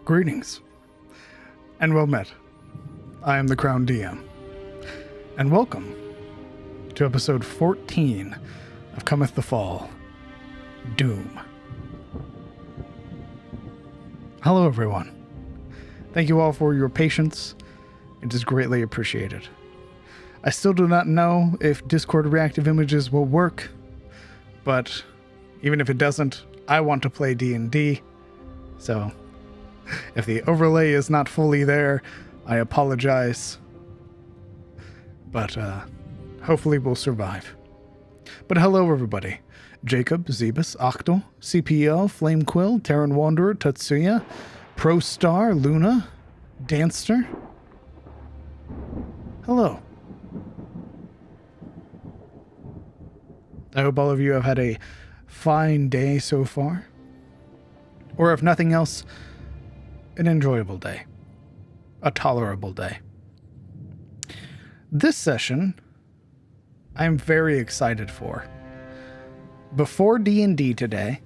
Greetings, and well met. I am the Crown DM, and welcome to episode 14 of Cometh the Fall, Doom. Hello everyone. Thank you all for your patience. It is greatly appreciated. I still do not know if Discord reactive images will work, but even if it doesn't, I want to play D&D, so if the overlay is not fully there, I apologize, but hopefully we'll survive. But hello everybody. Jacob, Zebus, Octal, CPL, Flamequill, Terran Wanderer, Tatsuya, ProStar, Luna, Danster. Hello. I hope all of you have had a fine day so far. Or if nothing else, an enjoyable day. A tolerable day. This session, I'm very excited for. Before D&D today,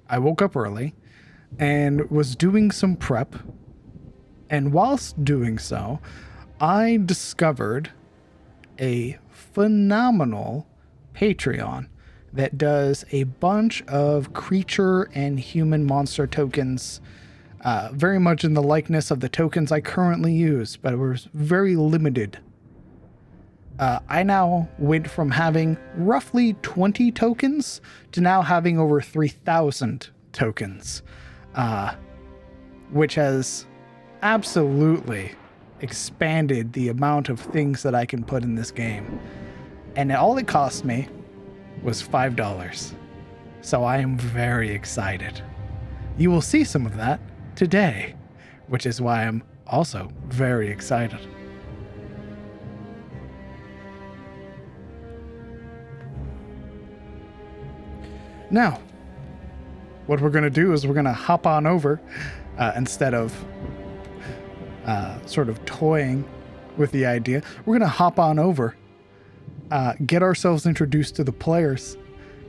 I woke up early and was doing some prep. And whilst doing so, I discovered a phenomenal Patreon that does a bunch of creature and human monster tokens, very much in the likeness of the tokens I currently use, but it was very limited. I now went from having roughly 20 tokens to now having over 3,000 tokens, which has absolutely expanded the amount of things that I can put in this game. And all it cost me was $5. So I am very excited. You will see some of that today, which is why I'm also very excited. Now, what we're going to do is we're going to hop on over instead of sort of toying with the idea. We're going to hop on over, get ourselves introduced to the players,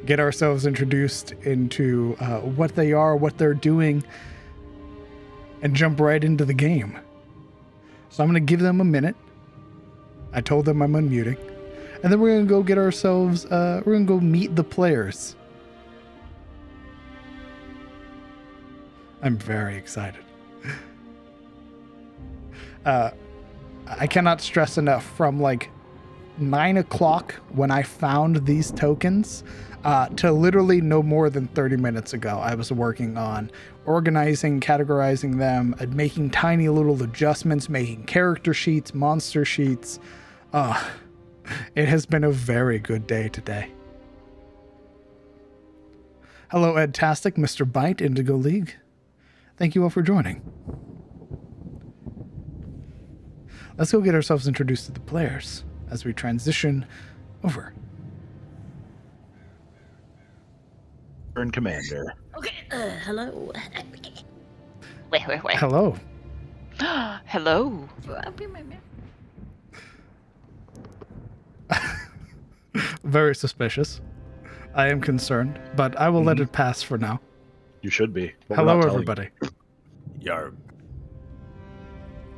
get ourselves introduced into what they are, what they're doing, and jump right into the game. So I'm going to give them a minute. I told them I'm unmuting. And then we're going to go get ourselves, we're going to go meet the players. I'm very excited. I cannot stress enough, from like 9 o'clock when I found these tokens to literally no more than 30 minutes ago, I was working on organizing, categorizing them, and making tiny little adjustments, making character sheets, monster sheets. It has been a very good day today. Hello, Ed-tastic, Mr. Bite, Indigo League. Thank you all for joining. Let's go get ourselves introduced to the players as we transition over. Turn commander. Okay, hello. Wait. Hello. Hello. Very suspicious. I am concerned, but I will let it pass for now. You should be. But hello, everybody. Yarb.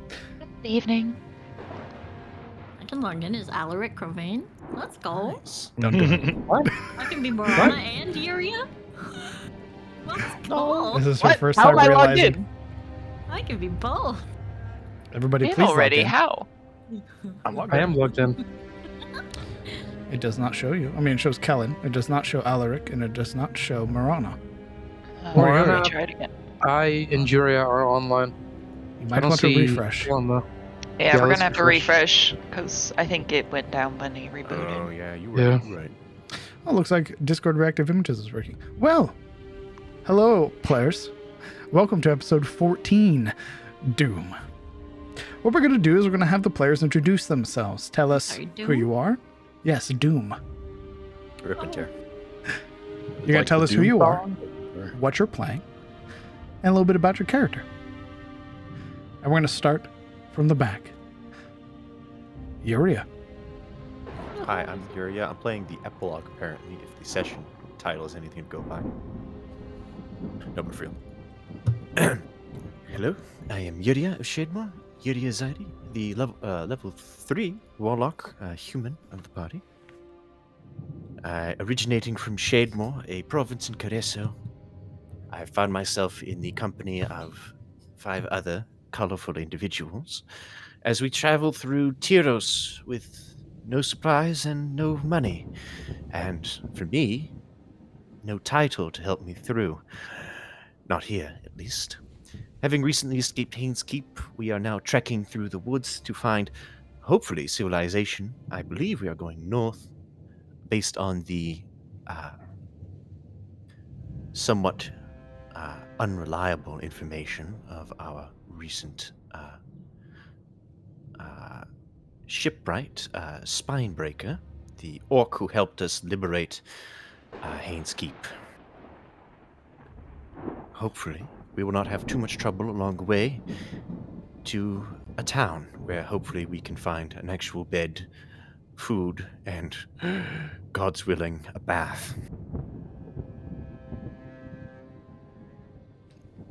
Good evening. I can log in as Alaric Cravain. Let's go. Nice. Don't do it. What? I can be Morana and Yuria. Let's go. This is her What? first How time am I logged realizing. in? I can be both. Everybody, In please log already. in. How? I am logged in. It does not show you. I mean, it shows Kellen. It does not show Alaric, and it does not show Marana. Or Let Yuria. me try it again. I and Juria are online. You I might don't want to see refresh. one, though. Yeah, we're let's gonna have to refresh because I think it went down when he rebooted. Oh yeah, you were Yeah. right. Oh, looks like Discord reactive images is working. Well, hello, players. Welcome to episode 14, Doom. What we're going to do is we're going to have the players introduce themselves. Tell us Sorry, who Doom? you are. Yes, Doom. Rip and tear. You're going to tell us who you are, what you're playing, and a little bit about your character. And we're going to start from the back. Yuria. Hi, I'm Yuria. I'm playing the epilogue, apparently, if the session title is anything to go by. No, but for real. Hello, I am Yuria of Shademore, Yuria Zaidi, the level 3 warlock human of the party. Originating from Shademore, a province in Careso, I found myself in the company of 5 other colorful individuals as we traveled through Tyros with no supplies and no money, and for me, no title to help me through. Not here, at least. Having recently escaped Haynes Keep, we are now trekking through the woods to find, hopefully, civilization. I believe we are going north, based on the uh, somewhat unreliable information of our recent shipwright, Spinebreaker, the orc who helped us liberate Haynes Keep. Hopefully, we will not have too much trouble along the way to a town where hopefully we can find an actual bed, food, and, God's willing, a bath.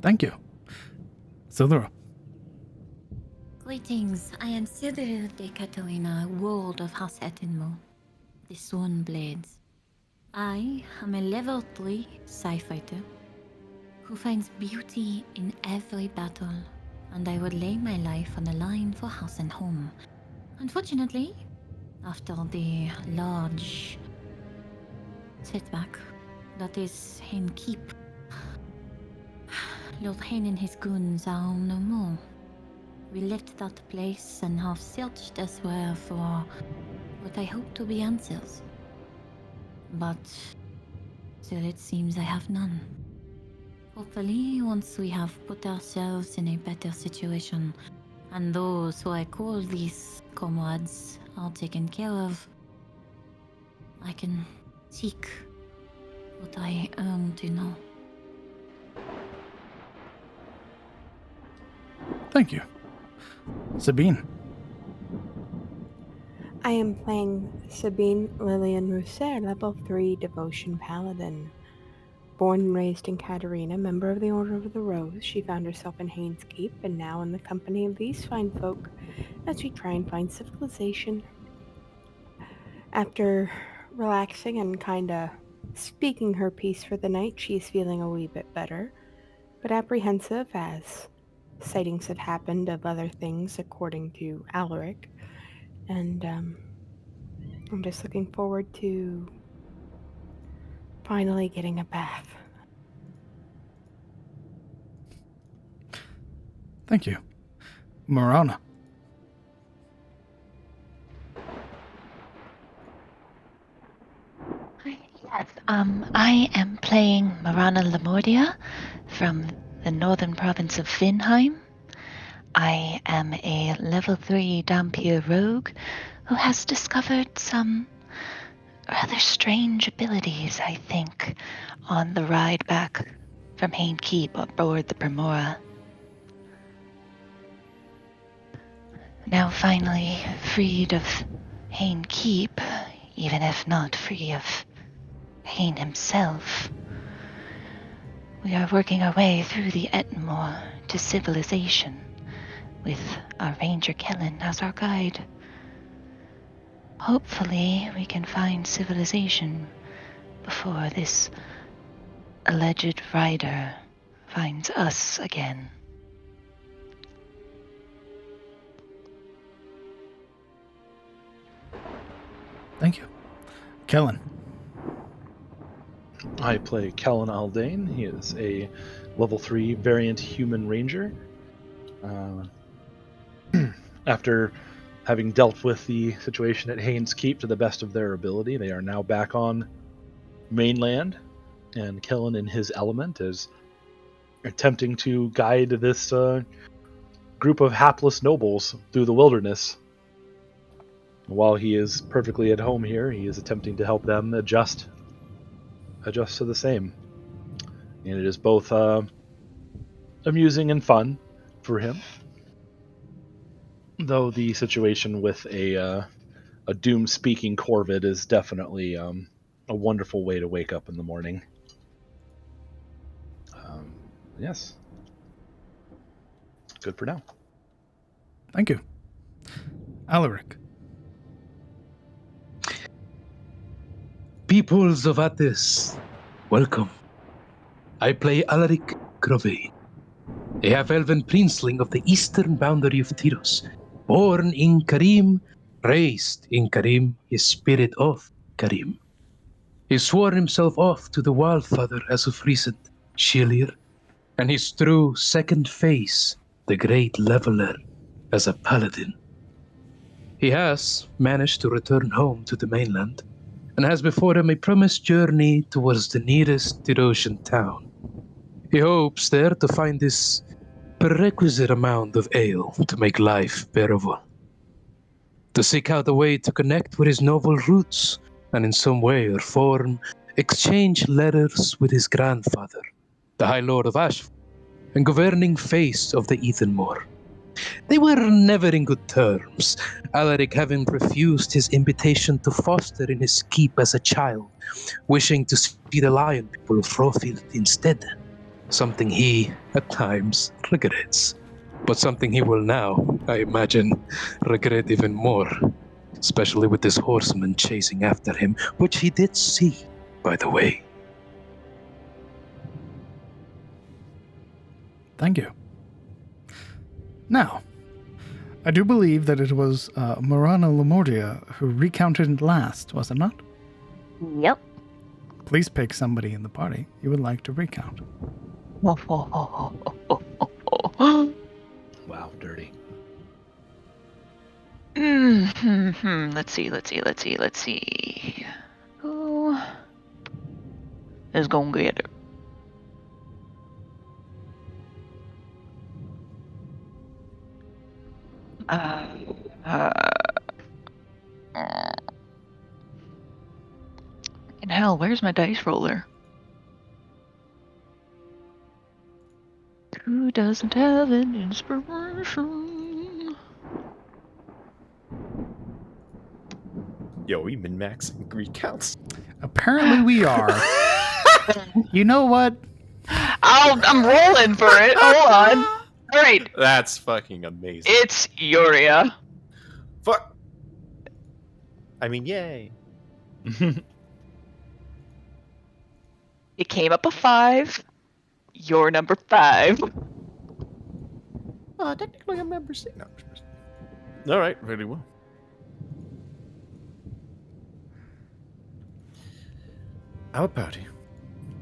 Thank you. Sildura. Greetings, I am Sildura de Catalina, Ward of House Ettenmo, the Swan Blades. I am a level 3 Psi fighter who finds beauty in every battle, and I would lay my life on the line for house and home. Unfortunately, after the large setback that is Hayne Keep, Lord Hayne and his goons are no more. We left that place and have searched elsewhere for what I hope to be answers. But still it seems I have none. Hopefully, once we have put ourselves in a better situation, and those who I call these comrades are taken care of, I can seek what I earn to know. Thank you. Sabine. I am playing Sabine Lillian Rousset, level 3 Devotion Paladin. Born and raised in Katarina, member of the Order of the Rose, she found herself in Haynes Keep and now in the company of these fine folk as we try and find civilization. After relaxing and kinda speaking her piece for the night, she's feeling a wee bit better, but apprehensive as sightings have happened of other things according to Alaric. And I'm just looking forward to finally getting a bath. Thank you. Marana. Yes, I am playing Marana Lamordia from the northern province of Vinheim. I am a level 3 Dampier rogue who has discovered some rather strange abilities, I think, on the ride back from Hayne Keep aboard the Primora. Now finally freed of Hayne Keep, even if not free of Hayne himself, we are working our way through the Ettenmoor to civilization, with our ranger Kellen as our guide. Hopefully we can find civilization before this alleged rider finds us again. Thank you. Kellen. I play Kellen Aldane. He is a level 3 variant human ranger. After having dealt with the situation at Haynes Keep to the best of their ability, they are now back on mainland, and Kellen in his element is attempting to guide this group of hapless nobles through the wilderness. While he is perfectly at home here, he is attempting to help them adjust to the same. And it is both amusing and fun for him. Though the situation with a doom-speaking corvid is definitely a wonderful way to wake up in the morning. Yes. good for now. Thank you. Alaric. Peoples of Attis, welcome. I play Alaric Grovey, a half-elven princeling of the eastern boundary of Tyros, born in Karim, raised in Karim, his spirit of Karim. He swore himself off to the Wildfather as of recent, Shilier, and his true second face, the Great Leveler, as a paladin. He has managed to return home to the mainland, and has before him a promised journey towards the nearest Tyrosian town. He hopes there to find this prerequisite amount of ale to make life bearable. To seek out a way to connect with his noble roots, and in some way or form exchange letters with his grandfather, the High Lord of Ashford, and governing face of the Ethanmore. They were never in good terms, Alaric having refused his invitation to foster in his keep as a child, wishing to see the lion people of Frofield instead. Something he, at times, regrets. But something he will now, I imagine, regret even more. Especially with this horseman chasing after him, which he did see, by the way. Thank you. Now, I do believe that it was Marana Lamordia who recounted last, was it not? Yep. Please pick somebody in the party you would like to recount. Wow, dirty. Let's see. Who is gonna get it? In hell, where's my dice roller? Who doesn't have an inspiration? Yo, we min-maxing recounts. Apparently we are. You know what? I'm rolling for it. Hold on. All right. That's fucking amazing. It's Uria. Fuck. I mean, yay. It came up a 5. You're number 5. Technically I'm number 6. No. All right, very well. Our party,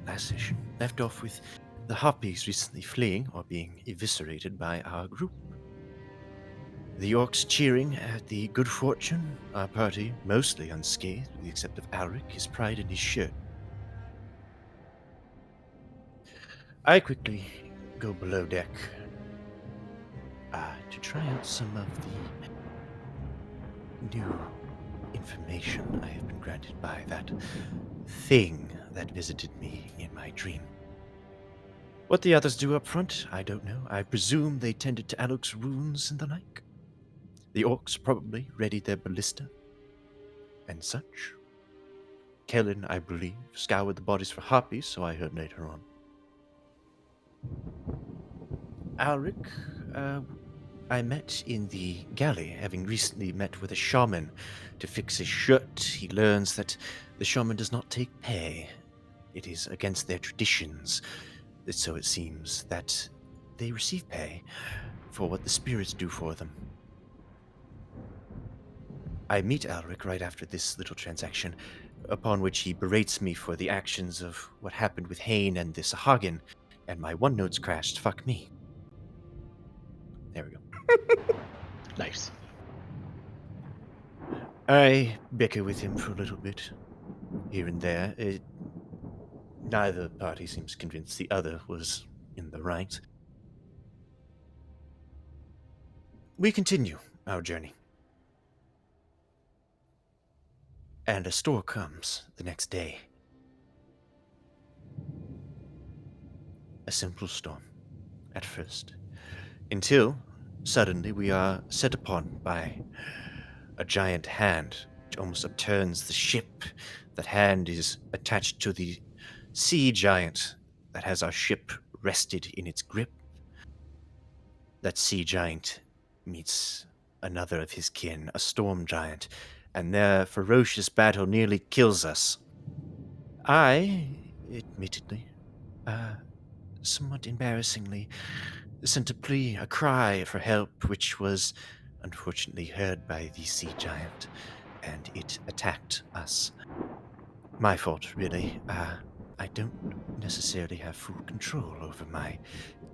last session, left off with the Harpies recently fleeing or being eviscerated by our group. The orcs cheering at the good fortune, our party mostly unscathed, with the except of Alric, his pride in his shirt. I quickly go below deck to try out some of the new information I have been granted by that thing that visited me in my dream. What the others do up front, I don't know. I presume they tended to Alok's wounds and the like. The orcs probably readied their ballista and such. Kellen, I believe, scoured the bodies for harpies, so I heard later on. Alric, I met in the galley, having recently met with a shaman to fix his shirt. He learns that the shaman does not take pay. It is against their traditions, so it seems, that they receive pay for what the spirits do for them. I meet Alric right after this little transaction, upon which he berates me for the actions of what happened with Hain and the Sahagin, and my OneNote's crashed. Fuck me. There we go. Nice. I bicker with him for a little bit, here and there. Neither party seems convinced the other was in the right. We continue our journey. And a storm comes the next day. A simple storm, at first, until suddenly we are set upon by a giant hand which almost upturns the ship. That hand is attached to the sea giant that has our ship rested in its grip. that sea giant meets another of his kin, a storm giant, and their ferocious battle nearly kills us. I, admittedly, somewhat embarrassingly, sent a cry for help, which was unfortunately heard by the sea giant, and it attacked us. My fault, really. I don't necessarily have full control over my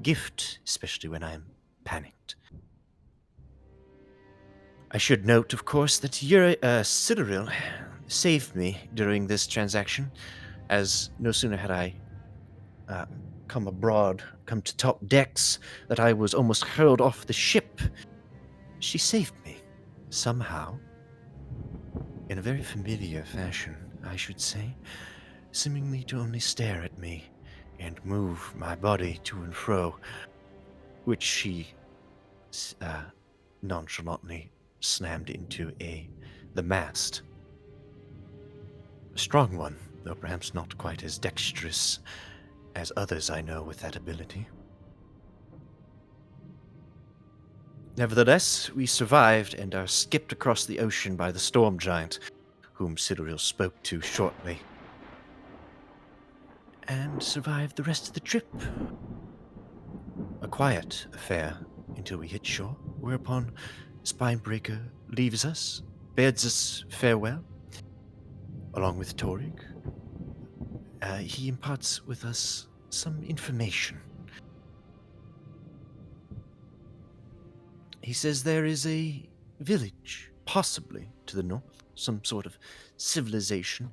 gift, especially when I'm panicked. I should note, of course, that Citadel saved me during this transaction, as no sooner had I come to top decks, that I was almost hurled off the ship. She saved me, somehow, in a very familiar fashion, I should say, seemingly to only stare at me and move my body to and fro, which she nonchalantly slammed into the mast. A strong one, though perhaps not quite as dexterous as others I know with that ability. Nevertheless, we survived and are skipped across the ocean by the storm giant, whom Citadel spoke to shortly, and survived the rest of the trip. A quiet affair until we hit shore, whereupon Spinebreaker leaves us, bids us farewell, along with Torig. He imparts with us some information. He says there is a village, possibly to the north, some sort of civilization,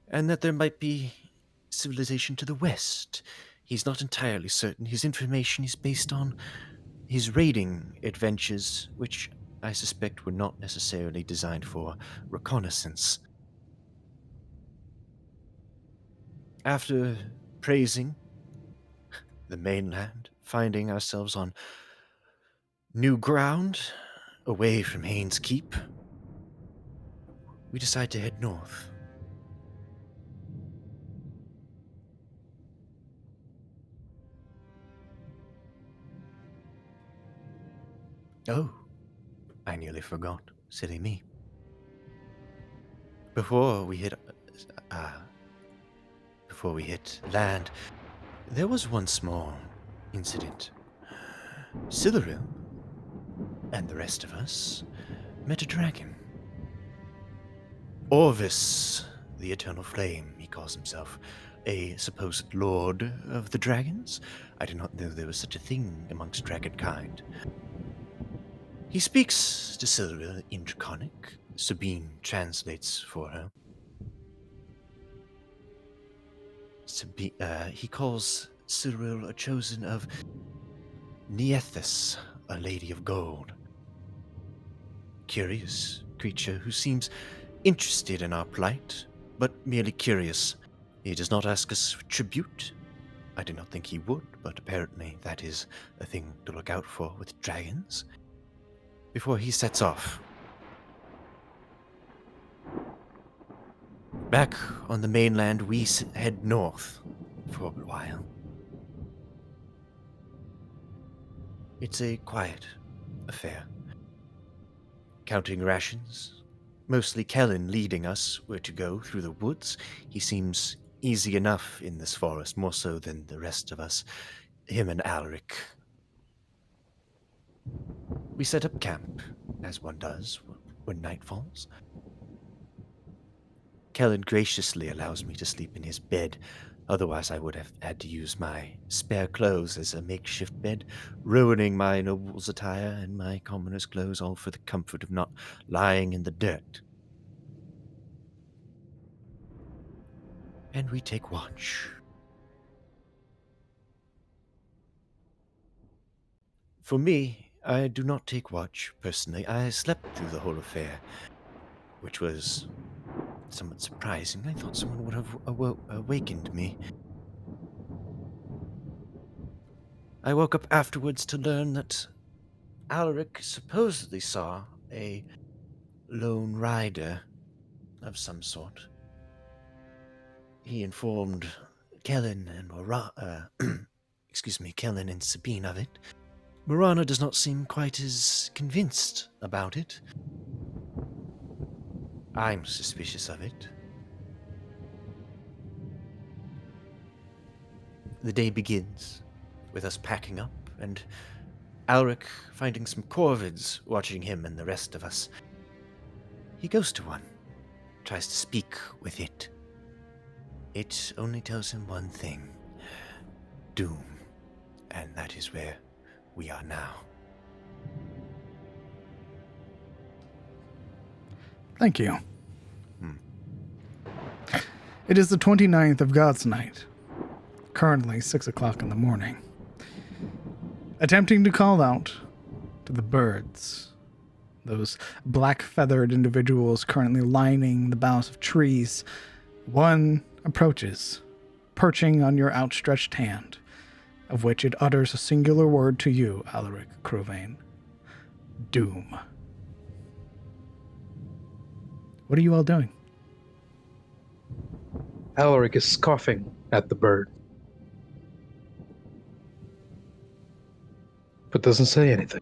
and that there might be civilization to the west. He's not entirely certain. His information is based on his raiding adventures, which I suspect were not necessarily designed for reconnaissance. After praising the mainland, finding ourselves on new ground, away from Haynes Keep, we decide to head north. Oh, I nearly forgot. Silly me. Before we hit land, there was one small incident. Siluriel and the rest of us met a dragon. Orvis, the Eternal Flame, he calls himself, a supposed lord of the dragons. I did not know there was such a thing amongst dragonkind. He speaks to Siluriel in Draconic. Sabine translates for her. He calls Siluriel a chosen of Niethys, a lady of gold. Curious creature who seems interested in our plight, but merely curious. He does not ask us for tribute. I did not think he would, but apparently that is a thing to look out for with dragons. Before he sets off. Back on the mainland, we head north for a while. It's a quiet affair. Counting rations, mostly Kellen leading us where to go through the woods. He seems easy enough in this forest, more so than the rest of us, him and Alaric. We set up camp, as one does when night falls. Kellen graciously allows me to sleep in his bed. Otherwise, I would have had to use my spare clothes as a makeshift bed, ruining my noble's attire and my commoner's clothes, all for the comfort of not lying in the dirt. And we take watch. For me, I do not take watch, personally. I slept through the whole affair, which was somewhat surprising. I thought someone would have awakened me. I woke up afterwards to learn that Alaric supposedly saw a lone rider of some sort. He informed Kellen and Kellen and Sabine of it, Marana does not seem quite as convinced about it. I'm suspicious of it. The day begins with us packing up and Alric finding some corvids watching him and the rest of us. He goes to one, tries to speak with it. It only tells him one thing: doom. And that is where we are now. Thank you. It is the 29th of God's Night, currently 6 o'clock in the morning. Attempting to call out to the birds, those black-feathered individuals currently lining the boughs of trees, one approaches, perching on your outstretched hand, of which it utters a singular word to you, Alaric Crowvain. Doom. What are you all doing? Alaric is scoffing at the bird, but doesn't say anything.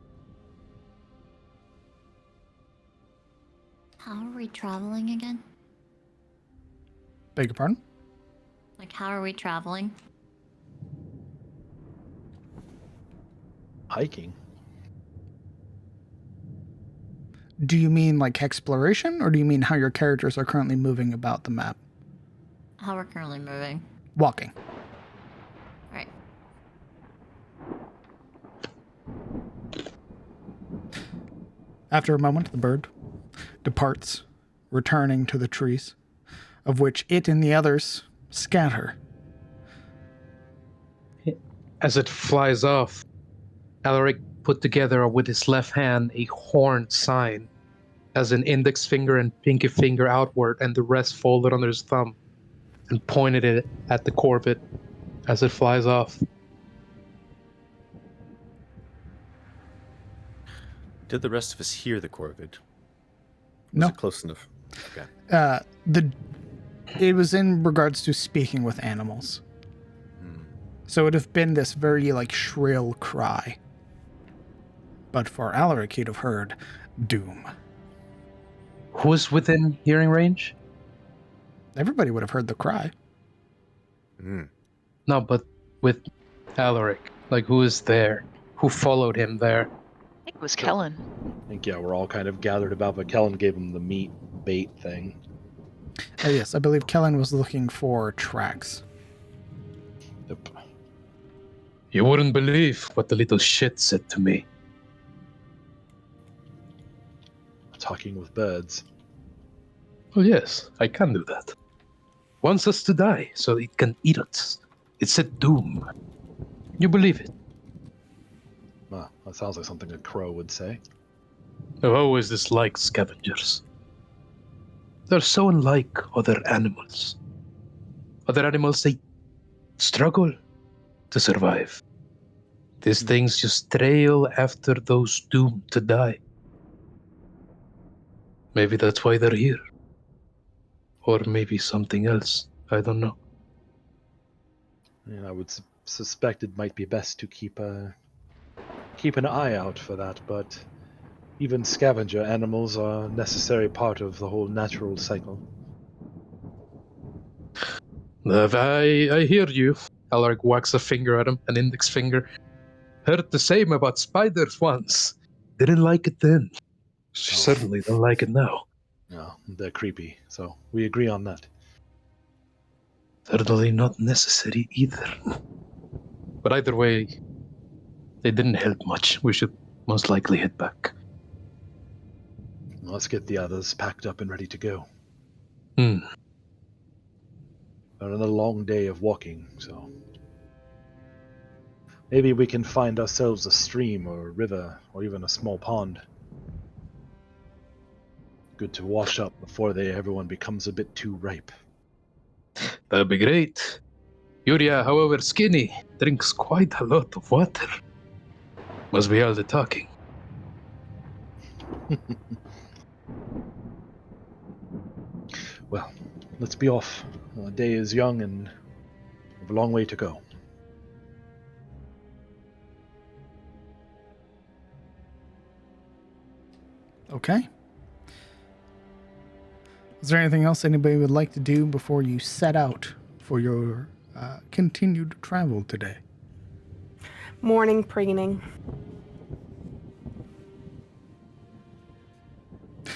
How are we traveling again? Beg your pardon? Like, how are we traveling? Hiking. Do you mean like exploration, or do you mean how your characters are currently moving about the map? How we're currently moving. Walking. Right. After a moment, the bird departs, returning to the trees, of which it and the others scatter. As it flies off, Alaric put together with his left hand a horned sign, as an index finger and pinky finger outward, and the rest folded under his thumb, and pointed it at the corvid as it flies off. Did the rest of us hear the corvid? No. Was it close enough? Okay. It was in regards to speaking with animals. So it would have been this very like shrill cry. But for Alaric, he'd have heard doom. Who's within hearing range? Everybody would have heard the cry. No, but with Alaric, like who is there? Who followed him there? I think it was Kellen. I think, yeah, we're all kind of gathered about, but Kellen gave him the meat bait thing. Yes, I believe Kellen was looking for tracks. Yep. You wouldn't believe what the little shit said to me. Talking with birds. Well, yes, I can do that. Wants us to die so it can eat us. It said doom. You believe it? Ah, that sounds like something a crow would say. I've always disliked scavengers. They're so unlike other animals. Other animals, they struggle to survive. These things just trail after those doomed to die. Maybe that's why they're here. Or maybe something else. I don't know. And I would suspect it might be best to keep an eye out for that, but even scavenger animals are a necessary part of the whole natural cycle. I hear you. Alaric whacks a finger at him, an index finger. Heard the same about spiders once. Didn't like it then. Certainly don't like it now. No, they're creepy, so we agree on that. Certainly not necessary either. But either way, they didn't help much. We should most likely head back. Let's get the others packed up and ready to go. Hmm. Another long day of walking, so maybe we can find ourselves a stream or a river or even a small pond. Good to wash up before everyone becomes a bit too ripe. That'd be great. Yuria, however skinny, drinks quite a lot of water. Must be all the talking. Well, let's be off. The day is young and we have a long way to go. Okay. Is there anything else anybody would like to do before you set out for your continued travel today? Morning preening.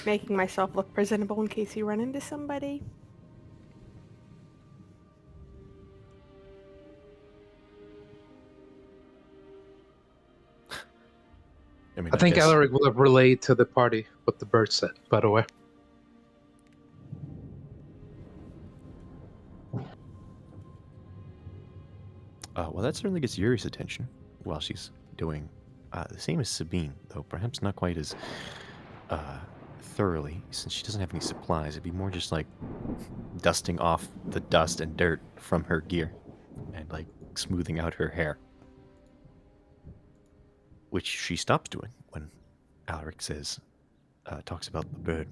Making myself look presentable in case you run into somebody. I mean, I think guess, Alaric will have relayed to the party what the bird said, by the way. well, that certainly gets Yuri's attention while she's doing the same as Sabine, though perhaps not quite as thoroughly, since she doesn't have any supplies. It'd be more just like dusting off the dust and dirt from her gear and like smoothing out her hair, which she stops doing when Alaric talks about the bird.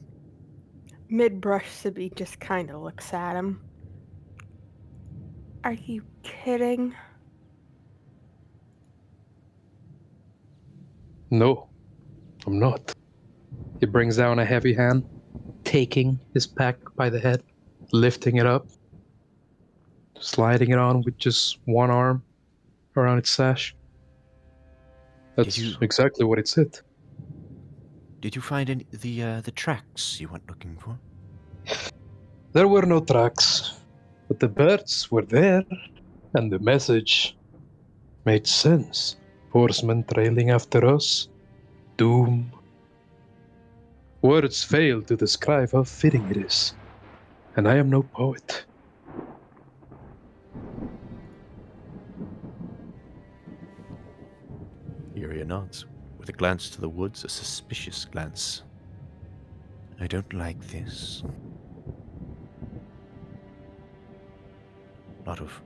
Mid-brush, Sabine just kind of looks at him. Are you kidding? No, I'm not. He brings down a heavy hand, taking his pack by the head, lifting it up, sliding it on with just one arm around its sash. That's exactly what it said. Did you find any the tracks you went looking for? There were no tracks, but the birds were there, and the message made sense. Horsemen trailing after us, doom. Words fail to describe how fitting it is, and I am no poet. Yuri nods, with a glance to the woods, a suspicious glance. I don't like this. A lot of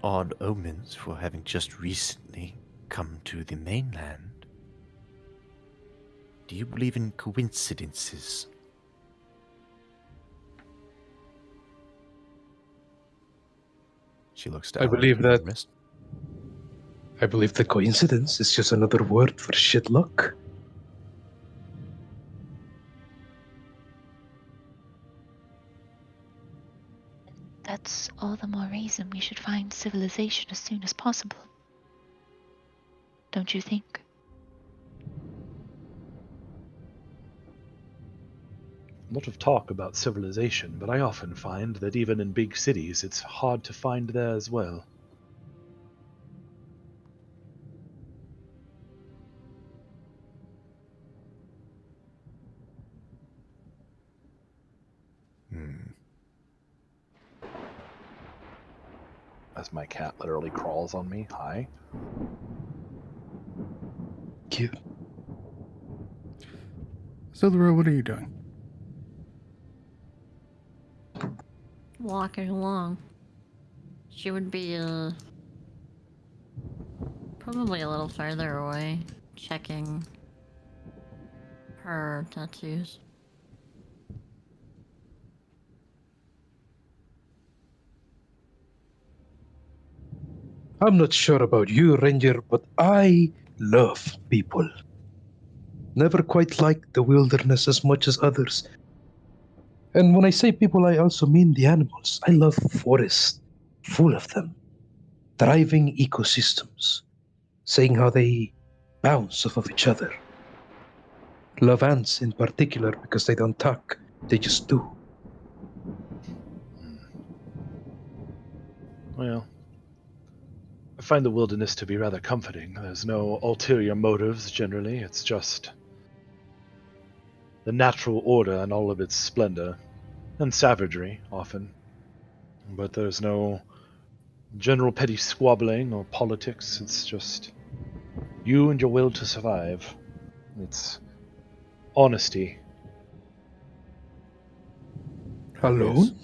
odd omens for having just recently come to the mainland. Do you believe in coincidences? She looks to I Alaric believe for the that. rest. I believe the coincidence is just another word for shit luck. That's all the more reason we should find civilization as soon as possible. Don't you think? A lot of talk about civilization, but I often find that even in big cities, it's hard to find there as well. As my cat literally crawls on me. Hi. Cute. Silvera, what are you doing? Walking along. She would be probably a little further away, checking her tattoos. I'm not sure about you, Ranger, but I love people. Never quite liked the wilderness as much as others. And when I say people, I also mean the animals. I love forests, full of them. Thriving ecosystems, seeing how they bounce off of each other. Love ants in particular because they don't talk, they just do. Well, I find the wilderness to be rather comforting. There's no ulterior motives generally, it's just the natural order and all of its splendor, and savagery often. But there's no general petty squabbling or politics, it's just you and your will to survive. It's honesty. Alone?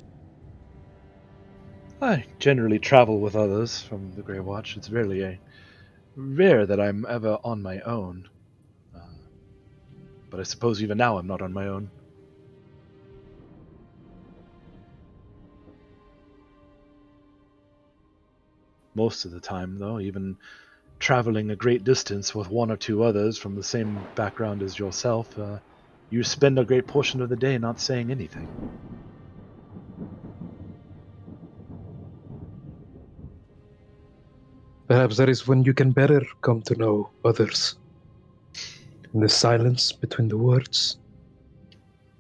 I generally travel with others from the Grey Watch. It's rare that I'm ever on my own. But I suppose even now I'm not on my own. Most of the time, though, even traveling a great distance with one or two others from the same background as yourself, you spend a great portion of the day not saying anything. Perhaps that is when you can better come to know others. In the silence between the words.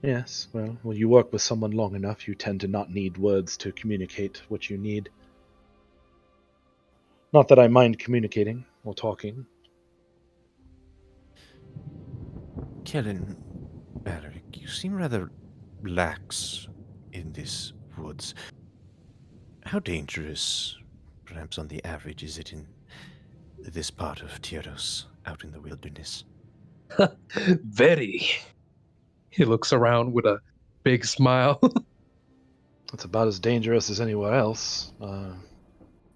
Yes, well, when you work with someone long enough, you tend to not need words to communicate what you need. Not that I mind communicating or talking. Kellen, Alaric, you seem rather lax in this woods. How dangerous, perhaps on the average, is it in this part of Tyros, out in the wilderness? Very. He looks around with a big smile. It's about as dangerous as anywhere else.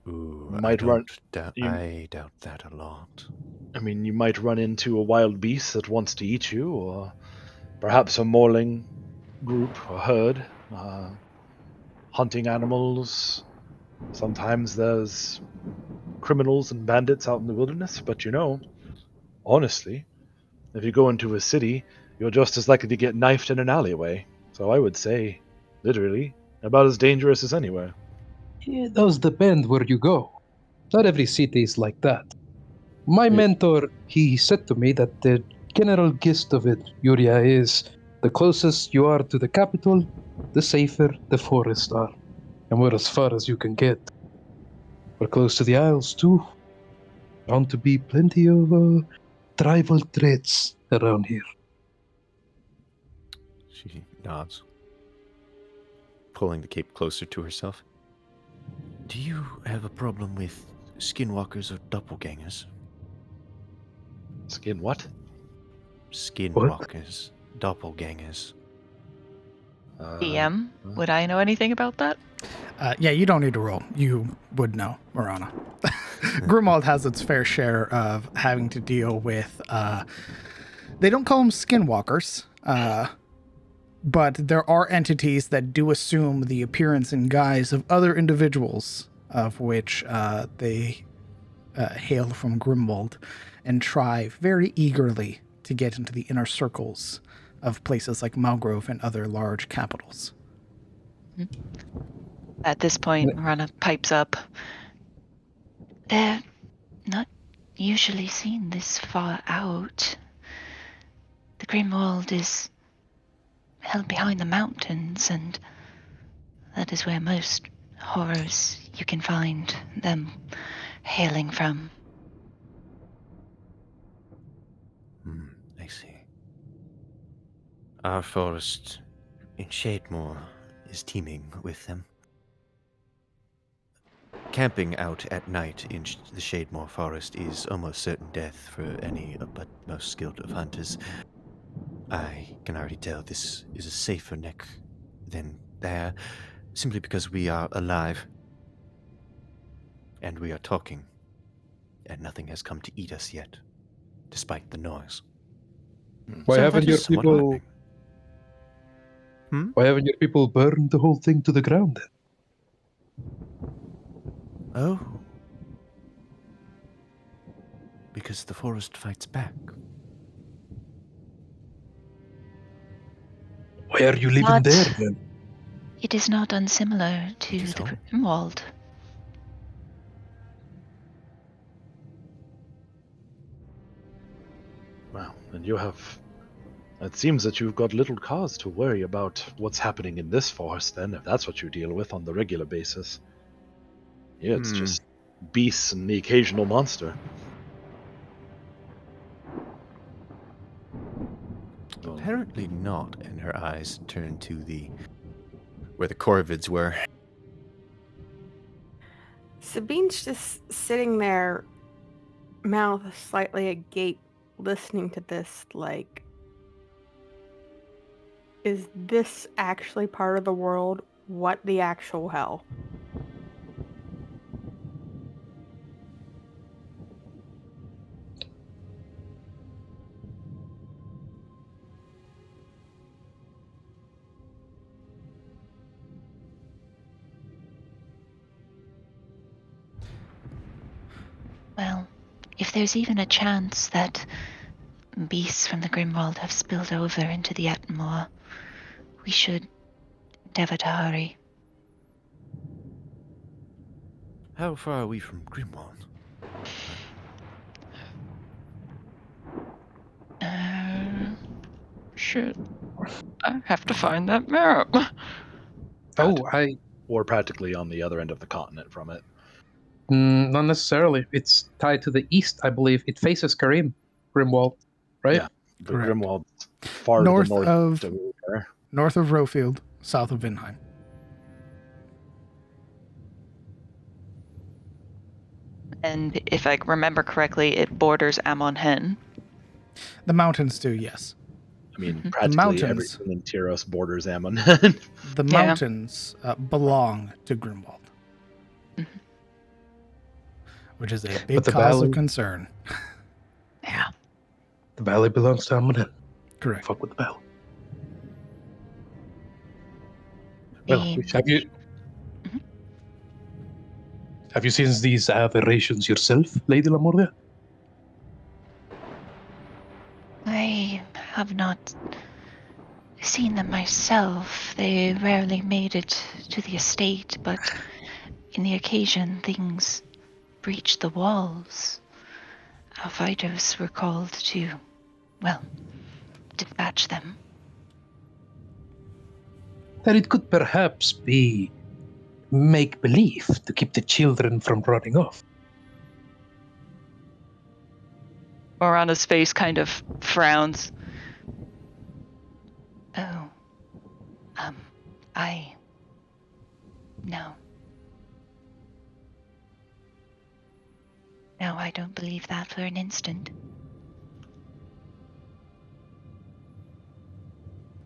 Ooh, Might run. I doubt that a lot. I mean, you might run into a wild beast that wants to eat you, or perhaps a mauling group or herd hunting animals. Sometimes there's criminals and bandits out in the wilderness, but honestly, if you go into a city, you're just as likely to get knifed in an alleyway. So I would say, literally, about as dangerous as anywhere. It does depend where you go. Not every city is like that. My mentor, he said to me that the general gist of it, Yuria, is the closest you are to the capital, the safer the forests are. And we're as far as you can get. We're close to the Isles, too. Bound to be plenty of tribal threats around here. She nods, pulling the cape closer to herself. Do you have a problem with skinwalkers or doppelgangers? Skin what? Skinwalkers, doppelgangers. DM, would I know anything about that? Yeah, you don't need to roll. You would know, Marana. Grimwald has its fair share of having to deal with, they don't call them skinwalkers, but there are entities that do assume the appearance and guise of other individuals, of which they hail from Grimwald, and try very eagerly to get into the inner circles of places like Malgrove and other large capitals. At this point, Marana pipes up. They're not usually seen this far out. The Grimwald is held behind the mountains, and that is where most horrors you can find them hailing from. I see. Our forest in Shademore is teeming with them. Camping out at night in the Shademore forest is almost certain death for any but most skilled of hunters. I can already tell this is a safer neck than there, simply because we are alive. And we are talking. And nothing has come to eat us yet, despite the noise. Why So haven't that your is somewhat people? heartening. Why haven't your people burned the whole thing to the ground then? Oh. Because the forest fights back. Why are you living Not- there then? It is not unsimilar to It is the home. Grimwald. Well, and you have. It seems that you've got little cause to worry about what's happening in this forest, then, if that's what you deal with on the regular basis. Yeah, it's just beasts and the occasional monster. Apparently not, and her eyes turn to where the corvids were. Sabine's just sitting there, mouth slightly agape, listening to this, like, is this actually part of the world? What the actual hell? Well, if there's even a chance that beasts from the Grimwald have spilled over into the Atmore. We should endeavor to hurry. How far are we from Grimwald? Shit. I have to find that map. Oh, Or practically on the other end of the continent from it. not necessarily. It's tied to the east, I believe. It faces Grimwald, right? Yeah. But Correct. Grimwald far North to the north of- of there. North of Rofield, south of Vinheim. And if I remember correctly, it borders Amon Hen. The mountains do, yes. I mean, Mhm. practically mountains. everything in Tyros borders Ammon. The Yeah. mountains belong to Grimwald. Mhm. Which is a big But the cause valley- of concern. Yeah. The valley belongs to Amunen. Correct. Fuck with the valley. Well, The- we should- Have you Mhm. have you seen these aberrations yourself, Lady Lamordia? I have not seen them myself. They rarely made it to the estate, but in the occasion things breached the walls. Our fighters were called to, well, dispatch them. That it could perhaps be make-believe to keep the children from running off. Morana's face kind of frowns. Oh. No. No, I don't believe that for an instant.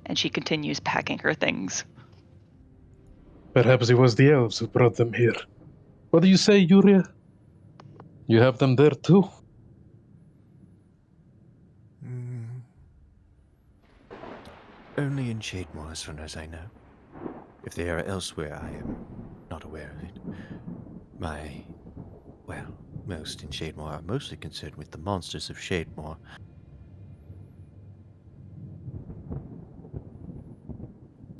And she continues packing her things. Perhaps it was the elves who brought them here. What do you say, Yuria? You have them there too? Mm. Only in Shademore, as far as I know. If they are elsewhere, I am not aware of it. Most in Shademore are mostly concerned with the monsters of Shademore.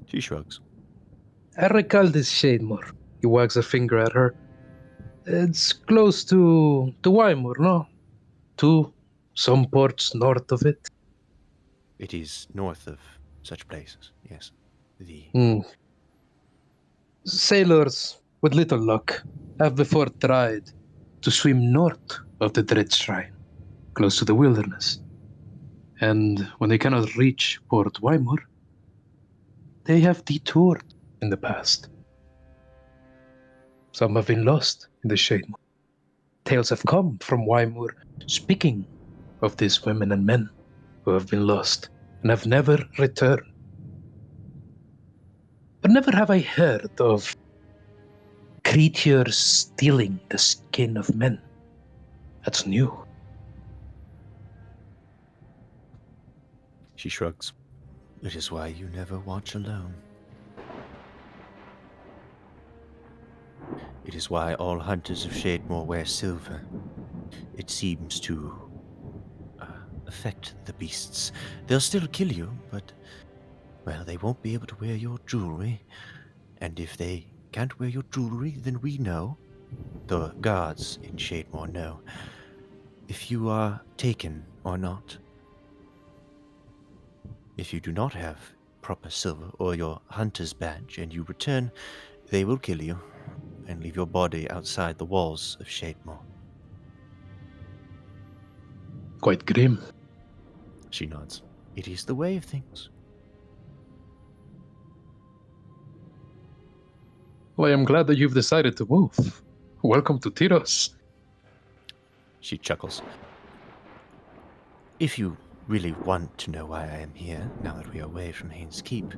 She shrugs. I recall this Shademore. He wags a finger at her. It's close to Wymore, no? Some ports north of it. It is north of such places, yes. The Sailors, with little luck, have before tried to swim north of the Dread Shrine, close to the wilderness. And when they cannot reach Port Wymore, they have detoured in the past. Some have been lost in the Shademore. Tales have come from Wymore speaking of these women and men who have been lost and have never returned. But never have I heard of creatures stealing the skin of men. That's new. She shrugs. It is why you never watch alone. It is why all hunters of Shademore wear silver. It seems to affect the beasts. They'll still kill you, but, well, they won't be able to wear your jewelry. And if they can't wear your jewelry, then we know, the guards in Shademore know, if you are taken or not. If you do not have proper silver or your hunter's badge and you return, they will kill you and leave your body outside the walls of Shademore. Quite grim. She nods. It is the way of things. Well, I am glad that you've decided to move. Welcome to Tyros. She chuckles. If you really want to know why I am here, now that we are away from Haynes Keep,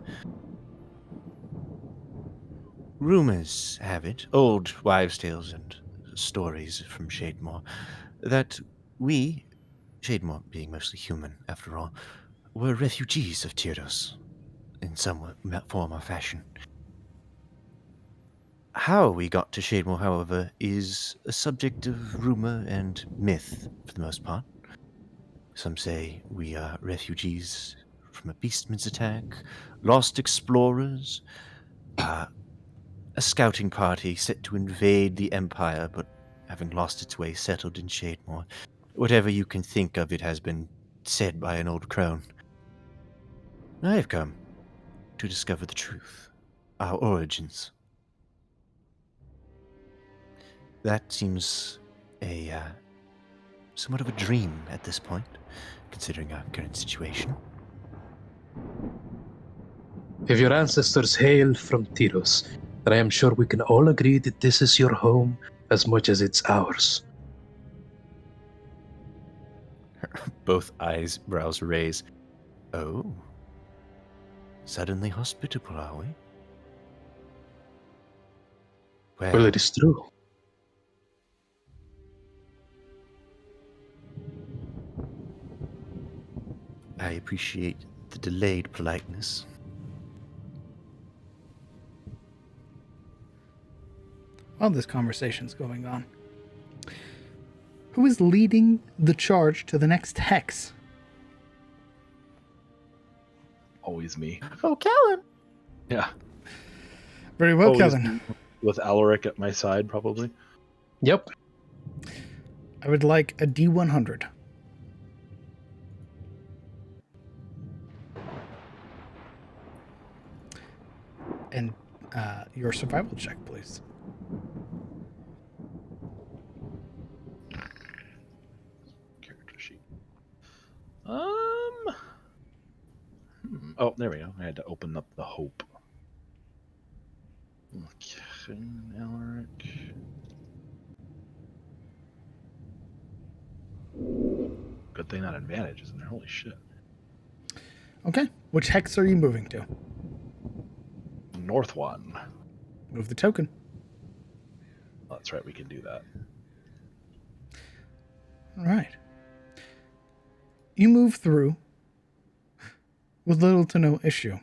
rumors have it, old wives' tales and stories from Shademore, that we, Shademore being mostly human after all, were refugees of Tyros in some form or fashion. How we got to Shademore, however, is a subject of rumor and myth for the most part. Some say we are refugees from a beastman's attack, lost explorers, a scouting party set to invade the Empire, but having lost its way, settled in Shademore. Whatever you can think of, it has been said by an old crone. I have come to discover the truth, our origins. That seems a somewhat of a dream at this point, considering our current situation. If your ancestors hail from Tyros, then I am sure we can all agree that this is your home as much as it's ours. Both eyebrows raise. Oh. Suddenly hospitable, are we? Well, it is true. I appreciate the delayed politeness. While this conversation's going on, who is leading the charge to the next hex? Always me. Oh, Kellen! Yeah. Very well, Always Kevin. me, with Alaric at my side, probably. Yep. I would like a D100. And your survival check, please. Character sheet. Oh, there we go. I had to open up the hope. Okay, Alaric. Good thing that advantage isn't there. Holy shit. Okay. Which hex are you moving to? North one. Move the token. Oh, that's right, we can do that. All right. You move through with little to no issue.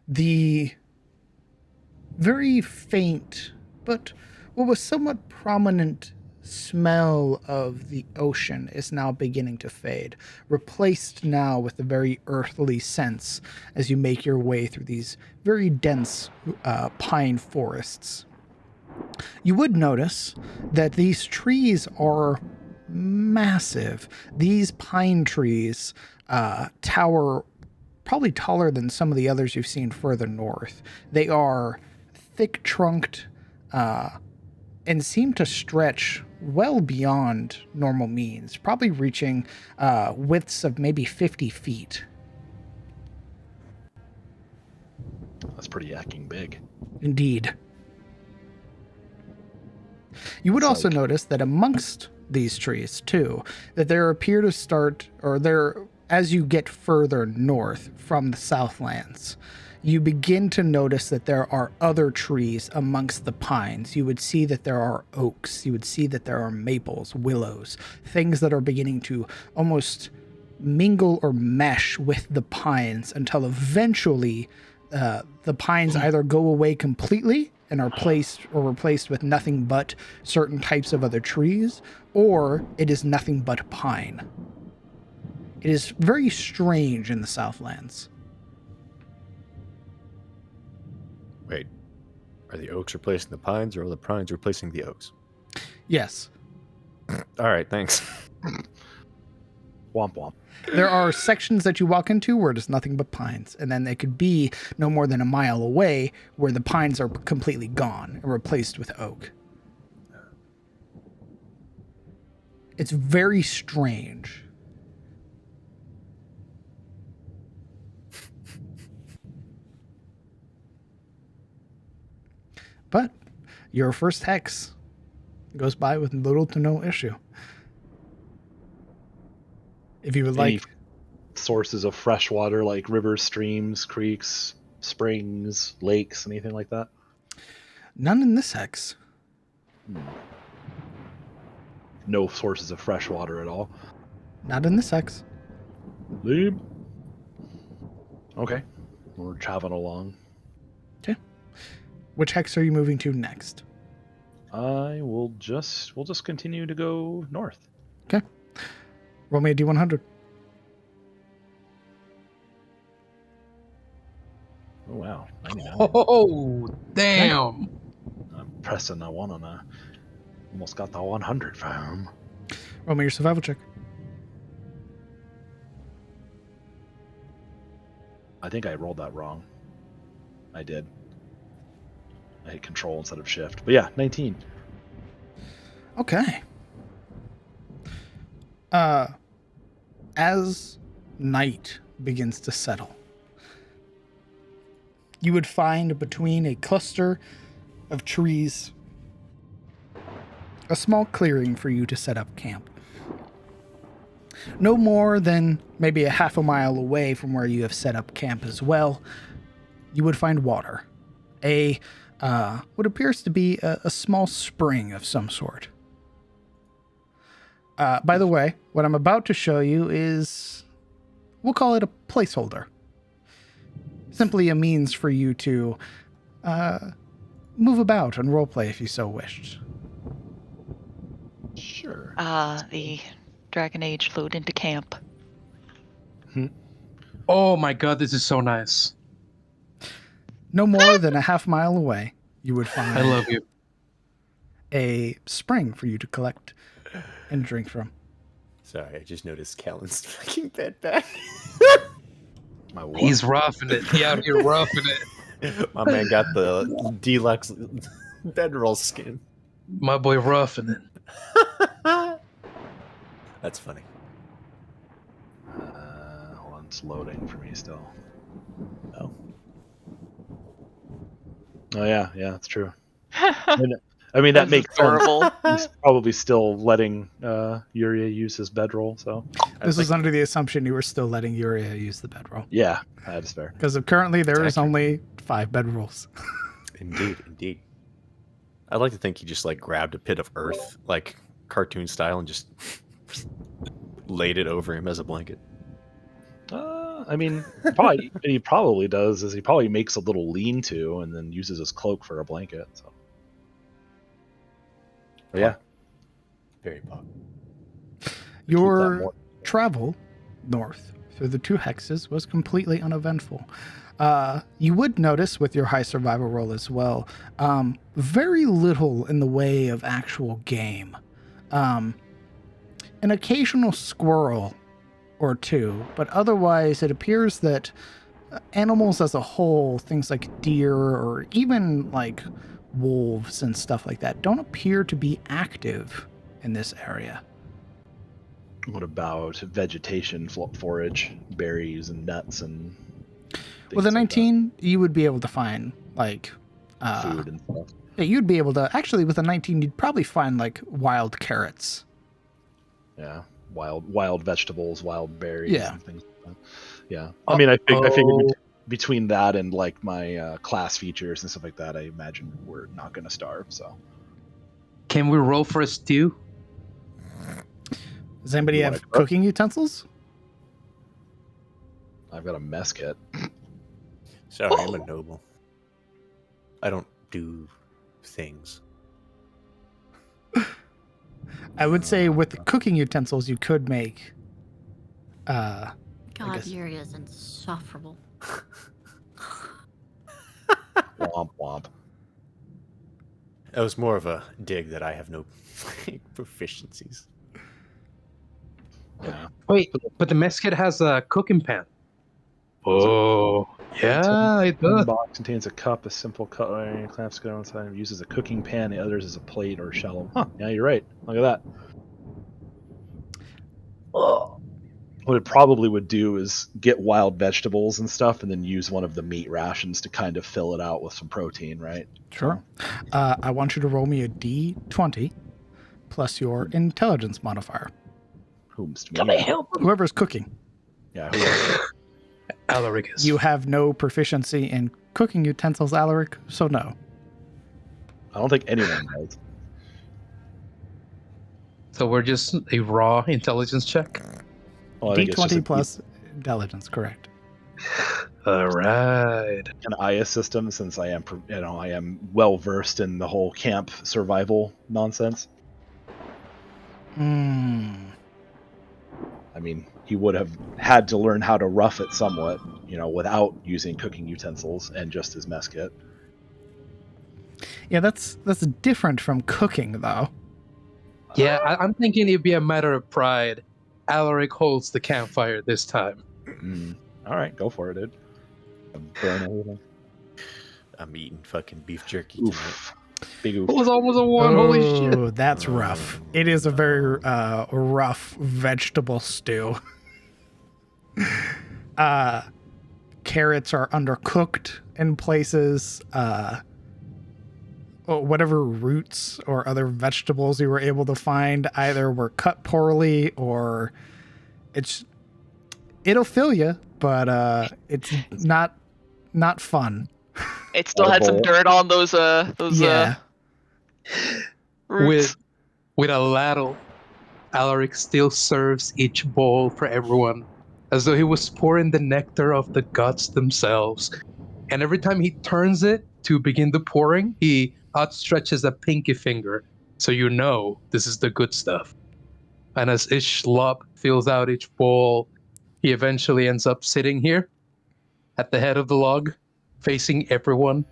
The very faint, but what was somewhat prominent smell of the ocean is now beginning to fade, replaced now with a very earthly sense as you make your way through these very dense pine forests. You would notice that these trees are massive. These pine trees tower probably taller than some of the others you've seen further north. They are thick-trunked and seem to stretch well beyond normal means, probably reaching widths of maybe 50 feet. That's pretty yakking big. Indeed. You would It's also like- notice that amongst these trees, too, that there appear to start, or there, as you get further north from the Southlands, you begin to notice that there are other trees amongst the pines. You would see that there are oaks. You would see that there are maples, willows, things that are beginning to almost mingle or mesh with the pines until eventually the pines either go away completely and are replaced with nothing but certain types of other trees, or it is nothing but pine. It is very strange in the Southlands. Wait, are the oaks replacing the pines, or are the pines replacing the oaks? Yes. All right, thanks. Womp womp. There are sections that you walk into where it is nothing but pines, and then they could be no more than a mile away where the pines are completely gone and replaced with oak. It's very strange. But your first hex goes by with little to no issue. If you would Any like, sources of fresh water like rivers, streams, creeks, springs, lakes, anything like that? none in this hex. No sources of fresh water at all. Not in this hex. Leave. Okay. We're traveling along. Okay. Which hex are you moving to next? We'll just continue to go north. Okay. Roll me a D100. wow. 99. Oh, damn. I'm pressing that one on a. Almost got the 100 for him. Roll me your survival check. I think I rolled that wrong. I did. I hit control instead of shift. But yeah, 19. Okay. As night begins to settle, you would find between a cluster of trees a small clearing for you to set up camp. No more than maybe a half a mile away from where you have set up camp as well, you would find water. What appears to be a small spring of some sort. By the way, what I'm about to show you is, we'll call it a placeholder. Simply a means for you to move about and roleplay if you so wished. Sure. The Dragon Age load into camp. Oh my god, this is so nice. No more than a half mile away, you would find I love you. a spring for you to collect and drink from. Sorry, I just noticed Callan's fucking bed back. My what? He's roughing it. He out here roughing it. My man got the deluxe bedroll skin. My boy roughing it. That's funny. Hold on, it's loading for me still. Oh. Oh yeah, that's true. I mean that makes adorable. sense. He's probably still letting Yuria use his bedroll, so. This was under the assumption you were still letting Yuria use the bedroll. Yeah, that is fair. Because currently there is accurate. only 5 bedrolls. Indeed. I'd like to think he just like grabbed a pit of earth, like cartoon style, and just laid it over him as a blanket. I mean, he probably does. Is he probably makes a little lean-to and then uses his cloak for a blanket. So, but yeah, Very pop. Your travel north through the 2 hexes was completely uneventful. You would notice with your high survival roll as well, very little in the way of actual game. An occasional squirrel or 2, but otherwise it appears that animals as a whole, things like deer or even like wolves and stuff like that, don't appear to be active in this area. what about vegetation, forage, berries, and nuts, and With a things like 19, you would be able to find like that? Food and stuff. yeah, you'd be able to actually with a 19, you'd probably find like wild carrots. Yeah, wild vegetables, wild berries, Yeah. and things like that. Yeah, I mean, I figured Oh. between that and like my class features and stuff like that, I imagine we're not going to starve. So, Can we roll for a stew? Does anybody You have wanna cook? cooking utensils? I've got a mess kit. Sorry, I'm a noble. I don't do things. I would say with the cooking utensils, you could make. God, guess- Yuri is insufferable. Womp womp. That was more of a dig that I have no proficiencies. Yeah. Wait, but the mess kit has a cooking pan. Oh, yeah, it One does. box contains a cup, a simple cutlery, clamps go inside, and uses a cooking pan. The others as a plate or shallow. Huh? Yeah, you're right. Look at that. What it probably would do is get wild vegetables and stuff, and then use one of the meat rations to kind of fill it out with some protein, right? Sure. I want you to roll me a d20 plus your intelligence modifier. Whom's Can I help him? Whoever's cooking. Yeah. Alaric is. You have no proficiency in cooking utensils, Alaric, so no. I don't think anyone does. So we're just a raw intelligence check. Well, I think it's just D20 plus intelligence, correct. All right. an IA system, since I am well versed in the whole camp survival nonsense. Hmm. I mean, he would have had to learn how to rough it somewhat. without using cooking utensils and just his mess kit. Yeah, that's different from cooking, though. Yeah, I'm thinking it'd be a matter of pride. Alaric holds the campfire this time. All right, go for it, dude. Burn everything. I'm eating fucking beef jerky tonight. Oof. Big oof. It was almost a 1. Holy shit. Oh, that's rough. It is a very rough vegetable stew. Carrots are undercooked in places. Whatever roots or other vegetables you were able to find either were cut poorly or it'll fill you, but it's not fun. It still had some dirt on those Yeah. roots. With a ladle, Alaric still serves each bowl for everyone, as though he was pouring the nectar of the gods themselves. And every time he turns it to begin the pouring, he outstretches a pinky finger, so you know this is the good stuff. And as each slop fills out each bowl, he eventually ends up sitting here at the head of the log, facing everyone,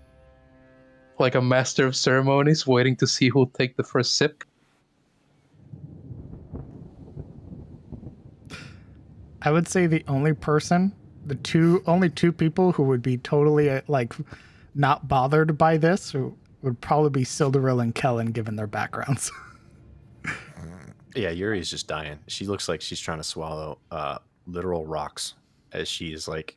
like a master of ceremonies, waiting to see who'll take the first sip. I would say the only people who would be totally not bothered by this would probably be Sildaril and Kellen, given their backgrounds. Yeah, Yuri's just dying. She looks like she's trying to swallow literal rocks as she is like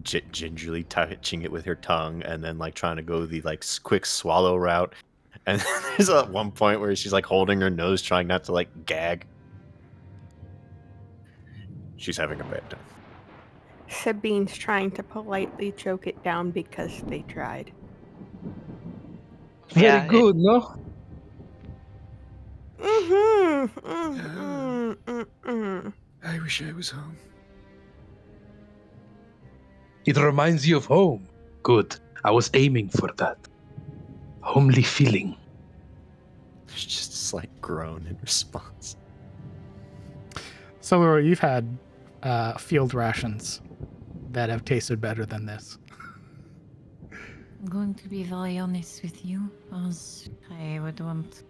gingerly touching it with her tongue and then like trying to go the like quick swallow route. And there's at one point where she's like holding her nose, trying not to like gag. She's having a bad time. Sabine's trying to politely choke it down because they tried. Very good, no? I wish I was home. It reminds you of home. Good. I was aiming for that. Homely feeling. There's just a slight groan in response. So, Laura, you've had field rations that have tasted better than this. I'm going to be very honest with you, as I would want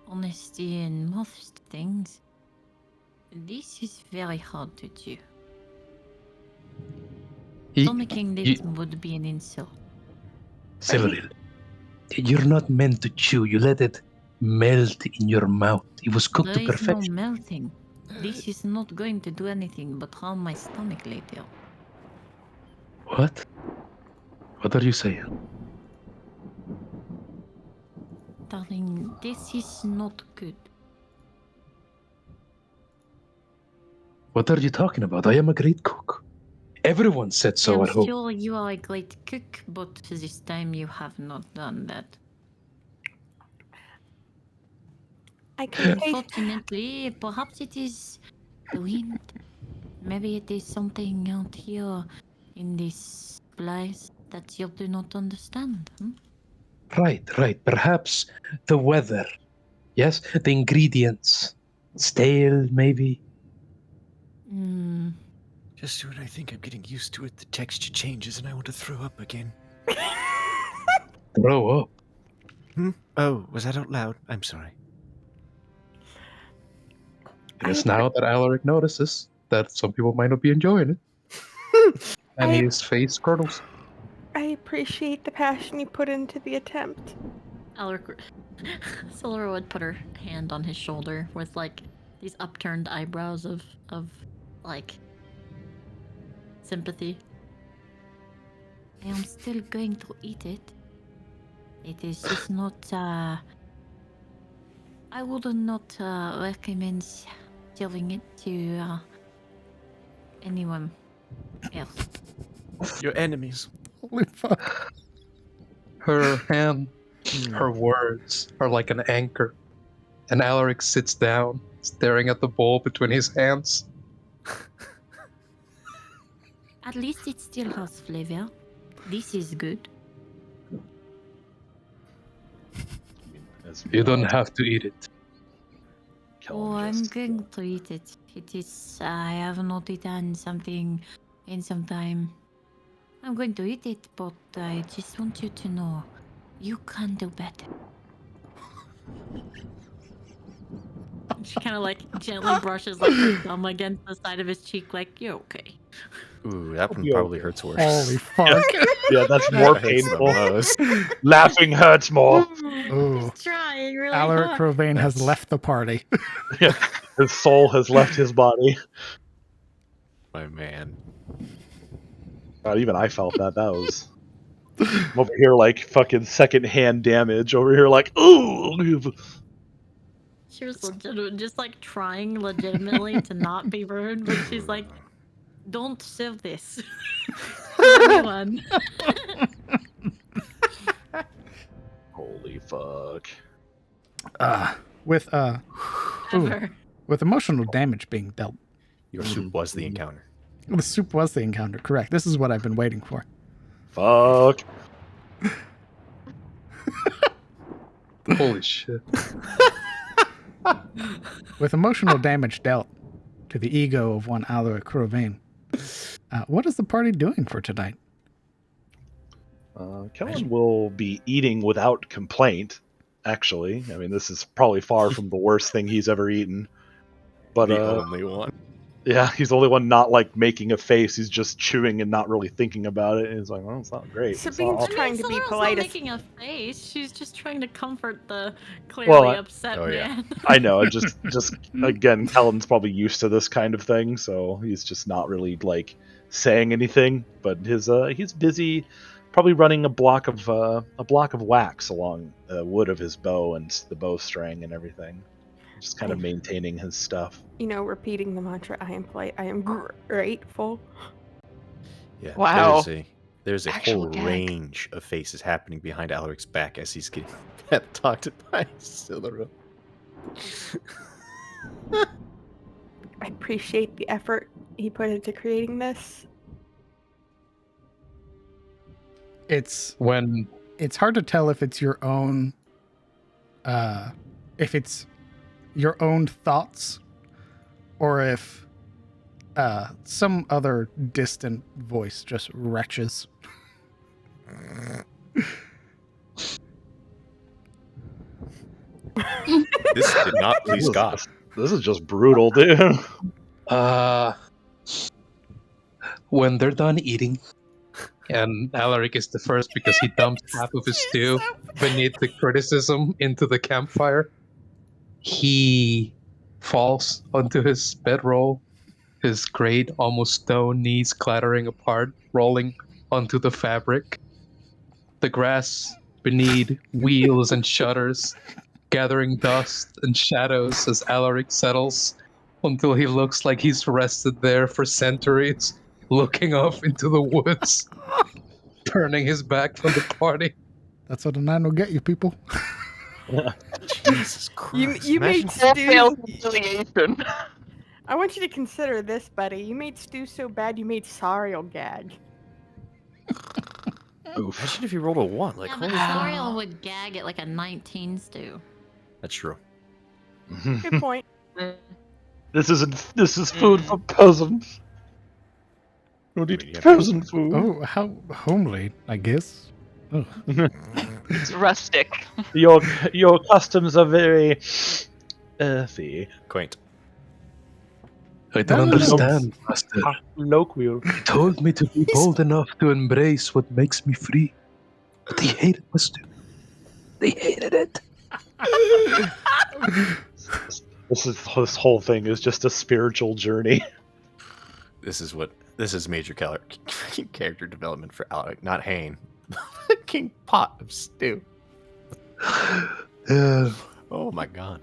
honesty in most things. This is very hard to do. Stomaching this would be an insult. Severil, you're not meant to chew. You let it melt in your mouth. It was cooked to There is no perfection. melting. This is not going to do anything but harm my stomach later. What? What are you saying? Darling, this is not good. What are you talking about? I am a great cook. Everyone said so at I'm home. sure you are a great cook, but this time you have not done that. I can taste. Unfortunately, perhaps it is the wind. Maybe it is something out here in this place that you do not understand. Right. Perhaps the weather. Yes, the ingredients. Stale, maybe. Just when I think I'm getting used to it, the texture changes and I want to throw up again. Throw up. Oh, was that out loud? I'm sorry. Yes, now that Alaric notices that some people might not be enjoying it. And his face curdles. I appreciate the passion you put into the attempt. Silver would put her hand on his shoulder with like these upturned eyebrows of like sympathy. I am still going to eat it. It is just not I would not recommend serving it to anyone else. Your enemies. Holy fuck. Her hand, her words are like an anchor. And Alaric sits down, staring at the bowl between his hands. At least it still has flavor. This is good. As You don't have to eat it. Oh, I'm going to eat it. It is. I have not eaten something in some time. I'm going to eat it, but I just want you to know you can do better. She kind of like gently brushes like her thumb against the side of his cheek, like, you're okay. Ooh, that one be probably okay. hurts worse. Holy fuck. Yeah, that's more That hurts the painful. most. Laughing hurts more. Ooh. He's trying really Alaric hard. Crowvain has That's- left the party. Yeah, his soul has left his body. My man. God, even I felt that. That was. I'm over here like fucking secondhand damage. Over here like, ooh. She was just like trying legitimately to not be rude, but she's like, don't serve this to anyone. Holy fuck. With Ever. with emotional damage being dealt. Your soup was the encounter. The soup was the encounter, correct. This is what I've been waiting for. Fuck. Holy shit. With emotional damage dealt to the ego of one Alaric Crowvain, what is the party doing for tonight? Kellen will be eating without complaint, actually. I mean, this is probably far from the worst thing he's ever eaten. But The only one. yeah, he's the only one not like making a face. He's just chewing and not really thinking about it. And he's like, well, it's not great. It's Sabine's not- trying to be Solar's polite. not As, making a face. She's just trying to comfort the clearly upset Oh, yeah. man. I know. Just again, Kellen's probably used to this kind of thing, so he's just not really like saying anything. But he's busy, probably running a block of wax along the wood of his bow and the bowstring and everything. Just kind of maintaining his stuff. repeating the mantra, I am polite, I am grateful. Yeah. Wow. There's a Actual whole gag. range of faces happening behind Alaric's back as he's getting talked by Silura. I appreciate the effort he put into creating this. It's When hard to tell if it's your own thoughts or if some other distant voice just retches. This did not please God. This is just brutal, dude. when they're done eating, and Alaric is the first because he dumped half of his stew beneath the criticism into the campfire, he falls onto his bedroll, his great, almost stone knees clattering apart, rolling onto the fabric. The grass beneath wheels and shutters, gathering dust and shadows as Alaric settles until he looks like he's rested there for centuries, looking off into the woods, turning his back from the party. That's what a nine will get you, people. Jesus Christ. You made Imagine- Failed stew. conciliation. I want you to consider this, buddy. You made stew so bad you made Sariel gag. Imagine if you rolled a 1. Like, Yeah, holy but fuck. Soriel would gag at like a 19 stew. That's true. Good point. This is food for peasants. Don't eat Yeah. peasant food. Oh, how homely, I guess. Oh. It's rustic. Your customs are very earthy, Quaint. I don't No, no, no. understand, Master. colloquial. He told me to be bold enough to embrace what makes me free. But they hated my stew. They hated it. This whole thing is just a spiritual journey. This is major character development for Alaric, not Hane. King pot of stew. Yeah. Oh my god.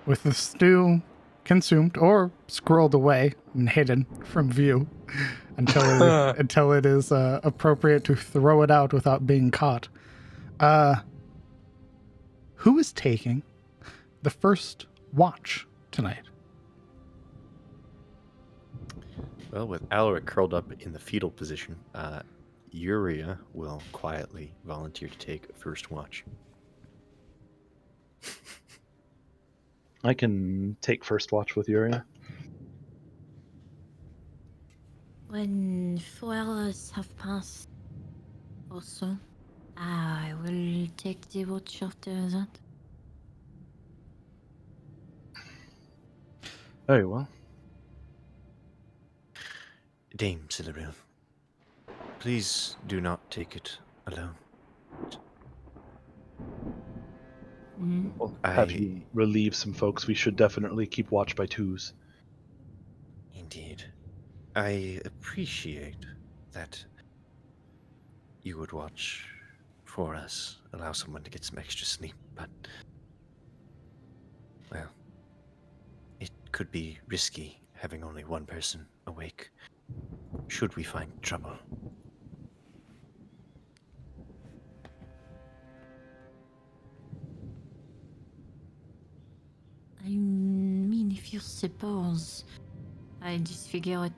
With the stew consumed or scrolled away and hidden from view until it is appropriate to throw it out without being caught. Who is taking the first watch tonight? Well, with Alaric curled up in the fetal position, Uria will quietly volunteer to take first watch. I can take first watch with Yuria. When 4 hours have passed, also, I will take the watch after that. Very well. Dame Silveril, please do not take it alone. Well, I- have you relieve some folks? We should definitely keep watch by twos. Indeed. I appreciate that you would watch for us, allow someone to get some extra sleep, but, well, it could be risky having only one person awake, should we find trouble. I mean, if you suppose, I just figure it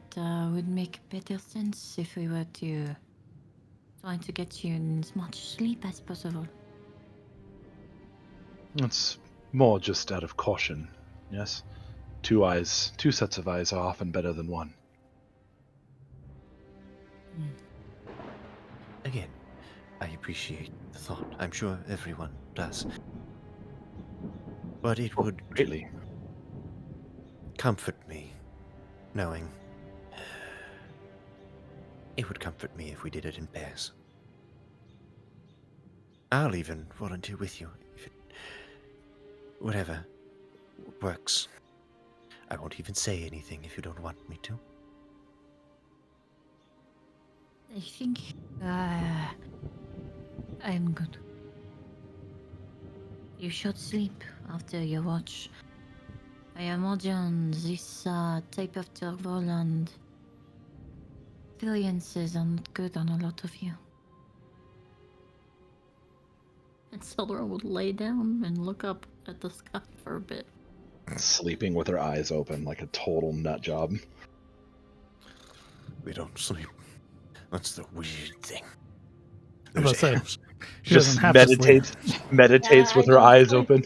would make better sense if we were to try to get you in as much sleep as possible. It's more just out of caution, yes? Two sets of eyes are often better than one. Again, I appreciate the thought. I'm sure everyone does. But it would Greatly. comfort me knowing. It would comfort me if we did it in pairs. I'll even volunteer with you if it. Whatever works. I won't even say anything if you don't want me to. I think I'm good. You should sleep after your watch. I imagine this type of turmoil and experiences are not good on a lot of you. And Sildra would lay down and look up at the sky for a bit. Sleeping with her eyes open like a total nut job. We don't sleep. That's the weird thing. I was There's about to say, elves. she doesn't have to sleep. Meditates with her I don't eyes sleep. open.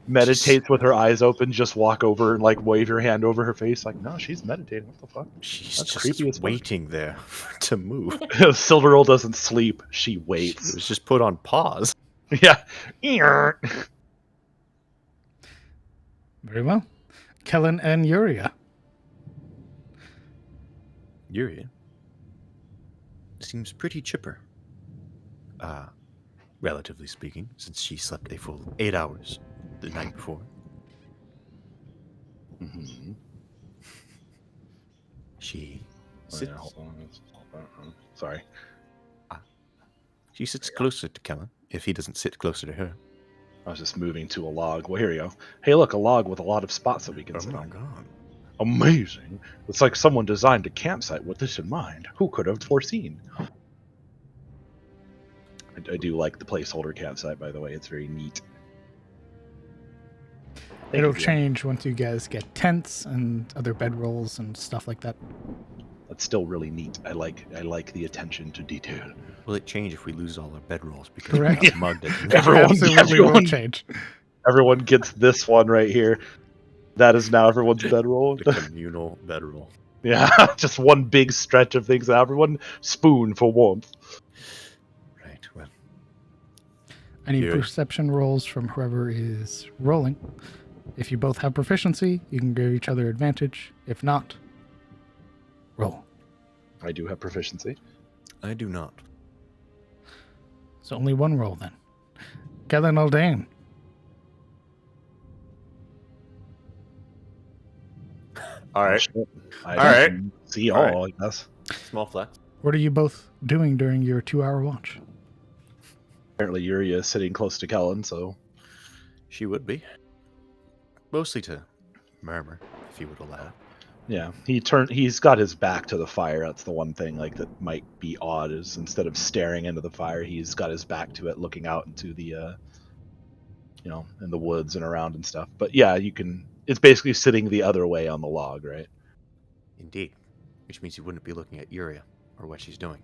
Meditates with her eyes open. Just walk over and like wave your hand over her face. Like, no, she's meditating. What the fuck? She's That's just creepy as fuck. waiting there to move. Silverroll doesn't sleep. She She waits. was just put on pause. Yeah. Very well. Kellen and Yuria. Yuria seems pretty chipper. Relatively speaking, since she slept a full 8 hours the night before. Mhm. She Oh, sits, yeah, hold on. Sorry. she sits closer to Kellen, if he doesn't sit closer to her. I was just moving to a log. Well, here you go. Hey, look, a log with a lot of spots that we can Oh sit my on. god. Amazing. It's like someone designed a campsite with this in mind. Who could have foreseen? I do like the placeholder campsite, by the way. It's very neat. Thank It'll you, Ian. change once you guys get tents and other bedrolls and stuff like that. That's still really neat. I like the attention to detail. Will it change if we lose all our bedrolls because Correct. we got mugged at the Everyone- Absolutely will everyone- change. Everyone gets this one right here. That is now everyone's bedroll. the communal bedroll? Yeah, just one big stretch of things. Everyone spoon for warmth. Right, well, I need Yeah. perception rolls from whoever is rolling. If you both have proficiency, you can give each other advantage. If not, roll. I do have proficiency. I do not. So only one roll then. Kellen Aldane. All right, Shit. I All right. can see All right. all, I guess. small flex. What are you both doing during your 2-hour watch? Apparently, Yuria is sitting close to Kellen, so She would be. Mostly to murmur, if you would allow. yeah, he's got his back to the fire. That's the one thing like that might be odd is instead of staring into the fire, he's got his back to it, looking out into the in the woods and around and stuff. But yeah, it's basically sitting the other way on the log, right? Indeed. Which means you wouldn't be looking at Yuria or what she's doing.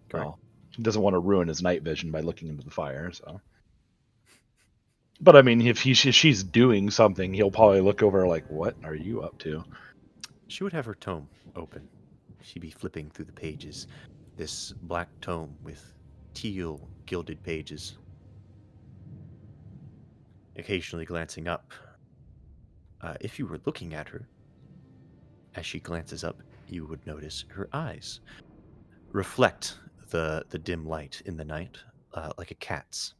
Correct. Well, he doesn't want to ruin his night vision by looking into the fire, so But I mean, if she's doing something, he'll probably look over like, "What are you up to?" She would have her tome open. She'd be flipping through the pages. This black tome with teal gilded pages. Occasionally glancing up. If you were looking at her, as she glances up, you would notice her eyes reflect the dim light in the night like a cat's.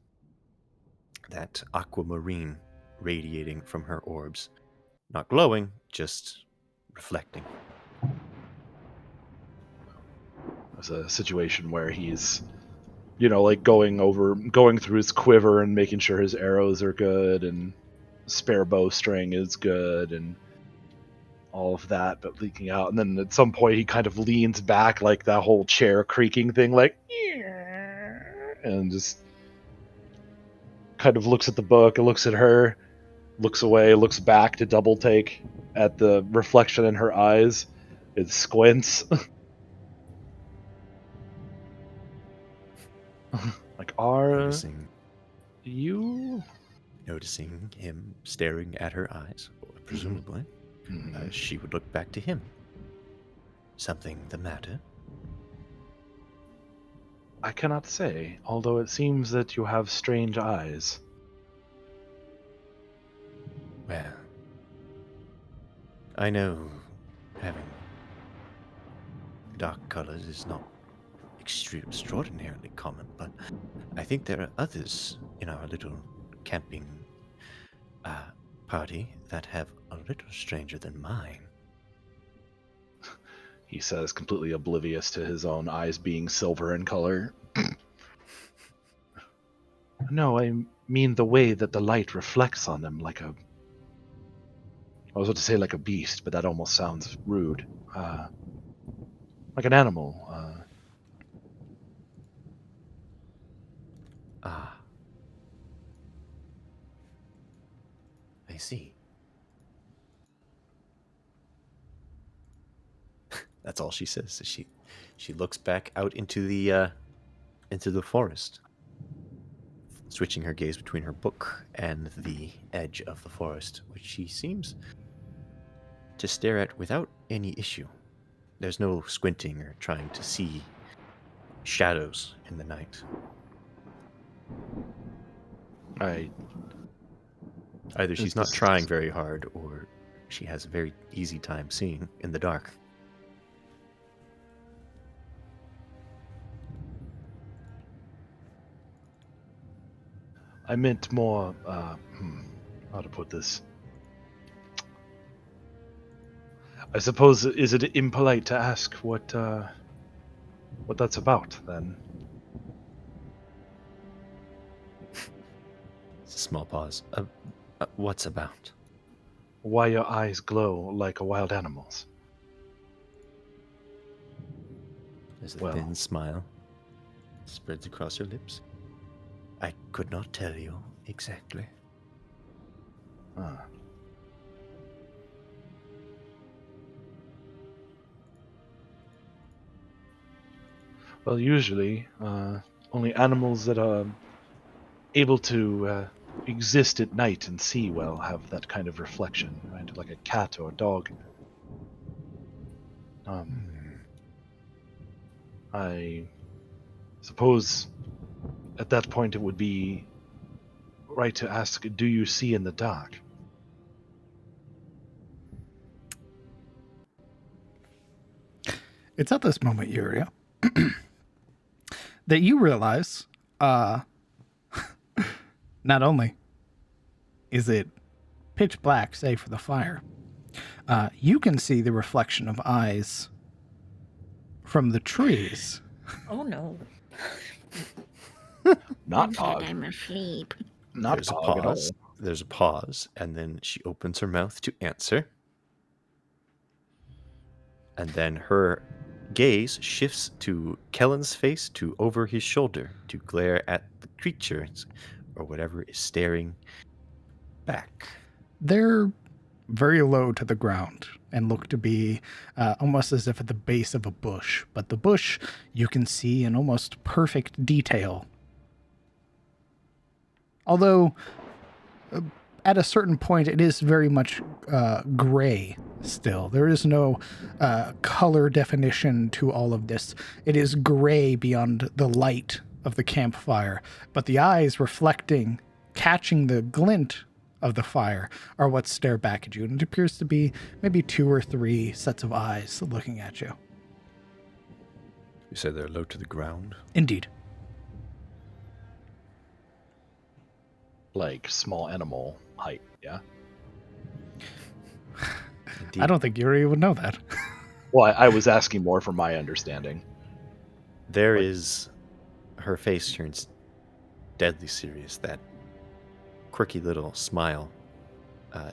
That aquamarine radiating from her orbs. Not glowing, just reflecting. It's a situation where he's, like going through his quiver and making sure his arrows are good and spare bowstring is good and all of that, but leaking out. And then at some point he kind of leans back, like that whole chair creaking thing, like, and just kind of looks at the book and looks at her, looks away, looks back to double take at the reflection in her eyes. It squints. Like, are Noticing you? Noticing him staring at her eyes, presumably, she would look back to him. Something the matter? I cannot say, although it seems that you have strange eyes. Well, I know having dark colors is not extraordinarily common, but I think there are others in our little camping party that have a little stranger than mine. He says, completely oblivious to his own eyes being silver in color. No, I mean the way that the light reflects on them like a... I was about to say like a beast, but that almost sounds rude. Like an animal. I see. That's all she says. She looks back out into the forest, switching her gaze between her book and the edge of the forest, which she seems to stare at without any issue. There's no squinting or trying to see shadows in the night. Either she's not trying very hard, or she has a very easy time seeing in the dark. I meant more, how to put this? I suppose, is it impolite to ask what that's about, then? Small pause. What's about? Why your eyes glow like a wild animal's? There's a thin smile spreads across your lips. I could not tell you exactly. Well, usually, only animals that are able to exist at night and see well have that kind of reflection, right? Like a cat or a dog. I suppose at that point it would be right to ask, do you see in the dark? It's at this moment, Yuria, that you realize, not only is it pitch black, save for the fire, you can see the reflection of eyes from the trees. Oh no. Not dog. I'm asleep. Not There's a dog at all. pause. There's a pause, and then she opens her mouth to answer. And then her gaze shifts to Kellen's face, to over his shoulder, to glare at the creatures or whatever is staring back. They're very low to the ground and look to be almost as if at the base of a bush. But the bush you can see in almost perfect detail. Although at a certain point, it is very much gray still. There is no color definition to all of this. It is gray beyond the light of the campfire, but the eyes reflecting, catching the glint of the fire are what stare back at you. And it appears to be maybe 2 or 3 sets of eyes looking at you. You said they're low to the ground? Indeed. Like small animal height, yeah? Indeed. I don't think Yuri would know that. Well, I was asking more from my understanding. There is... Her face turns deadly serious. That quirky little smile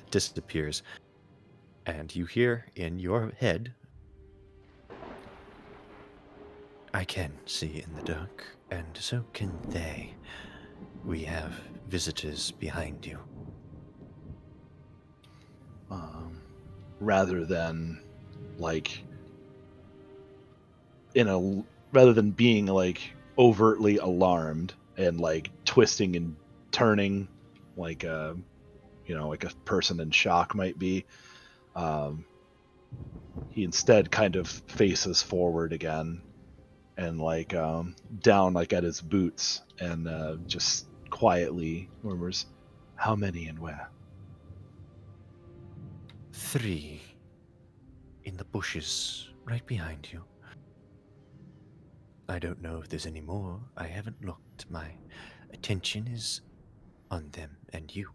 disappears. And you hear in your head, I can see in the dark, and so can they. We have visitors behind you. Rather than like rather than being like overtly alarmed and like twisting and turning like like a person in shock might be, he instead kind of faces forward again and like down like at his boots and just quietly murmurs, "How many and where?" 3 in the bushes right behind you. I don't know if there's any more. I haven't looked. My attention is on them and you.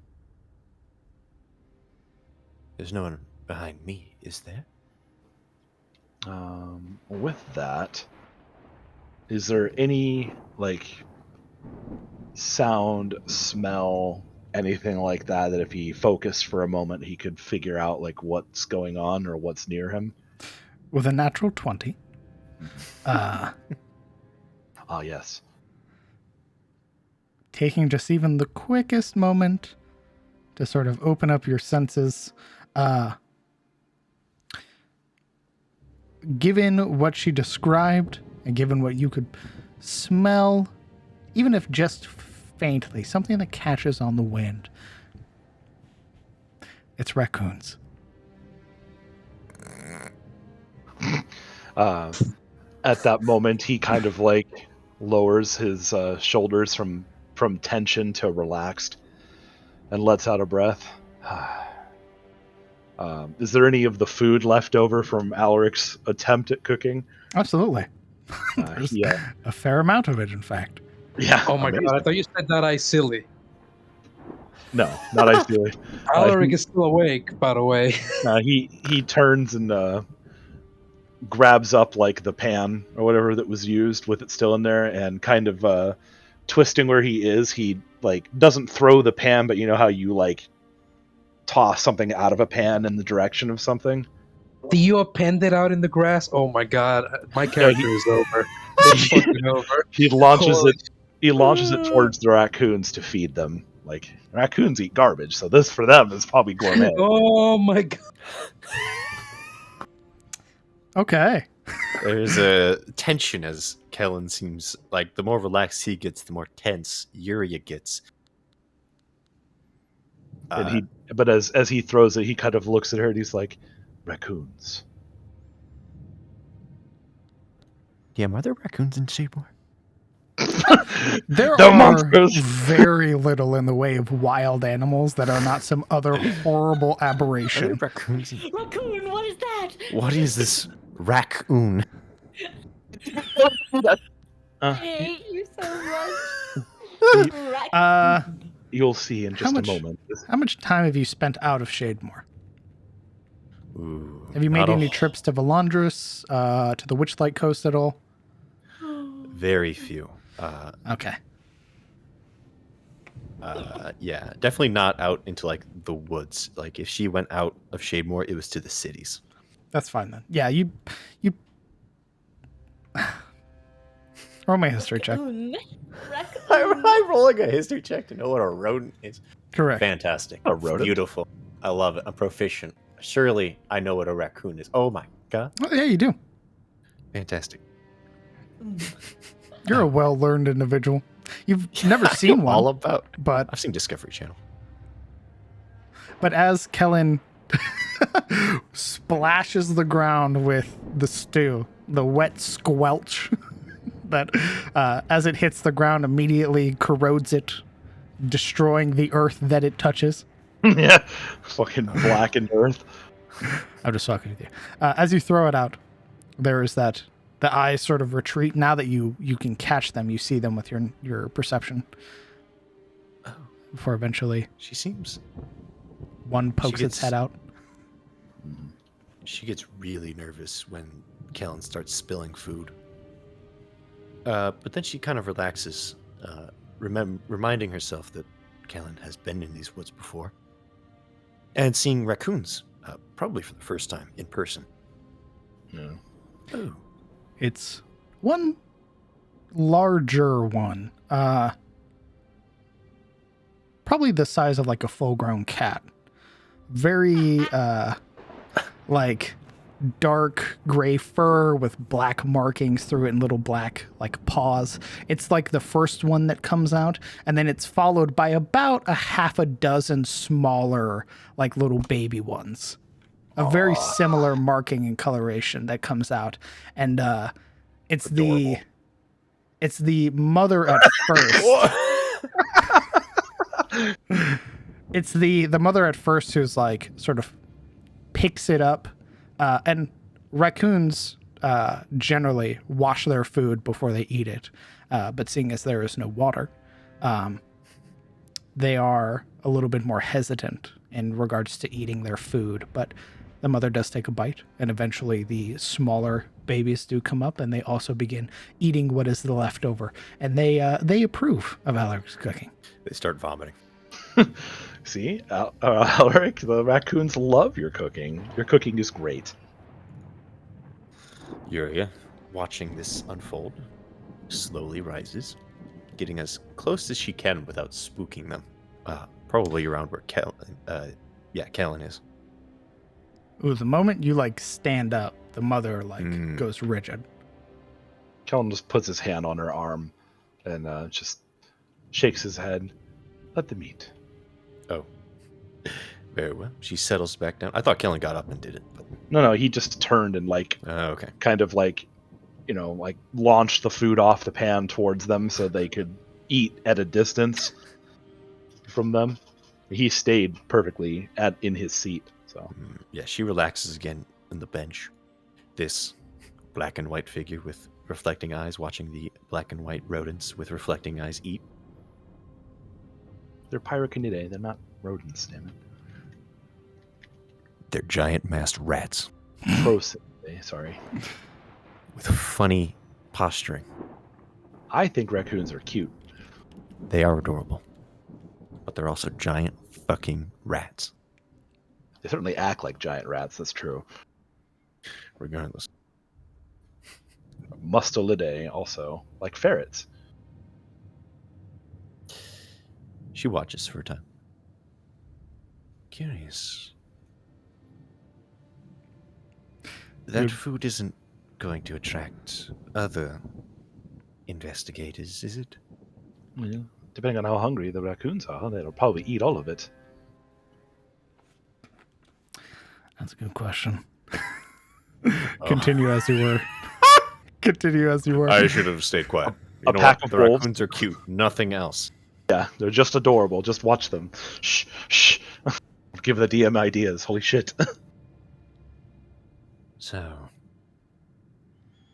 There's no one behind me, is there? With that, is there any like sound, smell, anything like that if he focused for a moment he could figure out like what's going on or what's near him? With a natural 20. Yes. Taking just even the quickest moment to sort of open up your senses. Given what she described and given what you could smell, even if just faintly, something that catches on the wind, it's raccoons. At that moment, he kind of like lowers his shoulders from tension to relaxed and lets out a breath. Is there any of the food left over from Alaric's attempt at cooking? Absolutely. There's Yeah. a fair amount of it, in fact. Yeah. Oh my amazing. god, I thought you said that I silly. No, not ideally. Alaric is still awake, by the way. He turns and grabs up like the pan or whatever that was used with it still in there, and kind of twisting where he is, he like doesn't throw the pan, but you know how you like toss something out of a pan in the direction of something. Do you append it out in the grass? Oh my god, my character is over. It's fucking over. He launches Holy it. He launches it towards the raccoons to feed them. Like, raccoons eat garbage, so this for them is probably gourmet. Oh my god. Okay. There's a tension as Kellen seems like the more relaxed he gets, the more tense Yuria gets. But as he throws it, he kind of looks at her and he's like, "Raccoons." Yeah, are there raccoons in Shademore? There The are monsters. very little in the way of wild animals that are not some other horrible Are there aberration. raccoons? Raccoon, what is that? What is this raccoon? I hate you so much. Raccoon. You'll see in just much- a moment. How much time have you spent out of Shademore? Ooh, Have you made not a any wh- trips to Valandris, to the Witchlight Coast at all? Very few. Okay. Yeah, definitely not out into like the woods. Like if she went out of Shademore, it was to the cities. That's fine then. Yeah, you roll my history check. Raccoon. I'm rolling a history check to know what a rodent is. Correct. Fantastic. A rodent? Beautiful. I love it. I'm proficient. Surely I know what a raccoon is. Oh my god. Well, yeah, you do. Fantastic. You're a well-learned individual. You've never seen one, All about. but I've seen Discovery Channel. But as Kellen splashes the ground with the stew, the wet squelch that, as it hits the ground, immediately corrodes it, destroying the earth that it touches. Yeah, fucking blackened earth. I'm just fucking with you. As you throw it out, there is that the eyes sort of retreat. Now that you can catch them, you see them with your perception. Oh. Before eventually She seems. one pokes its head out. She gets really nervous when Kellen starts spilling food. But then she kind of relaxes, reminding herself that Kellen has been in these woods before. And seeing raccoons, probably for the first time in person. Yeah. Oh. It's one larger one. Probably the size of like a full-grown cat. Very like dark gray fur with black markings through it and little black like paws. It's like the first one that comes out, and then it's followed by about a half a dozen smaller like little baby ones. A very similar marking and coloration that comes out, and it's Adorable. the mother at first. It's the mother at first who's like sort of picks it up, and raccoons generally wash their food before they eat it, but seeing as there is no water, they are a little bit more hesitant in regards to eating their food. But the mother does take a bite, and eventually the smaller babies do come up, and they also begin eating what is the leftover, and they approve of Alaric's cooking. They start vomiting. See, Alaric, the raccoons love your cooking. Your cooking is great. Yuria, watching this unfold, slowly rises, getting as close as she can without spooking them. Probably around where Kellen is. Ooh, the moment you like stand up, the mother like goes rigid. Kellen just puts his hand on her arm and just shakes his head. Let them eat. Oh. Very well. She settles back down. I thought Kellen got up and did it, but No, he just turned and okay. kind of like launched the food off the pan towards them so they could eat at a distance from them. He stayed perfectly in his seat. So Yeah, she relaxes again on the bench. This black and white figure with reflecting eyes watching the black and white rodents with reflecting eyes eat. they're Pyroconidae. They're not rodents, damn it. They're giant masked rats Procinidae, sorry. with funny posturing. I think raccoons are cute. They are adorable. But they're also giant fucking rats. They certainly act like giant rats, that's true. Regardless. Mustelidae also, like ferrets. She watches for a time. Curious. That food isn't going to attract other investigators, is it? Yeah. Depending on how hungry the raccoons are, they'll probably eat all of it. That's a good question. Continue as you were. Continue as you were. I should have stayed quiet. A pack of The wolves. raccoons are cute. Nothing else. Yeah, they're just adorable. Just watch them. Shh, shh. Give the DM ideas. Holy shit. So,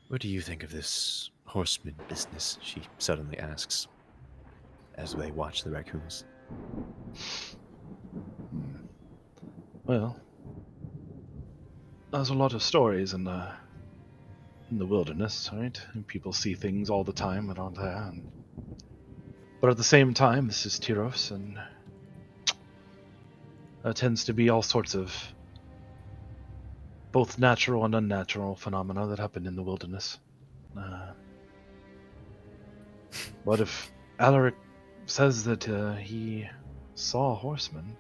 what do you think of this horseman business? She suddenly asks as they watch the raccoons. Well, there's a lot of stories in the wilderness, right? And people see things all the time that aren't there. But at the same time, this is Tyros, and there tends to be all sorts of both natural and unnatural phenomena that happen in the wilderness. What if Alaric says that he saw a horseman?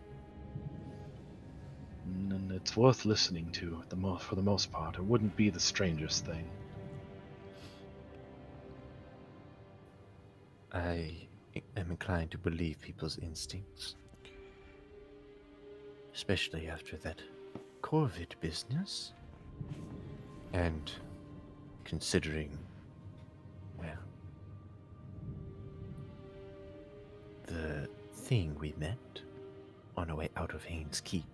And it's worth listening to for the most part. It wouldn't be the strangest thing. I am inclined to believe people's instincts. especially after that Corvid business. And considering, well, the thing we met on our way out of Haynes Keep.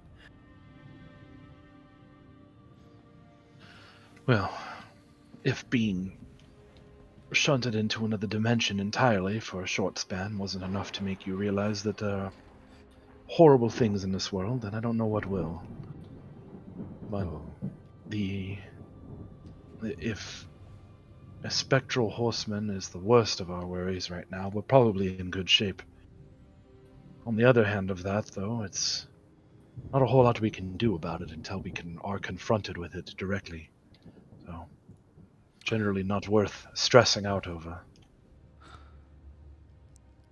Well, if being shunted into another dimension entirely for a short span wasn't enough to make you realize that there are horrible things in this world, then I don't know what will. But Oh, if a spectral horseman is the worst of our worries right now, we're probably in good shape. On the other hand of that, though, it's not a whole lot we can do about it until we are confronted with it directly. So, generally not worth stressing out over.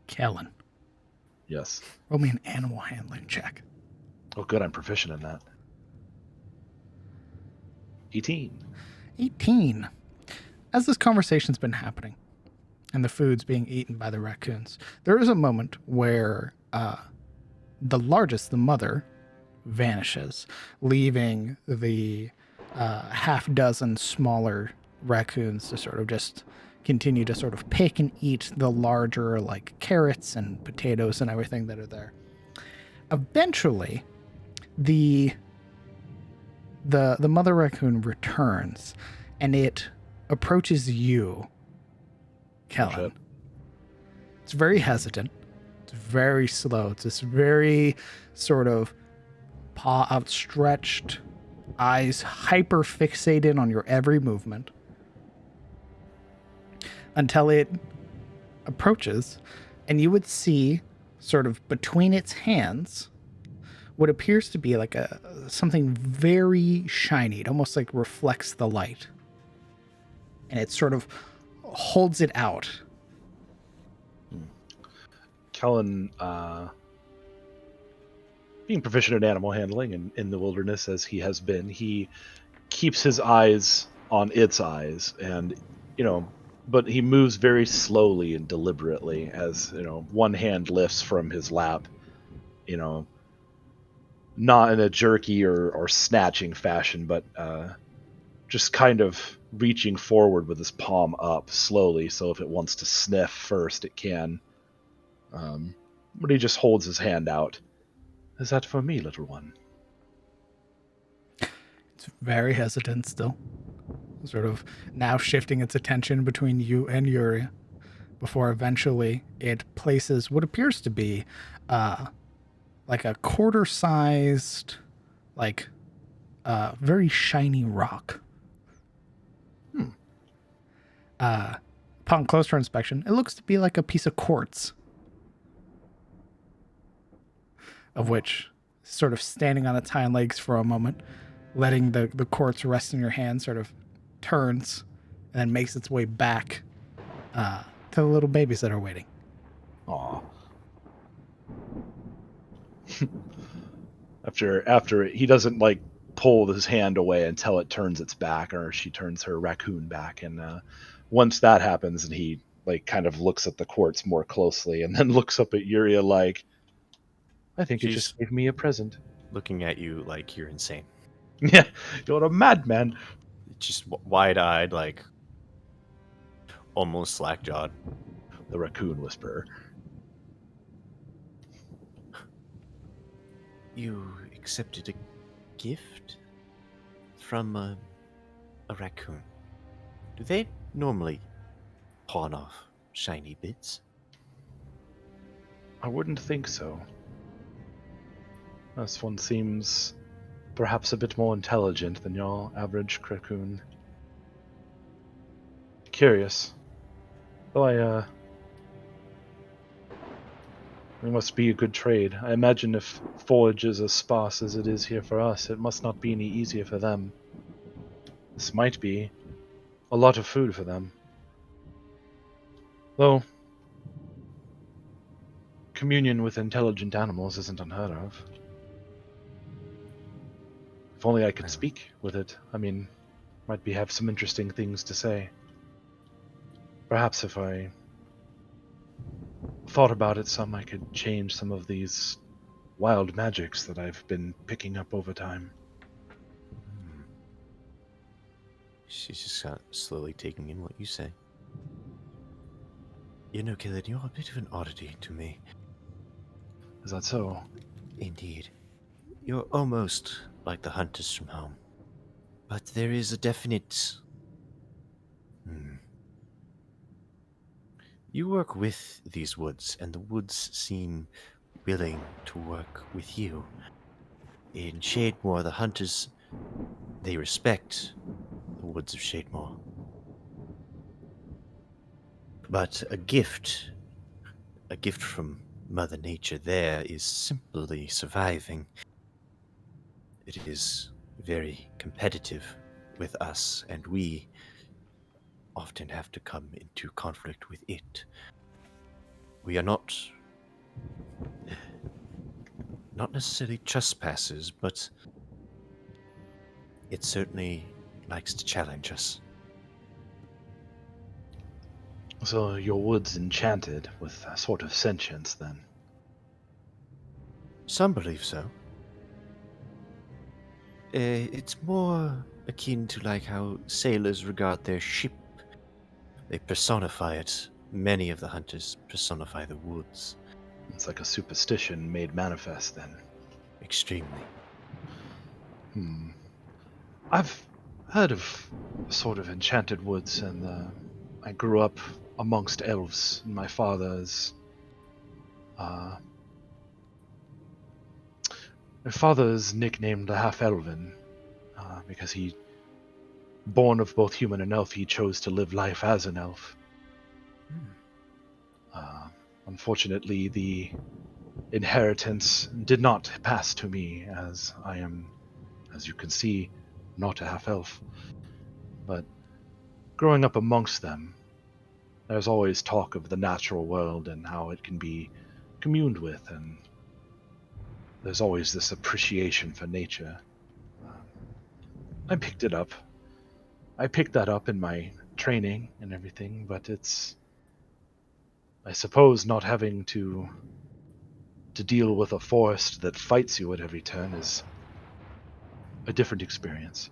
Kellen, Yes. roll me an animal handling check. Oh, good, I'm proficient in that. 18. 18. As this conversation's been happening and the food's being eaten by the raccoons, there is a moment where the largest, the mother, vanishes, leaving the half dozen smaller raccoons to sort of just continue to sort of pick and eat the larger, like, carrots and potatoes and everything that are there. Eventually, the mother raccoon returns, and it approaches you, Kellen. It's very hesitant. It's very slow. It's this very sort of paw outstretched, eyes hyper fixated on your every movement, until it approaches, and you would see sort of between its hands what appears to be like something very shiny. It almost like reflects the light, and it sort of holds it out. Kellen, being proficient in animal handling and in the wilderness as he has been, he keeps his eyes on its eyes, and but he moves very slowly and deliberately as one hand lifts from his lap, not in a jerky or snatching fashion, but just kind of reaching forward with his palm up slowly, so if it wants to sniff first, it can. But he just holds his hand out. Is that for me, little one? It's very hesitant still, sort of now shifting its attention between you and Yuri, before eventually it places what appears to be like a quarter-sized, like very shiny rock. Upon closer inspection, it looks to be like a piece of quartz, of which, sort of standing on its hind legs for a moment, letting the quartz rest in your hand, sort of turns and then makes its way back to the little babies that are waiting. Aw. After he doesn't like pull his hand away until it turns its back, or she turns her raccoon back, and once that happens, and he like kind of looks at the quartz more closely, and then looks up at Yuria like, I think it She's just gave me a present. looking at you like you're insane. Yeah, you're a madman. Just wide-eyed, like almost slack-jawed. The raccoon whisperer. You accepted a gift from a raccoon. Do they normally pawn off shiny bits? I wouldn't think so. This one seems perhaps a bit more intelligent than your average raccoon. Curious. Though it must be a good trade. I imagine if forage is as sparse as it is here for us, it must not be any easier for them. This might be a lot of food for them. Though, communion with intelligent animals isn't unheard of. If only I could speak with it. I mean, might have some interesting things to say. Perhaps if I thought about it some, I could change some of these wild magics that I've been picking up over time. She's just slowly taking in what you say. You know, Killen, you're a bit of an oddity to me. Is that so? Indeed. You're almost like the hunters from home. But there is a definite... You work with these woods, and the woods seem willing to work with you. In Shademore, the hunters, they respect the woods of Shademore. But a gift from Mother Nature there is simply surviving. It is very competitive with us, and we often have to come into conflict with it. We are not necessarily trespassers, but it certainly likes to challenge us. So your wood's enchanted with a sort of sentience, then? Some believe so. It's more akin to like how sailors regard their ship. They personify it. Many of the hunters personify the woods. It's like a superstition made manifest, then. Extremely. I've heard of sort of enchanted woods, and I grew up amongst elves. My father's nicknamed the half-elven because he, born of both human and elf, he chose to live life as an elf. Unfortunately, the inheritance did not pass to me, as I am, as you can see, not a half-elf. But growing up amongst them, there's always talk of the natural world and how it can be communed with, and there's always this appreciation for nature. I picked it up. I picked that up in my training and everything, but it's, I suppose, not having to deal with a forest that fights you at every turn is a different experience.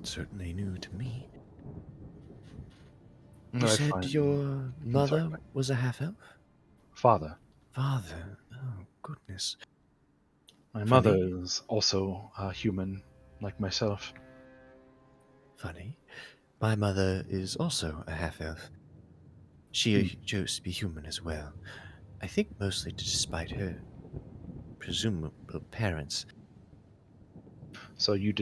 Certainly new to me. And You I said find- your mother was a half-elf? Father. Father? Oh, goodness. My Funny. mother is also a human, like myself. Funny. My mother is also a half-elf. She chose to be human as well. I think mostly despite her presumable parents. So you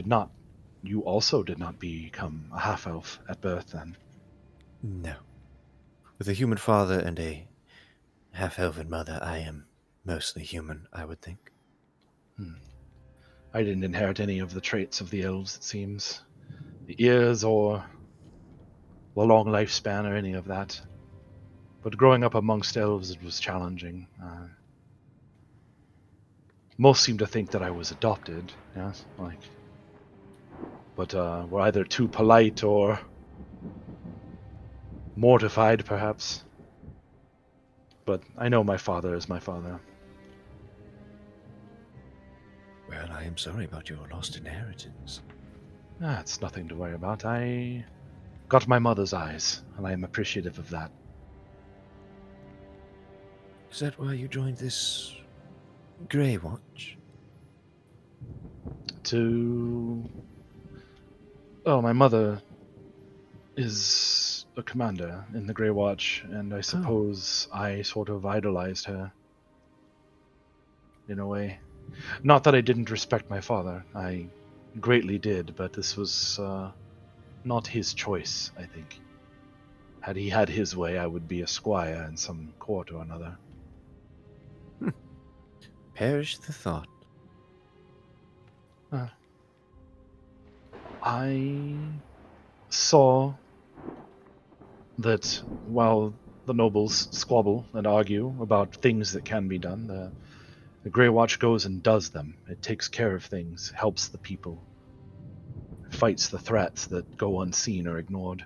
also did not become a half-elf at birth, then? No. With a human father and a half-elven mother, I am mostly human, I would think. I didn't inherit any of the traits of the elves, it seems. The ears or the long lifespan or any of that. But growing up amongst elves, it was challenging. Most seem to think that I was adopted, yes, but were either too polite or mortified, perhaps. But I know my father is my father. Well, I am sorry about your lost inheritance. It's nothing to worry about. I got my mother's eyes, and I am appreciative of that. Is that why you joined this Grey Watch? My mother is a commander in the Grey Watch, and I suppose I sort of idolized her. In a way. Not that I didn't respect my father. I greatly did, but this was not his choice, I think. Had he had his way, I would be a squire in some court or another. Perish the thought. I saw that while the nobles squabble and argue about things that can be done, the Grey Watch goes and does them. It takes care of things, helps the people, fights the threats that go unseen or ignored.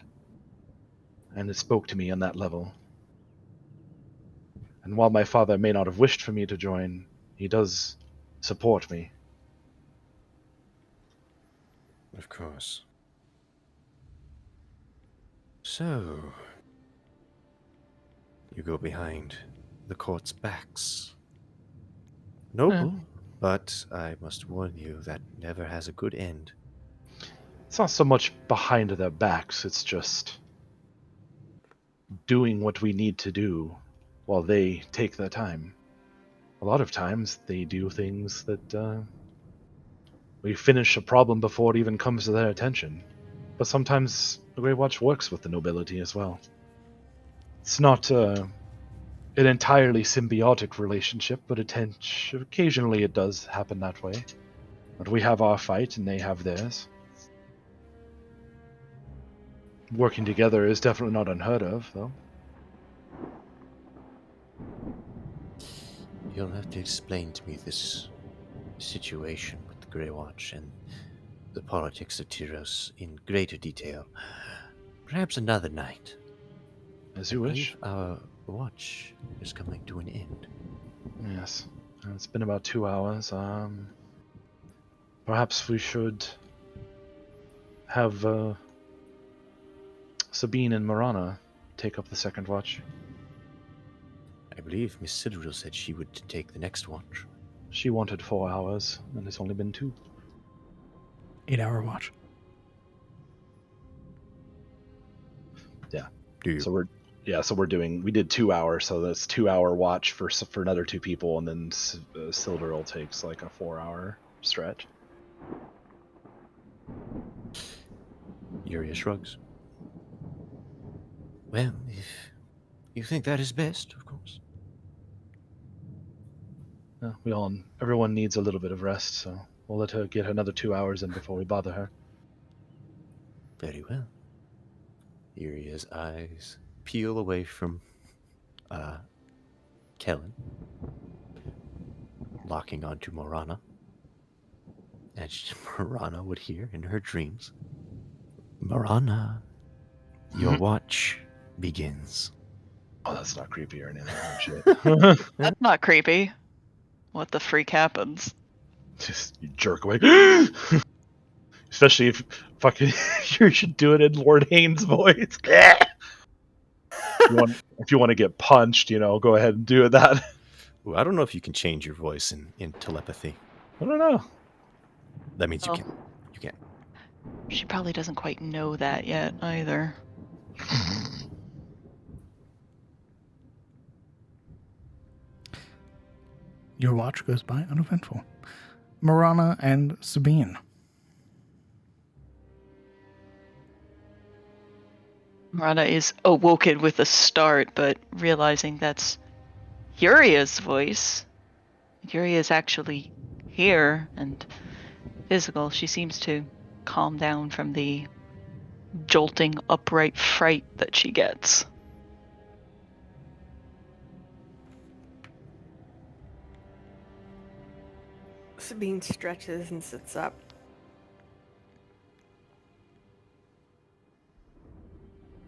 And it spoke to me on that level. And while my father may not have wished for me to join, he does support me. Of course. So, you go behind the court's backs. Noble, but I must warn you that never has a good end. It's not so much behind their backs, it's just doing what we need to do while they take their time. A lot of times they do things that we finish a problem before it even comes to their attention. But sometimes the Grey Watch works with the nobility as well. It's not an entirely symbiotic relationship, but occasionally it does happen that way. But we have our fight and they have theirs. Working together is definitely not unheard of, though. You'll have to explain to me this situation with the Grey Watch and the politics of Tyros in greater detail. Perhaps another night. As you wish. Our watch is coming to an end. Yes. It's been about 2 hours. Perhaps we should have Sabine and Marana take up the second watch. I believe Miss Citadel said she would take the next watch. She wanted 4 hours, and it's only been 2. 8-hour watch. Yeah. Do you? So we did 2 hours, so that's 2-hour watch for another 2 people, and then Silderil takes like a 4-hour stretch. Yuria shrugs. Well, if you think that is best, of course. Everyone needs a little bit of rest, so we'll let her get another 2 hours in before we bother her. Very well. Yuria's eyes peel away from Kellen, locking onto Morana. And Morana would hear in her dreams, Morana, your watch begins. Oh, that's not creepy or anything. Oh, shit. That's not creepy. What the freak happens? Just you jerk away. Especially if fucking you should do it in Lord Haynes' voice. If you want to get punched, go ahead and do that. Ooh, I don't know if you can change your voice in telepathy. I don't know. That means you Oh. can. You can. She probably doesn't quite know that yet either. Your watch goes by uneventful. Marana and Sabine. Marana is awoken with a start, but realizing that's Yuria's voice. Yuria is actually here and physical. She seems to calm down from the jolting upright fright that she gets. Sabine stretches and sits up.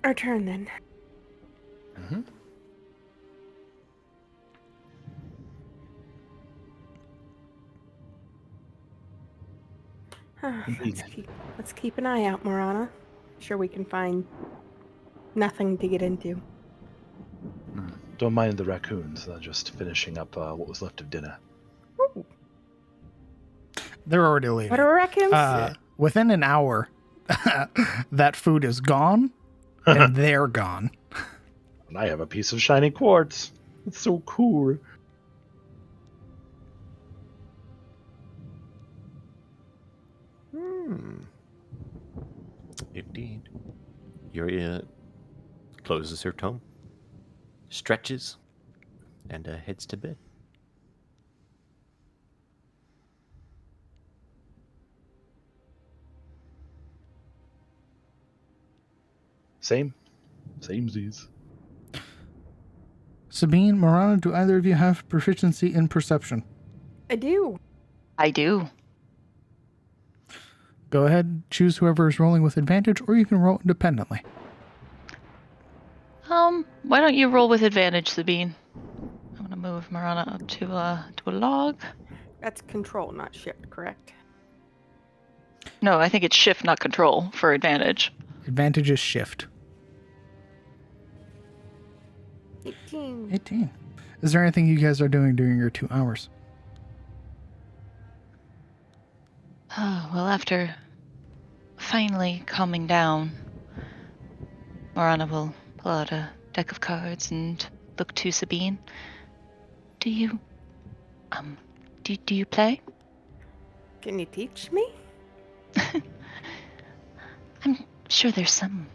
Our turn then. Mm-hmm. Let's keep an eye out, Marana. Sure we can find nothing to get into. Don't mind the raccoons. They're just finishing up what was left of dinner. Ooh. They're already leaving. What are raccoons? Within an hour, that food is gone, and they're gone. And I have a piece of shiny quartz. It's so cool. Indeed. Yuria closes her tome, stretches, and heads to bed. Samesies. Sabine, Marana, do either of you have proficiency in perception? I do. I do. Go ahead, choose whoever is rolling with advantage, or you can roll independently. Why don't you roll with advantage, Sabine? move Marana up to a log. That's control, not shift, correct? No, I think it's shift, not control, for advantage. Advantage is shift. 18. 18. Is there anything you guys are doing during your 2 hours? Oh, well, after finally calming down, Marana will pull out a deck of cards and look to Sabine. Do you play? Can you teach me? I'm sure there's some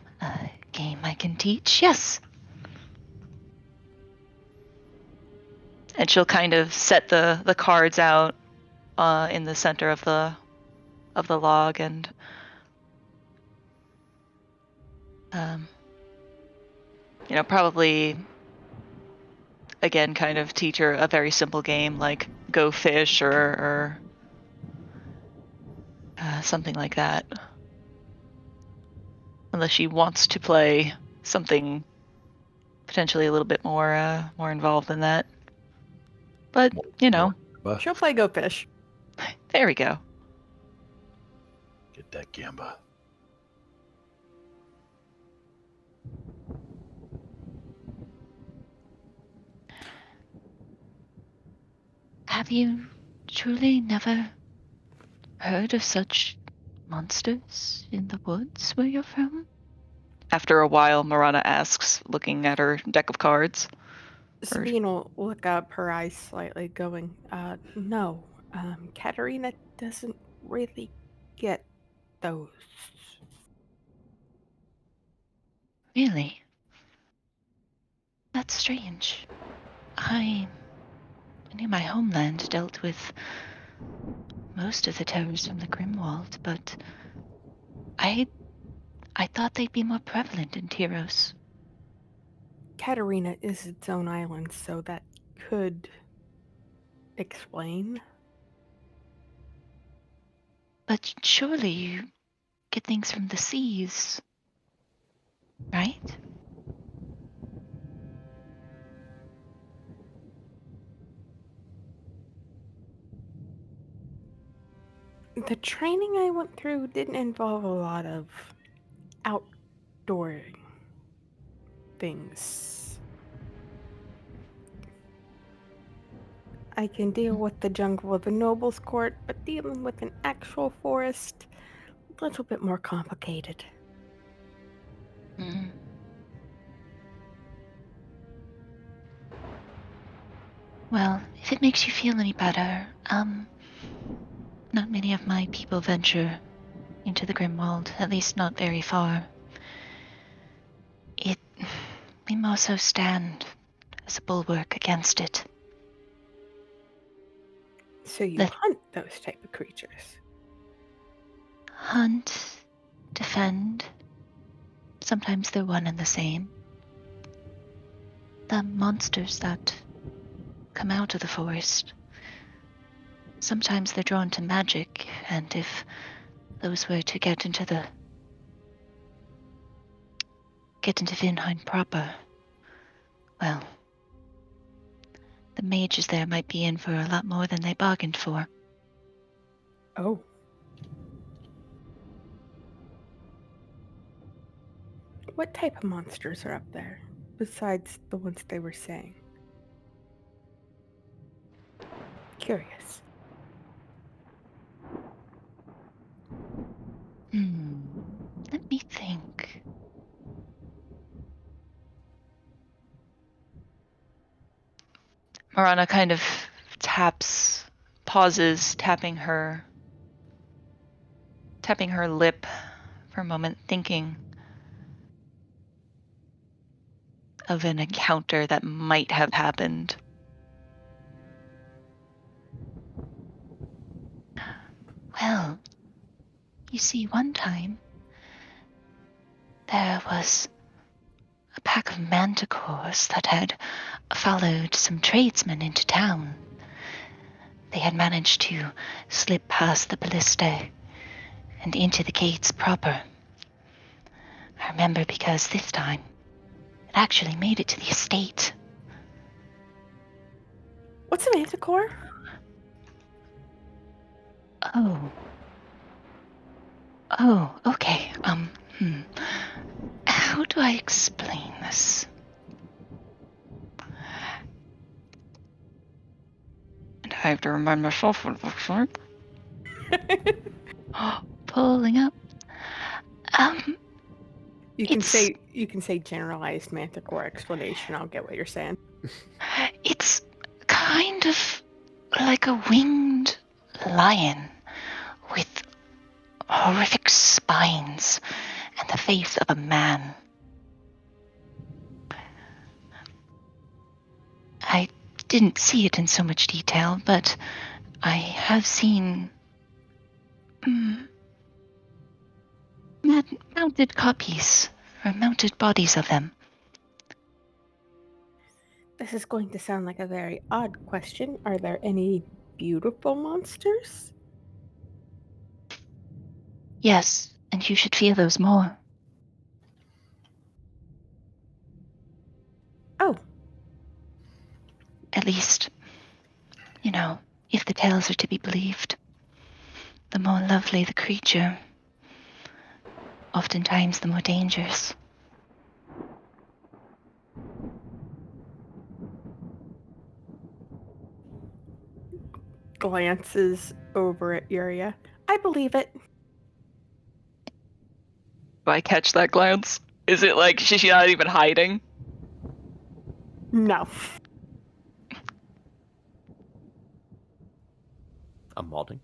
game I can teach. Yes. And she'll kind of set the cards out in the center of the log, and probably again kind of teach her a very simple game like go fish or something like that. Unless she wants to play something potentially a little bit more involved than that. But, She'll play Go Fish. there we go. Get that gamba. Have you truly never heard of such monsters in the woods where you're from? After a while, Marana asks, looking at her deck of cards. Sabine will look up, her eyes slightly going, no. Katerina doesn't really get those. Really? That's strange. I knew my homeland dealt with most of the terrors from the Grimwald, but I thought they'd be more prevalent in Tyros. Katerina is its own island, so that could explain. But surely you get things from the seas, right? The training I went through didn't involve a lot of outdoor things. I can deal with the jungle of the nobles' court, but dealing with an actual forest, a little bit more complicated. Mm. Well, if it makes you feel any better, not many of my people venture into the Grimwald, at least not very far. We more so stand as a bulwark against it. So you hunt those type of creatures? Hunt, defend. Sometimes they're one and the same. The monsters that come out of the forest. Sometimes they're drawn to magic, and if those were to get into Vinheim proper, well, the mages there might be in for a lot more than they bargained for. Oh. What type of monsters are up there, besides the ones they were saying? Curious. Let me think. Marana kind of pauses, tapping her lip for a moment, thinking of an encounter that might have happened. Well, you see, one time, there was a pack of manticores that had followed some tradesmen into town. They had managed to slip past the ballista and into the gates proper. I remember because this time, it actually made it to the estate. What's a manticore? Oh, okay. How do I explain this? And I have to remind myself what it looks like. Pulling up. You can It's- say generalized manticore explanation. I'll get what you're saying. It's kind of like a winged lion with horrific spines and the face of a man. I didn't see it in so much detail, but I have seen mounted copies or mounted bodies of them. This is going to sound like a very odd question. Are there any beautiful monsters? Yes, and you should fear those more. Oh, At least, if the tales are to be believed. The more lovely the creature, oftentimes the more dangerous. glances over at Yuria. I believe it. Do I catch that glance? Is it like she's not even hiding? No. I'm malding.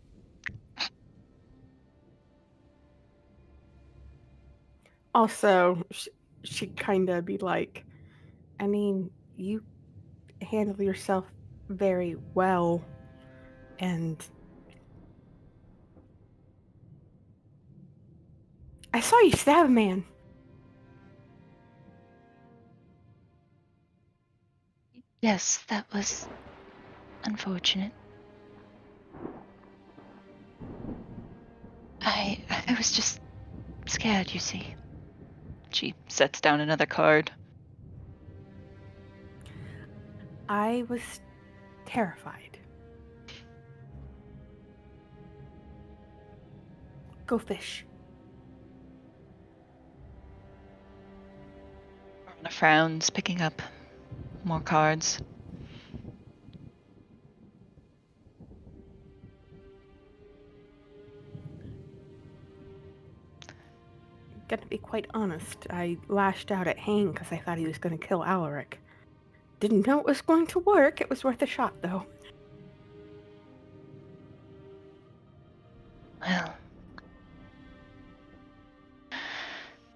Also, she'd kind of be like, I mean, you handle yourself very well, and I saw you stab a man. Yes, that was unfortunate. I was just scared, you see. She sets down another card. I was terrified. Go fish. Marana frowns, picking up more cards. Gonna be quite honest, I lashed out at Hane because I thought he was going to kill Alaric. Didn't know it was going to work. It was worth a shot, though. Well,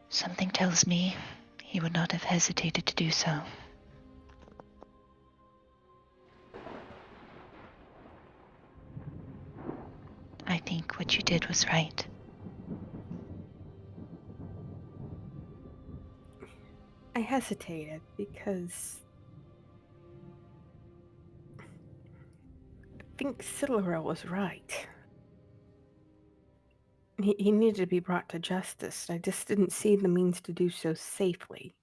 something tells me he would not have hesitated to do so. I think what you did was right. I hesitated because I think Silverell was right. He needed to be brought to justice. I just didn't see the means to do so safely.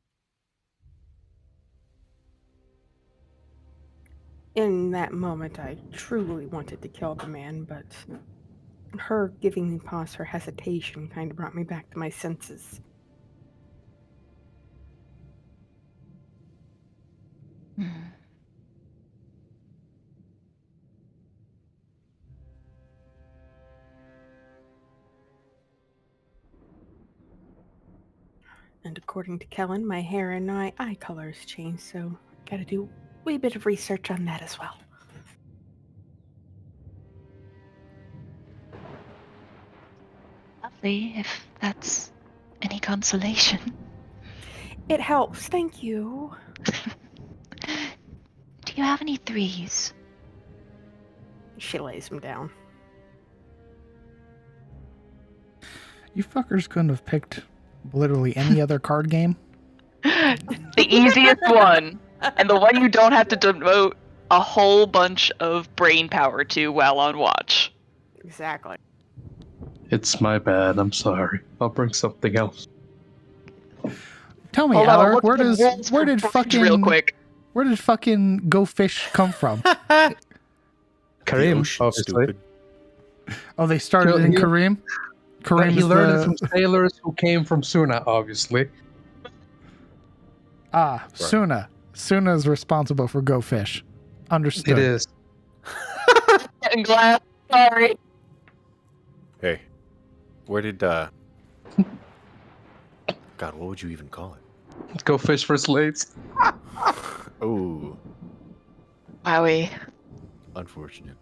In that moment, I truly wanted to kill the man, but her giving me pause for hesitation kind of brought me back to my senses. And according to Kellen, my hair and my eye colors changed, so gotta do a wee bit of research on that as well. Lovely, if that's any consolation. It helps, thank you. Do you have any threes? She lays him down. You fuckers couldn't have picked literally any other card game. The easiest one, and the one you don't have to devote a whole bunch of brain power to while on watch. Exactly. It's my bad. I'm sorry. I'll bring something else. Tell me, Hold on, Alaric, look at the rules for where did bridge real quick. fucking Go Fish come from? Karim, ocean, obviously. stupid. Oh, they started in He- Kareem? Kareem He is learned the... it from sailors who came from Suna, obviously. Ah, Right. Suna. Suna is responsible for Go Fish. Understood. It is. Getting glass. Sorry. Hey, where did God? What would you even call it? Go fish for slates. Oh, Wowie. unfortunate.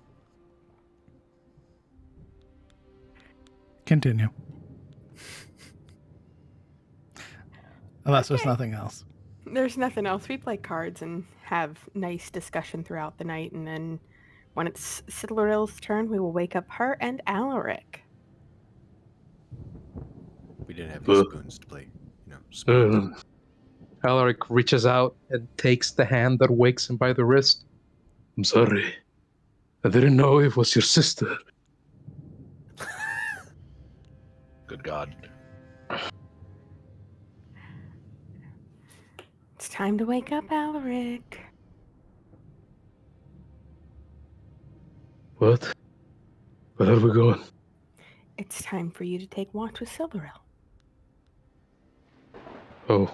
Continue. Unless there's Okay. nothing else. There's nothing else. We play cards and have nice discussion throughout the night, and then when it's Citadril's turn, we will wake up her and Alaric. We didn't have any Uh. spoons to play. Spoons. Alaric reaches out and takes the hand that wakes him by the wrist. I'm sorry. I didn't know it was your sister. Good God. It's time to wake up, Alaric. What? Where are we going? It's time for you to take watch with Silveril. Oh.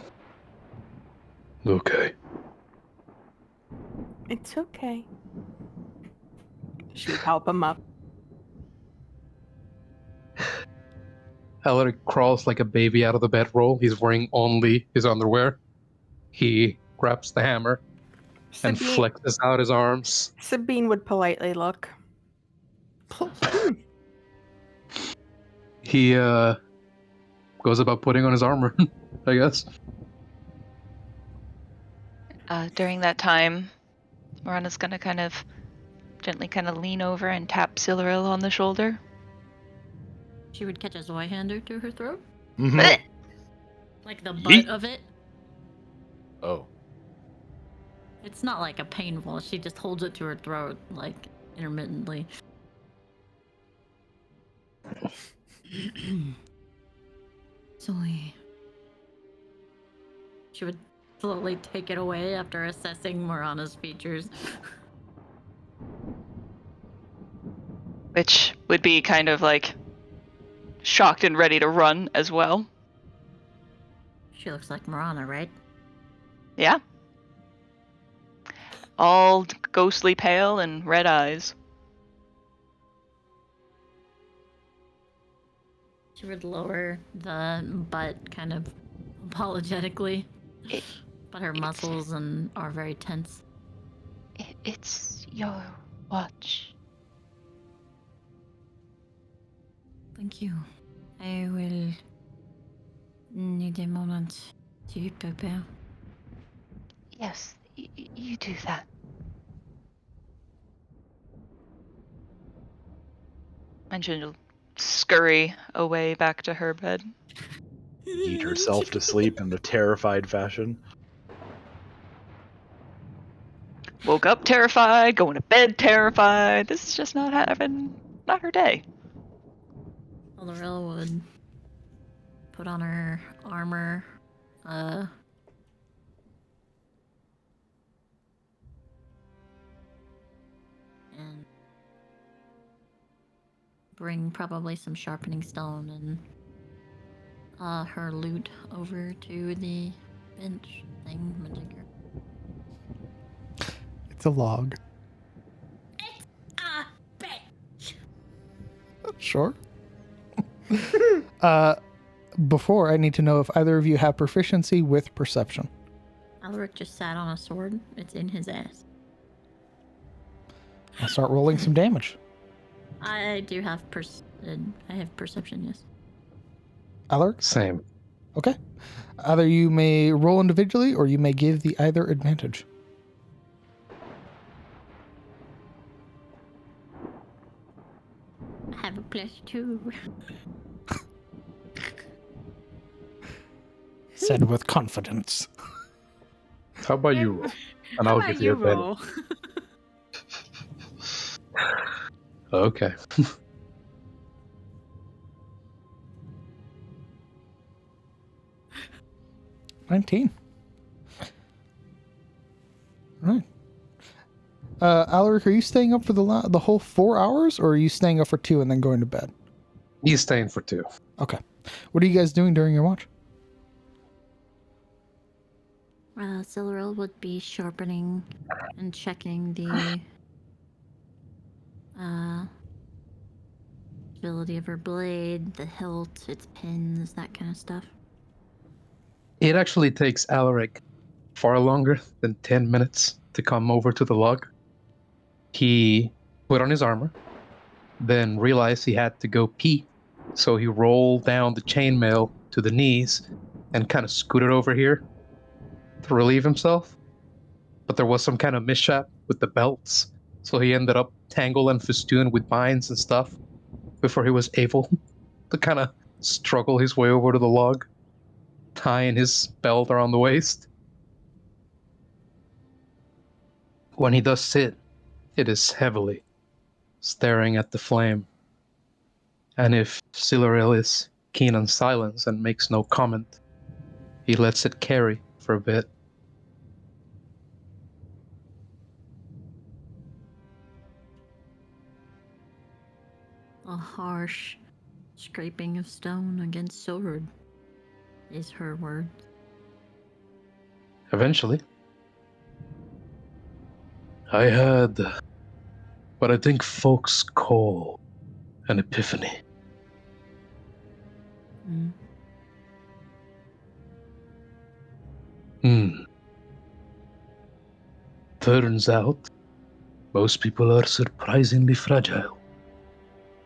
Okay. It's okay. She would help him up. Alaric crawls like a baby out of the bedroll. He's wearing only his underwear. He grabs the hammer and flexes out his arms. Sabine would politely look. He goes about putting on his armor, I guess. During that time, Morana's gonna kind of gently lean over and tap Silveril on the shoulder. She would catch a Zweihander to her throat. Mhm. Like the butt of it. Oh, It's not like a painful. She just holds it to her throat, like intermittently. Zoe. She would slowly take it away after assessing Morana's features. Which would be kind of like shocked and ready to run as well. She looks like Morana, right? Yeah. All ghostly pale and red eyes. She would lower the butt kind of apologetically. But her muscles are very tense. It's your watch. Thank you. I will need a moment to prepare. Yes, you do that. And she'll scurry away back to her bed. Eat herself to sleep in a terrified fashion. Woke up terrified, going to bed terrified. This is just not her day. Lorella would put on her armor, and bring probably some sharpening stone and her loot over to the bench thing, Majigger. It's a log. Bench. Sure. Before, I need to know if either of you have proficiency with perception. Alaric just sat on a sword. It's in his ass. I'll start rolling some damage. I do have I have perception, yes. Alaric? Same. Okay. Either you may roll individually or you may give the either advantage. I have a +2. Said with confidence. How about you roll? And I'll give you advantage. Okay. 19. All right. Alaric, are you staying up for the whole 4 hours, or are you staying up for 2 and then going to bed? He's staying for 2. Okay. What are you guys doing during your watch? Silveril would be sharpening and checking the ability of her blade, the hilt, its pins, that kind of stuff. It actually takes Alaric far longer than 10 minutes to come over to the log. He put on his armor, then realized he had to go pee, so he rolled down the chainmail to the knees and kind of scooted over here to relieve himself. But there was some kind of mishap with the belts, so he ended up tangled and festooned with vines and stuff before he was able to kind of struggle his way over to the log, tying his belt around the waist. When he does sit, it is heavily, staring at the flame. And if Siluriel is keen on silence and makes no comment, he lets it carry for a bit. A harsh scraping of stone against sword is her word. Eventually, I had what I think folks call an epiphany. Turns out, most people are surprisingly fragile,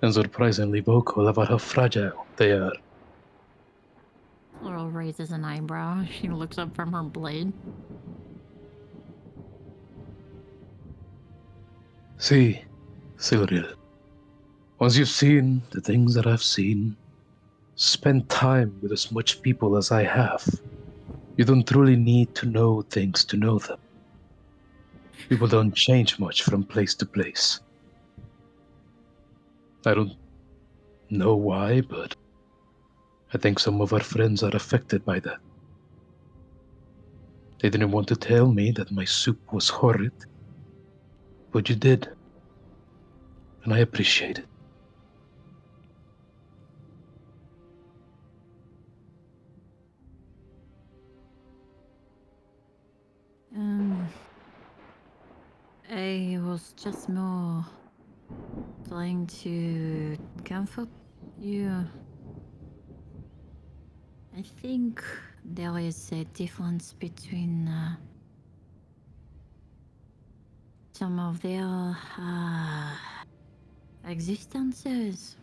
and surprisingly vocal about how fragile they are. Laurel raises an eyebrow. She looks up from her blade. See, Siluriel, once you've seen the things that I've seen, spend time with as much people as I have, you don't truly need to know things to know them. People don't change much from place to place. I don't know why, but I think some of our friends are affected by that. They didn't want to tell me that my soup was horrid, but you did, and I appreciate it. I was just more trying to comfort you. I think there is a difference between some of their existences.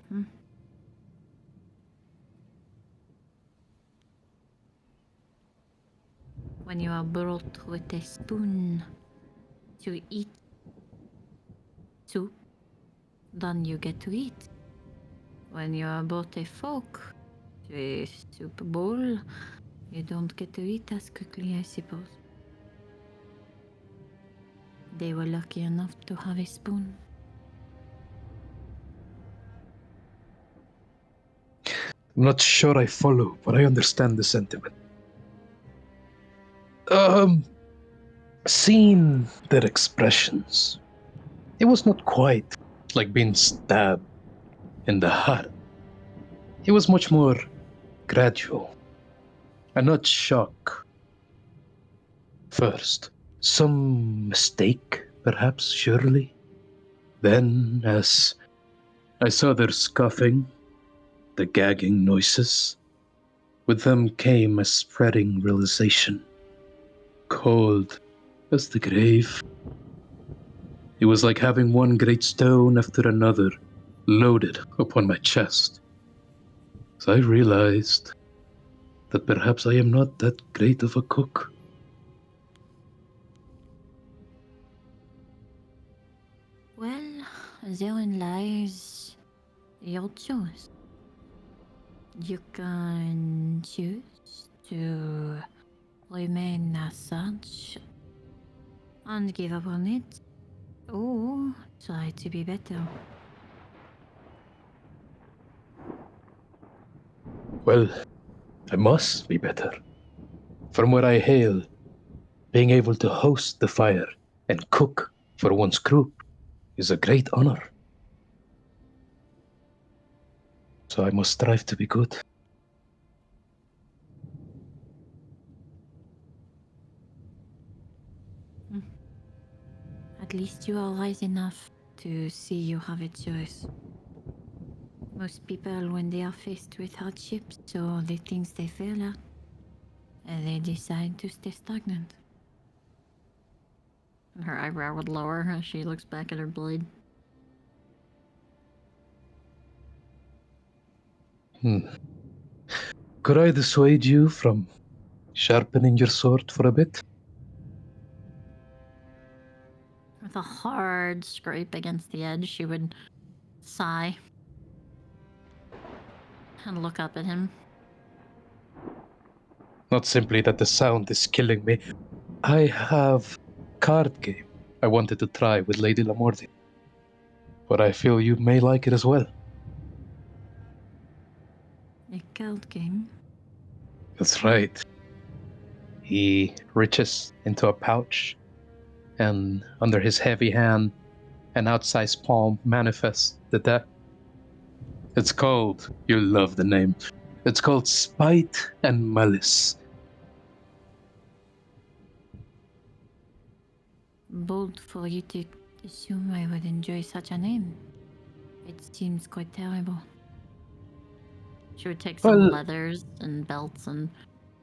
When you are brought with a spoon to eat soup, then you get to eat. When you are brought a fork to a soup bowl, you don't get to eat as quickly, I suppose. They were lucky enough to have a spoon. I'm not sure I follow, but I understand the sentiment. Seeing their expressions, it was not quite like being stabbed in the heart. It was much more gradual, and not shock. First, some mistake, perhaps, surely. Then, as I saw their scoffing, the gagging noises, with them came a spreading realization, cold as the grave. It was like having one great stone after another loaded upon my chest. So I realized that perhaps I am not that great of a cook. Well, therein lies your choice. You can choose to remain as such and give up on it, or try to be better. Well, I must be better. From where I hail, being able to host the fire and cook for one's crew is a great honor. So I must strive to be good. At least you are wise enough to see you have a choice. Most people, when they are faced with hardships or the things they fail at, they decide to stay stagnant. And her eyebrow would lower as she looks back at her blade. Could I dissuade you from sharpening your sword for a bit? With a hard scrape against the edge, she would sigh and look up at him. Not simply that the sound is killing me. I have a card game I wanted to try with Lady Lamordi. But I feel you may like it as well. A card game? That's right. He reaches into a pouch, and under his heavy hand, an outsized palm manifests the deck. It's called, you'll love the name, it's called Spite and Malice. Bold for you to assume I would enjoy such a name. It seems quite terrible. She would take some Well- leathers and belts and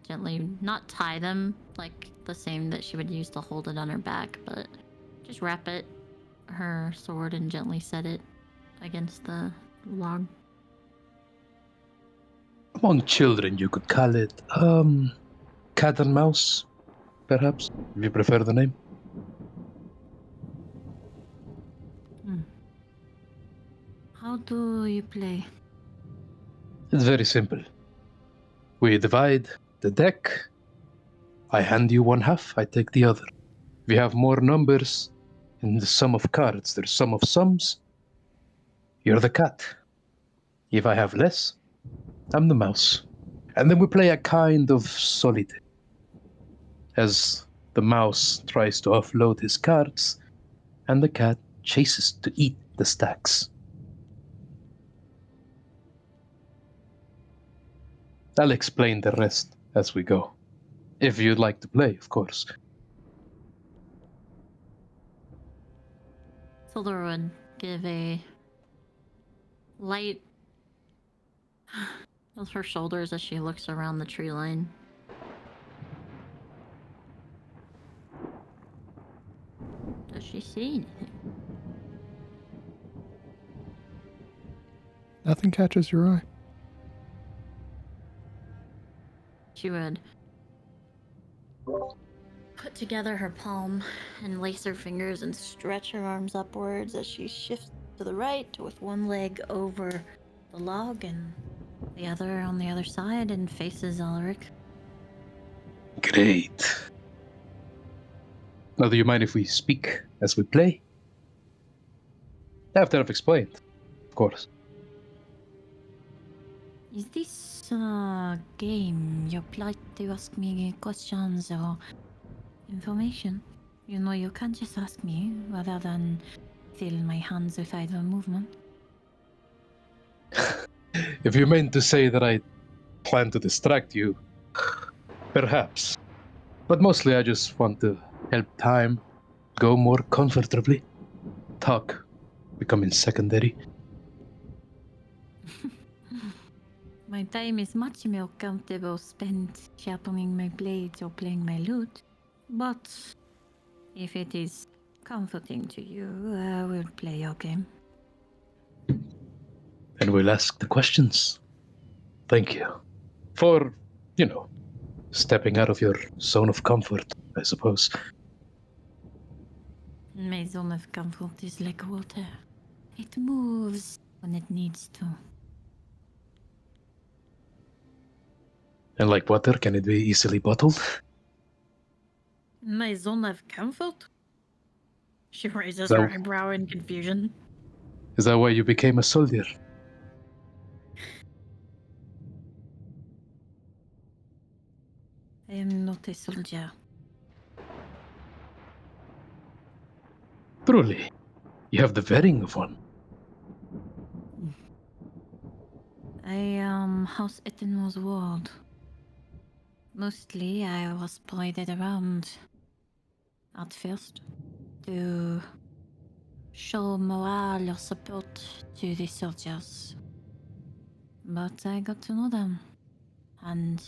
gently not tie them like the same that she would use to hold it on her back, but just wrap it, her sword, and gently set it against the log. Among children, you could call it, cat and mouse, perhaps, if you prefer the name. How do you play? It's very simple. We divide the deck. I hand you one half, I take the other. If you have more numbers in the sum of cards, there's sum of sums, you're the cat. If I have less, I'm the mouse. And then we play a kind of solitaire. As the mouse tries to offload his cards, and the cat chases to eat the stacks. I'll explain the rest as we go. If you'd like to play, of course. Sildur would give a light of her shoulders as she looks around the tree line. Does she see anything? Nothing catches your eye. She would put together her palm and lace her fingers and stretch her arms upwards as she shifts to the right with one leg over the log and the other on the other side and faces Ulrich. Great. Now, do you mind if we speak as we play? After I've explained, of course. Is this a game? You polite to ask me questions or information? You know, you can't just ask me rather than fill my hands with idle movement. If you meant to say that I plan to distract you, perhaps. But mostly I just want to help time go more comfortably. Talk becoming secondary. My time is much more comfortable spent sharpening my blades or playing my lute. But if it is comforting to you, I will play your game. And we'll ask the questions. Thank you. For, stepping out of your zone of comfort, I suppose. My zone of comfort is like water. It moves when it needs to. And like water, can it be easily bottled? My zone of comfort? She raises No. her eyebrow in confusion. Is that why you became a soldier? I am not a soldier. Truly, you have the bearing of one. House Ettenmore's ward. Mostly I was paraded around at first to show morale or support to the soldiers. But I got to know them, and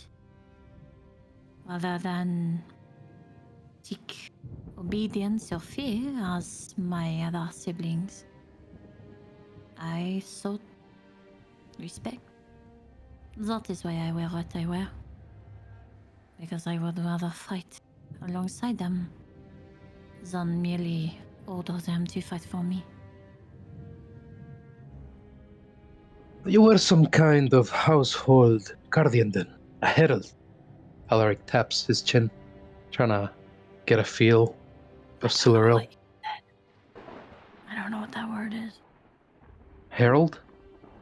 rather than seek obedience or fear as my other siblings, I sought respect. That is why I wear what I wear. Because I would rather fight alongside them than merely order them to fight for me. You were some kind of household guardian then, a herald. Alaric taps his chin, trying to get a feel of Siluril. I don't know what that word is. Herald?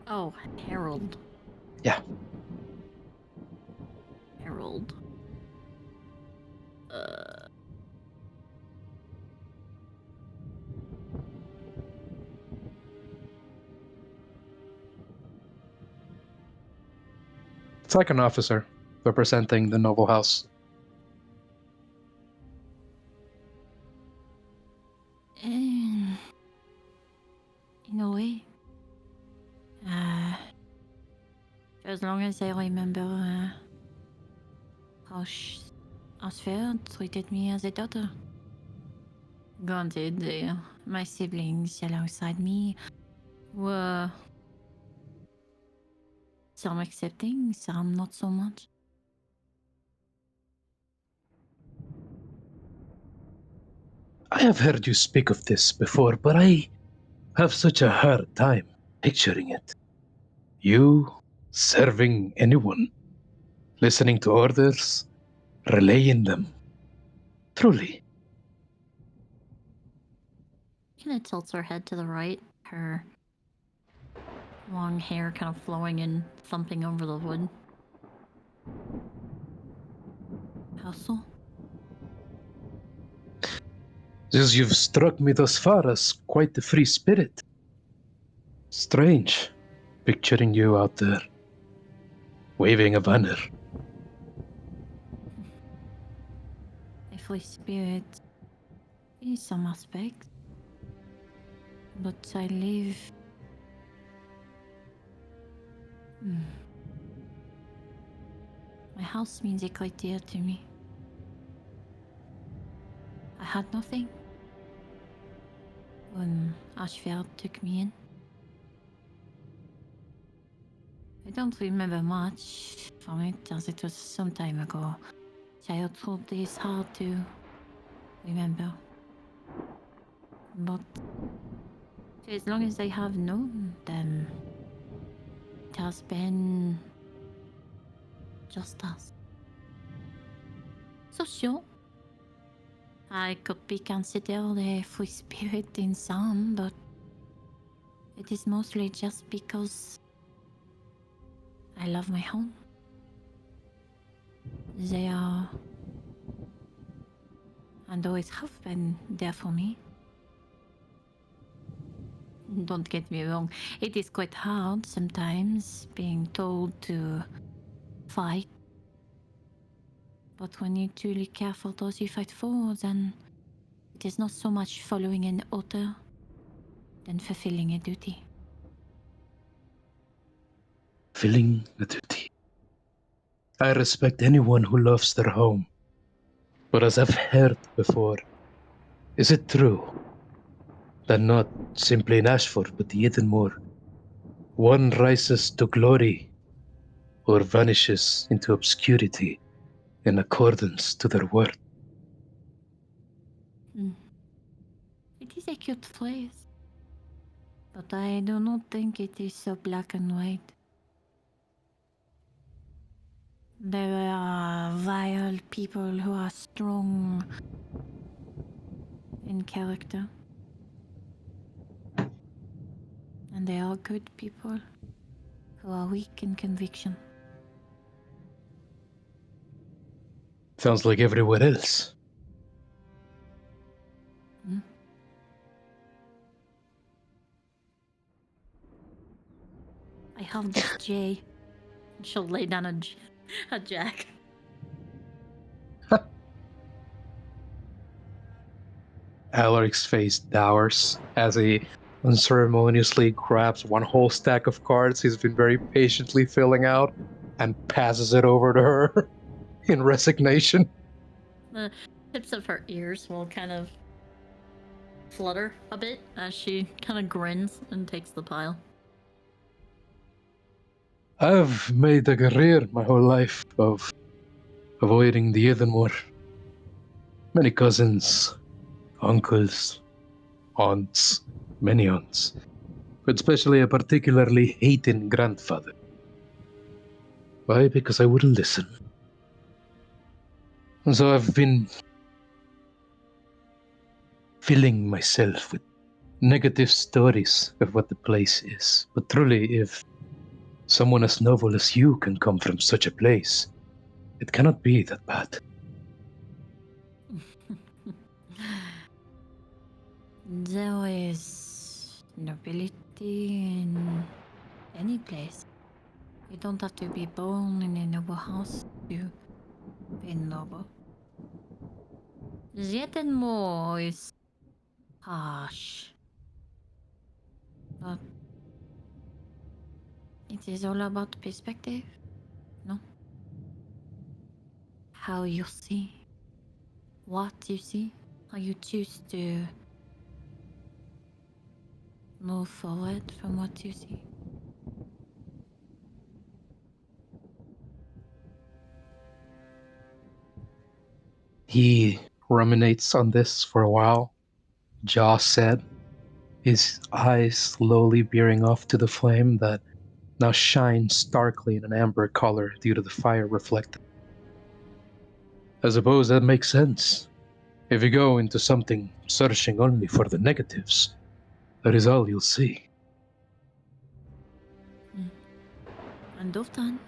Oh, herald. Yeah. Herald. It's like an officer representing the noble house. In a way. For as long as I remember how Asfer treated me as a daughter. Granted, my siblings alongside me were some accepting, some not so much. I have heard you speak of this before, but I have such a hard time picturing it. You serving anyone, listening to orders, relaying them. Truly. Kinda tilts her head to the right, her long hair kind of flowing and thumping over the wood. How so? As you've struck me thus far as quite the free spirit. Strange, picturing you out there, waving a banner. A free spirit in some aspects. But I live... My house means a great deal to me. I had nothing when Ashfeld took me in. I don't remember much from it, as it was some time ago. Childhood is hard to remember. But as long as I have known them, it has been just us. So sure, I could be considered a free spirit in some, but it is mostly just because I love my home. They are, and always have been, there for me. Don't get me wrong, it is quite hard sometimes being told to fight. But when you truly care for those you fight for, then it is not so much following an order than fulfilling a duty. Filling a duty. I respect anyone who loves their home. But as I've heard before, is it true that not simply in Ashford but the Edenmore, one rises to glory or vanishes into obscurity in accordance to their word? It is a cute phrase, but I do not think it is so black and white. There are vile people who are strong in character. And there are good people who are weak in conviction. Sounds like everywhere else. I have this J. She'll lay down a jack. Alaric's face dours as he unceremoniously grabs one whole stack of cards he's been very patiently filling out and passes it over to her in resignation. The tips of her ears will kind of flutter a bit as she kind of grins and takes the pile. I've made a career my whole life of avoiding the Ithenmore. Many cousins, uncles, aunts, many aunts, but especially a particularly hating grandfather. Why? Because I wouldn't listen. And so I've been filling myself with negative stories of what the place is. But truly, if someone as noble as you can come from such a place, it cannot be that bad. There is nobility in any place. You don't have to be born in a noble house to be noble. More is harsh. But it is all about perspective, no? How you see, what you see, how you choose to move forward from what you see. He ruminates on this for a while, jaw set, his eyes slowly veering off to the flame that now shines starkly in an amber color due to the fire reflected. I suppose that makes sense. If you go into something searching only for the negatives, that is all you'll see. And often,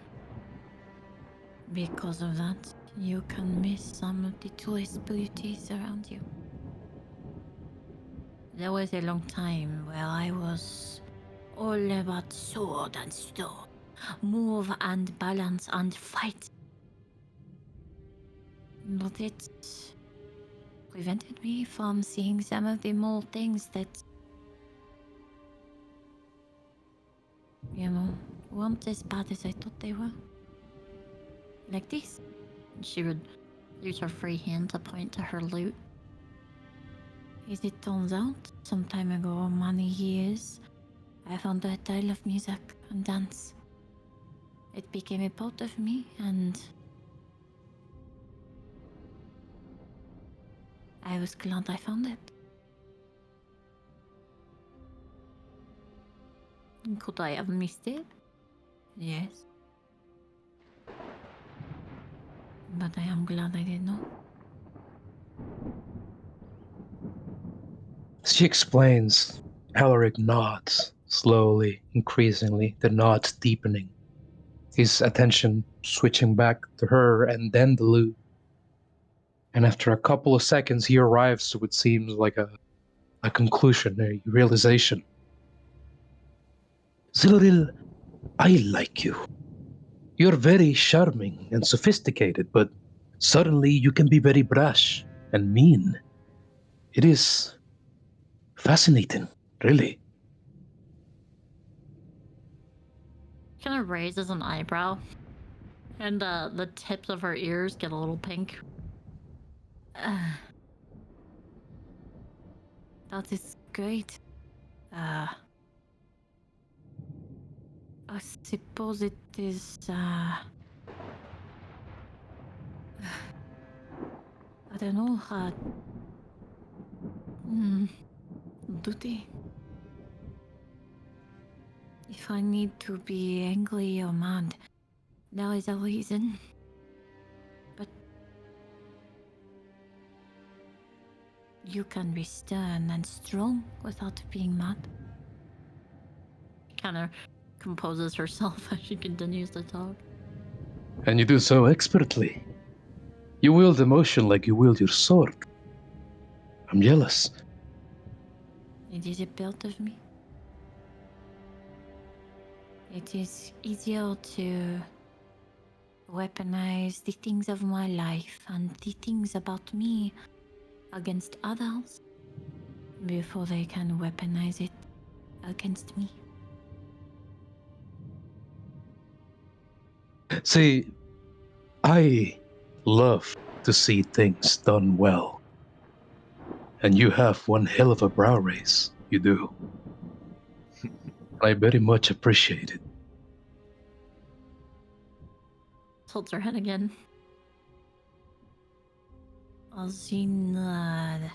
because of that, you can miss some of the tourist beauties around you. There was a long time where I was all about sword and stone, move and balance and fight. But it prevented me from seeing some of the more things that, weren't as bad as I thought they were. Like this. She would use her free hand to point to her loot. As it turns out, some time ago, many years, I found a style of music and dance. It became a part of me, and I was glad I found it. Could I have missed it? Yes. But I am glad I did not. She explains. Alaric nods, slowly, increasingly, the nods deepening, his attention switching back to her and then the loot. And after a couple of seconds, he arrives to what seems like a conclusion, a realization. Zilril, I like you. You're very charming and sophisticated, but suddenly you can be very brash and mean. It is fascinating, really. Kind of raises an eyebrow, and the tips of her ears get a little pink. That is great. I suppose it is, I don't know, duty. If I need to be angry or mad, there is a reason. But you can be stern and strong without being mad. Kind of composes herself as she continues to talk. And you do so expertly. You wield emotion like you wield your sword. I'm jealous. It is a part of me. It is easier to weaponize the things of my life and the things about me against others before they can weaponize it against me. See, I love to see things done well. And you have one hell of a brow raise, you do. I very much appreciate it. Tilts her head again. Azinad.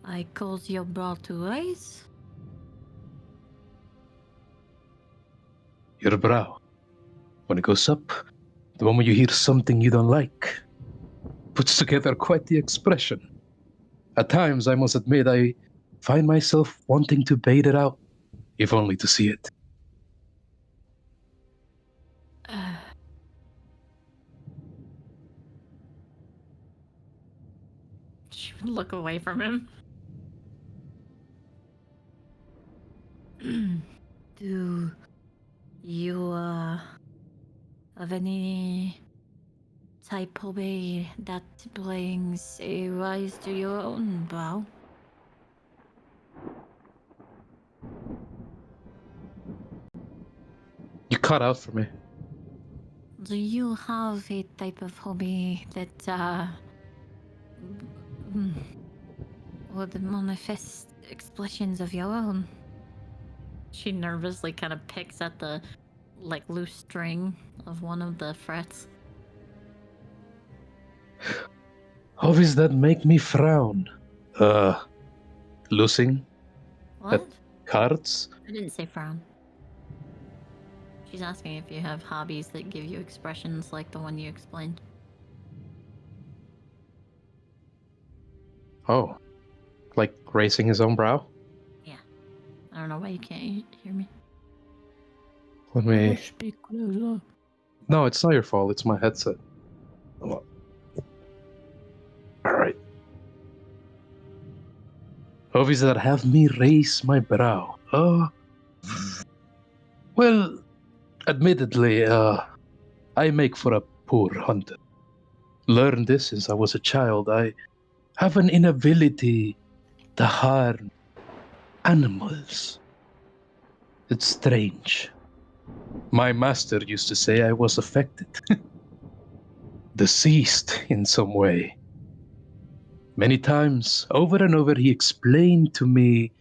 I cause your brow to rise. Your brow, when it goes up, the moment you hear something you don't like, puts together quite the expression. At times, I must admit, I find myself wanting to bait it out, if only to see it. She would look away from him. Do you have any type of a that brings a rise to your own brow? You cut out for me. Do you have a type of hobby that would manifest expressions of your own? She nervously kind of picks at the loose string of one of the frets. Hobbies that make me frown. Losing What? cards. I didn't say frown. She's asking if you have hobbies that give you expressions like the one you explained. Oh, like raising his own brow? I don't know why you can't hear me. Let me... Speak closer. No, it's not your fault. It's my headset. All right. Hobbies that have me raise my brow. Well, admittedly, I make for a poor hunter. Learned this since I was a child. I have an inability to harm animals. It's strange. My master used to say I was affected. Deceased in some way. Many times, over and over, he explained to me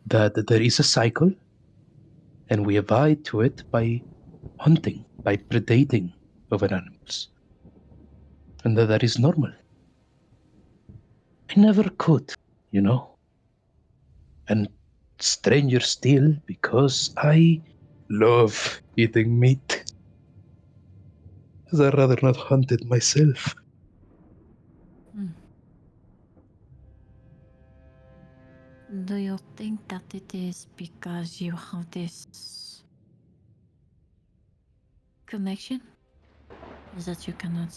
that there is a cycle, and we abide to it by hunting, by predating over animals, and that is normal. I never could, you know. And stranger still, because I love eating meat. Because I'd rather not hunt it myself. Do you think that it is because you have this connection? Is that you cannot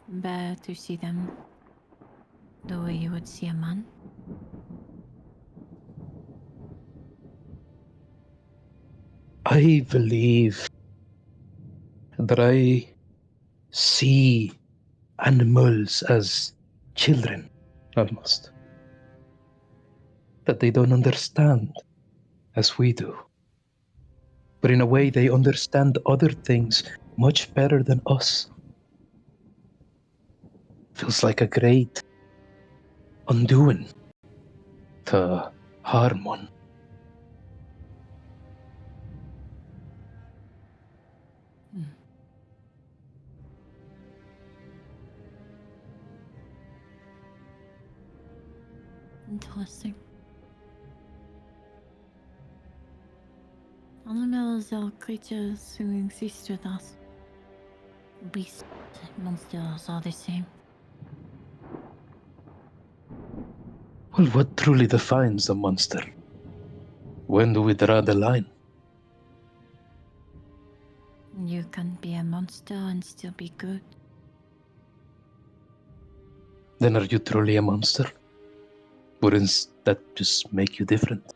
bear to see them the way you would see a man? I believe that I see animals as children, almost. That they don't understand as we do. But in a way, they understand other things much better than us. Feels like a great undoing to harm one. Interesting. Animals are creatures who exist with us. Beasts, monsters are the same. Well, what truly defines a monster? When do we draw the line? You can be a monster and still be good. Then are you truly a monster? Wouldn't that just make you different?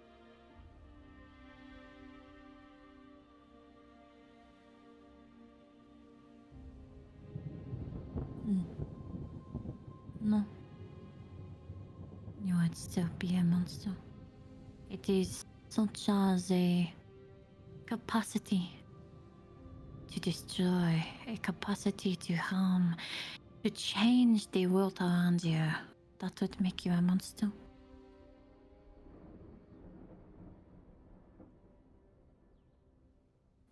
monster. It is such as a capacity to destroy, a capacity to harm, to change the world around you. That would make you a monster.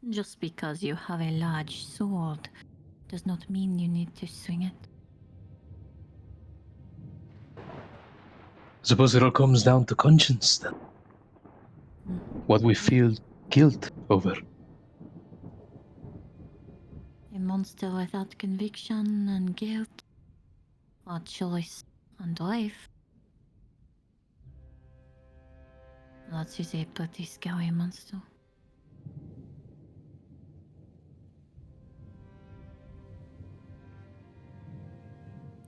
Just because you have a large sword does not mean you need to swing it. Suppose it all comes down to conscience then. What we feel guilt over. A monster without conviction and guilt, or choice and life. That is a pretty scary monster.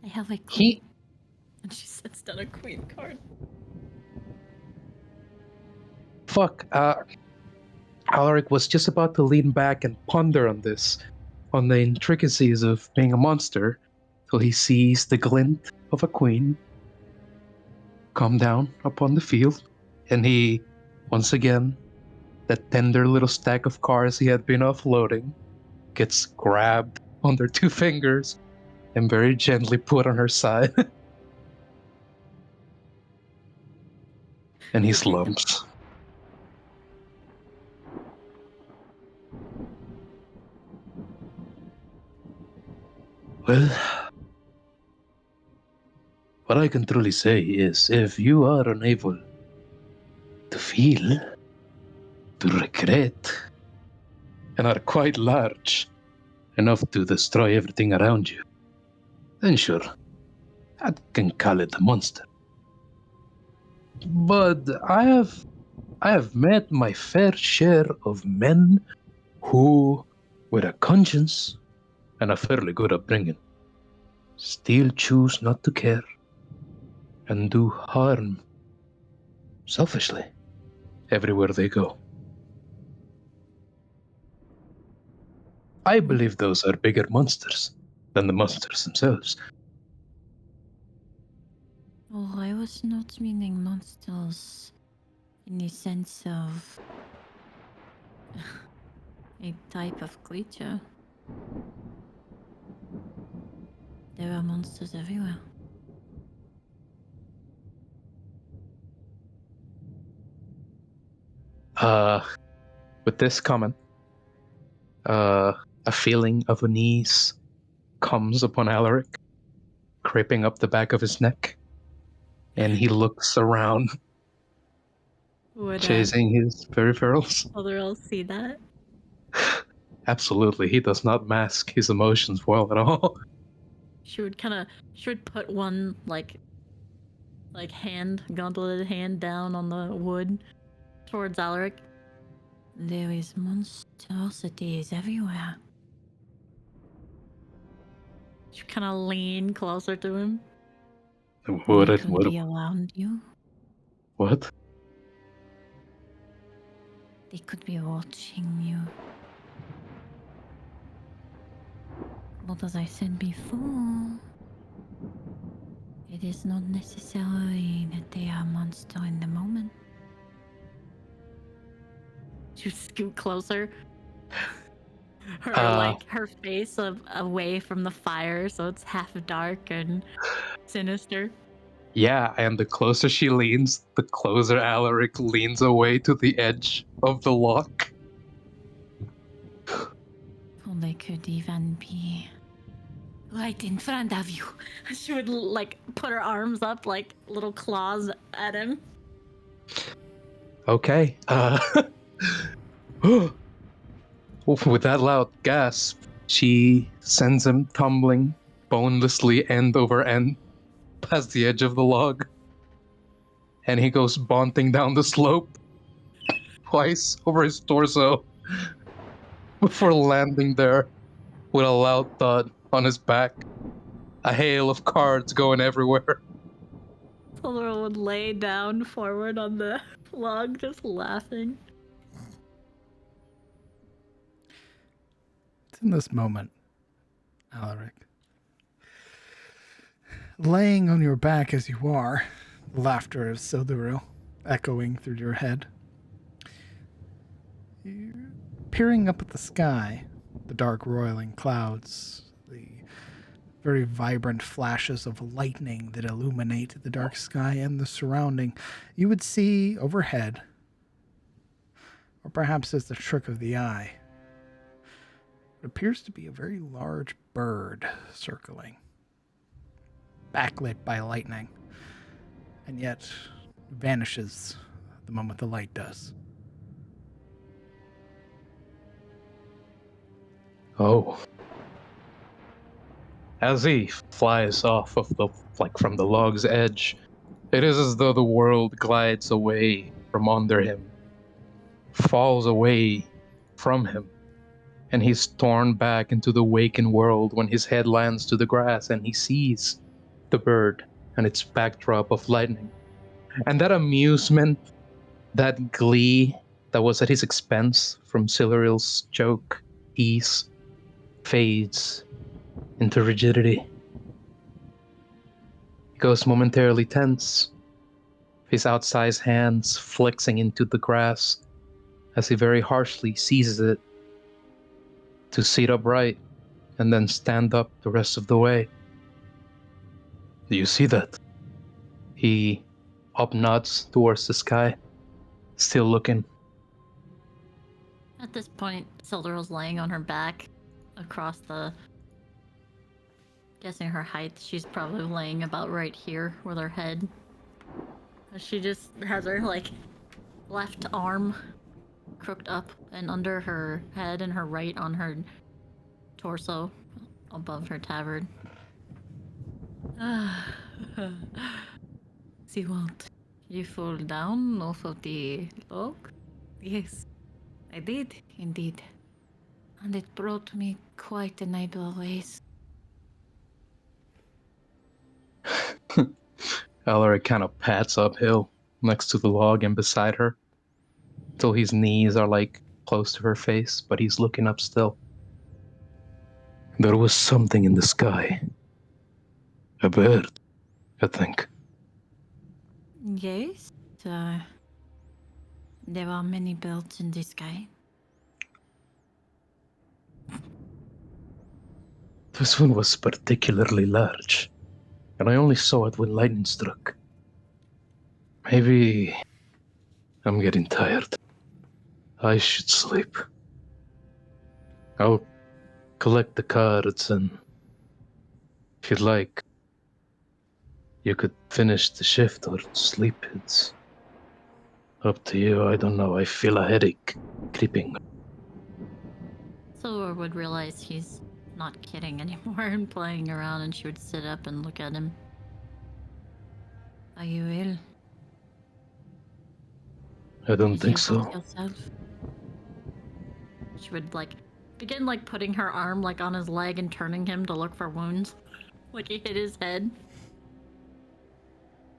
I have a queen. And she sets down a queen card. Fuck, Alaric was just about to lean back and ponder on this, on the intricacies of being a monster, till he sees the glint of a queen come down upon the field, and he, once again, that tender little stack of cards he had been offloading, gets grabbed under 2 fingers and very gently put on her side. And he slumps. Well, what I can truly say is if you are unable to feel, to regret, and are quite large enough to destroy everything around you, then sure, I can call it a monster. But I have met my fair share of men who, with a conscience and a fairly good upbringing, still choose not to care and do harm selfishly everywhere they go. I believe those are bigger monsters than the monsters themselves. Oh, I was not meaning monsters in the sense of a type of creature. There are monsters everywhere. With this comment, a feeling of unease comes upon Alaric, creeping up the back of his neck, and he looks around, chasing his peripherals. Other else see that? Absolutely, he does not mask his emotions well at all. She would put one like gauntleted hand down on the wood towards Alaric. There is monstrosities everywhere. She kind of lean closer to him. They could be around you. What? They could be watching you. But as I said before, it is not necessary that they are a monster in the moment. She would scoot closer. Her face away from the fire, so it's half dark and sinister. Yeah, and the closer she leans, the closer Alaric leans away to the edge of the lock. Or they could even be right in front of you. She would put her arms up like little claws at him. Okay. With that loud gasp, she sends him tumbling bonelessly end over end past the edge of the log. And he goes bonting down the slope twice over his torso before landing there with a loud thud on his back. A hail of cards going everywhere. Tolero would lay down forward on the log, just laughing. It's in this moment, Alaric, laying on your back as you are, The laughter of Sildaril echoing through your head. You're peering up at the sky, the dark roiling clouds, the very vibrant flashes of lightning that illuminate the dark sky and the surrounding. You would see overhead, or perhaps as the trick of the eye, what appears to be a very large bird circling, backlit by lightning, and yet vanishes the moment the light does. Oh. As he flies off of from the log's edge, it is as though the world glides away from under him, falls away from him, and he's torn back into the waking world when his head lands to the grass and he sees the bird and its backdrop of lightning. And that amusement, that glee that was at his expense from Sildaril's joke, tease, fades into rigidity. He goes momentarily tense, his outsized hands flexing into the grass as he very harshly seizes it to sit upright and then stand up the rest of the way. Do you see that? He up nods towards the sky, still looking. At this point, Sildaril's laying on her back across the... Guessing her height, she's probably laying about right here with her head. She just has her, like, left arm crooked up and under her head and her right on her torso above her tabard. See what? You fall down off of the log? Yes, I did, indeed. And it brought me quite a night of ways. Alaric kind of pats uphill next to the log and beside her, till his knees are like close to her face, but he's looking up still. There was something in the sky. A bird, I think. Yes, there are many birds in the sky. This one was particularly large, and I only saw it when lightning struck. Maybe I'm getting tired. I should sleep. I'll collect the cards, and if you'd like, you could finish the shift or sleep. It's up to you. I don't know. I feel a headache creeping. Silver would realize he's not kidding anymore and playing around, and she would sit up and look at him. Are you ill? I don't Did think you so. hurt yourself? She would begin putting her arm on his leg and turning him to look for wounds. Like he hit his head.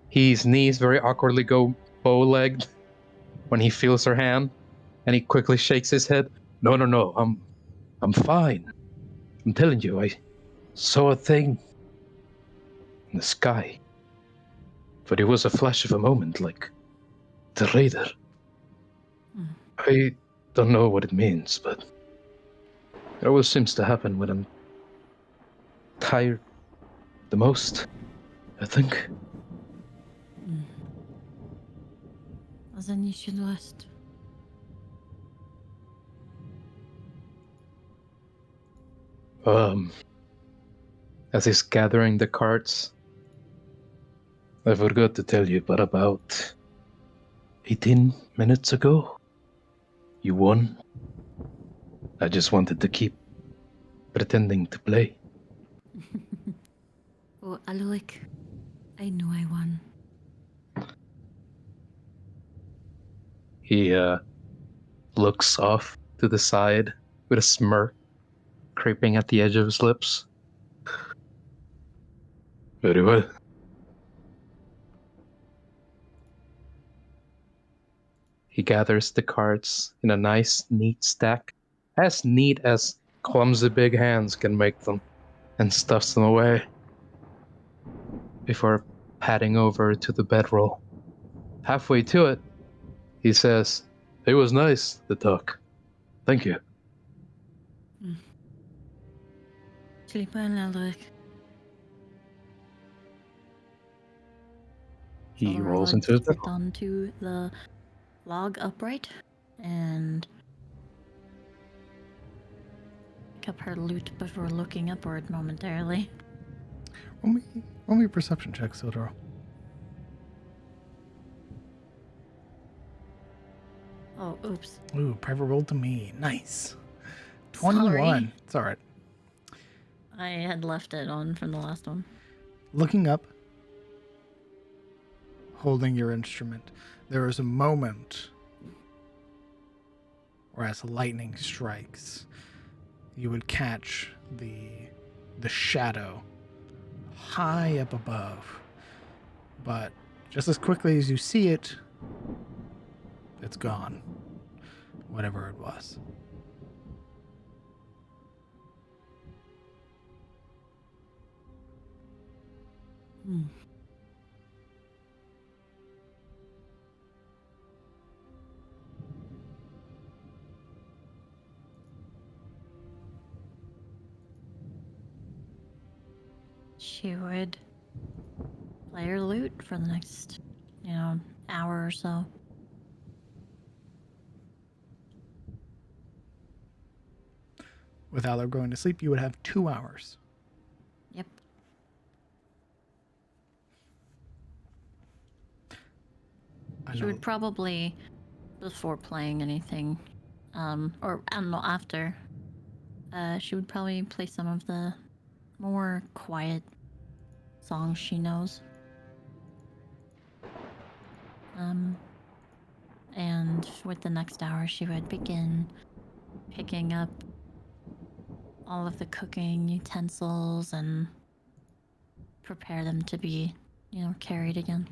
His knees very awkwardly go bow-legged when he feels her hand, and he quickly shakes his head. No, I'm fine. I'm telling you, I saw a thing in the sky. But it was a flash of a moment, like the raider. I don't know what it means, but it always seems to happen when I'm tired the most, I think. Well, then you should rest. As he's gathering the cards, I forgot to tell you, but about 18 minutes ago, you won. I just wanted to keep pretending to play. Oh, Alaric, I know I won. He looks off to the side with a smirk creeping at the edge of his lips. Very well. He gathers the cards in a nice, neat stack, as neat as clumsy big hands can make them, and stuffs them away before padding over to the bedroll. Halfway to it, he says, "It was nice, the talk. Thank you." Sleep well, Eldrick. He Alora rolls would into his sit bedroll. onto the log upright and pick up her loot before looking upward momentarily. Roll me a perception check, Sildro. Oh, oops. Ooh, private roll to me. Nice. Sorry. 21. It's all right. I had left it on from the last one. Looking up, holding your instrument, there is a moment where as lightning strikes, you would catch the shadow high up above. But just as quickly as you see it, it's gone. Whatever it was. She would play her lute for the next, hour or so. Without her going to sleep, you would have 2 hours. Yep. She would probably, before playing anything, or I don't know, after, she would probably play some of the more quiet songs she knows. And with the next hour, she would begin picking up all of the cooking utensils and prepare them to be, carried again.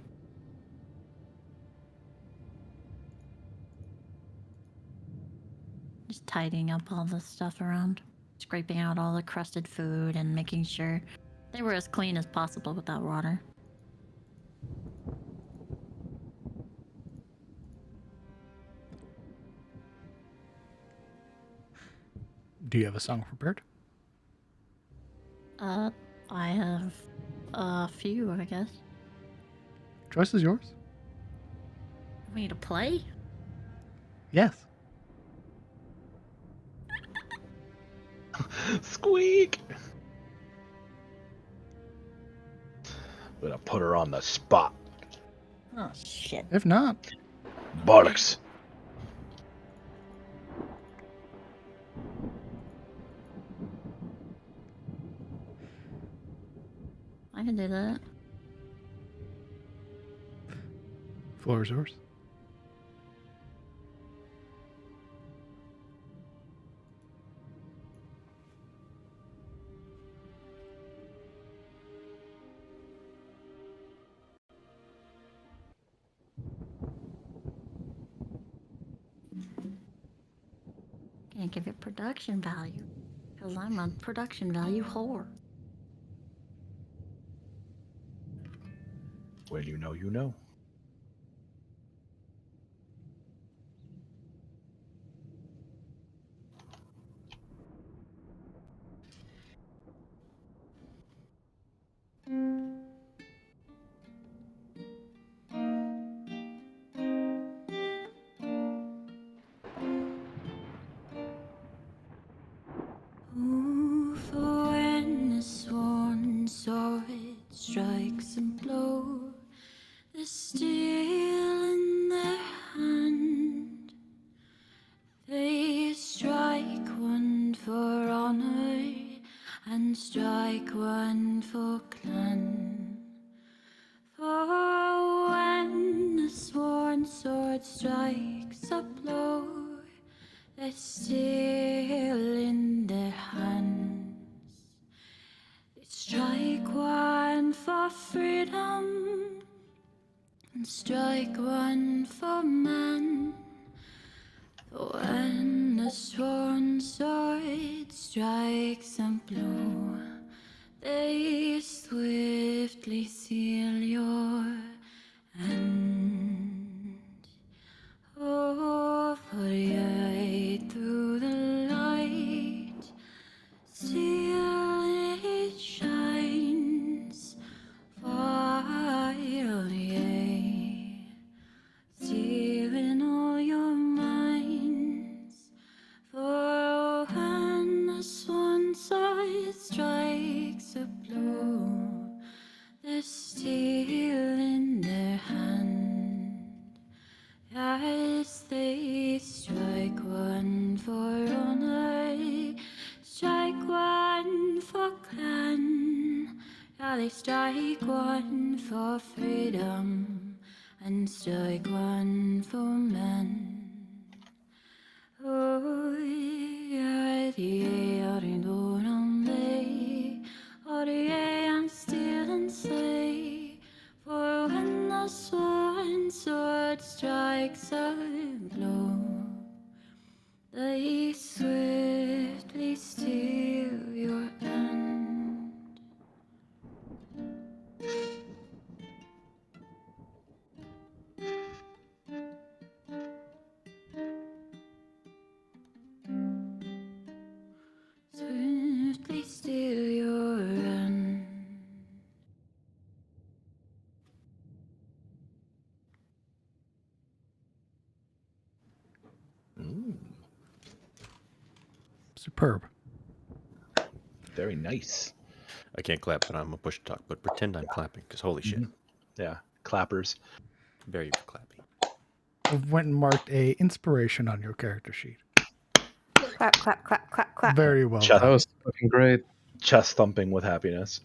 Just tidying up all the stuff around, scraping out all the crusted food and making sure they were as clean as possible without water. Do you have a song prepared? I have a few, I guess. Choice is yours. Want me to play? Yes. Squeak! I'm gonna put her on the spot. Oh, shit. If not, Bollocks. I can do that. floor is yours. Can't give it production value, because I'm a production value whore. When you know, you know. Oh, for when the sworn sword strikes and blows the steel in their hand, they strike one for honor and strike one for clan. For when the sworn sword strikes a blow, the steel in their hands, they strike one for freedom and strike one for man. When the sworn sword strikes and blow, they swiftly seal your as they strike one for honor, strike one for clan. Yeah, they strike one for freedom and strike one for men. Oh, yeah, the and steal and slay. For when the swan sword strikes a blow, they swiftly steal your end. Swiftly steal your end. Superb. Very nice. I can't clap, but I'm gonna push talk. But pretend I'm clapping, because holy shit, Yeah, clappers. very clappy. I went and marked a inspiration on your character sheet. Clap, clap, clap, clap, clap. Very well Chest, That done. was fucking great. chest thumping with happiness.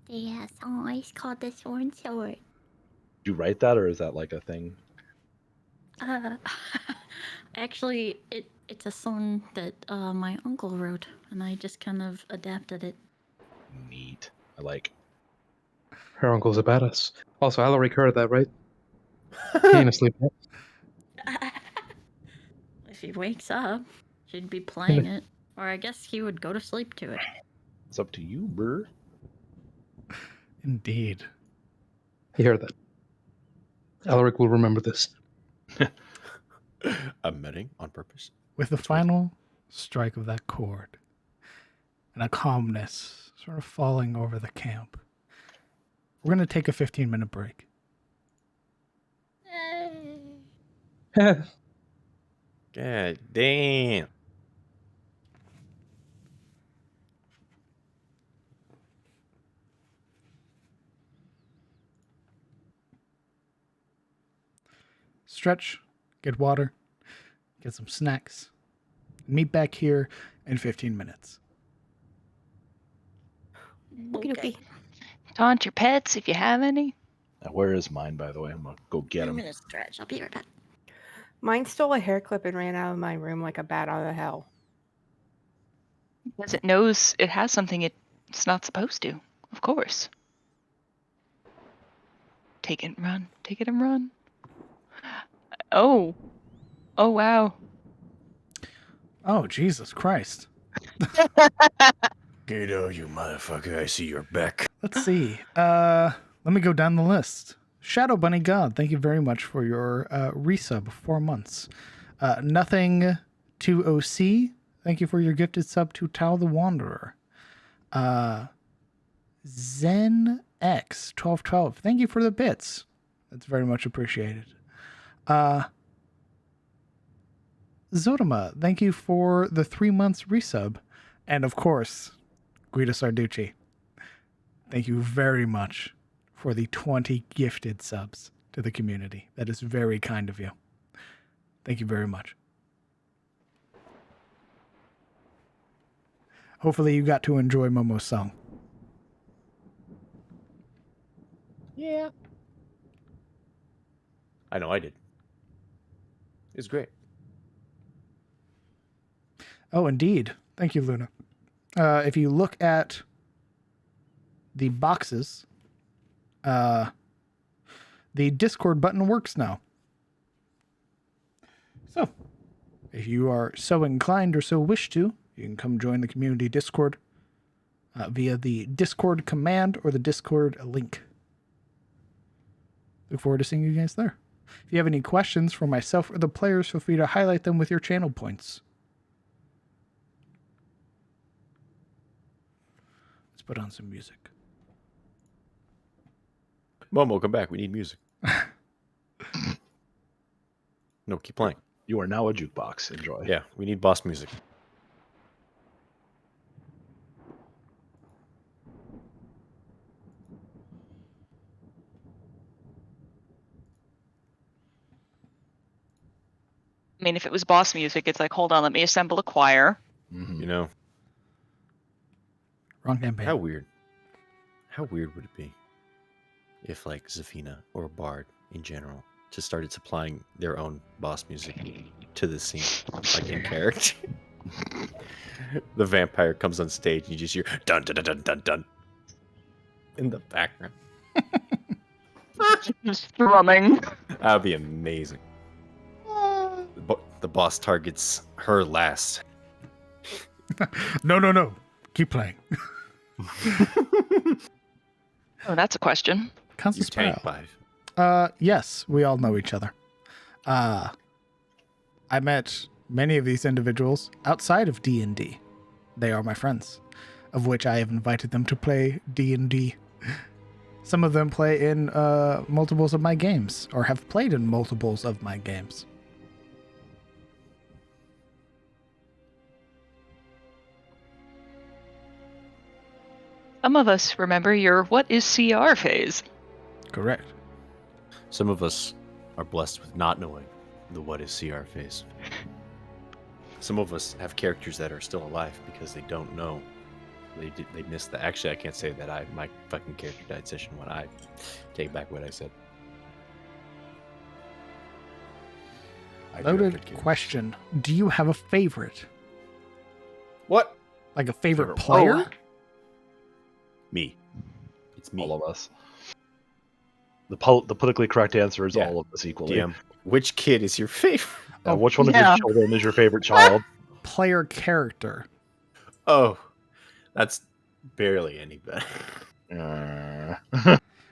Yes, oh, it's called the Sworn Sword. Did you write that, or is that like a thing? Actually, it's a song that my uncle wrote, and I just kind of adapted it. Neat. I like. Her uncle's a badass. Also, Alaric heard that, right? He ain't asleep yet. If he wakes up, she'd be playing it, or I guess he would go to sleep to it. It's up to you, brr. Indeed. He heard that. Alaric will remember this. I'm medding on purpose. With the final strike of that chord and a calmness sort of falling over the camp, we're going to take a 15-minute break. God damn. Stretch, get water, get some snacks. Meet back here in 15 minutes. Okie dokie. Taunt your pets if you have any. Now, where is mine, by the way? I'm gonna go get I'm him. gonna stretch. I'll be right back. Mine stole a hair clip and ran out of my room like a bat out of hell. Because it knows it has something it's not supposed to. Of course. Take it and run. Take it and run. Oh. Oh, wow. Oh, Jesus Christ. Gato, you motherfucker, I see your back. Let's see. Let me go down the list. Shadow Bunny God, thank you very much for your resub, 4 months. Nothing to OC, thank you for your gifted sub to Tao the Wanderer. Zen X 1212, thank you for the bits. That's very much appreciated. Zodima, thank you for the 3 months resub. And of course, Guido Sarducci, thank you very much for the 20 gifted subs to the community. That is very kind of you. Thank you very much. Hopefully you got to enjoy Momo's song. Yeah. I know I did. It's great. Oh, indeed. Thank you, Luna. If you look at the boxes, the Discord button works now. So, if you are so inclined or so wish to, you can come join the community Discord via the Discord command or the Discord link. Look forward to seeing you guys there. If you have any questions for myself or the players, feel free to highlight them with your channel points. Let's put on some music. Momo, come back. We need music. No, keep playing. You are now a jukebox. Enjoy. Yeah, we need boss music. I mean, if it was boss music, it's like, hold on, let me assemble a choir. You know, Wrong campaign. how weird. How weird would it be if, like, Zafina or Bard in general just started supplying their own boss music to the scene, like in character? The vampire comes on stage and you just hear dun dun dun dun dun dun in the background. Just strumming. That would be amazing. The boss targets her last. No. Keep playing. Oh, that's a question. Council You tank Sparrow. 5. Yes, we all know each other. I met many of these individuals outside of D&D. They are my friends, of which I have invited them to play D&D. Some of them play in multiples of my games, or have played in multiples of my games. Some of us remember your what is CR phase. Correct. Some of us are blessed with not knowing the what is CR phase. Some of us have characters that are still alive because they don't know. They missed the. Actually, I can't say that my fucking character died session 1. I take back what I said. I do have good Loaded characters. question. Do you have a favorite? What? Like a favorite Favorite player? Me. It's me. All of us. The politically correct answer is Yeah. all of us equally. DM. Which kid is your favorite? Which one of Yeah. your children is your favorite child? Player character. Oh, that's barely any better. Uh,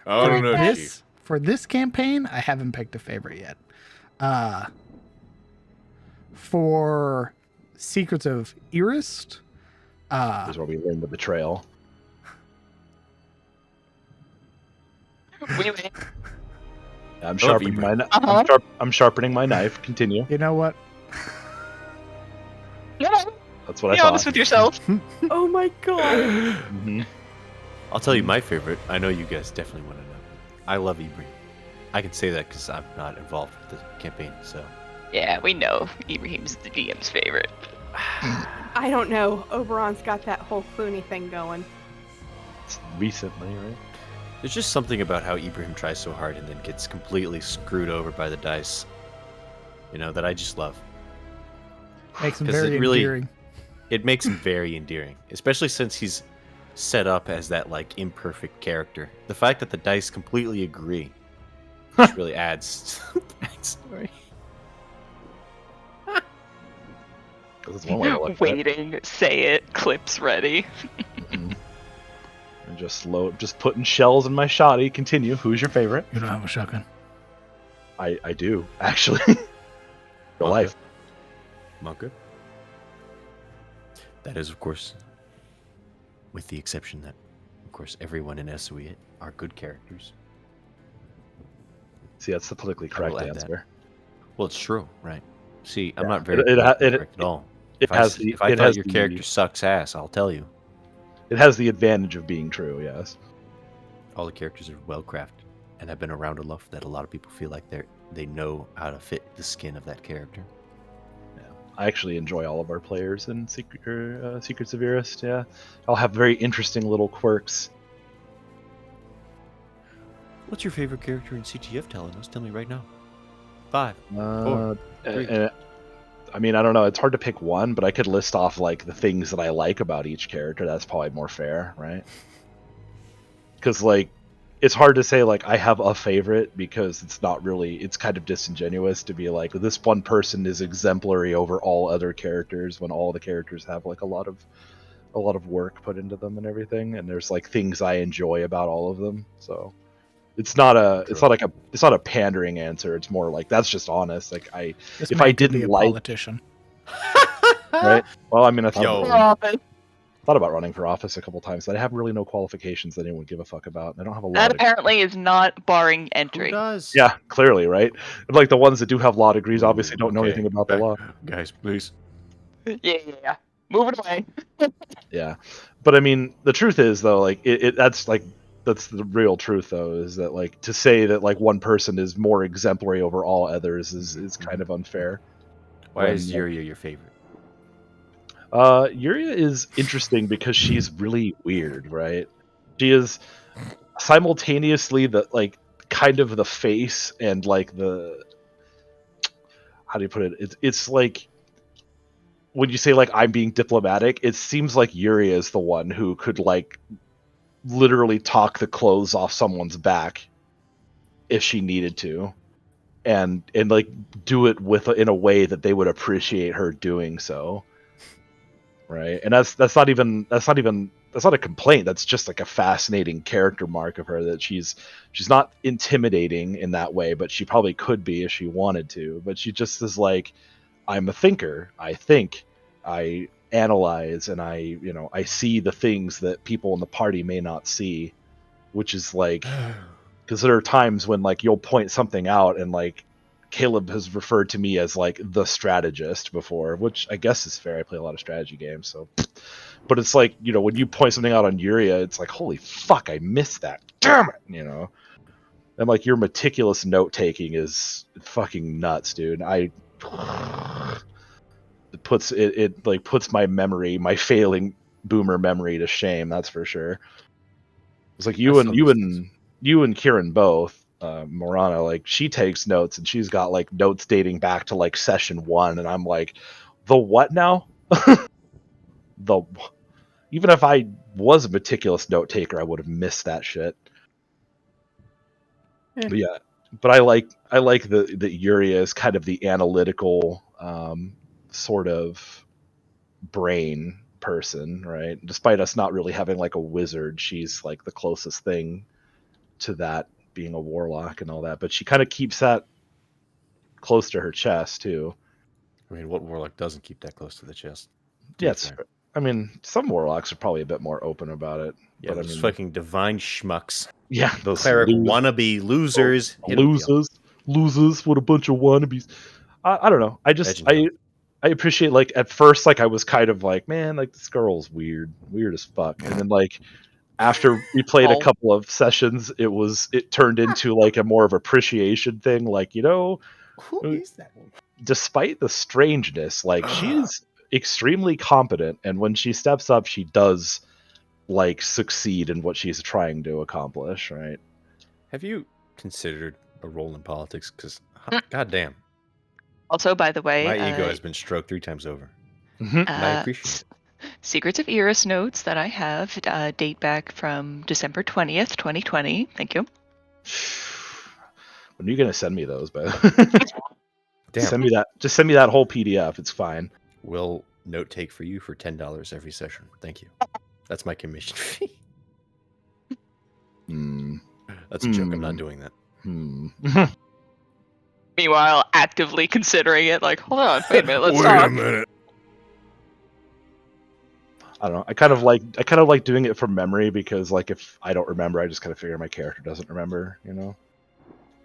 Oh For no, this, Chief. for this campaign, I haven't picked a favorite yet. For Secrets of Erist, Here's where we learn the betrayal. I'm sharpening my Uh-huh. I'm sharpening my knife. Continue. you know what? That's what I Be thought. honest with yourself. Oh my god. Mhm. I'll tell you my favorite. I know you guys definitely want to know. I love Ibrahim. I can say that because I'm not involved with the campaign. So Yeah, we know Ibrahim's the DM's favorite. I don't know. Oberon's got that whole Clooney thing going. Recently, right? there's just something about how Ibrahim tries so hard and then gets completely screwed over by the dice. You know, that I just love. Makes him 'Cause very it really- endearing. It makes him very endearing, especially since he's set up as that like imperfect character. The fact that the dice completely agree just really adds to the backstory. 'Cause it's one way to look at it. Waiting, say it, clips ready. Mhm. And just putting shells in my shoddy. Continue. Who's your favorite? You don't have a shotgun. I do actually. Real life. Monka. That is, of course, with the exception that, of course, everyone in SOE are good characters. See, that's the politically I will correct add that. answer. Well, it's true, right? See, I'm Yeah, not very it ha- politically it- correct at all. It If I, has s- the if I it thought has your the- character sucks ass, I'll tell you. It has the advantage of being true. Yes. All the characters are well crafted and have been around enough that a lot of people feel like they know how to fit the skin of that character. I actually enjoy all of our players in Secrets of Erist. Yeah, I'll have very interesting little quirks. What's your favorite character in CTF, telling us? Tell me right now. 5. Uh, Three. and- I mean, I don't know. It's hard to pick one, but I could list off like the things that I like about each character. That's probably more fair, right? Because like, it's hard to say like I have a favorite because it's not really. It's kind of disingenuous to be like this one person is exemplary over all other characters when all the characters have like a lot of work put into them and everything. And there's like things I enjoy about all of them. So it's not a pandering answer. It's more like that's just honest. Like This If man I could be didn't a like- politician. right? Well, I mean, I Yo. thought about running for office a couple times. But I have really no qualifications that anyone would give a fuck about. And I don't have a lot. That of apparently is not barring Who entry. does? Yeah, clearly, right? Like the ones that do have law degrees obviously don't know Okay. anything about the law. Guys, please. Yeah. Move it away. Yeah, but I mean, the truth is though, like that's the real truth though, is that like to say that like one person is more exemplary over all others is kind of unfair. Why when, is Yuria your favorite? Yuria is interesting because she's really weird, right? She is simultaneously the like kind of the face and like the how do you put it? It's like when you say like I'm being diplomatic, it seems like Yuria is the one who could like literally talk the clothes off someone's back if she needed to, and like do it in a way that they would appreciate her doing so, right? And that's not a complaint. That's just like a fascinating character mark of her, that she's not intimidating in that way, but she probably could be if she wanted to. But she just is like, I'm a thinker. I think, I analyze, and I see the things that people in the party may not see, which is like, because there are times when like you'll point something out and like Caleb has referred to me as like the strategist before, which I guess is fair. I play a lot of strategy games, so. But it's like, when you point something out on Yuria, it's like, holy fuck, I missed that. Damn it, And like your meticulous note taking is fucking nuts, dude. It puts my memory, my failing boomer memory to shame. That's for sure. It's like you and Kieran both. Morana, like she takes notes and she's got like notes dating back to like session 1, and I'm like, the what now? Even if I was a meticulous note taker, I would have missed that shit. But yeah, but I like the Yuria is kind of the analytical sort of brain person, right? Despite us not really having like a wizard, she's like the closest thing to that, being a warlock and all that. But she kind of keeps that close to her chest too. I mean, what warlock doesn't keep that close to the chest? Yes, I mean, some warlocks are probably a bit more open about it. Yeah, but those I mean, fucking divine schmucks. Yeah, those Cleric wannabe losers. Losers, what a bunch of wannabes. I don't know. Legendary. I appreciate, like, at first, like, I was kind of like, man, like, this girl's weird as fuck. And then, like, after we played a couple of sessions, it turned into like a more of appreciation thing. Like, Who is that one? Despite the strangeness, like, she's extremely competent, and when she steps up, she does like succeed in what she's trying to accomplish, right? Have you considered a role in politics? Because goddamn, Also, by the way, my ego has been stroked 3 times over, Mhm. and I appreciate it. Secrets of Eris notes that I have date back from December 20th, 2020. Thank you. When are you gonna send me those, but Damn. send me that. Just send me that whole PDF. It's fine. We'll note take for you for $10 every session. Thank you. That's my commission fee. That's a joke. I'm not doing that. Meanwhile, actively considering it, like, hold on, wait a minute, let's talk. Wait a minute. I don't know. I kind of like doing it from memory, because like if I don't remember, I just kind of figure my character doesn't remember,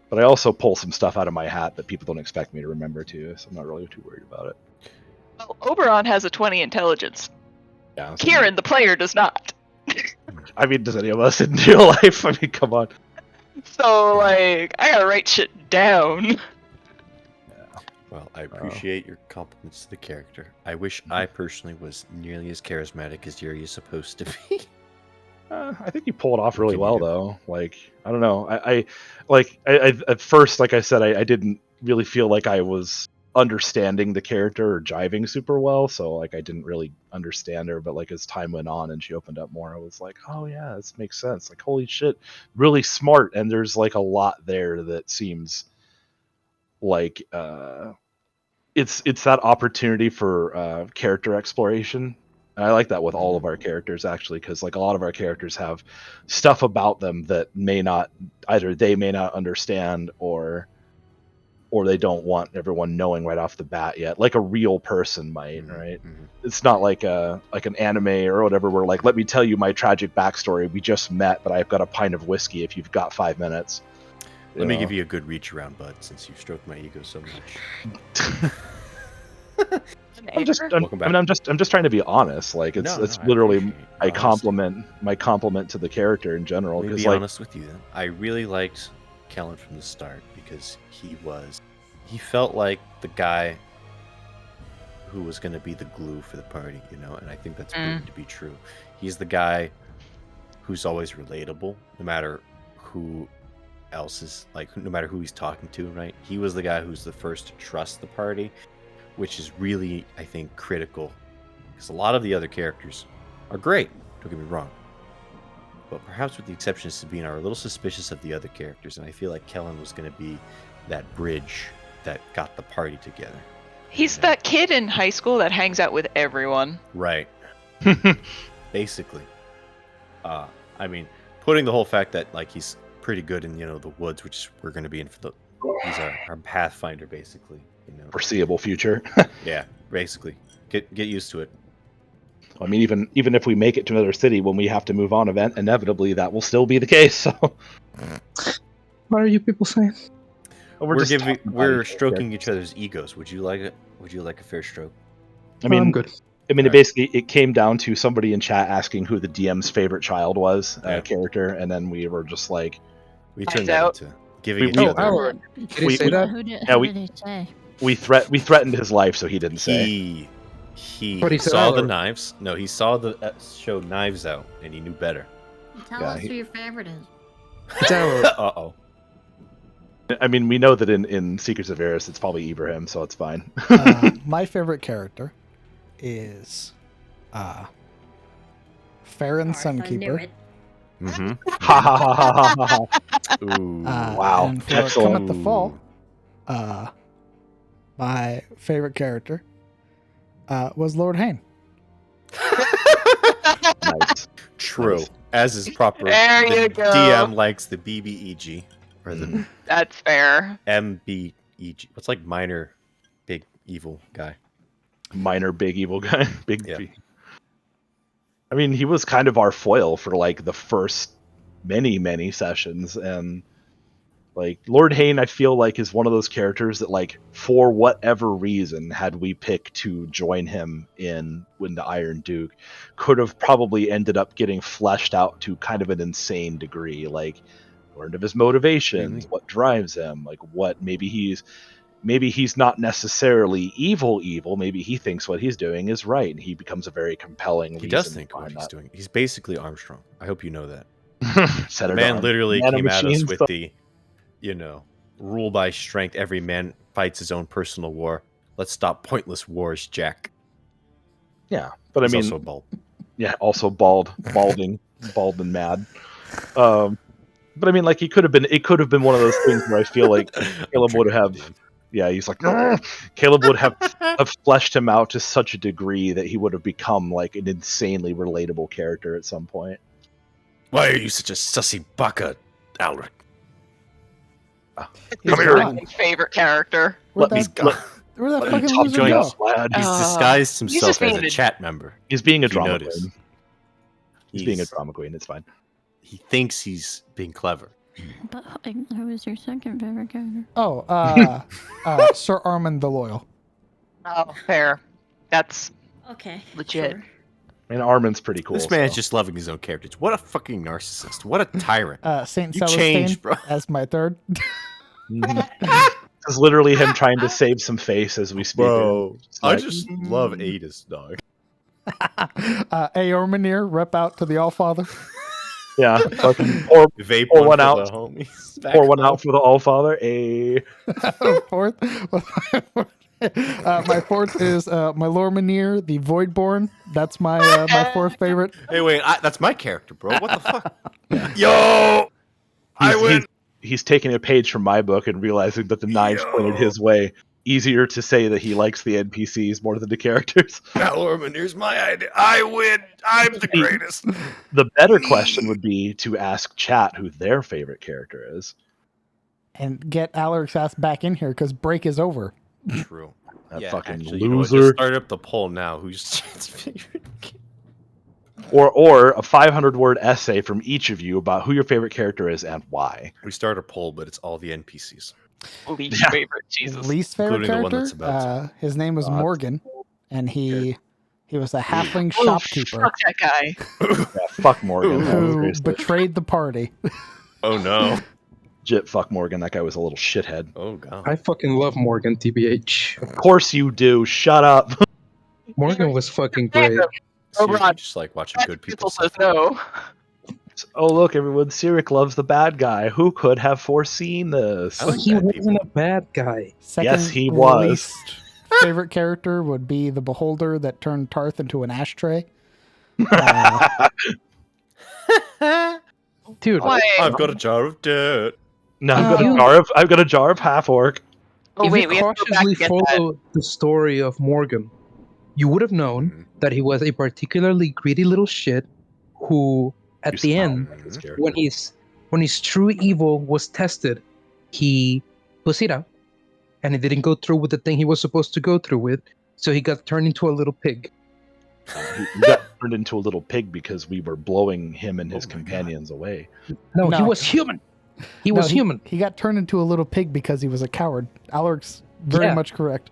But I also pull some stuff out of my hat that people don't expect me to remember too, so I'm not really too worried about it. Well, Oberon has a 20 intelligence. Yeah. Kieran, the player, does not. I mean, does any of us in real life? I mean, come on. So, like, I gotta write shit down. Well, I appreciate your compliments to the character. I wish I personally was nearly as charismatic as Yuri is supposed to be. I think you pull it off really well, though. Like, I don't know. I at first, like I said, I didn't really feel like I was understanding the character or jiving super well, so like I didn't really understand her. But like as time went on and she opened up more, I was like, oh yeah, this makes sense. Like, holy shit, really smart. And there's like a lot there that seems like it's that opportunity for character exploration. And I like that with all of our characters, actually, because like a lot of our characters have stuff about them that may not understand, or they don't want everyone knowing right off the bat yet, like a real person might, right? It's not like an anime or whatever where like, let me tell you my tragic backstory. We just met, but I've got a pint of whiskey if you've got 5 minutes. Let me give you a good reach around, bud, since you've stroked my ego so much. I'm just trying to be honest. Like it's literally my compliment to the character in general. Let me be honest with you then. I really liked Kellen from the start because he felt like the guy who was going to be the glue for the party, you know, and I think that's proven to be true. He's the guy who's always relatable, no matter who else is, like, no matter who he's talking to, right? He was the guy who's the first to trust the party, which is really, I think, critical, because a lot of the other characters are great, don't get me wrong, but perhaps with the exception of Sabina, are a little suspicious of the other characters, and I feel like Kellen was going to be that bridge that got the party together. He's that kid in high school that hangs out with everyone. Right. Basically. I mean, putting the whole fact that, like, he's pretty good in, you know, the woods, which we're going to be in for the... He's our pathfinder, basically. You know. Foreseeable future. Yeah, basically. Get used to it. I mean, even if we make it to another city, when we have to move on, inevitably that will still be the case. So, What are you people saying? We're stroking each other's egos. Would you like it? Would you like a fair stroke? I mean, I'm good. I mean, it came down to somebody in chat asking who the DM's favorite child was, character, and then we were just like, we turned that into giving each other. Howard, did he say that? Who did he say? we threatened his life, so he didn't say. He But he said saw the Howard. knives. No, he saw the show Knives Out, and he knew better. Tell us who your favorite is. It's Howard. Uh-oh. I mean, we know that in Secrets of Eris, it's probably Ibrahim, so it's fine. My favorite character is Farron Sunkeeper. Mm-hmm. Ha ha ha ha ha ha. Ooh. Wow. And for Excellent. Cometh the Fall, my favorite character was Lord Hain. Nice. True. Nice. As is proper. There the you go. DM likes the BBEG or the That's fair. MBEG. What's like minor big evil guy? Minor big evil guy. Big. Yeah. I mean, he was kind of our foil for like the first many sessions, and like Lord Hain, I feel like is one of those characters that, like, for whatever reason, had we picked to join him in the Iron Duke, could have probably ended up getting fleshed out to kind of an insane degree. Like, learned of his motivations, what drives him, like what maybe he's not necessarily evil. Maybe he thinks what he's doing is right, and he becomes a very compelling. He does think what he's doing. He's basically Armstrong. I hope you know that. The man literally came at us with the, you know, rule by strength. Every man fights his own personal war. Let's stop pointless wars, Jack. Yeah, but He's I mean, also bald. Yeah, also balding, bald and mad. But I mean, like, it could have been one of those things where I feel like Caleb would have. Yeah, he's like, "Argh!" Caleb would have fleshed him out to such a degree that he would have become like an insanely relatable character at some point. Why are you such a sussy baka, Alric? He's here. gone. My favorite character. Where'd He's that, gone. where'd that Let me fucking talk loser to you, go? lad. He's Oh. disguised He's himself just as being a a- chat member. He's being a Did you drama notice? queen. He's being a drama queen. It's fine. He thinks he's being clever. But who was your second favorite character? Oh, Sir Armand the Loyal. Oh, fair. That's Okay. legit. Sure. And Armin's pretty cool. This man's so. just loving his own characters. What a fucking narcissist. What a tyrant. Saint You Celestine changed, bro. as my third. It's literally him trying to save some face as we speak. It's I like, just love Adis, dog. Aormanir, rep out to the Allfather. yeah, fucking pour Vape Pour one for out. the homies. pour one out for the Allfather. Fourth. My fourth is my Lormanir, the Voidborn. That's my my fourth favorite. Hey, wait, that's my character, bro. What the fuck? Yo! I win! He's taking a page from my book and realizing that the knives pointed his way. Easier to say that he likes the NPCs more than the characters. Valorman, here's my idea. I win! I'm the greatest! The better question would be to ask chat who their favorite character is. And get Alaric's ass back in here because break is over. True. That Yeah, fucking actually, you know what, loser. just start up the poll now. Who's Chat's favorite? Or a 500-word essay from each of you about who your favorite character is and why. We start a poll, but it's all the NPCs. Least Yeah. favorite. Jesus. Least favorite Including the one character. that's about His name was God. Morgan, and he was a halfling Oh, shopkeeper fuck that guy. Yeah, fuck Morgan. who Seriously. betrayed the party. Oh, no. Legit fuck Morgan. That guy was a little shithead. Oh, God. I fucking love Morgan, TBH. Of course you do. Shut up. Morgan was fucking great. Seriously, Oberon. just like watching good people Says suffer. no. Oh, look, everyone. Cyric loves the bad guy. Who could have foreseen this? I like He bad wasn't people. a bad guy. Second Yes, he was. least favorite character would be the beholder that turned Tarth into an ashtray. Dude, Why? I've got a jar of dirt. No, Oh. I've got a jar of half orc. Oh if wait, you we have to go back cautiously to get that. follow the story of Morgan, you would have known Mhm. that he was a particularly greedy little shit who, at the end, His character. when his true evil was tested, he pussied out and he didn't go through with the thing he was supposed to go through with, so he got turned into a little pig. He got turned into a little pig because we were blowing him and his Oh my God. companions away. No, he No. was human. He was human. He got turned into a little pig because he was a coward. Alaric's very Yeah. much correct.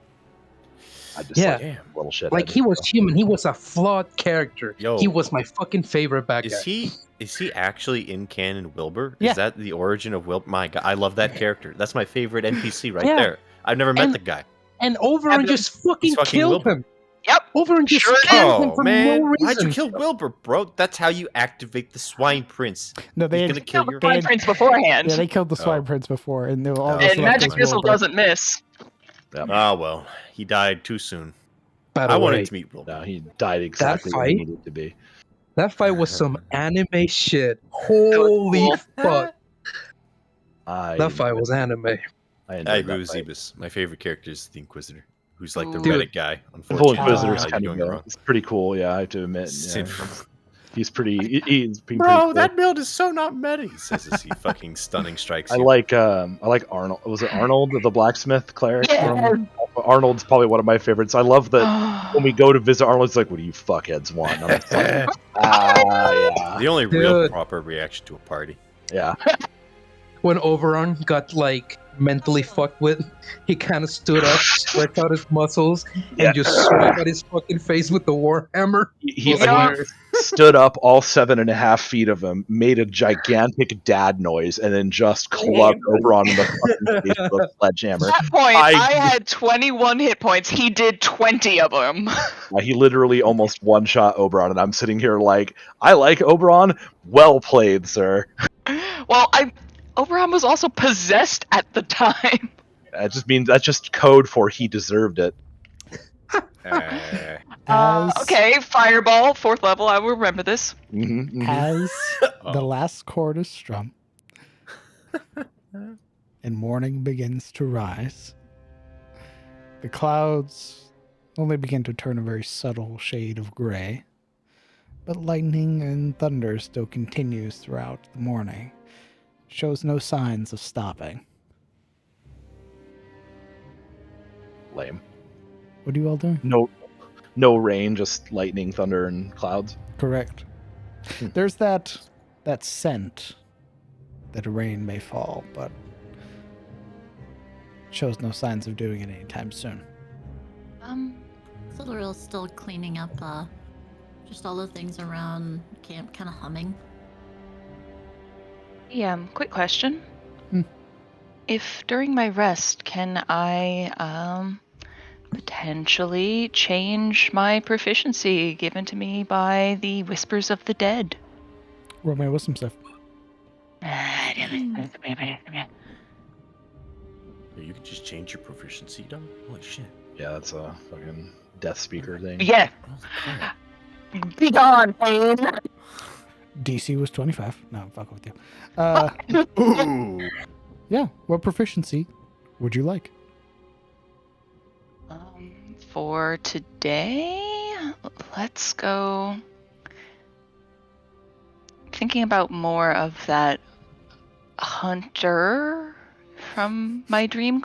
I just Yeah. like Damn. little shit. Like he was human. He was a flawed character. Yo. He was my fucking favorite bad guy. Is he actually in canon Wilbur? Yeah. Is that the origin of Wilbur? My God, I love that character. That's my favorite NPC right Yeah. there. I've never met And- the guy. And Overrun just fucking fucking killed Wilbur. him. Yep. Overrun just Sure killed him Oh for man, no reason. why'd you kill Wilbur, bro? That's how you activate the Swine Prince. No, they He's had, gonna kill Kill the your. Swine Prince beforehand. yeah, they killed the swine Oh. prince before, and they were all Oh. just And left magic as missile Wilbur. doesn't miss. Ah well, he died too soon. By the I way, wanted to meet Wilbur. No, he died exactly where he fight? needed to be. that fight was some anime shit. Holy cool. fuck. I That fight was anime. I I enjoyed agree that with fight. Zebus. My favorite character is the Inquisitor, who's like the Dude. Reddit guy. The full Unfortunately, Inquisitor is how you kind going of wrong. it's pretty cool. Yeah, I have to admit. Yeah. He's pretty. He's pretty Bro, cool. that build is so not meta. He says as he fucking stunning strikes I you. like Arnold. Was it Arnold, the blacksmith cleric? Yeah. Arnold's probably one of my favorites. I love that when we go to visit Arnold, it's like, "What do you fuckheads want?" And I'm just like, yeah, The only real Dude. proper reaction to a party. yeah. When Overrun got like mentally fucked with, he kind of stood up, stretched out his muscles, Yeah. and just swung at his fucking face with the warhammer. He Yeah. stood up all 7.5 feet of him, made a gigantic dad noise, and then just clubbed Oberon in the fucking face with a sledgehammer. At that point, I- I had 21 hit points. He did 20 of them. He literally almost one-shot Oberon, and I'm sitting here like, I like Oberon. Well played, sir. Well, Oberon was also possessed at the time. That's just code for he deserved it. As, Okay, Fireball, 4th level. I will remember this. As the Oh. last chord is strummed and morning begins to rise, the clouds only begin to turn a very subtle shade of gray, but lightning and thunder still continues throughout the morning. Shows no signs of stopping. Lame. What are you all doing? No rain, just lightning, thunder, and clouds. Correct. There's that scent that rain may fall, but shows no signs of doing it anytime soon. Silverill's still cleaning up just all the things around camp, kind of humming. Yeah, quick question. Hmm. If during my rest, can I potentially change my proficiency given to me by the Whispers of the Dead? Roll my wisdom stuff. You can just change your proficiency, dog. Holy shit. Yeah, that's a fucking death speaker thing. Yeah. Holy crap. Be gone, Pain. DC was 25. No, I'm fucking with you. Ooh. Yeah. What proficiency would you like? For today, let's go. Thinking about more of that hunter from my dream ?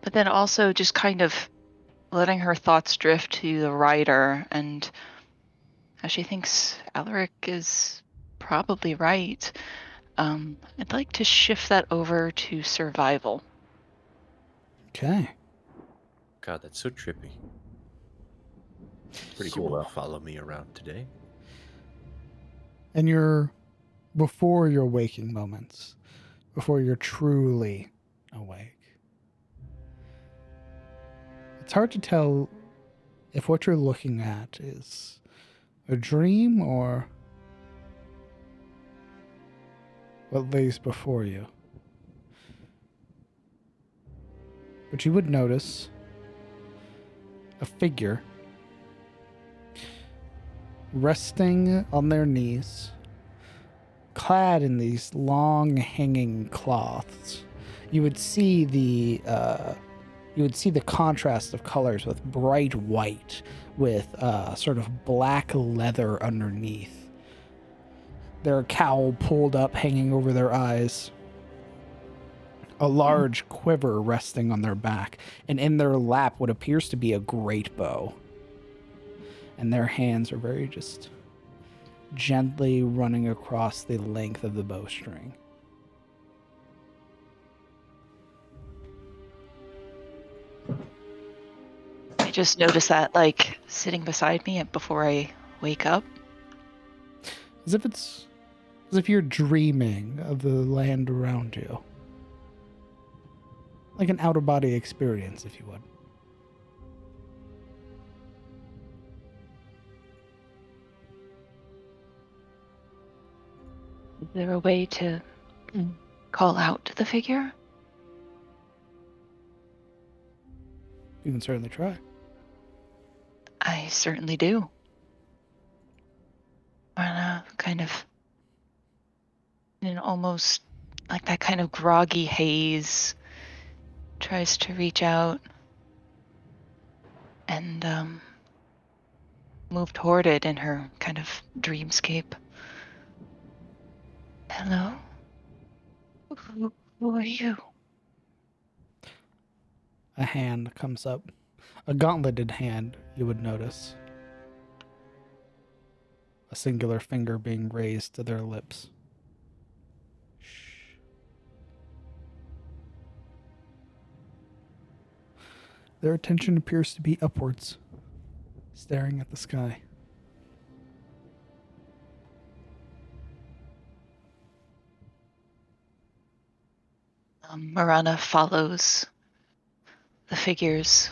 But then also just kind of letting her thoughts drift to the writer, and as she thinks Alaric is probably right, I'd like to shift that over to survival. Okay. God, that's so trippy. Pretty You cool, will though. follow me around today. And before your waking moments, before you're truly awake, It's hard to tell if what you're looking at is a dream or what lays before you. But you would notice a figure resting on their knees, clad in these long hanging cloths. You would see the contrast of colors with bright white, with sort of black leather underneath. Their cowl pulled up, hanging over their eyes. A large quiver resting on their back, and in their lap what appears to be a great bow. And their hands are very just gently running across the length of the bowstring. I just noticed that, like, sitting beside me before I wake up. As if you're dreaming of the land around you. Like an out-of-body experience, if you would. Is there a way to call out to the figure? You can certainly try. I certainly do. Kind of in almost like that kind of groggy haze, tries to reach out and move toward it in her kind of dreamscape. Hello? Who are you? A hand comes up. A gauntleted hand, you would notice. A singular finger being raised to their lips. Shh. Their attention appears to be upwards, staring at the sky. Marana follows the figure's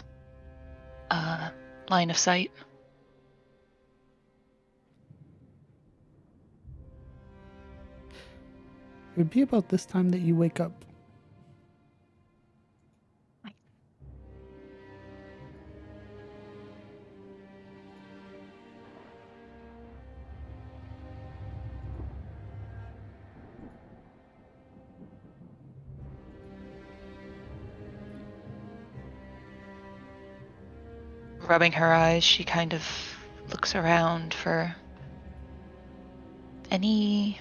line of sight. It would be about this time that you wake up. Rubbing her eyes, she kind of looks around for any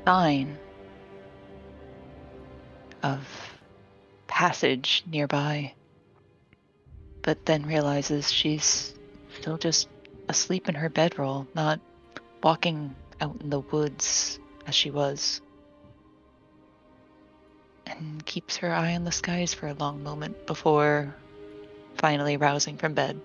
sign of passage nearby, but then realizes she's still just asleep in her bedroll, not walking out in the woods as she was, and keeps her eye on the skies for a long moment before finally rousing from bed.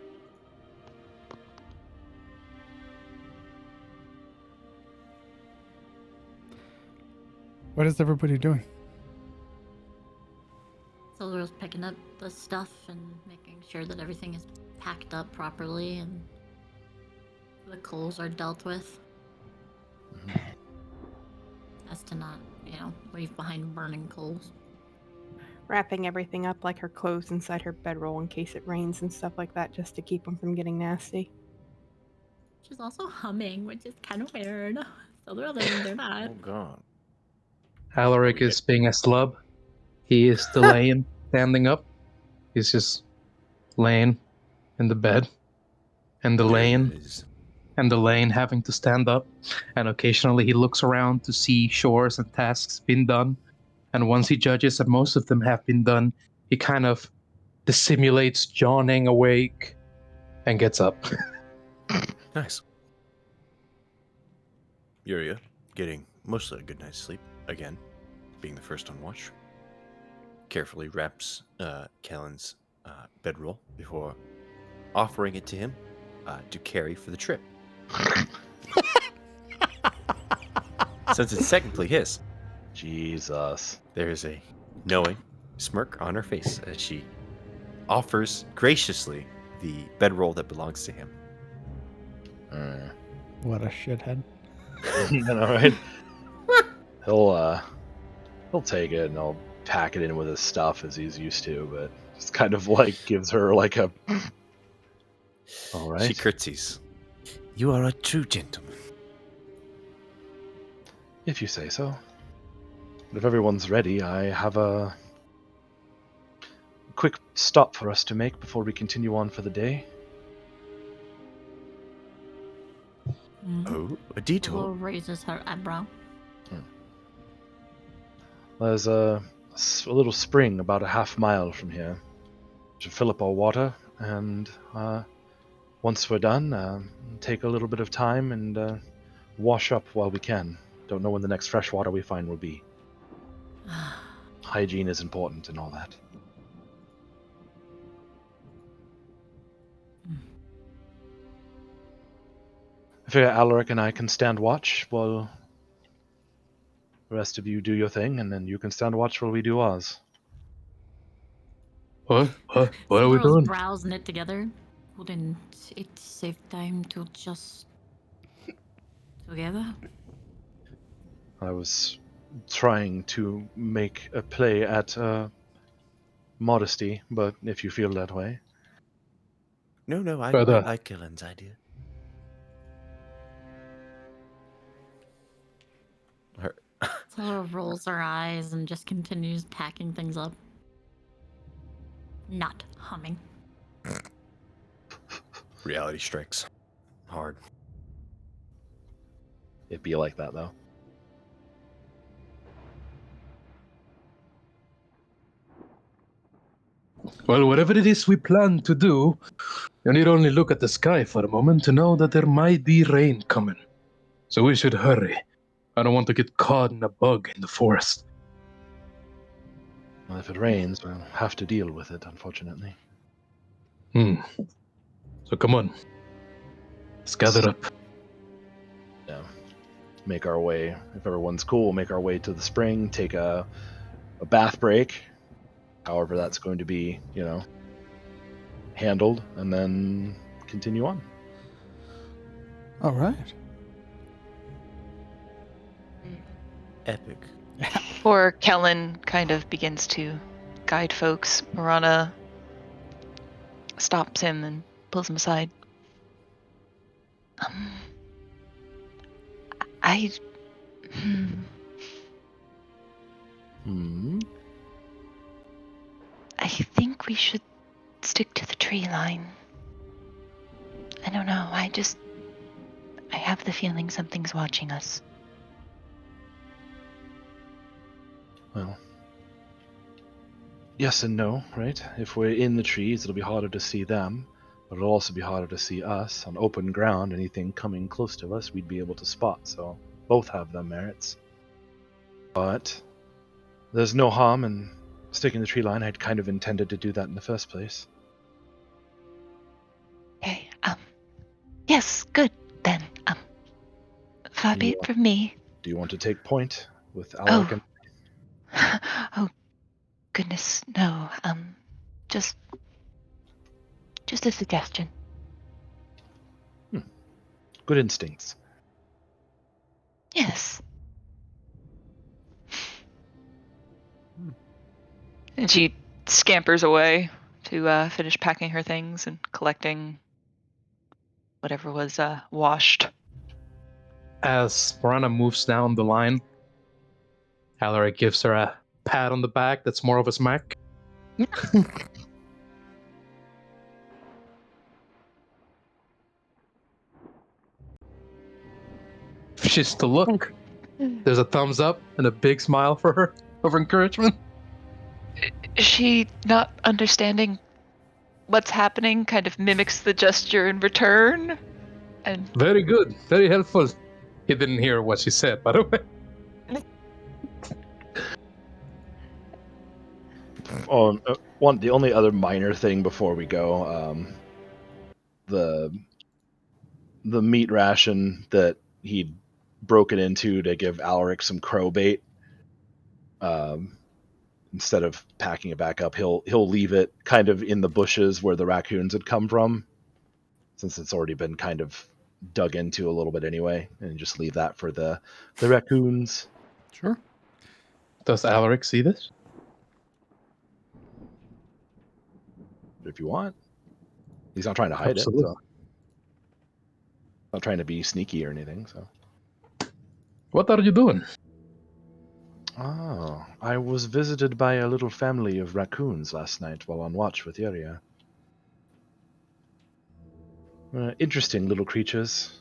What is everybody doing? Silver's picking up the stuff and making sure that everything is packed up properly and the coals are dealt with. As to not, leave behind burning coals. Wrapping everything up like her clothes inside her bedroll in case it rains and stuff like that, just to keep them from getting nasty. She's also humming, which is kind of weird. So the others, they're not. Oh god. Alaric is being a slub. He is still laying, standing up. He's just laying in the bed. And the lane, having to stand up. And occasionally he looks around to see chores and tasks been done. And once he judges that most of them have been done, he kind of dissimulates yawning awake and gets up. Nice. Yuria, getting mostly a good night's sleep, again, being the first on watch, carefully wraps Kellen's bedroll before offering it to him to carry for the trip. Since it's technically his. Jesus. There's a knowing smirk on her face as she offers graciously the bedroll that belongs to him. What a shithead. You know, right? He'll take it and he'll pack it in with his stuff as he's used to, but just kind of like gives her like a. All right. She curtsies. You are a true gentleman. If you say so. But if everyone's ready, I have a quick stop for us to make before we continue on for the day. Oh, a detour. Willow raises her eyebrow. There's a little spring about a half mile from here. To fill up our water, and once we're done, take a little bit of time and wash up while we can. Don't know when the next fresh water we find will be. Hygiene is important and all that. I figure Alaric and I can stand watch while the rest of you do your thing, and then you can stand watch while we do ours. What are we Floral's doing? brows knit together. Wouldn't it save time to just together? I was trying to make a play at modesty, but if you feel that way. No, I Brother. like Killen's idea. Flora rolls her eyes and just continues packing things up. Not humming. Reality strikes hard. It'd be like that, though. Well, whatever it is we plan to do, you need only look at the sky for a moment to know that there might be rain coming. So we should hurry. I don't want to get caught in a bug in the forest. Well, if it rains, we'll have to deal with it, unfortunately. So come on. Let's gather up. Yeah. Make our way, if everyone's cool, make our way to the spring, take a bath break, however that's going to be, handled, and then continue on. All right. Epic. Before Kellen kind of begins to guide folks, Marana stops him and pulls him aside. I think we should stick to the tree line. I don't know. I have the feeling something's watching us. Well, yes and no, right? If we're in the trees, it'll be harder to see them, but it'll also be harder to see us. On open ground, anything coming close to us, we'd be able to spot, so both have their merits. But there's no harm in sticking the tree line. I'd kind of intended to do that in the first place. Okay, yes, good then. Far be it from me. Do you want to take point with Alaric and Oh, goodness, no. Just a suggestion. good instincts? Yes. And she scampers away to finish packing her things and collecting whatever was washed. As Marana moves down the line, Alaric gives her a pat on the back that's more of a smack. She's to look. There's a thumbs up and a big smile for her of encouragement. Is she not understanding what's happening? Kind of mimics the gesture in return? And Very good. Very helpful. He didn't hear what she said, by the way. The only other minor thing before we go, the meat ration that he'd broken into to give Alaric some crow bait. instead of packing it back up, he'll leave it kind of in the bushes where the raccoons had come from, since it's already been kind of dug into a little bit anyway, and just leave that for the raccoons. Sure. Does Alaric see this? If you want. He's not trying to hide Absolutely. it, so not trying to be sneaky or anything, so. What are you doing? Oh, I was visited by a little family of raccoons last night while on watch with Yuria. Interesting little creatures.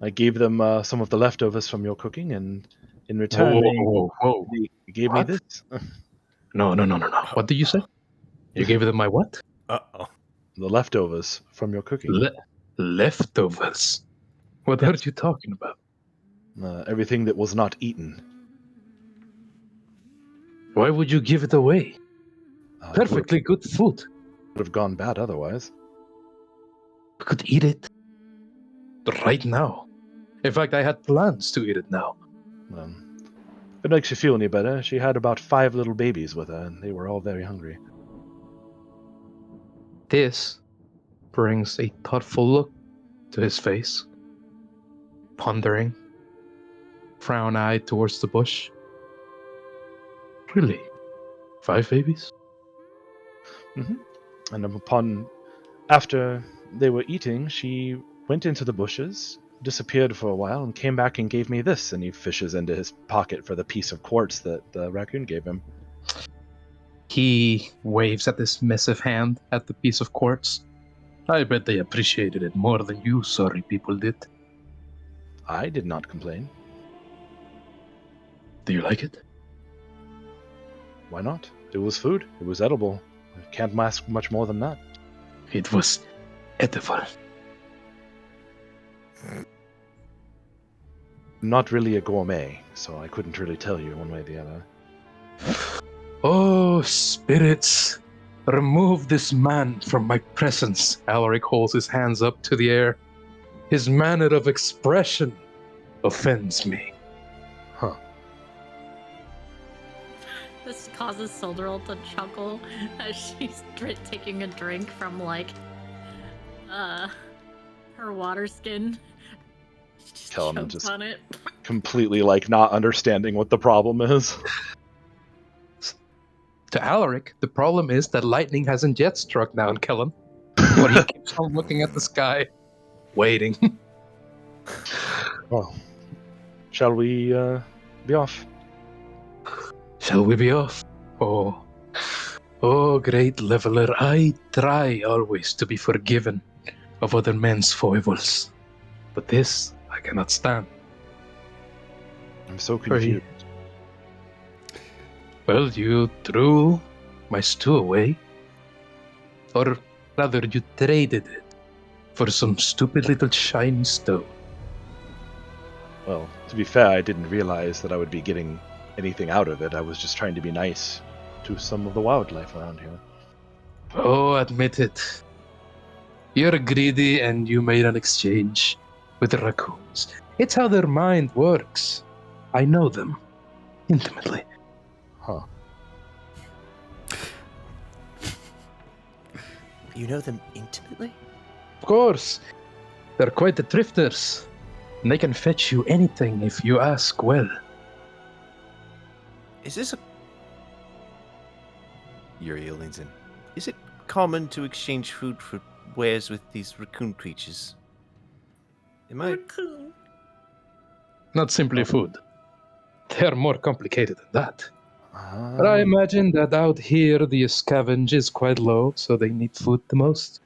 I gave them some of the leftovers from your cooking, and in return, Whoa. they gave me What? this. No. What did you say? You gave them my what? Uh-oh. The leftovers from your cooking. Leftovers. What Yes. are you talking about? Everything that was not eaten. Why would you give it away? It Perfectly good food. would have gone bad otherwise. You could eat it right now. In fact, I had plans to eat it now. If it makes you feel any better, she had about 5 little babies with her, and they were all very hungry. This brings a thoughtful look to his face, pondering, frown-eyed towards the bush. Really? 5 babies? And after they were eating, she went into the bushes, disappeared for a while, and came back and gave me this. And he fishes into his pocket for the piece of quartz that the raccoon gave him. He waves at this missive hand at the piece of quartz. I bet they appreciated it more than you sorry people did. I did not complain. Do you like it? Why not? It was food. It was edible. I can't ask much more than that. It was edible. I'm not really a gourmet, so I couldn't really tell you one way or the other. Oh, spirits, remove this man from my presence. Alaric holds his hands up to the air. His manner of expression offends me. Huh. This causes Silderil to chuckle as she's taking a drink from her water skin. She just Kellan chokes just- on it. Completely not understanding what the problem is. To Alaric, the problem is that lightning hasn't yet struck down Kellan, but he keeps on looking at the sky, waiting. Well, shall we be off? Shall we be off? Oh, great leveler, I try always to be forgiven of other men's foibles, but this I cannot stand. I'm so For you. confused. Well, you threw my stew away, or rather, you traded it for some stupid little shiny stone. Well, to be fair, I didn't realize that I would be getting anything out of it. I was just trying to be nice to some of the wildlife around here. Oh, admit it. You're greedy and you made an exchange with the raccoons. It's how their mind works. I know them intimately. Huh. You know them intimately? Of course, they're quite the drifters, and they can fetch you anything if you ask well. Is this a... Uriel leans in. Is it common to exchange food for wares with these raccoon creatures? Am I... Raccoon. Not simply food. They're more complicated than that. But I imagine that out here the scavenge is quite low, so they need food the most.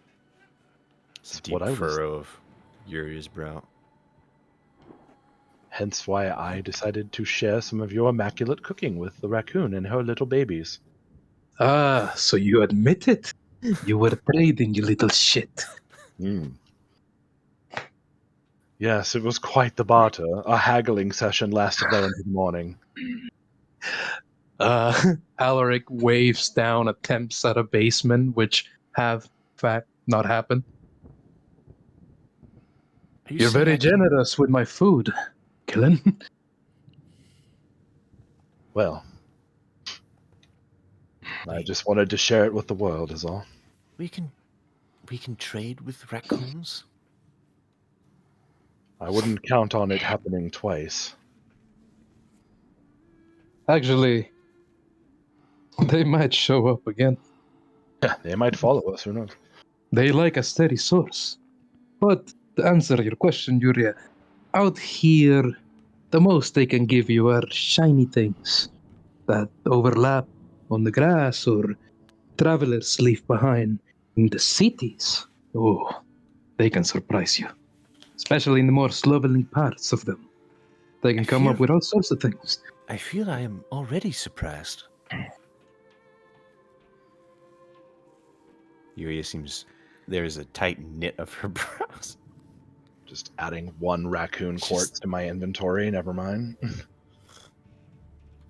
It's a That's deep what I was- furrow of Yuri's brow. Hence why I decided to share some of your immaculate cooking with the raccoon and her little babies. Ah, so you admit it? You were trading, you little shit. Yes, it was quite the barter. A haggling session lasted well into the morning. Alaric waves down attempts at a basement, which have, in fact, not happened. You're very generous with my food, Killen. Well, I just wanted to share it with the world, is all. We can trade with raccoons. I wouldn't count on it happening twice. Actually, they might show up again. They might follow us, who knows? They like a steady source. But to answer your question, Yuria, out here, the most they can give you are shiny things that overlap on the grass or travelers leave behind. In the cities, oh, they can surprise you, especially in the more slovenly parts of them. They can come up with all sorts of things. I feel I am already surprised. Yuria seems there is a tight knit of her brows. Just adding one raccoon quartz to my inventory, never mind.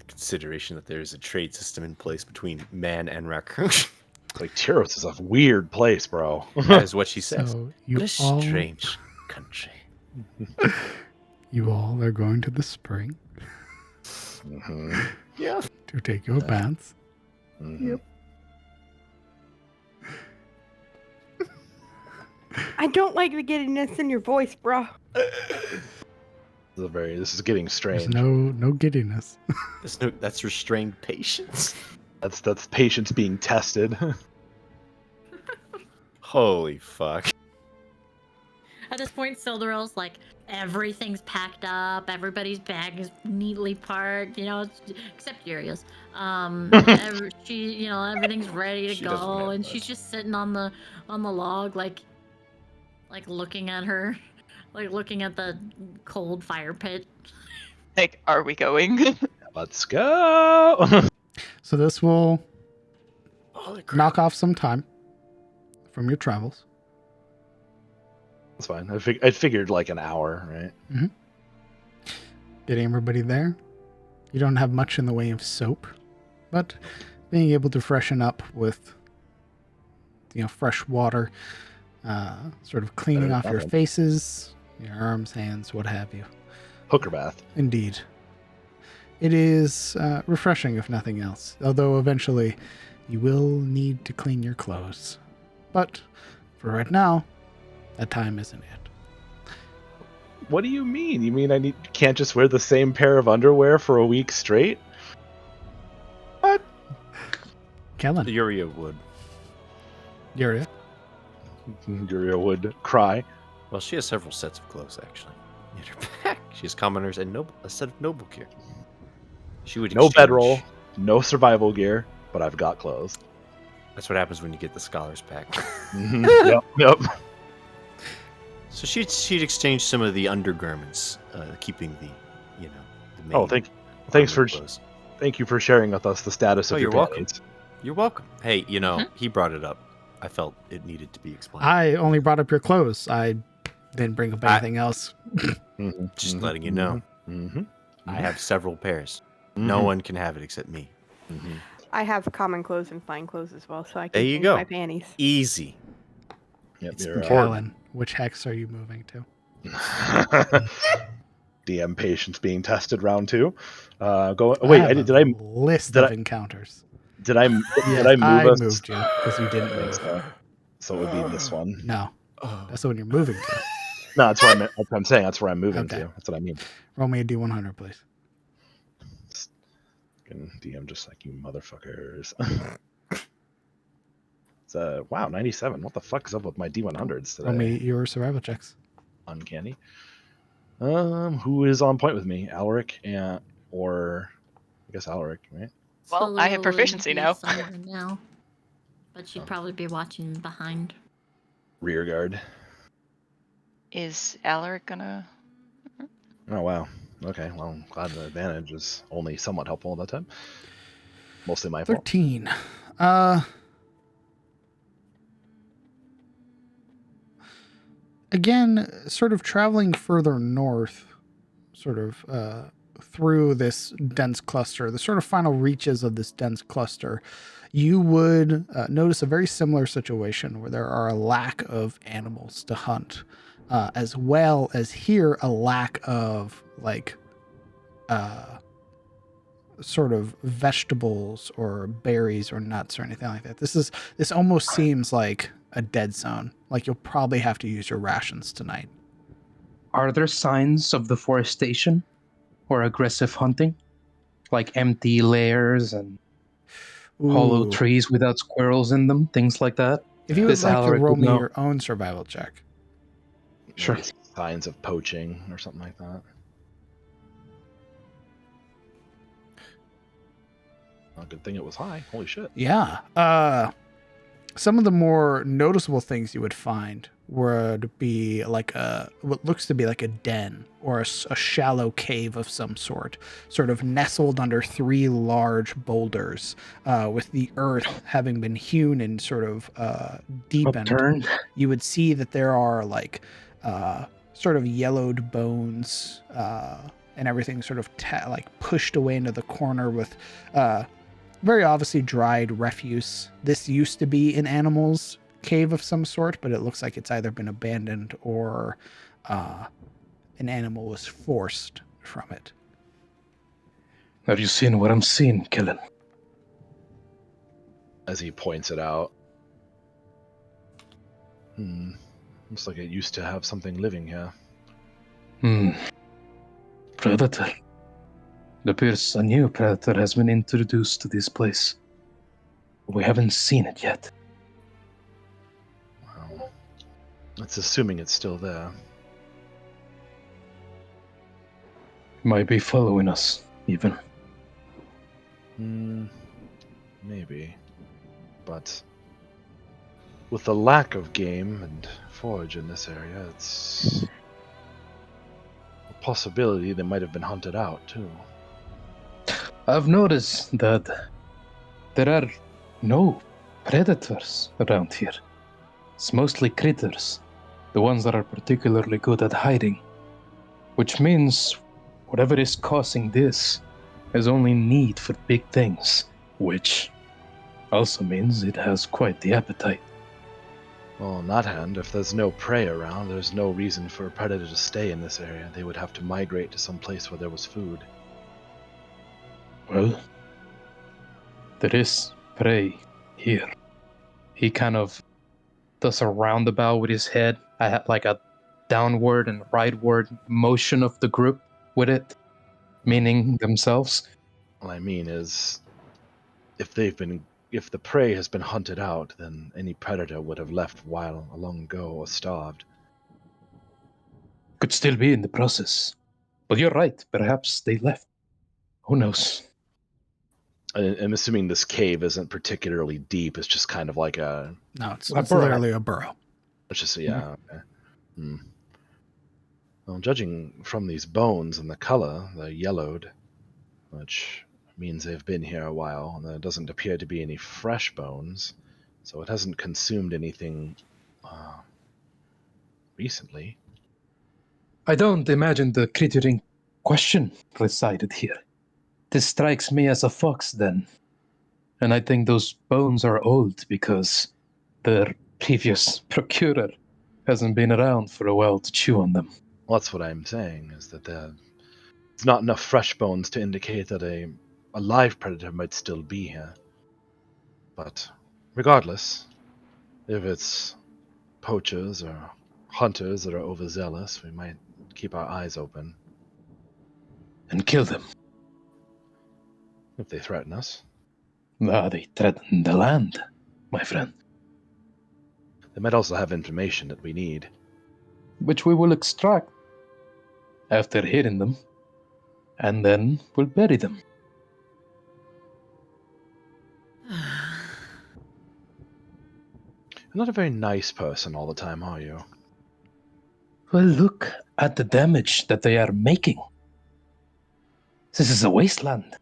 Consideration that there is a trade system in place between man and raccoon. Like, Tyros is a weird place, bro. That is what she says. So you What a all, strange country. you all are going to the spring Mm-hmm. Yeah. to take your baths. Mm-hmm. Yep. I don't like the giddiness in your voice, bro. This is getting There's strange. no giddiness. That's restrained patience. That's patience being tested. Holy fuck. At this point, Sildarel's like, everything's packed up, everybody's bag is neatly parked, except Yuria's. Everything's ready to She doesn't go, have and much. she's just sitting on the log, like looking at her, like looking at the cold fire pit. Like, are we going? Let's go. So this will Holy crap. knock off some time from your travels. That's fine. I figured like an hour, right? Getting everybody there. You don't have much in the way of soap, but being able to freshen up with, fresh water, sort of cleaning off your faces, your arms, hands, what have you. Hooker bath. Indeed. It is refreshing, if nothing else, although eventually you will need to clean your clothes. But for right now, that time isn't it. What do you mean? You mean can't just wear the same pair of underwear for a week straight? What? Kellen, Yuria would. Yuria. Yuria would cry. Well, she has several sets of clothes, actually. In her back. She has commoners and a set of noble gear. She would No exchange. bedroll, no survival gear, but I've got clothes. That's what happens when you get the scholars pack. Yep. So she'd exchange some of the undergarments, keeping the main Oh, thanks for clothes. thank you for sharing with us the status of Oh, your you're welcome. panties. You're welcome. Hey, he brought it up. I felt it needed to be explained. I only brought up your clothes. I didn't bring up anything else. Just letting you know. Mm-hmm. I have several pairs. No one can have it except me. I have common clothes and fine clothes as well, so I There can you change go. my panties. Easy. Yep, It's you're Kellen, which hex are you moving to? DM patience being tested round 2. Did have I a list did of I- encounters. did I Yes, move I us? moved you because you didn't move. So it would be this one. No, that's the one you're moving to. No, that's where I'm. That's what I'm saying. That's where I'm moving Okay. to. That's what I mean. Roll me a D100, please. Fucking DM just like you motherfuckers. It's wow, 97. What the fuck is up with my D100s today? Roll me your survival checks. Uncanny. Who is on point with me? Alaric or I guess Alaric, right? Well, I have Sildarel would proficiency be now. somewhere now, but she'd probably be watching behind. Rear guard. Is Alaric gonna? Oh wow. Okay, well, I'm glad the advantage is only somewhat helpful at that time. Mostly my fault. 13. Again, sort of traveling further north, sort of through this dense cluster, the sort of final reaches of this dense cluster, you would notice a very similar situation where there are a lack of animals to hunt, as well as here a lack of sort of vegetables or berries or nuts or anything like that. This almost seems like a dead zone. Like you'll probably have to use your rations tonight. Are there signs of deforestation or aggressive hunting? Like empty lairs and hollow Ooh. trees without squirrels in them, things like that? If you would This like to Alaric roll would me know. your own survival check. Sure. Maybe signs of poaching or something like that. Oh, good thing it was high. Holy shit. Yeah. Some of the more noticeable things you would find would be like what looks to be like a den or a shallow cave of some sort of nestled under 3 large boulders, with the earth having been hewn and sort of deepened. Upturned. You would see that there are like sort of yellowed bones, and everything sort of like pushed away into the corner with very obviously dried refuse. This used to be an animal's cave of some sort, but it looks like it's either been abandoned or an animal was forced from it. Have you seen what I'm seeing, Kellen? As he points it out. Looks like it used to have something living here. Predator. It appears a new predator has been introduced to this place. We haven't seen it yet. Well, that's assuming it's still there. Might be following us, even. Maybe. But with the lack of game and forage in this area, it's a possibility they might have been hunted out, too. I've noticed that there are no predators around here. It's mostly critters, the ones that are particularly good at hiding. Which means whatever is causing this has only need for big things, which also means it has quite the appetite. Well, on that hand, if there's no prey around, there's no reason for a predator to stay in this area. They would have to migrate to some place where there was food. Well, there is prey here. He kind of does a roundabout with his head. I had like a downward and rightward motion of the group with it, meaning themselves. What I mean is, if the prey has been hunted out, then any predator would have left long ago or starved. Could still be in the process. But you're right, perhaps they left. Who knows? I'm assuming this cave isn't particularly deep. It's just kind of like No, it's burrow. literally a burrow. It's just, yeah. Okay. Well, judging from these bones and the color, they're yellowed, which means they've been here a while, and there doesn't appear to be any fresh bones, so it hasn't consumed anything recently. I don't imagine the critter in question resided here. This strikes me as a fox, then. And I think those bones are old because their previous procurer hasn't been around for a while to chew on them. Well, that's what I'm saying, is that there's not enough fresh bones to indicate that a live predator might still be here. But regardless, if it's poachers or hunters that are overzealous, we might keep our eyes open. And kill them. If they threaten us. They threaten the land, my friend. They might also have information that we need. Which we will extract after hitting them. And then we'll bury them. You're not a very nice person all the time, are you? Well, look at the damage that they are making. This is a wasteland.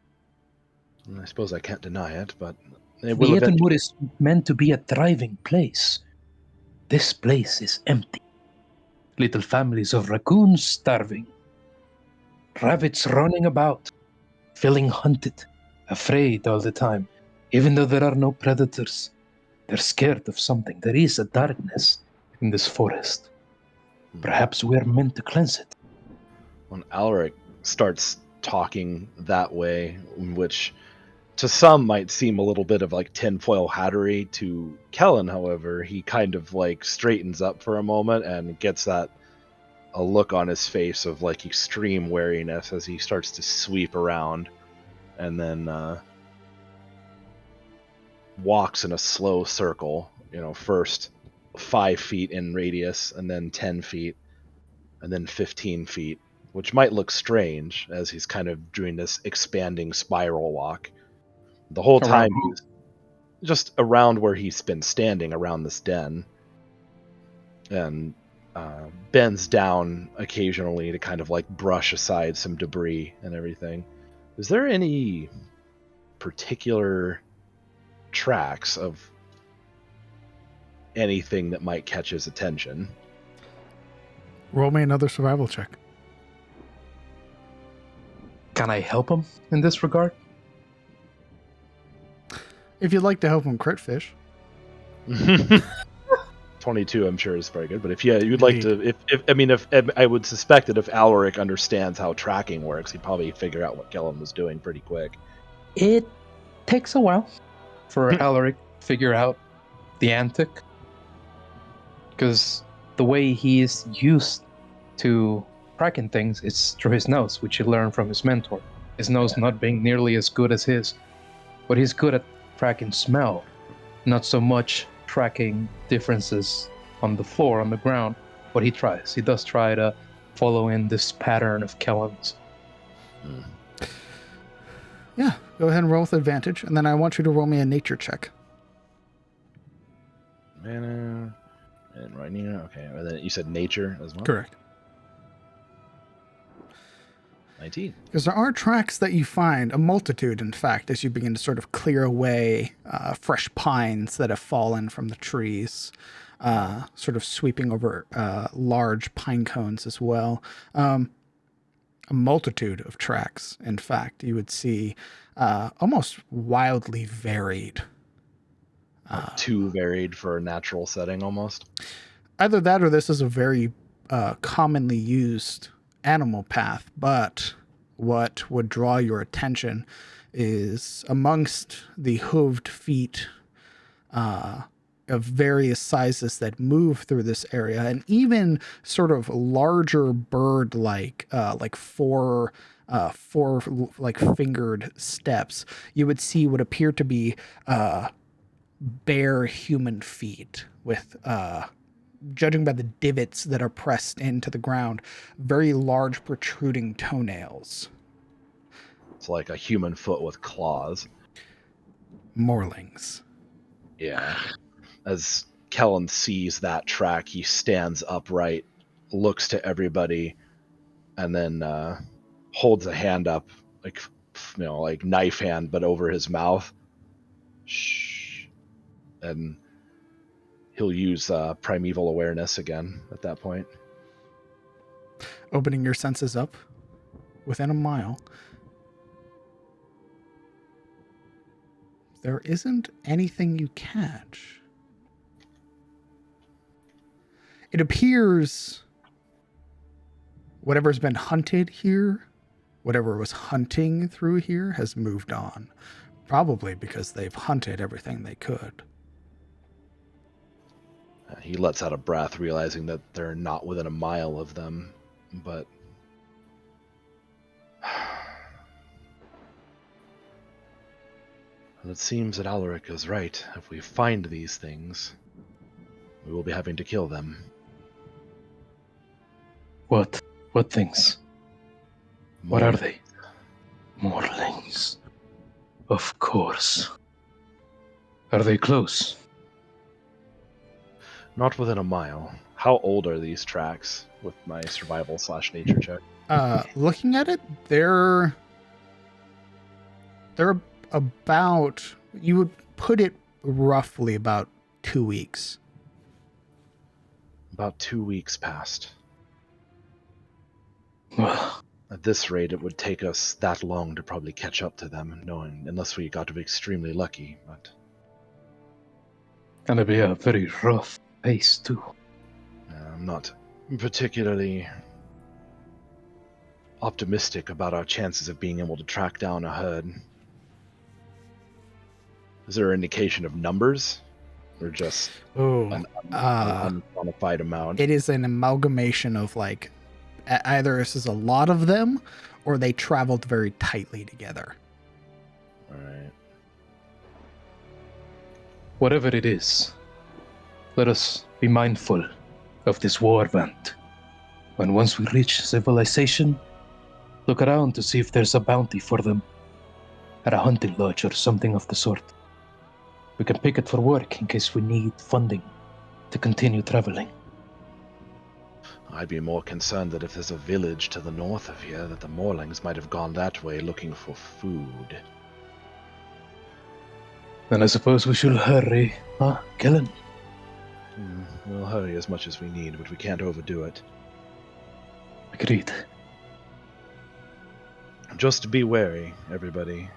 I suppose I can't deny it, but they The will Edenwood is meant to be a thriving place. This place is empty. Little families of raccoons starving. Rabbits running about, feeling hunted, afraid all the time. Even though there are no predators, they're scared of something. There is a darkness in this forest. Perhaps we are meant to cleanse it. When Alaric starts talking that way, which to some might seem a little bit of like tinfoil hattery. To Kellen, however, he kind of like straightens up for a moment and gets a look on his face of like extreme wariness as he starts to sweep around, and then walks in a slow circle, first 5 feet in radius, and then 10 feet, and then 15 feet, which might look strange as he's kind of doing this expanding spiral walk. The whole time he's just around where he's been standing around this den, and bends down occasionally to kind of like brush aside some debris and everything. Is there any particular tracks of anything that might catch his attention? Roll me another survival check. Can I help him in this regard? If you'd like to help him crit fish. 22, I'm sure, is very good. But if you'd like to, if I would suspect that if Alaric understands how tracking works, he'd probably figure out what Kellen was doing pretty quick. It takes a while for Alaric to figure out the antic, because the way he is used to tracking things is through his nose, which he learned from his mentor. His nose not being nearly as good as his, but he's good at tracking smell, not so much tracking differences on the floor, on the ground. But he tries. He does try to follow in this pattern of Kellen's. Yeah, go ahead and roll with advantage, and then I want you to roll me a nature check. Mana and right now, okay. And then you said nature as well? Correct. 19. Because there are tracks that you find, a multitude, in fact, as you begin to sort of clear away fresh pines that have fallen from the trees, sort of sweeping over large pine cones as well. A multitude of tracks, in fact, you would see almost wildly varied. Too varied for a natural setting, almost. Either that or this is a very commonly used animal path, but what would draw your attention is amongst the hooved feet of various sizes that move through this area, and even sort of larger bird-like, like four like fingered steps, you would see what appear to be bare human feet with judging by the divots that are pressed into the ground, very large protruding toenails. It's like a human foot with claws. Morlings. Yeah. As Kellen sees that track, he stands upright, looks to everybody, and then holds a hand up, like knife hand, but over his mouth. Shh. And he'll use primeval awareness again at that point. Opening your senses up within a mile. There isn't anything you catch. It appears whatever's been hunted here, whatever was hunting through here, has moved on. Probably because they've hunted everything they could. He lets out a breath, realizing that they're not within a mile of them, but it seems that Alaric is right. If we find these things, we will be having to kill them. What? What things? What are they? Morlings. Of course. Are they close? Not within a mile. How old are these tracks with my survival/nature check? Looking at it, they're about, you would put it roughly about 2 weeks. About 2 weeks past. Well, At this rate, it would take us that long to probably catch up to them, unless we got to be extremely lucky, but gonna be a very rough pace too. I'm not particularly optimistic about our chances of being able to track down a herd. Is there an indication of numbers, or just Oh, an unquantified amount? it is an amalgamation of like either this is a lot of them or they traveled very tightly together. All right. Whatever it is, let us be mindful of this war event. When once we reach civilization, look around to see if there's a bounty for them at a hunting lodge or something of the sort. We can pick it for work in case we need funding to continue traveling. I'd be more concerned that if there's a village to the north of here, that the Morlings might have gone that way looking for food. Then I suppose we should hurry, huh, Kellen? We'll hurry as much as we need, but we can't overdo it. Agreed. Just be wary, everybody.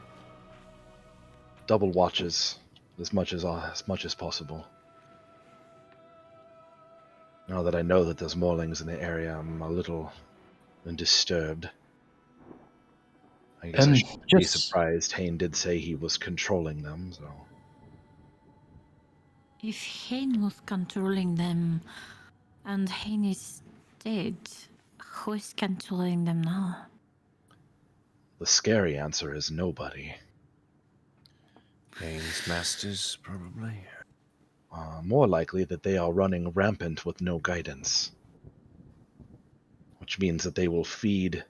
Double watches as much as possible. Now that I know that there's Morlings in the area, I'm a little disturbed. I guess I And shouldn't be just surprised. Hayne did say he was controlling them, so... If Hane was controlling them and Hane is dead, who is controlling them now? The scary answer is nobody. Haynes Masters, probably. More likely that they are running rampant with no guidance. Which means that they will feed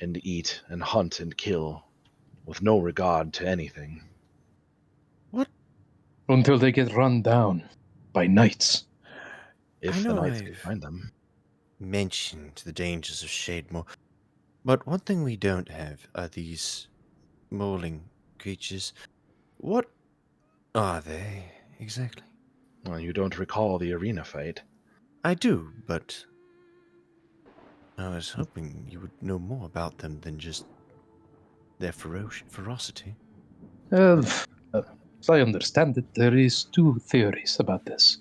and eat and hunt and kill with no regard to anything. until they get run down by knights. If I the know knights can I've find them. mentioned the dangers of Shademore, but one thing we don't have are these mauling creatures. What are they, exactly? Well, you don't recall the arena fight. I do, but I was hoping you would know more about them than just their ferocity. As I understand it, there is two theories about this.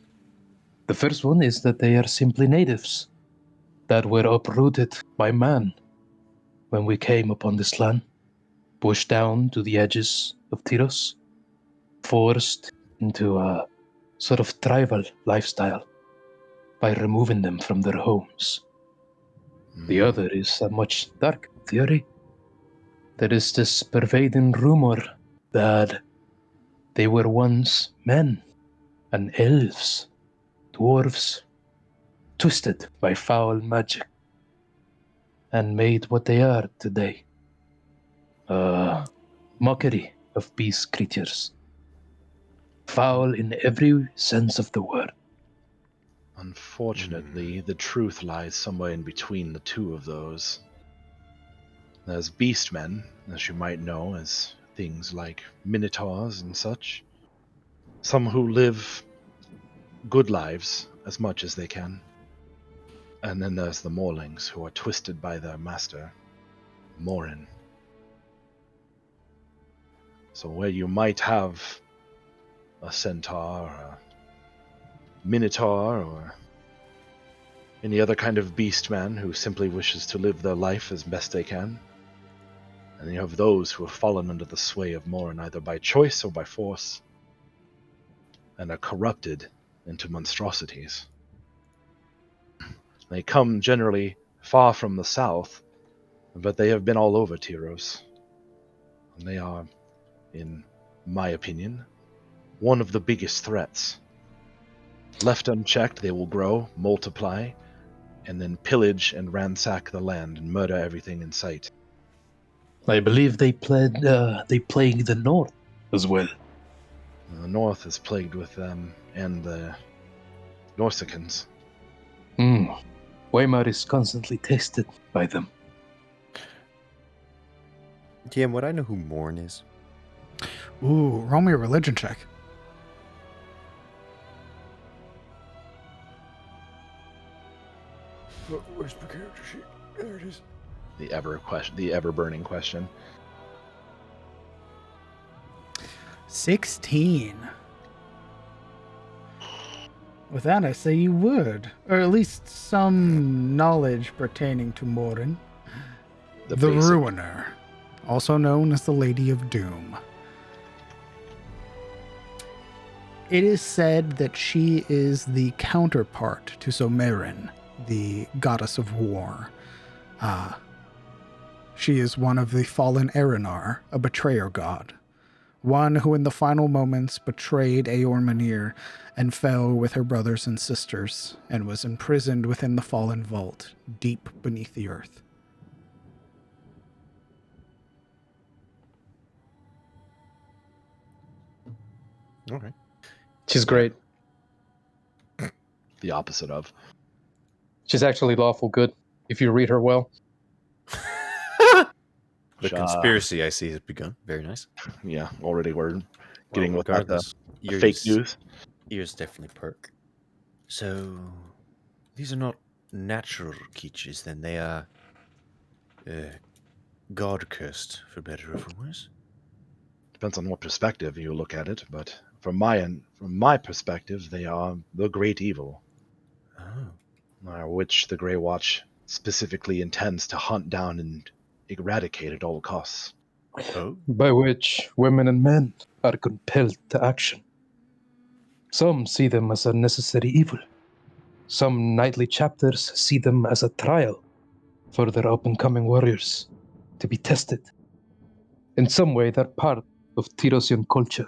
The first one is that they are simply natives that were uprooted by man when we came upon this land, pushed down to the edges of Tyros, forced into a sort of tribal lifestyle by removing them from their homes. The other is a much darker theory. There is this pervading rumor that they were once men and elves, dwarves, twisted by foul magic, and made what they are today. A mockery of beast creatures. Foul in every sense of the word. Unfortunately, the truth lies somewhere in between the two of those. There's beastmen, as you might know, as things like minotaurs and such. Some who live good lives as much as they can. And then there's the Morlings, who are twisted by their master, Morin. So where you might have a centaur, or a minotaur, or any other kind of beastman who simply wishes to live their life as best they can, and you have those who have fallen under the sway of Morin either by choice or by force, and are corrupted into monstrosities. They come generally far from the south, but they have been all over Tyros. And they are, in my opinion, one of the biggest threats. Left unchecked, they will grow, multiply, and then pillage and ransack the land and murder everything in sight. I believe they plagued the north as well. The north is plagued with them, and the Norsicans. Weimar is constantly tested by them. TM, would I know who Morn is? Ooh, roll me a religion check. Where's my character sheet? There it is. The ever burning question. 16. With that, I say you would, or at least some knowledge pertaining to Morin. The basic- Ruiner, also known as the Lady of Doom. It is said that she is the counterpart to Zomarin, the goddess of war. She is one of the fallen Erinar, a betrayer god. One who in the final moments betrayed Eormenir and fell with her brothers and sisters, and was imprisoned within the fallen vault, deep beneath the earth. Okay. She's great. The opposite of. She's actually lawful good if you read her well. The conspiracy, I see, has begun. Very nice. Yeah, already we're getting Well, with that regardless, fake news. Ears definitely perk. So, these are not natural creatures, then. They are god-cursed, for better or for worse. Depends on what perspective you look at it, but from my perspective, they are the great evil, Oh. which the Grey Watch specifically intends to hunt down and eradicate at all costs. Oh? By which women and men are compelled to action. Some see them as a necessary evil. Some knightly chapters see them as a trial for their up-and-coming warriors to be tested. In some way, they're part of Tirosian culture,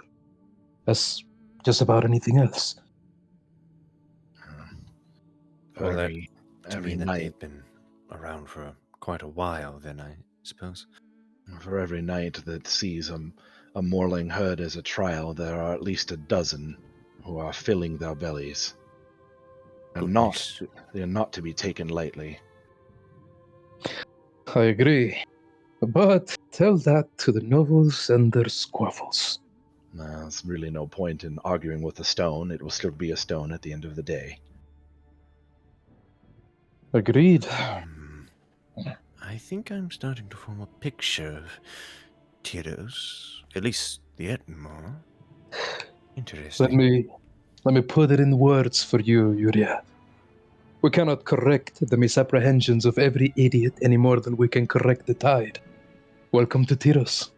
as just about anything else. Well, that to Every mean that night, they've been around for quite a while, then, I suppose. for every night that sees a Morling herd as a trial, there are at least a dozen who are filling their bellies. And Goodness. they are not to be taken lightly. I agree. But tell that to the nobles and their squaffles. There's really no point in arguing with a stone. It will still be a stone at the end of the day. Agreed. I think I'm starting to form a picture of Tyros, at least the Etmar. Interesting. Let me put it in words for you, Uriah. We cannot correct the misapprehensions of every idiot any more than we can correct the tide. Welcome to Tyros.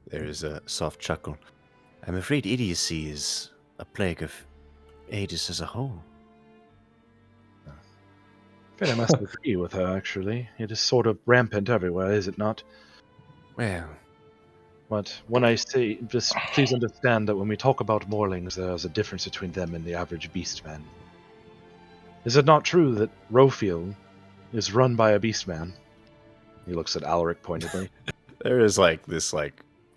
There is a soft chuckle. I'm afraid idiocy is a plague of Adis as a whole. I must agree with her, actually. It is sort of rampant everywhere, is it not? Well, But when I say, just please understand that when we talk about Morlings, there's a difference between them and the average beastman. Is it not true that Rofield is run by a beastman? He looks at Alaric pointedly. there is like this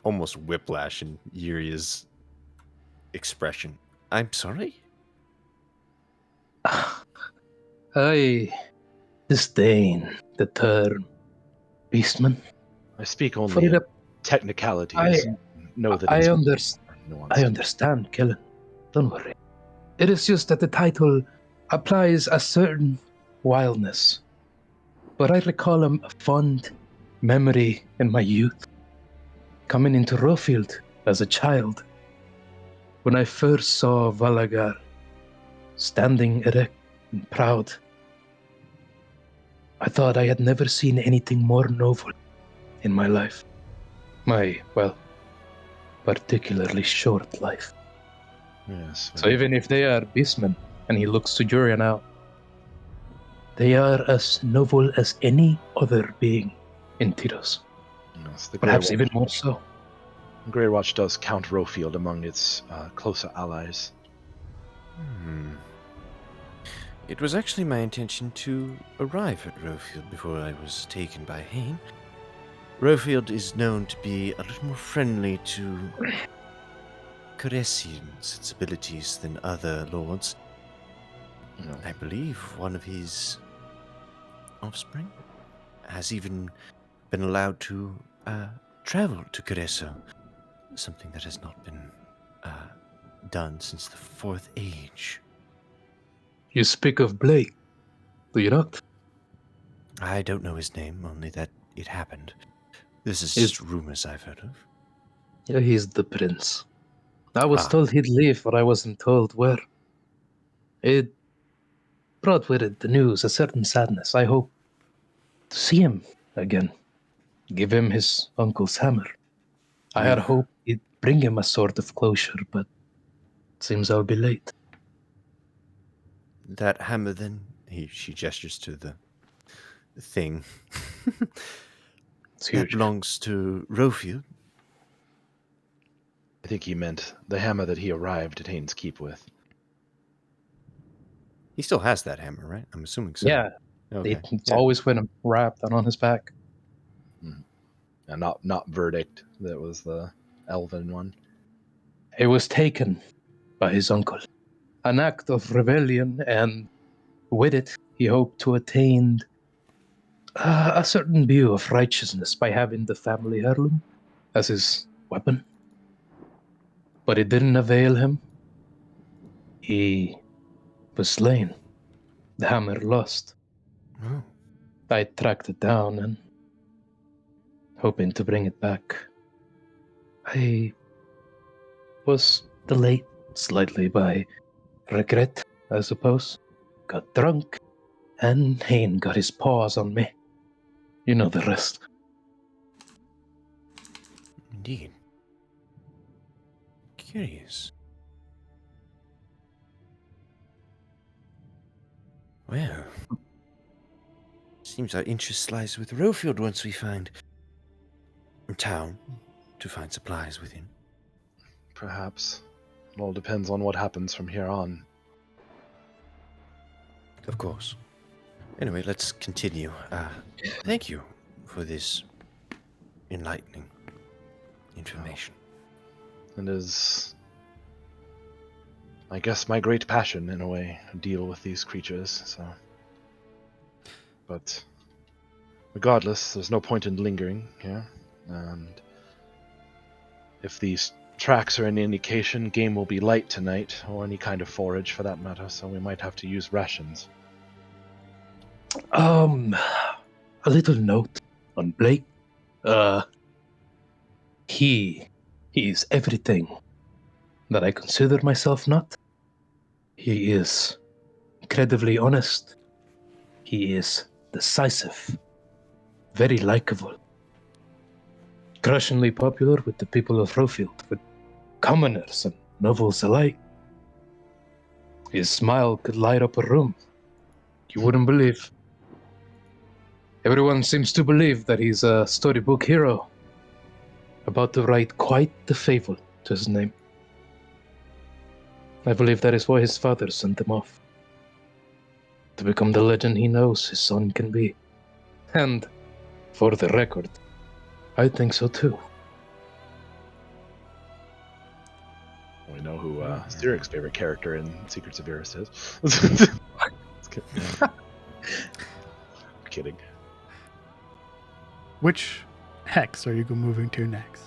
almost whiplash in Yuria's expression. I'm sorry? I disdain the term beastman. I speak For only it, in technicalities. Know that I it's I understand, Kellen. Don't worry. It is just that the title applies a certain wildness. But I recall a fond memory in my youth, coming into Rofield as a child, when I first saw Valagar standing erect and proud. I thought I had never seen anything more noble in my life. My, well, particularly short life. Yes. So even if they are beastmen, and he looks to Juria now, they are as noble as any other being in Tyros. Yes, the Perhaps Grey even more so. Grey Watch does count Rofield among its closer allies. It was actually my intention to arrive at Rofield before I was taken by Hain. Rofield is known to be a little more friendly to Caressian sensibilities than other lords. No. I believe one of his offspring has even been allowed to travel to Caresso, something that has not been done since the Fourth Age. You speak of Blake, do you not? I don't know his name, only that it happened. This is just rumors I've heard of. Yeah, he's the prince. I was told he'd leave, but I wasn't told where. It brought with it the news, a certain sadness. I hope to see him again. Give him his uncle's hammer. I had hoped it'd bring him a sort of closure, but it seems I'll be late. That hammer, then? She gestures to the thing. It's That huge. belongs to Rofield. I think he meant the hammer that he arrived at Haynes Keep with. He still has that hammer, right? I'm assuming so. Yeah, Okay. it's Yeah. always been wrapped and on his back. And not Verdict. That was the elven one. It was taken by his uncle. An act of rebellion, and with it, he hoped to attain a certain view of righteousness by having the family heirloom as his weapon. But it didn't avail him. He was slain. The hammer lost. Oh. I tracked it down and hoping to bring it back. I was delayed slightly by regret, I suppose. Got drunk, and Hayne got his paws on me. You know the rest. Indeed. Curious. Well, seems our interest lies with Rofield once we find a town to find supplies within. Perhaps. It all depends on what happens from here on. Of course. Anyway, let's continue. Thank you for this enlightening information. It is, I guess, my great passion, in a way, to deal with these creatures, so... But regardless, there's no point in lingering here, and if these tracks are any indication, game will be light tonight, or any kind of forage for that matter, so we might have to use rations. A little note on Blake. He is everything that I consider myself not. He is incredibly honest. He is decisive, very likable, crushingly popular with the people of Rofield, with commoners and nobles alike. His smile could light up a room. You wouldn't believe. Everyone seems to believe that he's a storybook hero, about to write quite the fable to his name. I believe that is why his father sent him off. To become the legend he knows his son can be. And, for the record, I think so too. We know who Cyric's favorite character in Secrets of Eris is. Just kidding. Kidding. Which hex are you moving to next?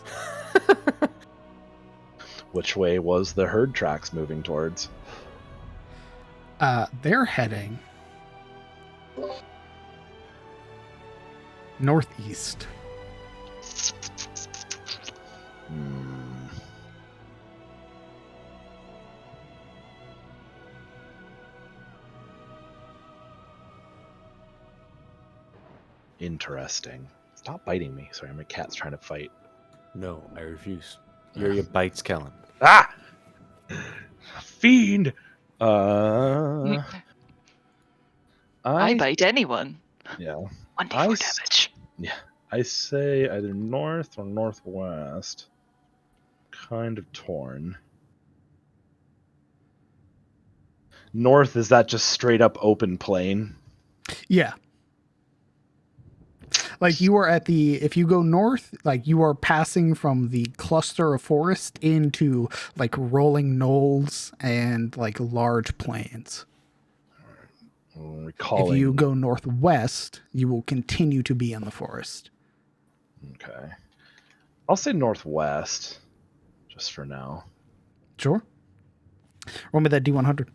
Which way was the herd tracks moving towards? They're heading northeast. Interesting. Stop biting me. Sorry, my cat's trying to fight. No, I refuse. Yuria bites Kellen. Ah! Fiend! I I bite anyone. Yeah. 1d4 damage. I say either north or northwest. Kind of torn. North, is that just straight up open plain? Yeah. Like you are if you go north, like you are passing from the cluster of forest into like rolling knolls and like large plains. Recalling. If you go northwest, you will continue to be in the forest. Okay. I'll say northwest, just for now. Sure. Roll me that D100.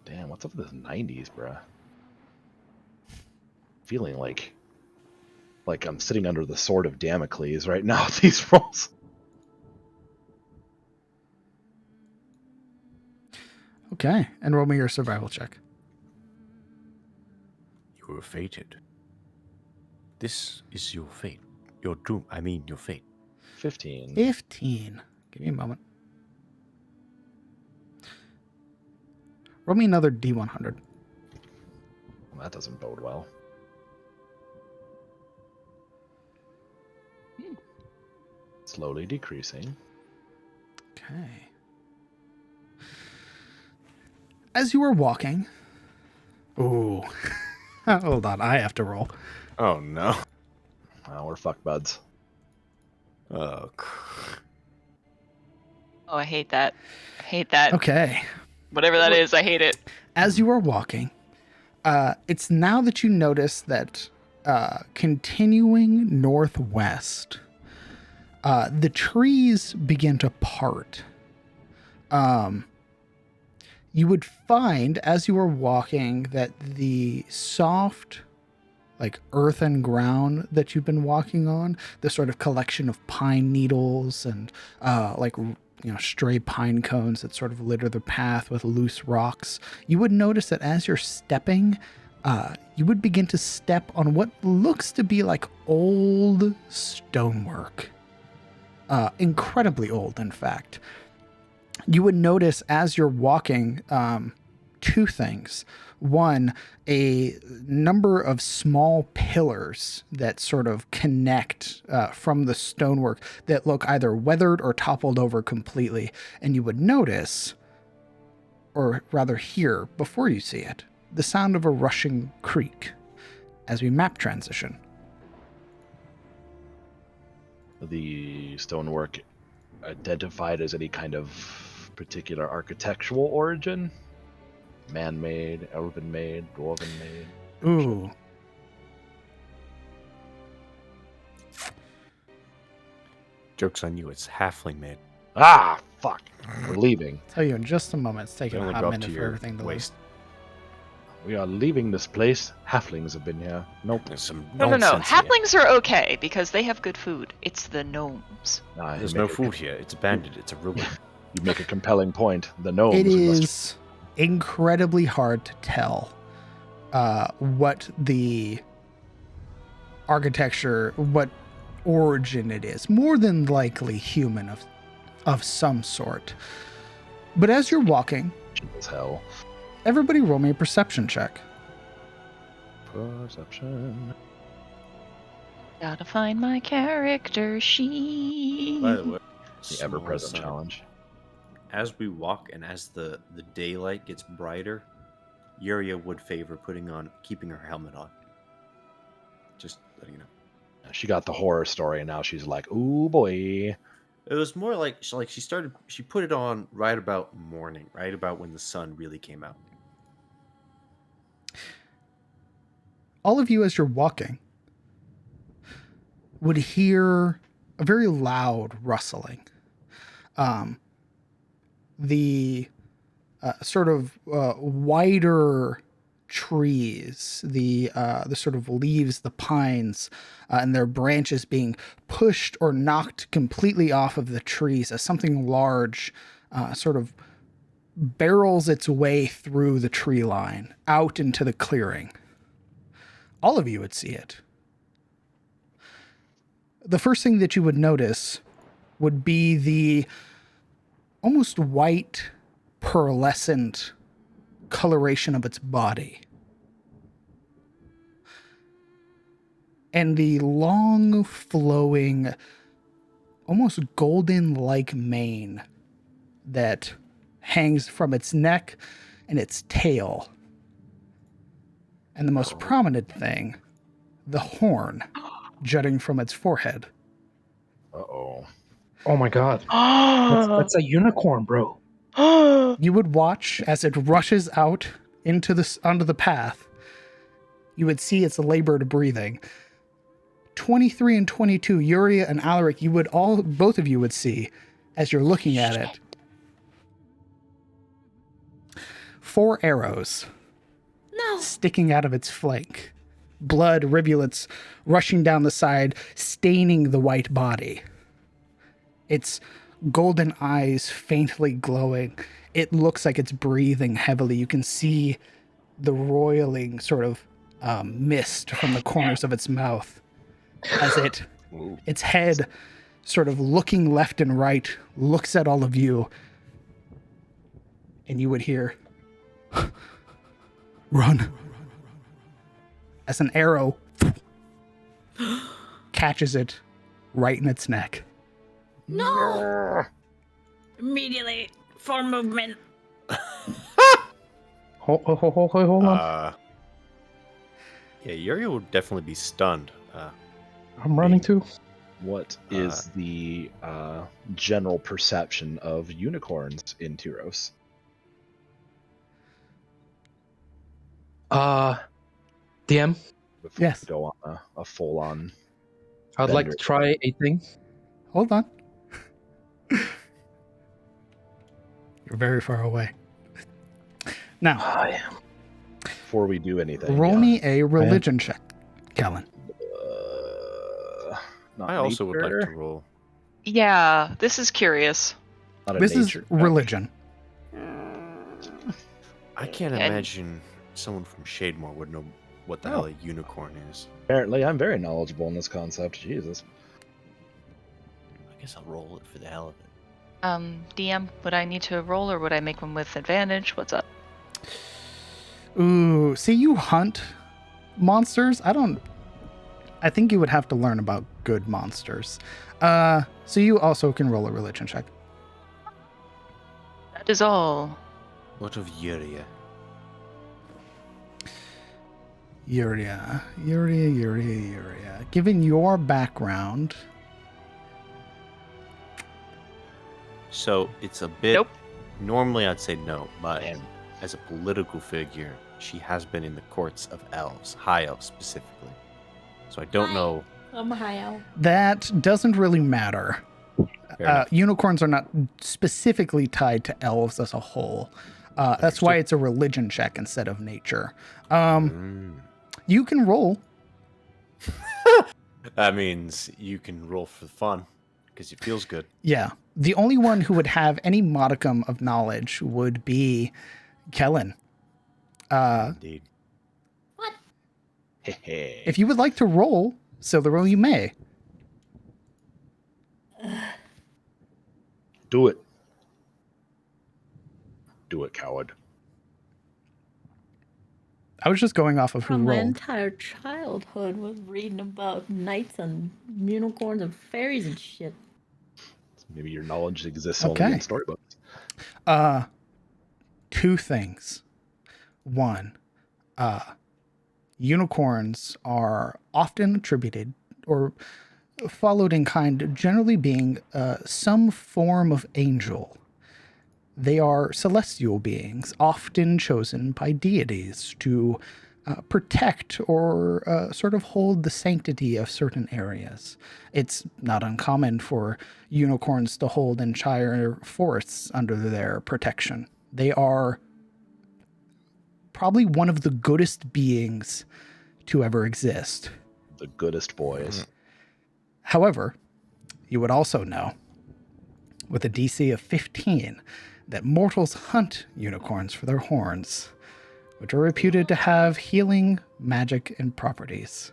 Damn, what's up with this 90s, bruh? Feeling like I'm sitting under the sword of Damocles right now with these rolls. Okay, and roll me your survival check. You were fated. This is your fate. Your doom. I mean, your fate. 15. 15. Give me a moment. Roll me another D100. Well, that doesn't bode well. Slowly decreasing. Okay. As you are walking... Ooh. Hold on, I have to roll. Oh no. Well, we're fuck buds. Oh. Oh, I hate that. I hate that. Okay. Whatever that is, I hate it. As you are walking, it's now that you notice that continuing northwest, the trees begin to part. You would find as you were walking that the soft, like earthen ground that you've been walking on, the sort of collection of pine needles and stray pine cones that sort of litter the path with loose rocks, you would notice that as you're stepping, you would begin to step on what looks to be like old stonework. Incredibly old, in fact. You would notice as you're walking two things. One, a number of small pillars that sort of connect from the stonework that look either weathered or toppled over completely. And you would notice, or rather hear before you see it, the sound of a rushing creek as we map transition. The stonework identified as any kind of particular architectural origin? Man-made, elven-made, dwarven-made? Ooh. Joke's on you, it's halfling made. Ah, fuck. We're leaving. Tell you in just a moment. It's They taking a only hot go up minute to for your everything to waist. We are leaving this place. Halflings have been here. Nope. There's some No. nonsense here. Halflings are okay because they have good food. It's the gnomes. Nah, There's you no make food here. It's abandoned. It's a ruin. You make a compelling point. The gnomes. It we must- is incredibly hard to tell what the architecture, what origin it is. More than likely human of some sort. But as you're walking, as hell. everybody roll me a perception check. Perception. Gotta find my character sheet. By the way, The ever-present small aside, challenge. as we walk and as the daylight gets brighter, Yuria would favor keeping her helmet on. Just letting you know. She got the horror story, and now she's like, "Ooh boy." It was more like she put it on right about morning, right about when the sun really came out. All of you, as you're walking, would hear a very loud rustling. The sort of wider trees, the sort of leaves, the pines, and their branches being pushed or knocked completely off of the trees as something large sort of barrels its way through the tree line out into the clearing. All of you would see it. The first thing that you would notice would be the almost white, pearlescent coloration of its body. And the long, flowing, almost golden-like mane that hangs from its neck and its tail. And the most prominent thing, the horn jutting from its forehead. Uh-oh. Oh my god. That's a unicorn, bro. You would watch as it rushes out onto the path. You would see its labored breathing. 23 and 22, Yuria and Alaric, both of you would see as you're looking at it. 4 arrows sticking out of its flank. Blood rivulets rushing down the side, staining the white body. Its golden eyes faintly glowing. It looks like it's breathing heavily. You can see the roiling sort of mist from the corners of its mouth as its head sort of looking left and right, looks at all of you, and you would hear, run, as an arrow catches it right in its neck. No! Immediately, full movement. Hold on. Yeah, Yuri will definitely be stunned. I'm running too. What is the general perception of unicorns in Tyros? DM, Before Yes. we go on a full-on... I'd like to Bender. try a thing. Hold on. You're very far away. Now, Before we do anything... roll me a religion check, Kellen. Not I also would like to nature? roll. Yeah, this is curious. Not a This is nature check? religion. I can't And- imagine someone from Shademore would know what the hell a unicorn is. Apparently, I'm very knowledgeable in this concept. Jesus. I guess I'll roll it for the hell of it. DM, would I need to roll or would I make one with advantage? What's up? Ooh, see, you hunt monsters? I think you would have to learn about good monsters. So you also can roll a religion check. That is all. What of Yuria? Yuria. Given your background, So it's a bit. Nope. Normally I'd say no, but as a political figure, she has been in the courts of elves, high elves specifically. So I don't know. I'm high out. that doesn't really matter. Fair enough. Unicorns are not specifically tied to elves as a whole. That's why it's a religion check instead of nature. You can roll. That means you can roll for fun because it feels good. Yeah. The only one who would have any modicum of knowledge would be Kellen. Indeed. If you would like to roll, Sildaril, you may. Do it. Do it, coward. I was just going off of who From my rolled. entire childhood was reading about knights and unicorns and fairies and shit. Maybe your knowledge exists Okay. only in storybooks. Two things. One, unicorns are often attributed or followed in kind, generally being some form of angel. They are celestial beings, often chosen by deities to protect or sort of hold the sanctity of certain areas. It's not uncommon for unicorns to hold entire forests under their protection. They are probably one of the goodest beings to ever exist. The goodest boys. However, you would also know, with a DC of 15, that mortals hunt unicorns for their horns, which are reputed to have healing, magic, and properties,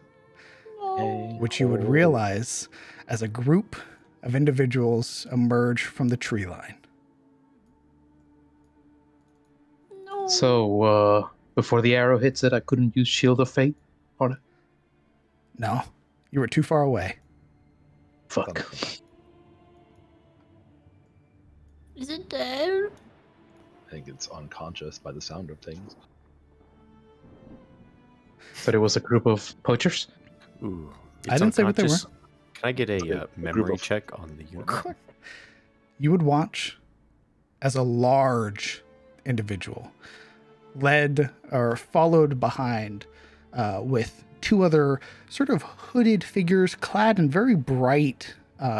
which you would realize as a group of individuals emerge from the tree line. No. So, before the arrow hits it, I couldn't use Shield of Fate on it. No, you were too far away. Fuck. Is it dead? I think it's unconscious by the sound of things. But it was a group of poachers. Ooh, I didn't say what they were. unconscious. Can I get a group memory of- check on the unicorn? You would watch as a large individual led or followed behind with two other sort of hooded figures clad in very bright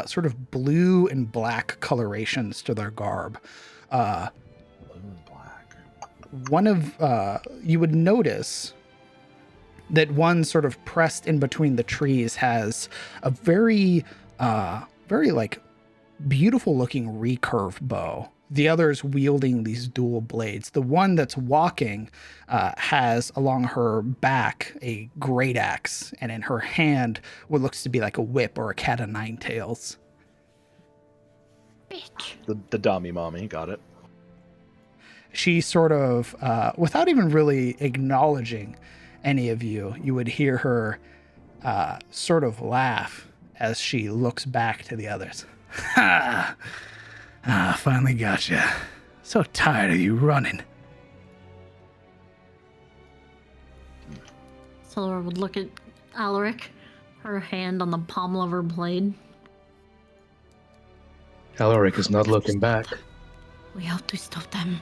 sort of blue and black colorations to their garb. Blue and black. One of you would notice that one sort of pressed in between the trees has a very like beautiful looking recurve bow. The others wielding these dual blades. The one that's walking has along her back a great axe, and in her hand what looks to be like a whip or a cat o' nine tails. Bitch. The Dami mommy, got it. She sort of, without even really acknowledging any of you, you would hear her sort of laugh as she looks back to the others. Ha! Finally got you. So tired of you running. Silver would look at Alaric, her hand on the pommel of her blade. Alaric is not looking back. We have to stop them.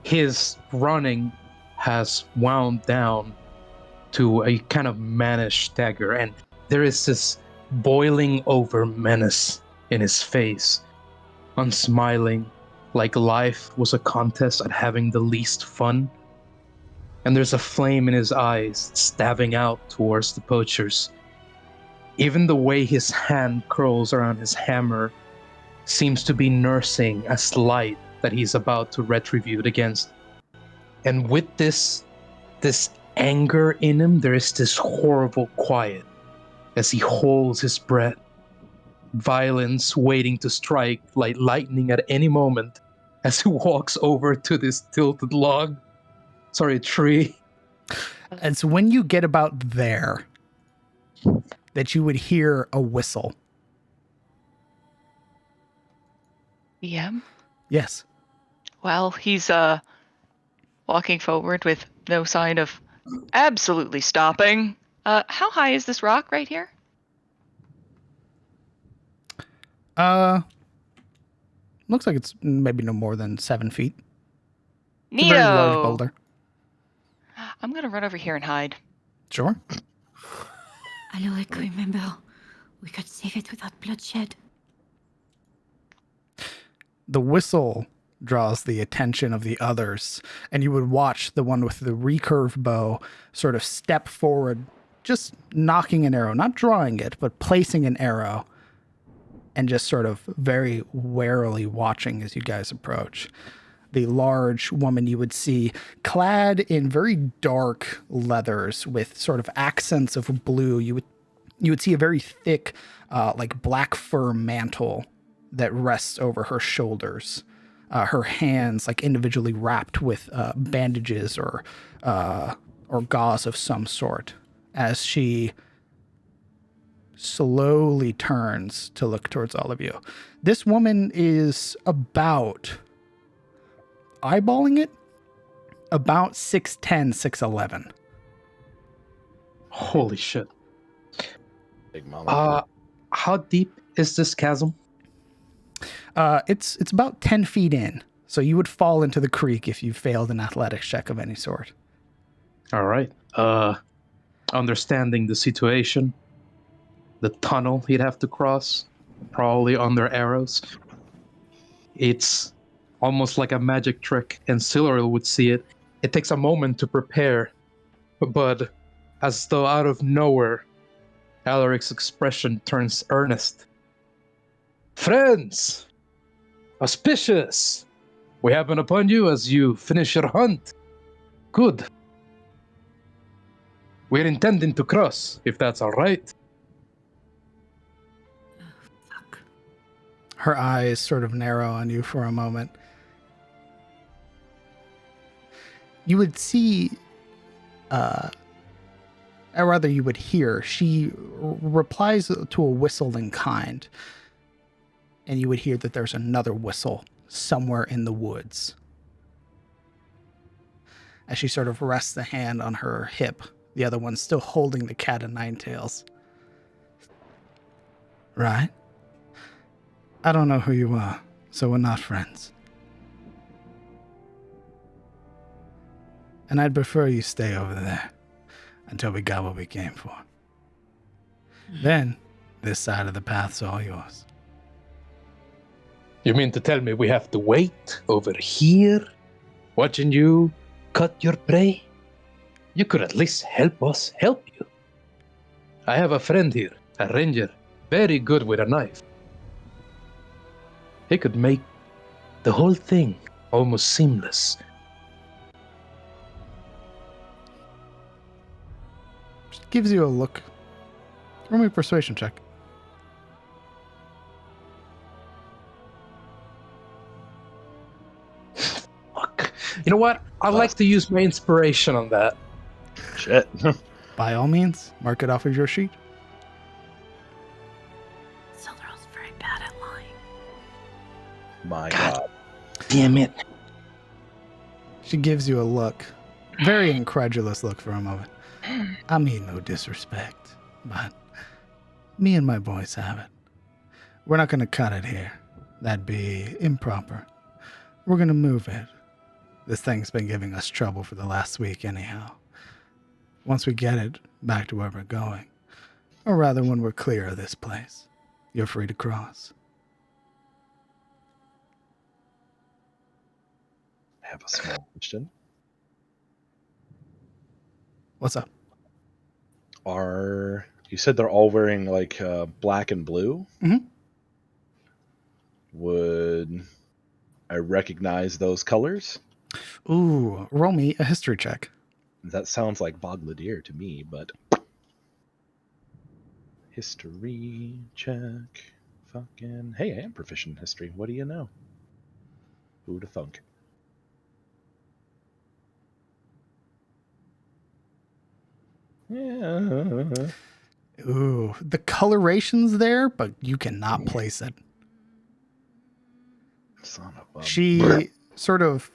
His running has wound down to a kind of mannish stagger, and there is this boiling over menace in his face, unsmiling, like life was a contest at having the least fun. And there's a flame in his eyes stabbing out towards the poachers. Even the way his hand curls around his hammer seems to be nursing a slight that he's about to retribute against. And with this anger in him, there is this horrible quiet as he holds his breath, violence waiting to strike like lightning at any moment as he walks over to this tilted tree. It's when you get about there that you would hear a whistle. Yeah. Yes. Well, he's walking forward with no sign of absolutely stopping. How high is this rock right here? Looks like it's maybe no more than 7 feet. It's a very large Neato! boulder. I'm gonna run over here and hide. Sure. Alaric, remember, we could save it without bloodshed. The whistle draws the attention of the others, and you would watch the one with the recurve bow sort of step forward, just knocking an arrow, not drawing it, but placing an arrow, and just sort of very warily watching as you guys approach. The large woman you would see clad in very dark leathers with sort of accents of blue. You would see a very thick, like black fur mantle that rests over her shoulders. Her hands like individually wrapped with bandages or gauze of some sort as she slowly turns to look towards all of you. This woman is about, eyeballing it, about 6'10", 6'11". Holy shit. Big mama. How deep is this chasm? It's about 10 feet in, so you would fall into the creek if you failed an athletics check of any sort. All right. Understanding the situation, the tunnel he'd have to cross, probably under arrows. It's almost like a magic trick, and Siluriel would see it. It takes a moment to prepare, but as though out of nowhere, Alaric's expression turns earnest. Friends! Auspicious! We happen upon you as you finish your hunt. Good. We're intending to cross, if that's all right. Fuck. Her eyes sort of narrow on you for a moment. You would see, or rather you would hear, she replies to a whistle in kind. And you would hear that there's another whistle somewhere in the woods. As she sort of rests the hand on her hip, the other one still holding the cat o' nine tails. Right? I don't know who you are, so we're not friends. And I'd prefer you stay over there until we got what we came for. Then, this side of the path's all yours. You mean to tell me we have to wait over here, watching you cut your prey? You could at least help us help you. I have a friend here, a ranger, very good with a knife. It could make the whole thing almost seamless. She gives you a look. Roll me a persuasion check. Fuck. You know what? I'd like to use my inspiration on that. Shit. By all means, mark it off of your sheet. Sildarel's very bad at lying. My God. God. Damn it. She gives you a look. Very incredulous look for a moment. I mean no disrespect, but me and my boys have it. We're not going to cut it here. That'd be improper. We're going to move it. This thing's been giving us trouble for the last week anyhow. Once we get it back to where we're going, or rather when we're clear of this place, you're free to cross. I have a small question. What's up? You said they're all wearing like black and blue? Mhm. Would I recognize those colors? Ooh, roll me a history check. That sounds like Bogladier to me, but history check. Fucking hey, I am proficient in history. What do you know? Who'da thunk? Yeah. Ooh, the coloration's there, but you cannot place it. Son of a She sort of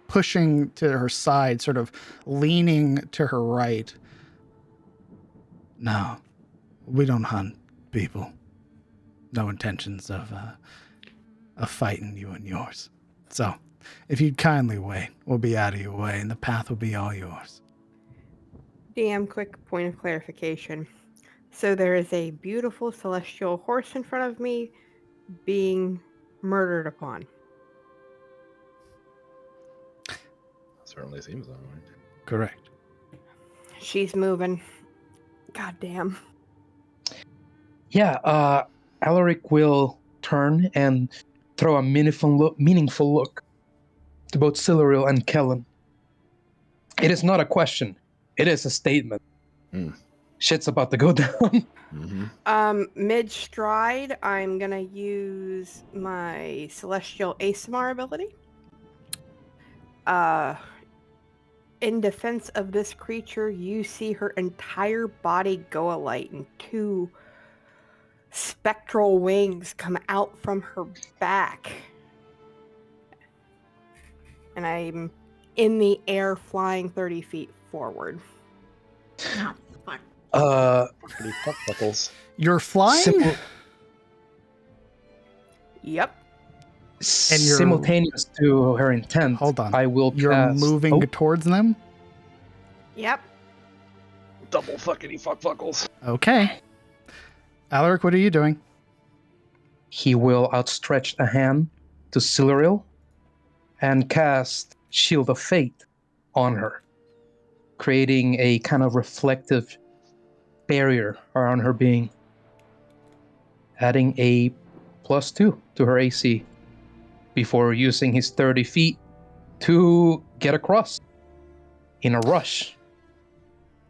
pushing to her side, sort of leaning to her right. No, we don't hunt people. No intentions of fighting you and yours. So, if you'd kindly wait, we'll be out of your way, and the path will be all yours. Damn quick point of clarification. So there is a beautiful celestial horse in front of me being murdered upon. certainly seems that way. Correct. She's moving. God damn. Yeah, Alaric will turn and throw a meaningful look to both Siluriel and Kellen. It is not a question. It is a statement. Shit's about to go down. Mid stride, I'm gonna use my celestial ASMR ability. In defense of this creature, you see her entire body go alight and two spectral wings come out from her back. And I'm in the air flying 30 feet forward. No, fuck. Pretty fuck buckles. You're flying? Yep. And you're- Simultaneous to her intent, Hold on. I will You're cast... moving towards them? Yep. Double fuckity fuck buckles. Okay. Alaric, what are you doing? He will outstretch a hand to Siluriel and cast Shield of Fate on her, creating a kind of reflective barrier around her being, adding a +2 to her AC before using his 30 feet to get across in a rush.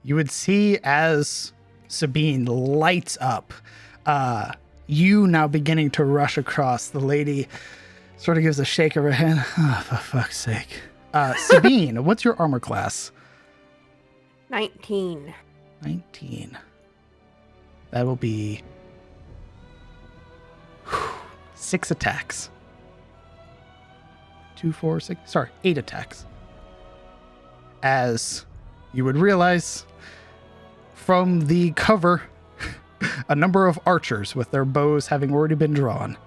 You would see as Sabine lights up, you now beginning to rush across. The lady sort of gives a shake of her head. Oh, for fuck's sake. Sabine, what's your armor class? 19. 19. That will be 6 attacks. 2, 4, 6. Sorry, 8 attacks. As you would realize from the cover, a number of archers with their bows having already been drawn.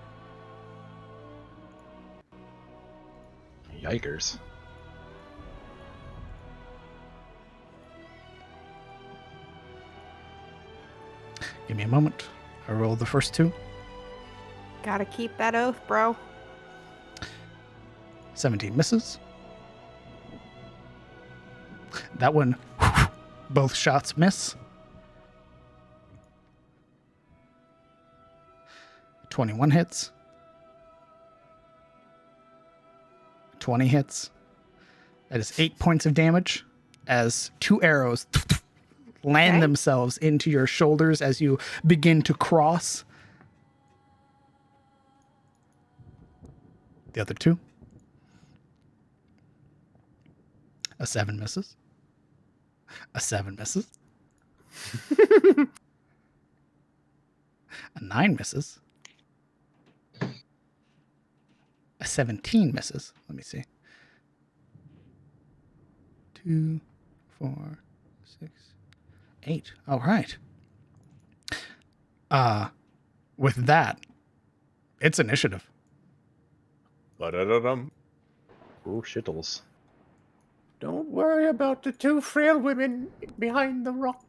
Yikers. Give me a moment. I roll the first 2. Gotta keep that oath, bro. 17 misses. That one, both shots miss. 21 hits. 20 hits. That is 8 points of damage as 2 arrows land themselves into your shoulders as you begin to cross. The other 2. A 7 misses. A 7 misses. A 9 misses. A 17 misses. Let me see. 2, 4, 6, 8. All right. With that, it's initiative. Ba-da-da-dum. Oh, shittles. Don't worry about the 2 frail women behind the rock.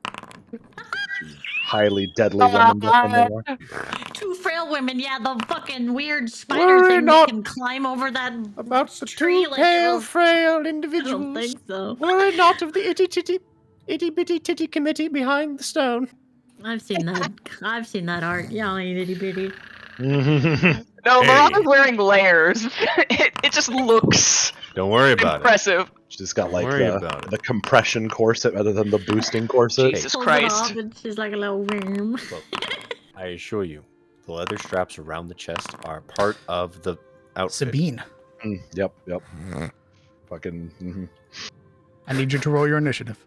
Highly deadly woman behind the rock. 2 frail women, yeah, the fucking weird spider Worry thing not that can climb over that About the tree 2 like it pale, was- frail I individuals. don't think so. Worry not of the itty bitty titty committee behind the stone. I've seen that. I've seen that art. Yeah, itty bitty. No, Hey. Mirana's wearing layers. It just looks Don't worry about it. impressive. She's got Don't like worry about it. the compression corset rather than the boosting corset. Jesus Pulls Christ. it off and she's like a little worm. Look, I assure you, the leather straps around the chest are part of the outfit. Sabine, Yep. Fucking. I need you to roll your initiative.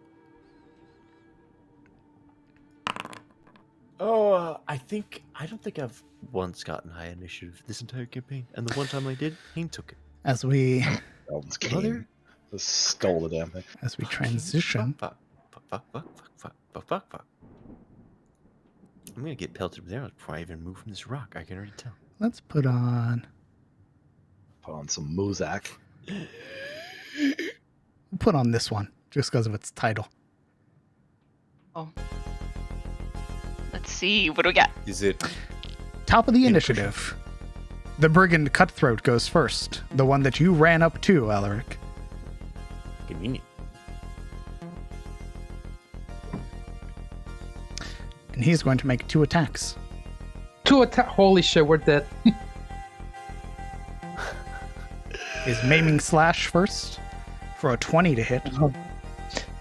Oh, I don't think I've once gotten high initiative this entire campaign, and the one time I did, Hain took it. As we Elton's Mother- king. Just stole the damn thing. transition. Fuck. I'm gonna get pelted with arrows before I even move from this rock. I can already tell. Let's put on Some Muzak. this one just because of its title. Let's see. What do we got? Is it? Top of the initiative. The brigand cutthroat goes first. The one that you ran up to, Alaric. Convenient. And he's going to make 2 attacks. 2 attack. Holy shit, we're dead. His maiming slash first for a 20 to hit,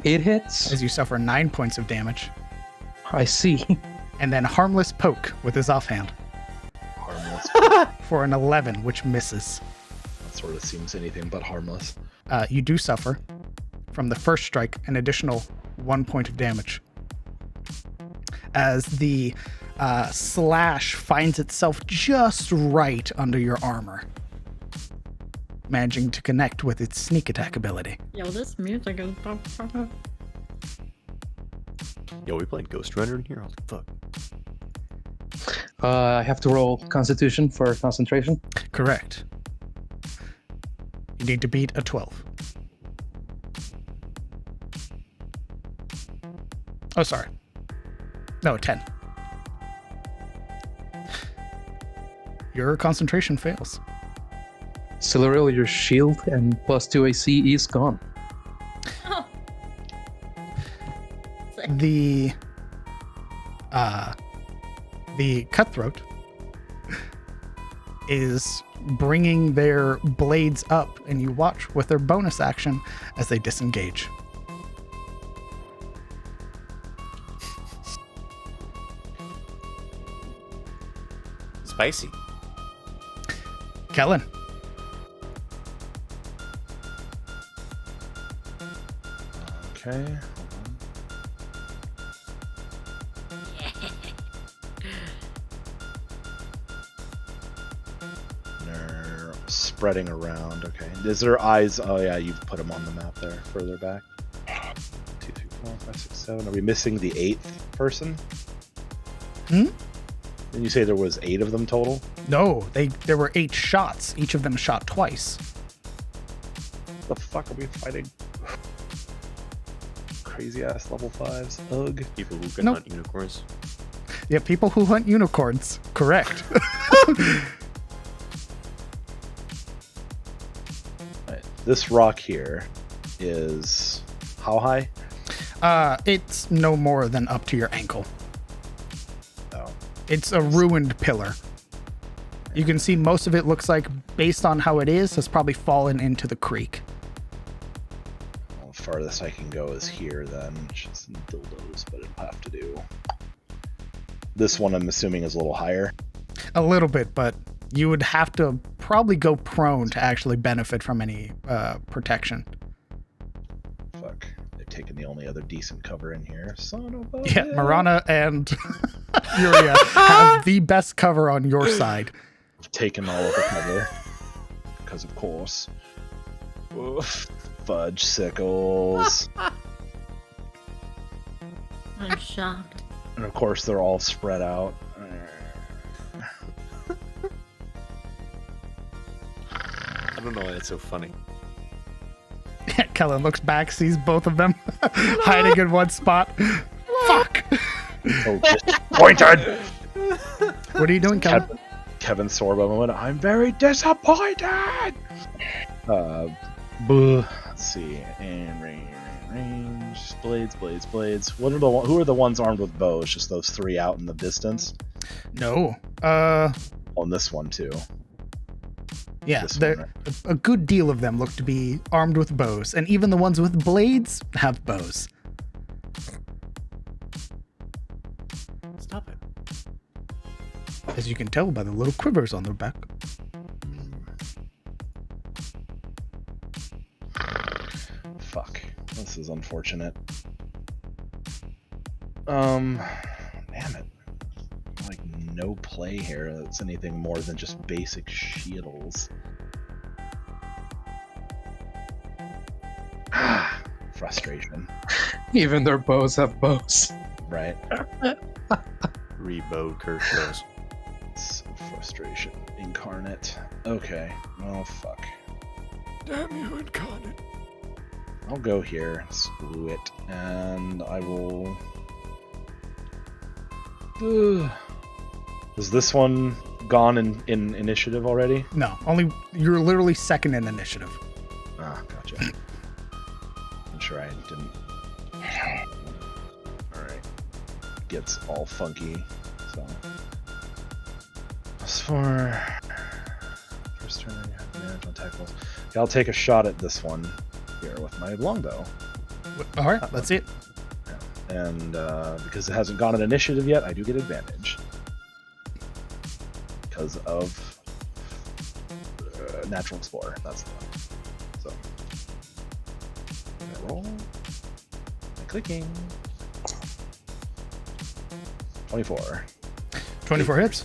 It hits. as you suffer 9 points of damage. I see. And then harmless poke with his offhand Harmless. for an 11, which misses. That sort of seems anything but harmless. You do suffer from the first strike an additional 1 point of damage. As the slash finds itself just right under your armor, managing to connect with its sneak attack ability. Yo, this music is. Yo, we playing Ghost Runner in here? Holy fuck. I have to roll Constitution for concentration. Correct. You need to beat a 12. Oh, sorry. No, 10. Your concentration fails. Siluriel, your shield and +2 AC is gone. Oh. The cutthroat is bringing their blades up, and you watch with their bonus action as they disengage. Spicy. Kellen. Okay. They're spreading around. Okay. Is there eyes? Oh yeah, you've put them on the map there, further back. 2, 3, 4, 5, 6, 7. Are we missing the 8th person? Didn't you say there was 8 of them total? No, there were 8 shots. Each of them shot twice. What the fuck are we fighting? Crazy ass level 5s. Ugh. People who can Nope. hunt unicorns. Yeah, people who hunt unicorns. Correct. Right. This rock here is how high? It's no more than up to your ankle. Oh. It's a ruined pillar. You can see most of it looks like, based on how it is, has probably fallen into the creek. Well, the farthest I can go is here then, which is some dildos, but it'll have to do. This one I'm assuming is a little higher. A little bit, but you would have to probably go prone to actually benefit from any protection. Fuck. They've taken the only other decent cover in here. Son of a Yeah, bitch. Marana and Yuria have the best cover on your side. I've taken all of the cover. Because of course. Oof. Fudge sickles. I'm shocked. And of course they're all spread out. I don't know why that's so funny. Kellen looks back, sees both of them hiding in one spot. Fuck! So disappointed! What are you doing, Kellen? Kevin Sorbo moment. I'm very disappointed! Let's see. And range. Blades. Who are the ones armed with bows? Just those three out in the distance? No. On this one too. Yeah, This one, right? a good deal of them look to be armed with bows, and even the ones with blades have bows. Stop it. As you can tell by the little quivers on their back. Fuck. This is unfortunate. Damn it. Like no play here that's anything more than just basic shields. Frustration. Even their bows have bows. Right? Rebo curse those. It's frustration incarnate. Okay. Well, fuck. Damn you, incarnate. I'll go here. Screw it. And I will... Is this one gone in initiative already? No, you're literally second in initiative. Ah, gotcha. I'm sure I didn't. Alright. Gets all funky, so. As for first turn, manage on tackles. Okay, I'll take a shot at this one here with my longbow. All right, let's see it. And because it hasn't gone in initiative yet, I do get advantage. Because of Natural Explorer. That's the one. So, I'm gonna roll. And clicking. 24. 24 hits.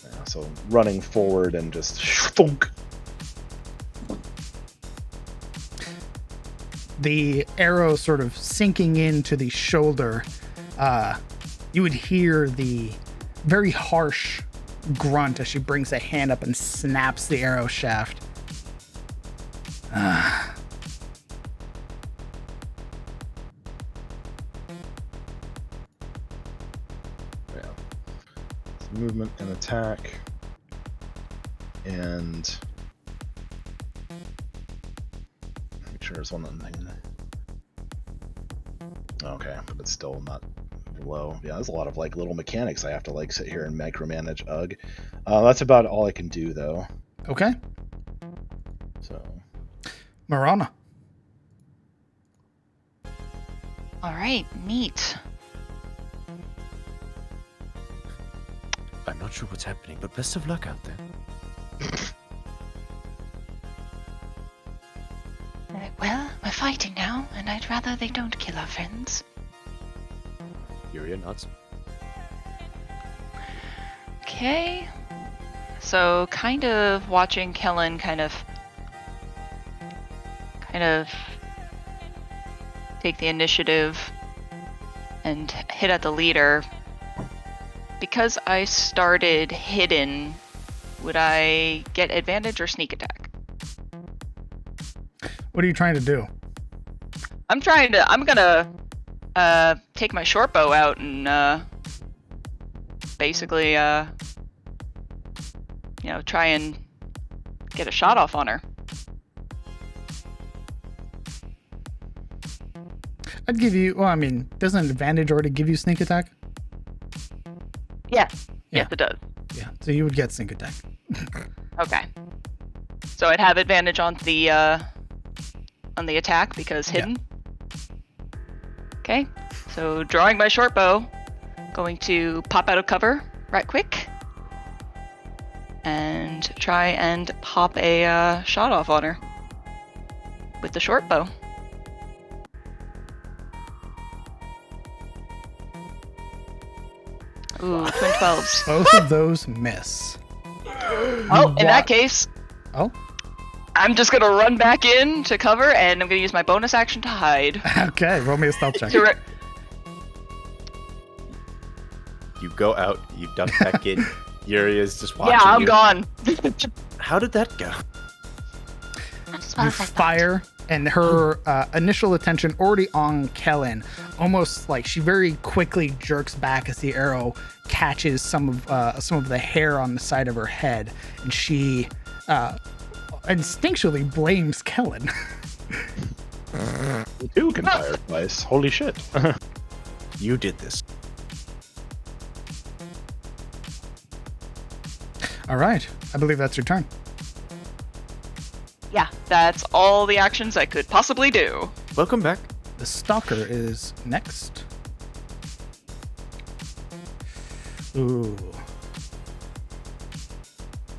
Yeah, so running forward and just thunk. The arrow sort of sinking into the shoulder. You would hear the very harsh grunt as she brings a hand up and snaps the arrow shaft. Yeah. So movement and attack. And make sure there's one thing. Okay, but it's still not low. Yeah, there's a lot of like little mechanics I have to like sit here and micromanage. Ugh. That's about all I can do though. Okay. So Marana. All right, neat. I'm not sure what's happening, but best of luck out there. Well, we're fighting now, and I'd rather they don't kill our friends. Yuria nods. Okay. So kind of watching Kellen kind of take the initiative and hit at the leader. Because I started hidden, would I get advantage or sneak attack? What are you trying to do? I'm gonna take my short bow out and basically try and get a shot off on her. I'd give you, doesn't an advantage already give you sneak attack? Yeah. Yeah. Yes, it does. Yeah, so you would get sync attack. Okay. So I'd have advantage on the attack because hidden. Okay. So drawing my short bow, going to pop out of cover right quick, and try and pop a shot off on her with the short bow. Ooh, twin 12s. Both of those miss. Oh, in that case, Oh, I'm just gonna run back in to cover, and I'm gonna use my bonus action to hide. okay. Roll me a stealth check. You go out, you duck back in. Yuri is just watching Yeah, I'm you. gone. How did that go? You fire, and her initial attention already on Kellen, almost like she very quickly jerks back as the arrow catches some of the hair on the side of her head, and she instinctually blames Kellen. You too can fire twice. Holy shit. You did this. All right, I believe that's your turn. Yeah, that's all the actions I could possibly do. Welcome back. The stalker is next. Ooh.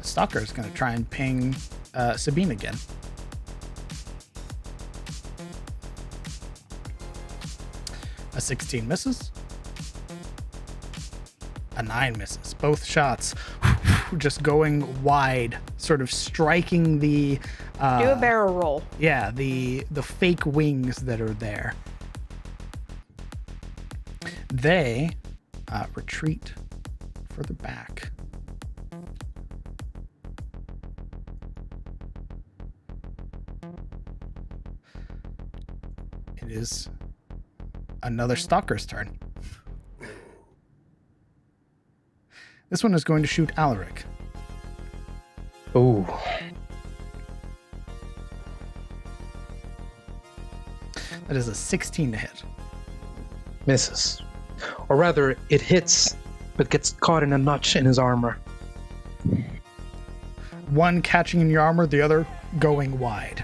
The stalker is going to try and ping Sabine again. A 16 misses. A 9 misses. Both shots just going wide, sort of striking the Do a barrel roll. yeah, the fake wings that are there. They retreat further back. It is another stalker's turn. This one is going to shoot Alaric. Ooh. That is a 16 to hit. Misses. Or rather, it hits, but gets caught in a notch in his armor. One catching in your armor, the other going wide.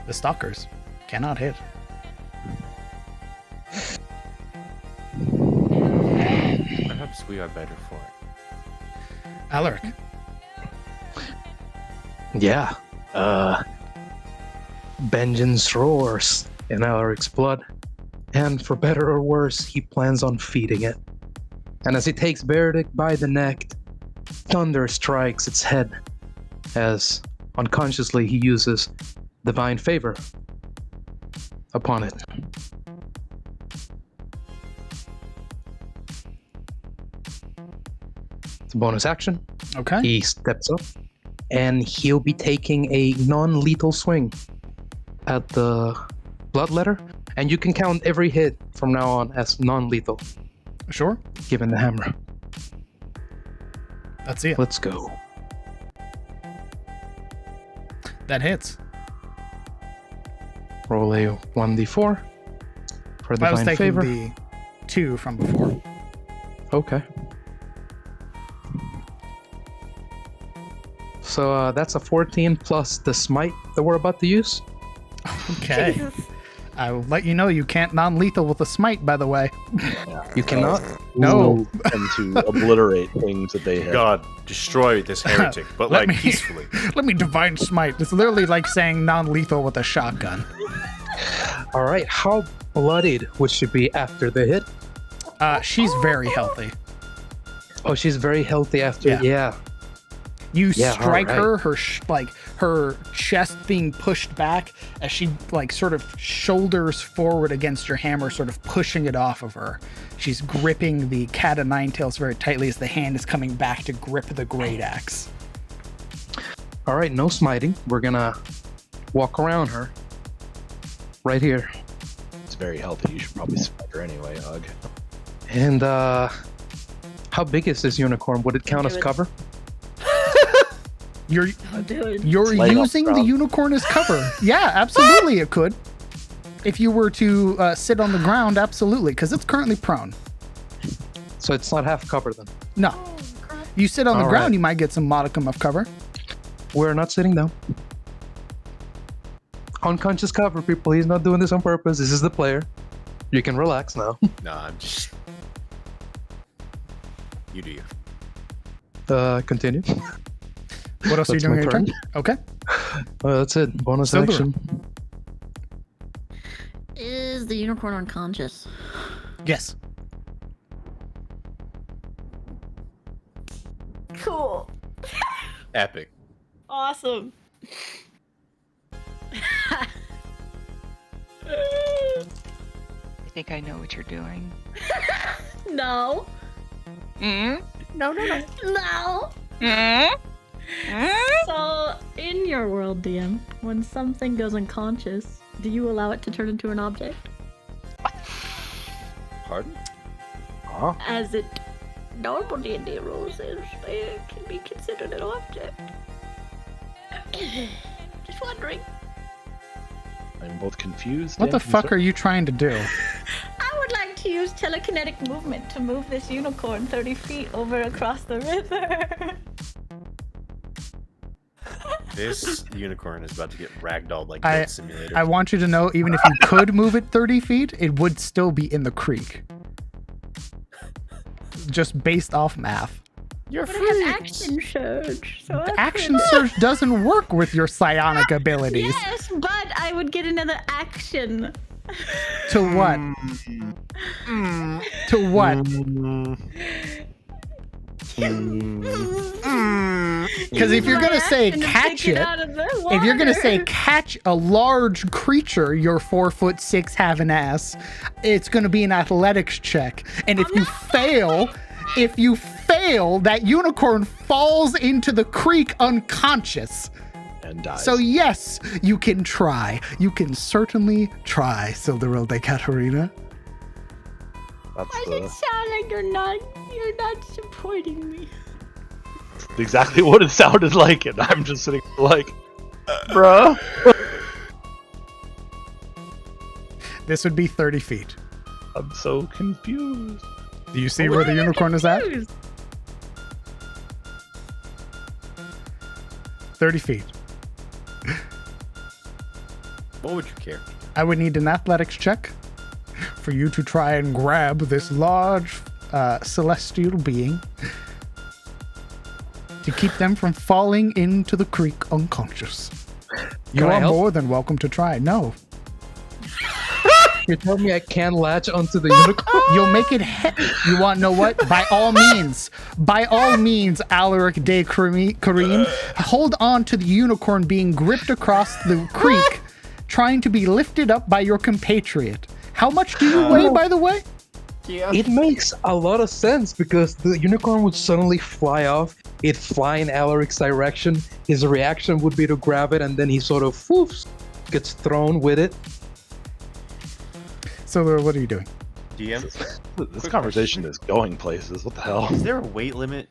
The stalkers cannot hit. Perhaps we are better for it. Alaric. Yeah. Vengeance roars in Alaric's blood. And for better or worse, he plans on feeding it. And as he takes Verdict by the neck, thunder strikes its head as unconsciously he uses divine favor upon it. It's a bonus action. Okay. He steps up and he'll be taking a non-lethal swing at the bloodletter. And you can count every hit from now on as non-lethal, Sure. given the hammer. Let's see it. Let's go. That hits. Roll a 1d4 for I was divine taking favor. the 2 from before. Okay. So that's a 14 plus the smite that we're about to use. Okay. Jesus. I will let you know you can't non-lethal with a smite, by the way. You cannot. No. And to obliterate things that they have. God, destroy this heretic, but Let like me- peacefully. Let me divine smite. It's literally like saying non-lethal with a shotgun. All right. How bloodied would she be after the hit? She's very healthy. Oh, she's very healthy after. Yeah. Yeah. You Yeah, strike alright. her, her chest being pushed back as she like sort of shoulders forward against your hammer, sort of pushing it off of her. She's gripping the cat of nine tails very tightly as the hand is coming back to grip the great axe. All right. No smiting. We're gonna walk around her. Right here. It's very healthy. You should probably smite her anyway, Hug. And how big is this unicorn? Would it count as Do it. cover? You're I'll do it. You're Lay it off using the ground. unicorn as cover. Yeah, absolutely it could. If you were to sit on the ground, absolutely, because it's currently prone. So it's not half cover then. No. You sit on the All ground, right. you might get some modicum of cover. We're not sitting down. Unconscious cover, people. He's not doing this on purpose. This is the player. You can relax now. No, I'm just. You do you. Continue. What else are you That's doing my in your turn? turn. Okay. That's it. Bonus Silver. action. Is the unicorn unconscious? Yes. Cool. Epic. Awesome. I think I know what you're doing. No. Mm? No. Mm? So, in your world, DM, when something goes unconscious, do you allow it to turn into an object? Pardon? Huh? As it normal D&D rules is, it can be considered an object. Just wondering. I'm both confused. What the and fuck concerned. are you trying to do? I would like to use telekinetic movement to move this unicorn 30 feet over across the river. This unicorn is about to get ragdolled like I- Goat Simulator. I want you to know, even if you could move it 30 feet, it would still be in the creek. Just based off math. You're But I have action surge, so I Action could- surge doesn't work with your psionic abilities. Yes, but I would get another action. To what? To what? Because if you're gonna say catch it, if you're gonna say catch a large creature, you're 4'6", have an ass, it's gonna be an athletics check. And if you fail, that unicorn falls into the creek unconscious. And dies. So yes, you can try. You can certainly try, Silderil de Catarina. That's Why does it sound like you're not supporting me? exactly what it sounded like, and I'm just sitting like, bruh. This would be 30 feet. I'm so confused. Do you see where the unicorn is at? 30 feet. What would you care? I would need an athletics check for you to try and grab this large celestial being to keep them from falling into the creek unconscious. You Can I are help? more than welcome to try. No, You tell me I can't latch onto the unicorn? you'll make it. You want to know what? By all means, Alaric de Kareem, hold on to the unicorn being gripped across the creek, trying to be lifted up by your compatriot. How much do you weigh, by the way? It makes a lot of sense because the unicorn would suddenly fly off. It'd fly in Alaric's direction. His reaction would be to grab it, and then he sort of woofs, gets thrown with it. So, what are you doing? DM, This conversation is going places. What the hell? is there a weight limit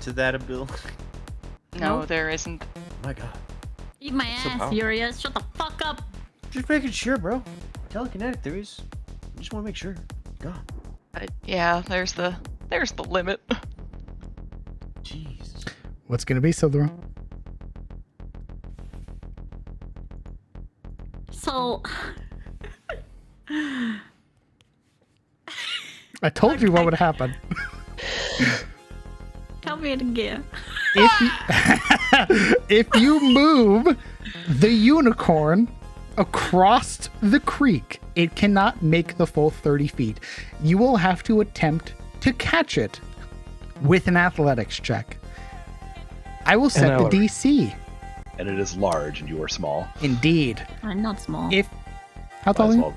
to that ability? No, there isn't. Oh my god. Eat my So ass, powerful. Furious. Shut the fuck up. Just making sure, bro. Telekinetic theories. I just want to make sure. God. Yeah, there's the limit. Jeez. What's going to be, Silderil? So, I told you what would happen. tell me it again. If you move the unicorn across the creek, it cannot make the full 30 feet. You will have to attempt to catch it with an athletics check. I will set the Alaric. DC. And it is large, and you are small. Indeed. I'm not small. How tall are you?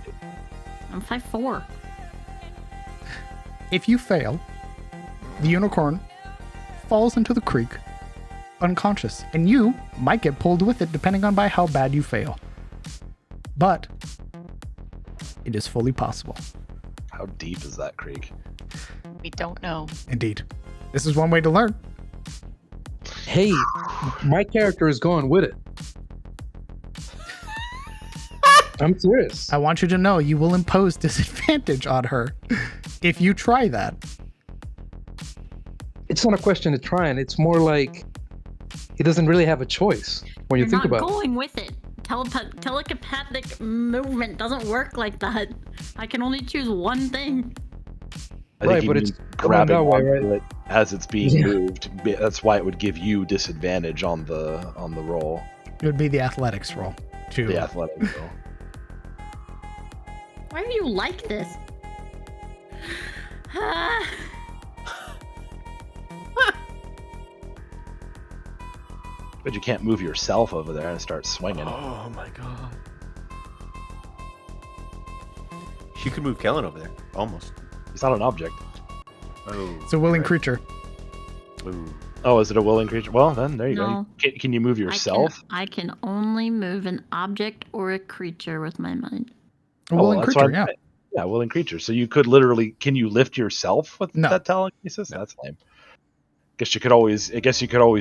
I'm 5'4". If you fail, the unicorn falls into the creek unconscious, and you might get pulled with it depending on by how bad you fail. But it is fully possible. How deep is that creek? We don't know. Indeed. This is one way to learn. Hey, my character is going with it. I'm serious. I want you to know you will impose disadvantage on her if you try that. it's not a question of trying. It's more like he doesn't really have a choice when you You're think not about it. going with it. Telepathic movement doesn't work like that. I can only choose one thing. I Right, think he but means it's coming grabbing that way, onto it as it's being Yeah. moved. That's why it would give you disadvantage on the roll, It would be the athletics roll. the athletic roll. Why are you like this? Ah. But you can't move yourself over there and start swinging. Oh my god. You could move Kellen over there. Almost. It's not an object. Oh. It's a willing right. creature. Ooh. Oh, is it a willing creature? Well, then there you No. go. Can you move yourself? I can only move an object or a creature with my mind. A willing that's creature, what I'm yeah. saying. Yeah, willing creature. So you could literally. Can you lift yourself with No. that telekinesis? No. That's lame. I guess you could always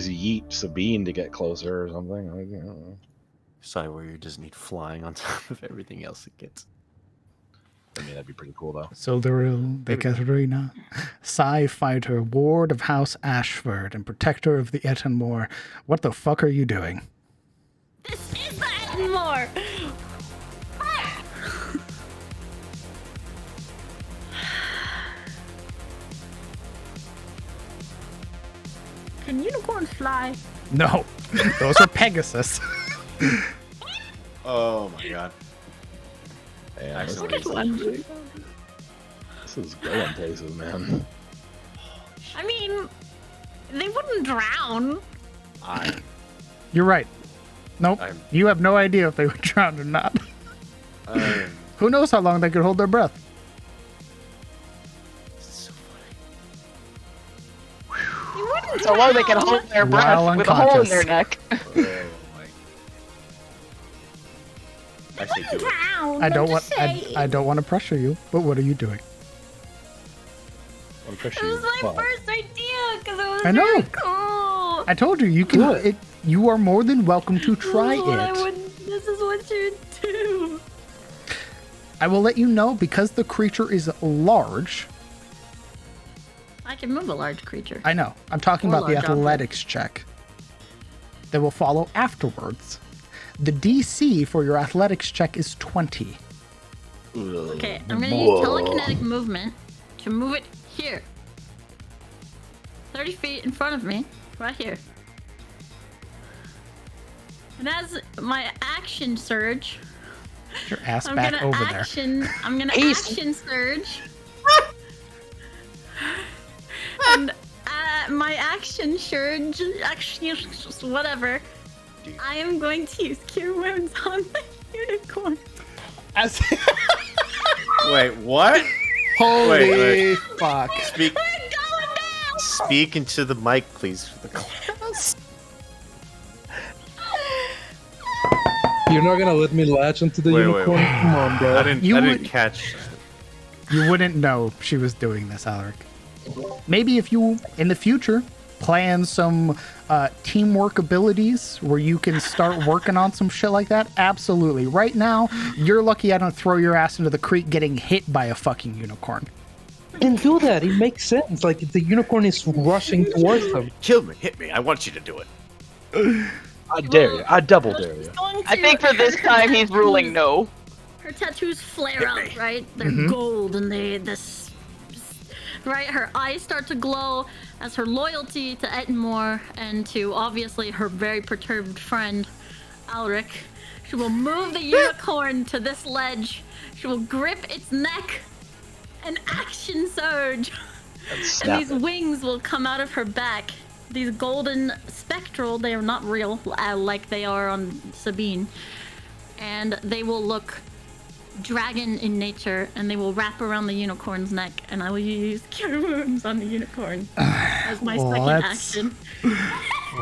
yeet Sabine to get closer or something. I don't know. Cywarrior doesn't need flying on top of everything else it gets. I mean, that'd be pretty cool though. Sildaril de Katarina, Psy fighter, ward of House Ashford, and protector of the Ettenmore. What the fuck are you doing? This is the Ettenmore! Can unicorns fly? No, those are Pegasus. Oh my god. Yeah, this, What is one? this is going places, man. I mean, they wouldn't drown. You're right. Nope. I'm- You have no idea if they would drown or not. Who knows how long they could hold their breath? So They wouldn't So long they can drown. hold their While breath with a hole in their unconscious. neck. funny. Oh my. I say do it. Drown. I don't I'm want. just I saying. don't want to pressure you. But what are you doing? I'm pretty It sure was my you're first idea because it was I know. very cool. I told you. You can. Do it. You are more than welcome to try This is what you do. I will let you know because the creature is large. I can move a large creature. I know. I'm talking Or about the large object. athletics check that will follow afterwards. The DC for your athletics check is 20. Okay, I'm gonna use telekinetic movement to move it here. 30 feet in front of me, right here. And as my action surge, Get your ass I'm back gonna over there. action surge. And my action surge, whatever. I am going to use Cure Wounds on the unicorn. As- Wait, what? Holy Wait. fuck. Speak We're going down! speak into the mic, please. You're not gonna let me latch onto the Wait, unicorn? wait. Come on, bro. I didn't You would- catch. You wouldn't know she was doing this, Alaric. Maybe if you, in the future, plan some teamwork abilities where you can start working on some shit like that, absolutely. Right now, you're lucky I don't throw your ass into the creek getting hit by a fucking unicorn. Then do that. It makes sense. Like the unicorn is rushing towards them. Kill me, hit me. I want you to do it. I dare you. I double dare you. I think for this time he's ruling no. Her tattoos flare Hit up, me. right? They're gold and right? Her eyes start to glow as her loyalty to Ettenmore and to obviously her very perturbed friend, Alric. She will move the unicorn to this ledge. She will grip its neck and action surge. And And snap these it. wings will come out of her back. These golden spectral, they are not real like they are on Sabine. And they will look dragon in nature and they will wrap around the unicorn's neck. And I will use Cure Wounds on the unicorn as my second Let's- action.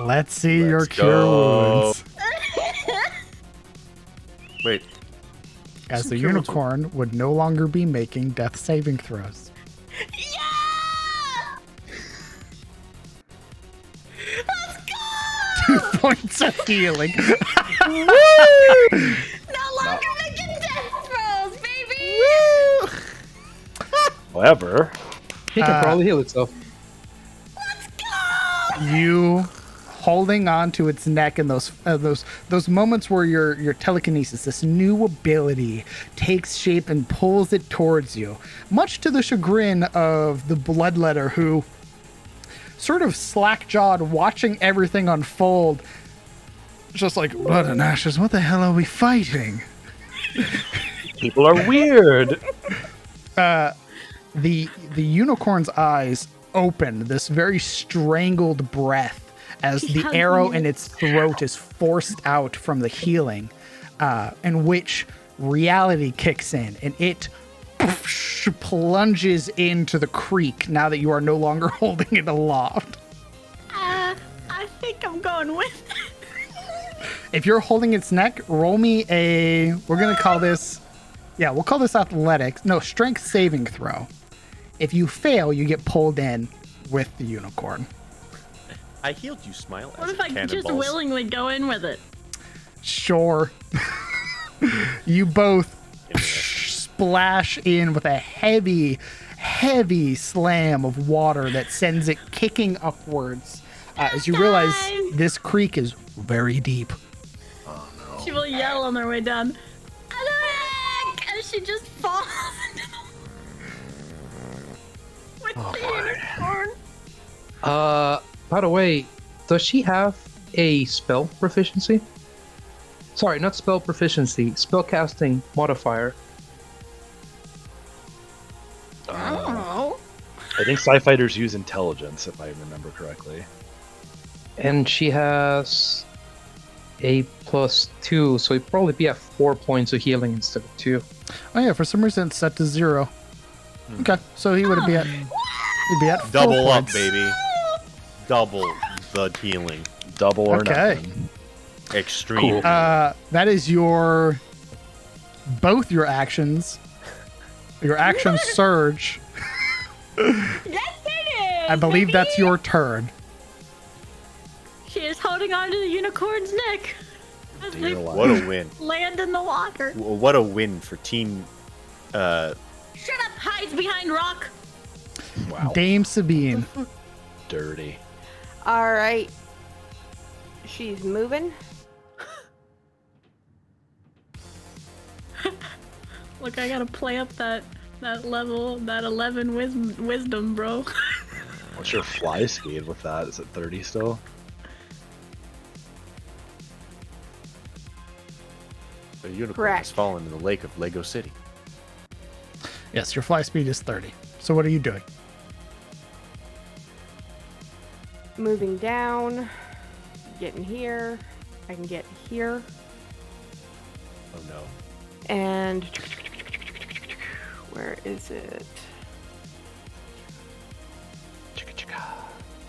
Let's see your Let's cure go. wounds. Wait. As Some the cure wounds unicorn would no longer be making death saving throws. Yeah! 2 points of healing. No longer making death throws, baby! However, He can probably heal itself. Let's go! You holding on to its neck in those moments where your telekinesis, this new ability, takes shape and pulls it towards you, much to the chagrin of the bloodletter, who sort of slack-jawed, watching everything unfold, just like, blood and ashes, what the hell are we fighting? People are weird. The unicorn's eyes open, this very strangled breath, as the arrow in its throat is forced out from the healing, in which reality kicks in, and it plunges into the creek now that you are no longer holding it aloft. I think I'm going with it. If you're holding its neck, roll me we're going to call this, we'll call this athletics. No, strength saving throw. If you fail, you get pulled in with the unicorn. I healed you, Smile. What if I just willingly go in with it? Sure. You both splash in with a heavy, heavy slam of water that sends it kicking upwards as you realize this creek is very deep. Oh, no. She will yell on their way down. Alaric! And she just falls into the with the unicorn. By the way, does she have a spell proficiency? Sorry, not spell proficiency, spellcasting modifier. I don't know. I think Sci Fighters use intelligence, if I remember correctly. And she has a +2, so it'd probably be at 4 points of healing instead of 2. Oh yeah, for some reason it's set to 0. Okay, so he would be at full Double points. up, baby. Double the healing. Double or Okay. nothing. Extreme. That is both your actions. Your action surge. Yes, it is! I believe that's your turn. She is holding on to the unicorn's neck as they Dear What a win. land in the water. What a win for Team... Shut up, hides behind rock. Wow. Dame Sabine. Dirty. All right. She's moving. Look, I gotta play up that level, that 11 wisdom, bro. What's your fly speed with that? Is it 30 still? The unicorn Correct. has fallen in the lake of Lego City. Yes, your fly speed is 30. So what are you doing? Moving down. Getting here. I can get here. Oh no. And where is it?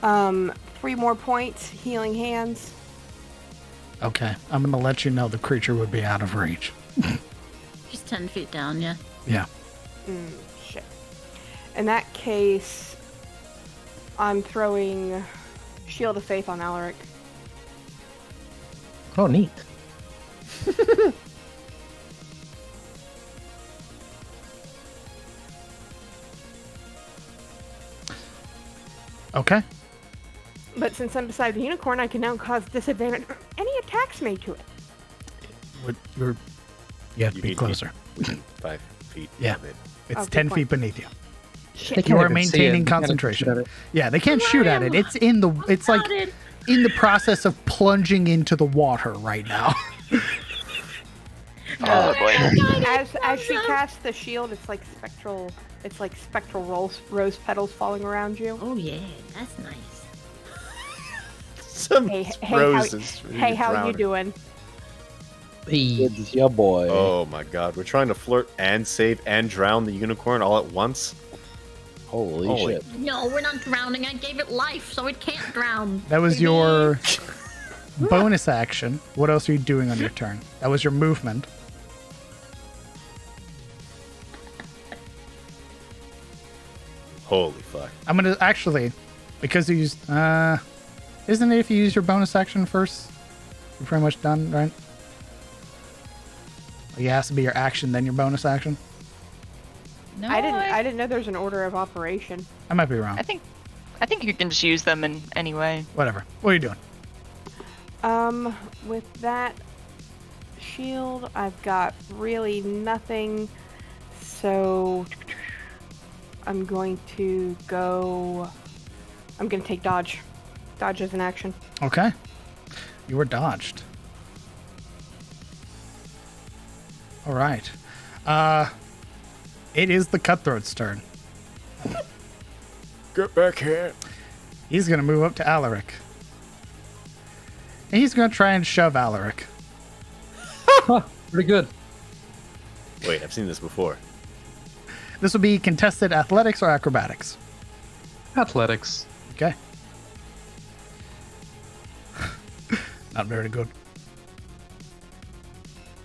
3 more points. Healing hands. Okay, I'm gonna let you know the creature would be out of reach. She's 10 feet down, yeah. Yeah. Shit. In that case, I'm throwing Shield of Faith on Alaric. Oh, neat. Okay. But since I'm beside the unicorn, I can now cause disadvantage on any attacks made to it. You have to You be need- closer. 5 feet. Yeah. of it. It's good 10 point. feet beneath you. Shit. They You can't are even see it. maintaining You can't even concentration. shoot at it. Yeah, they can't shoot at it. It's like Got it. in the process of plunging into the water right now. Oh boy. As she casts the shield, it's like spectral rose petals falling around you. Oh yeah, that's nice. Some Hey, roses. Hey, how you doing? Hey, It's your boy. Oh my god, we're trying to flirt and save and drown the unicorn all at once? Holy shit. No, we're not drowning. I gave it life, so it can't drown. That was your bonus action. What else are you doing on your turn? That was your movement. Holy fuck. I'm gonna actually, because you used, isn't it if you use your bonus action first? You're pretty much done, right? It has to be your action, then your bonus action. No, I didn't know there's an order of operation. I might be wrong. I think I think you can just use them in any way. Whatever. What are you doing? With that shield, I've got really nothing. So I'm going to take dodge. Dodge as an action. Okay. You were dodged. All right. It is the Cutthroat's turn. Get back here. He's going to move up to Alaric. And he's going to try and shove Alaric. Pretty good. Wait, I've seen this before. This will be contested athletics or acrobatics. Athletics. Okay. Not very good.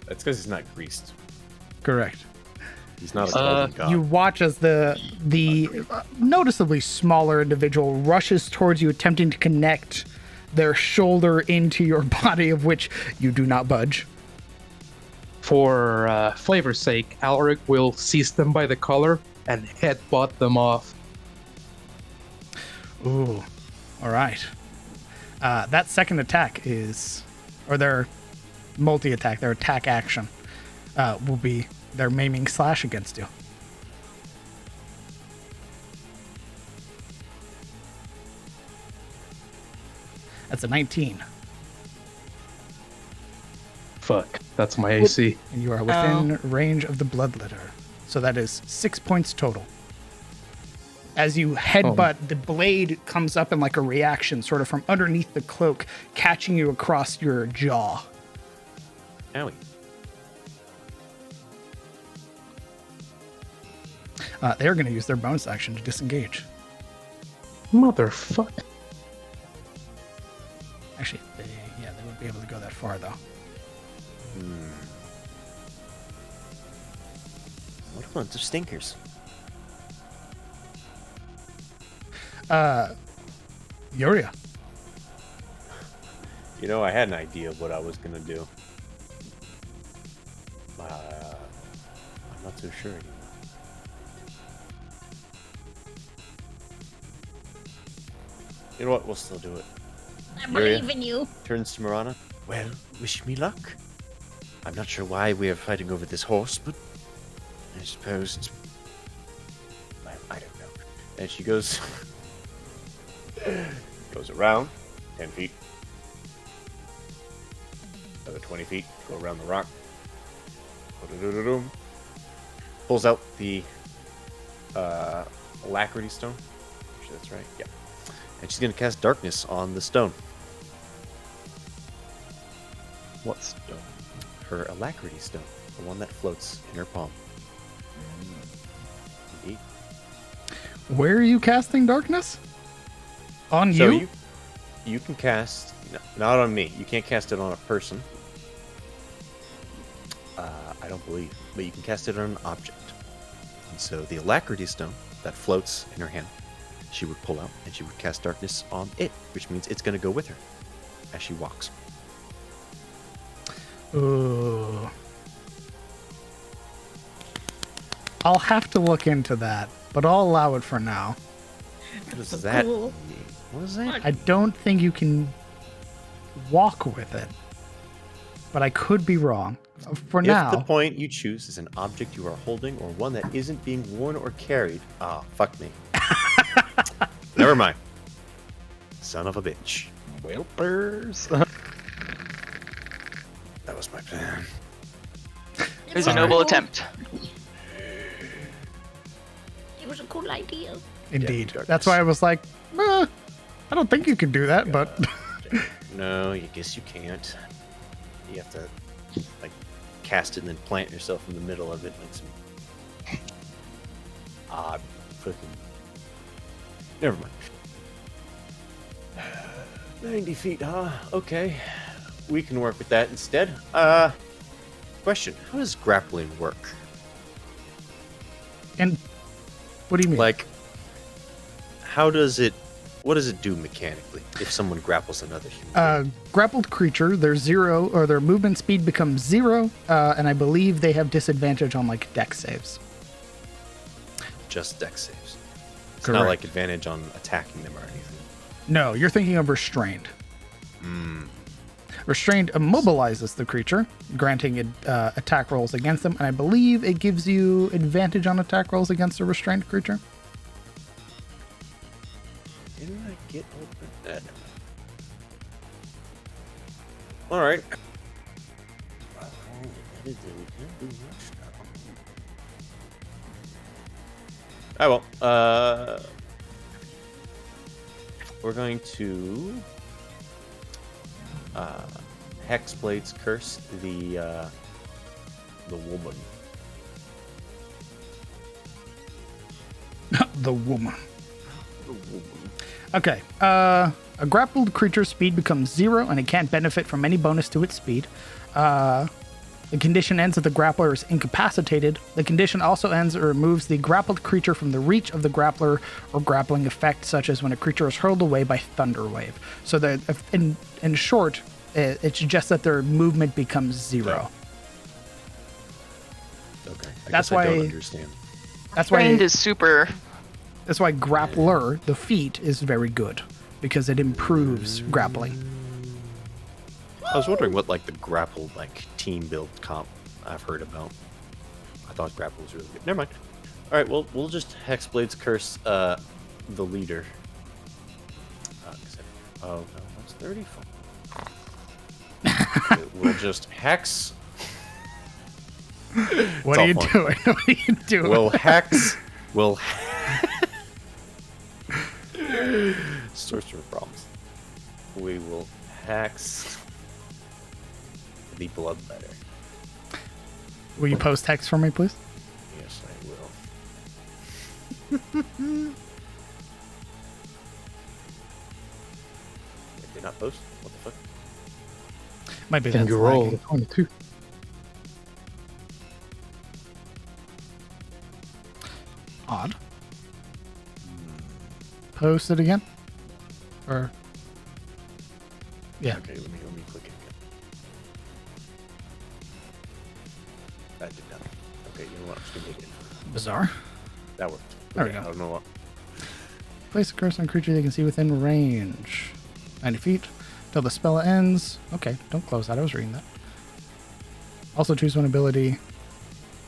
That's because he's not greased. Correct. He's not a golden god. You watch as the noticeably smaller individual rushes towards you, attempting to connect their shoulder into your body, of which you do not budge. For flavor's sake, Alaric will seize them by the collar and headbutt them off. Ooh. All right. That second attack or their multi-attack, their attack action, will be their maiming slash against you. That's a 19. Fuck, that's my AC. And you are within range of the bloodletter. So that is 6 points total. As you headbutt, the blade comes up in like a reaction, sort of from underneath the cloak, catching you across your jaw. Owie. They're going to use their bonus action to disengage. Motherfucker. Actually, they wouldn't be able to go that far, though. What a bunch of stinkers. Yuria. You know, I had an idea of what I was going to do. I'm not so sure anymore. You know what? We'll still do it. I Yuria believe in you. turns to Marana. Well, wish me luck. I'm not sure why we are fighting over this horse, but I suppose it's... I don't know. And she goes around 10 feet. Another 20 feet. Go around the rock. Pulls out the alacrity stone. Sure that's right. Yeah. And she's gonna cast darkness on the stone. What stone? Her alacrity stone, the one that floats in her palm. Indeed. Where are you casting darkness? On So you? you can cast, not on me. You can't cast it on a person. I don't believe, but you can cast it on an object. And so the alacrity stone that floats in her hand, she would pull out and she would cast darkness on it, which means it's going to go with her as she walks. Ooh. I'll have to look into that, but I'll allow it for now. What does so that cool. mean? What is that? I don't think you can walk with it, but I could be wrong. For If now, the point you choose is an object you are holding or one that isn't being worn or carried, fuck me. Never mind. Son of a bitch. Whalpers. That was my plan. It was a noble attempt. It was a cool idea. indeed. darkness. That's why I was like, I don't think you can do that, but No, I guess you can't. You have to, like, cast it and then plant yourself in the middle of it, like some odd fucking. Never mind. 90 feet, huh? Okay. We can work with that instead. Question. How does grappling work? and what do you mean? Like, what does it do mechanically if someone grapples another human? Grappled creature, their zero or their movement speed becomes 0, and I believe they have disadvantage on like dex saves. Just dex saves. It's not like advantage on attacking them or anything. No, you're thinking of restrained. Restrained immobilizes the creature, granting it attack rolls against them, and I believe it gives you advantage on attack rolls against a restrained creature. Didn't I get open that? All right. I will. We're going to Hexblade's curse the woman. The woman. Okay. A grappled creature's speed becomes 0, and it can't benefit from any bonus to its speed. The condition ends if the grappler is incapacitated. The condition also ends or removes the grappled creature from the reach of the grappler or grappling effect, such as when a creature is hurled away by thunder wave. So that, in short, it's just that their movement becomes 0. Okay. That's I why. don't understand. That's why. Trained is super. That's why grappler, the feat, is very good because it improves grappling. I was wondering what like the grapple like team build comp I've heard about. I thought grapple was really good. Never mind. All right, well we'll just Hexblade's curse the leader. Oh no, that's 34. We'll just hex. What are you doing? What are you doing? We'll hex. We'll sorcerer problems. We will hex the bloodletter. Will you post text for me, please? Yes, I will. Did they not post? What the fuck? Might be Can that's you roll lagging. 22? Odd. Post it again? Or yeah. Okay, let me click it again. That did nothing. Okay, you know what? I'm just gonna make it. Bizarre. That worked. There we Okay, go. I don't know what. Place a curse on a creature they can see within range. 90 feet. Till the spell ends. Okay, don't close that. I was reading that. Also choose one ability.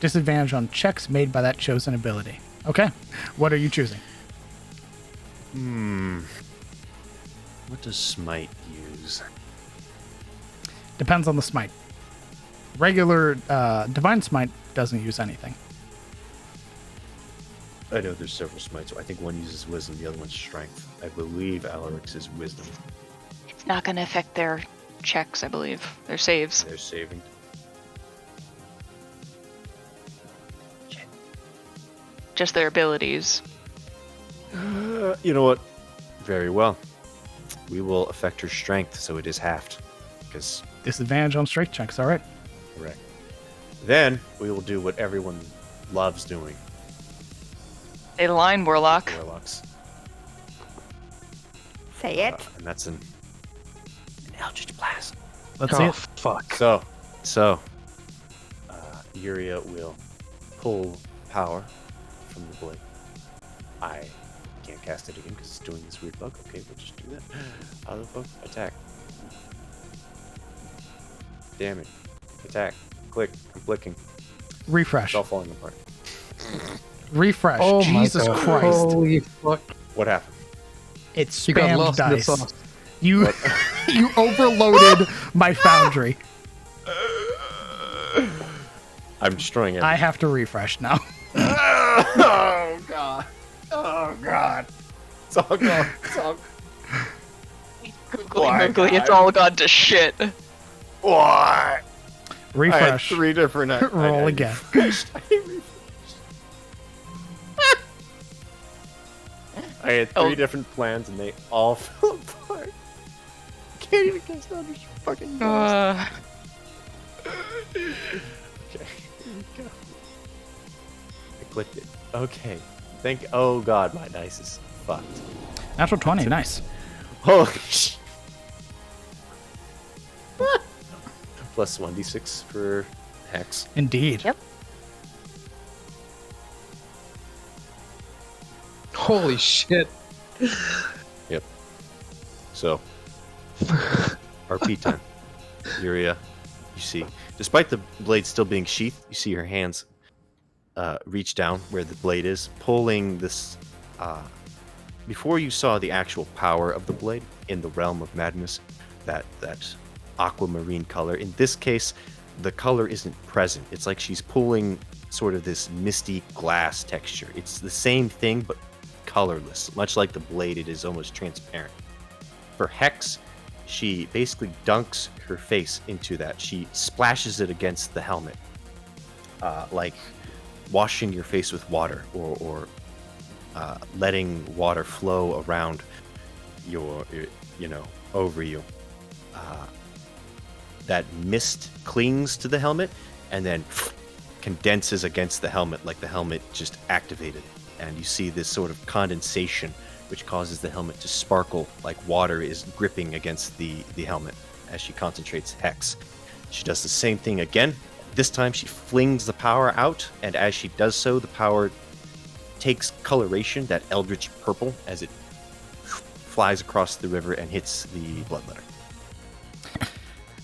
Disadvantage on checks made by that chosen ability. Okay. What are you choosing? What does smite use? Depends on the smite. Regular divine smite doesn't use anything. I know there's several smites. I think one uses wisdom, the other one's strength. I believe Alaric's is wisdom. It's not going to affect their checks, I believe. Their saves. They're saving. Just their abilities. You know what? Very well. We will affect her strength, so it is halved. Because Disadvantage on strength checks. All right. correct. Then we will do what everyone loves doing. A line warlock. Warlocks. Say it. And that's an Eldritch Blast. Let's see Oh, it. fuck. So, Yuria will pull power from the blade. I can't cast it again because it's doing this weird bug. Okay, we'll just do that. How the fuck? Attack. Damn it. Attack. Click. I'm clicking. Refresh. It's all falling apart. Refresh. Oh Jesus my God. Christ. Holy fuck. What happened? It's You got spammed lost in the dice. sauce. You you overloaded my foundry. I'm destroying it. I have to refresh now. Oh god. Oh god. It's all gone. It's all Googly, it's all gone to shit. What? I had Refresh. 3 different. Roll again. I had 3 different plans and they all fell apart. Can't even cast under fucking ghost. Okay, here we go. I clicked it. Okay. Oh god, my dice is fucked. Natural 20. Nice. Holy shit. Plus 1d6 for hex. Indeed. Yep. Holy shit. Yep. So, RP time. Yuria, you see, despite the blade still being sheathed, you see her hands reach down where the blade is, pulling this. Before you saw the actual power of the blade in the realm of madness, that aquamarine color. In this case, the color isn't present. It's like she's pulling sort of this misty glass texture. It's the same thing, but colorless. Much like the blade, it is almost transparent. For Hex, she basically dunks her face into that. She splashes it against the helmet, like washing your face with water, or letting water flow around over you. That mist clings to the helmet and then condenses against the helmet like the helmet just activated. And you see this sort of condensation which causes the helmet to sparkle like water is gripping against the helmet as she concentrates Hex. She does the same thing again. This time she flings the power out, and as she does so, the power takes coloration, that eldritch purple, as it flies across the river and hits the bloodletter.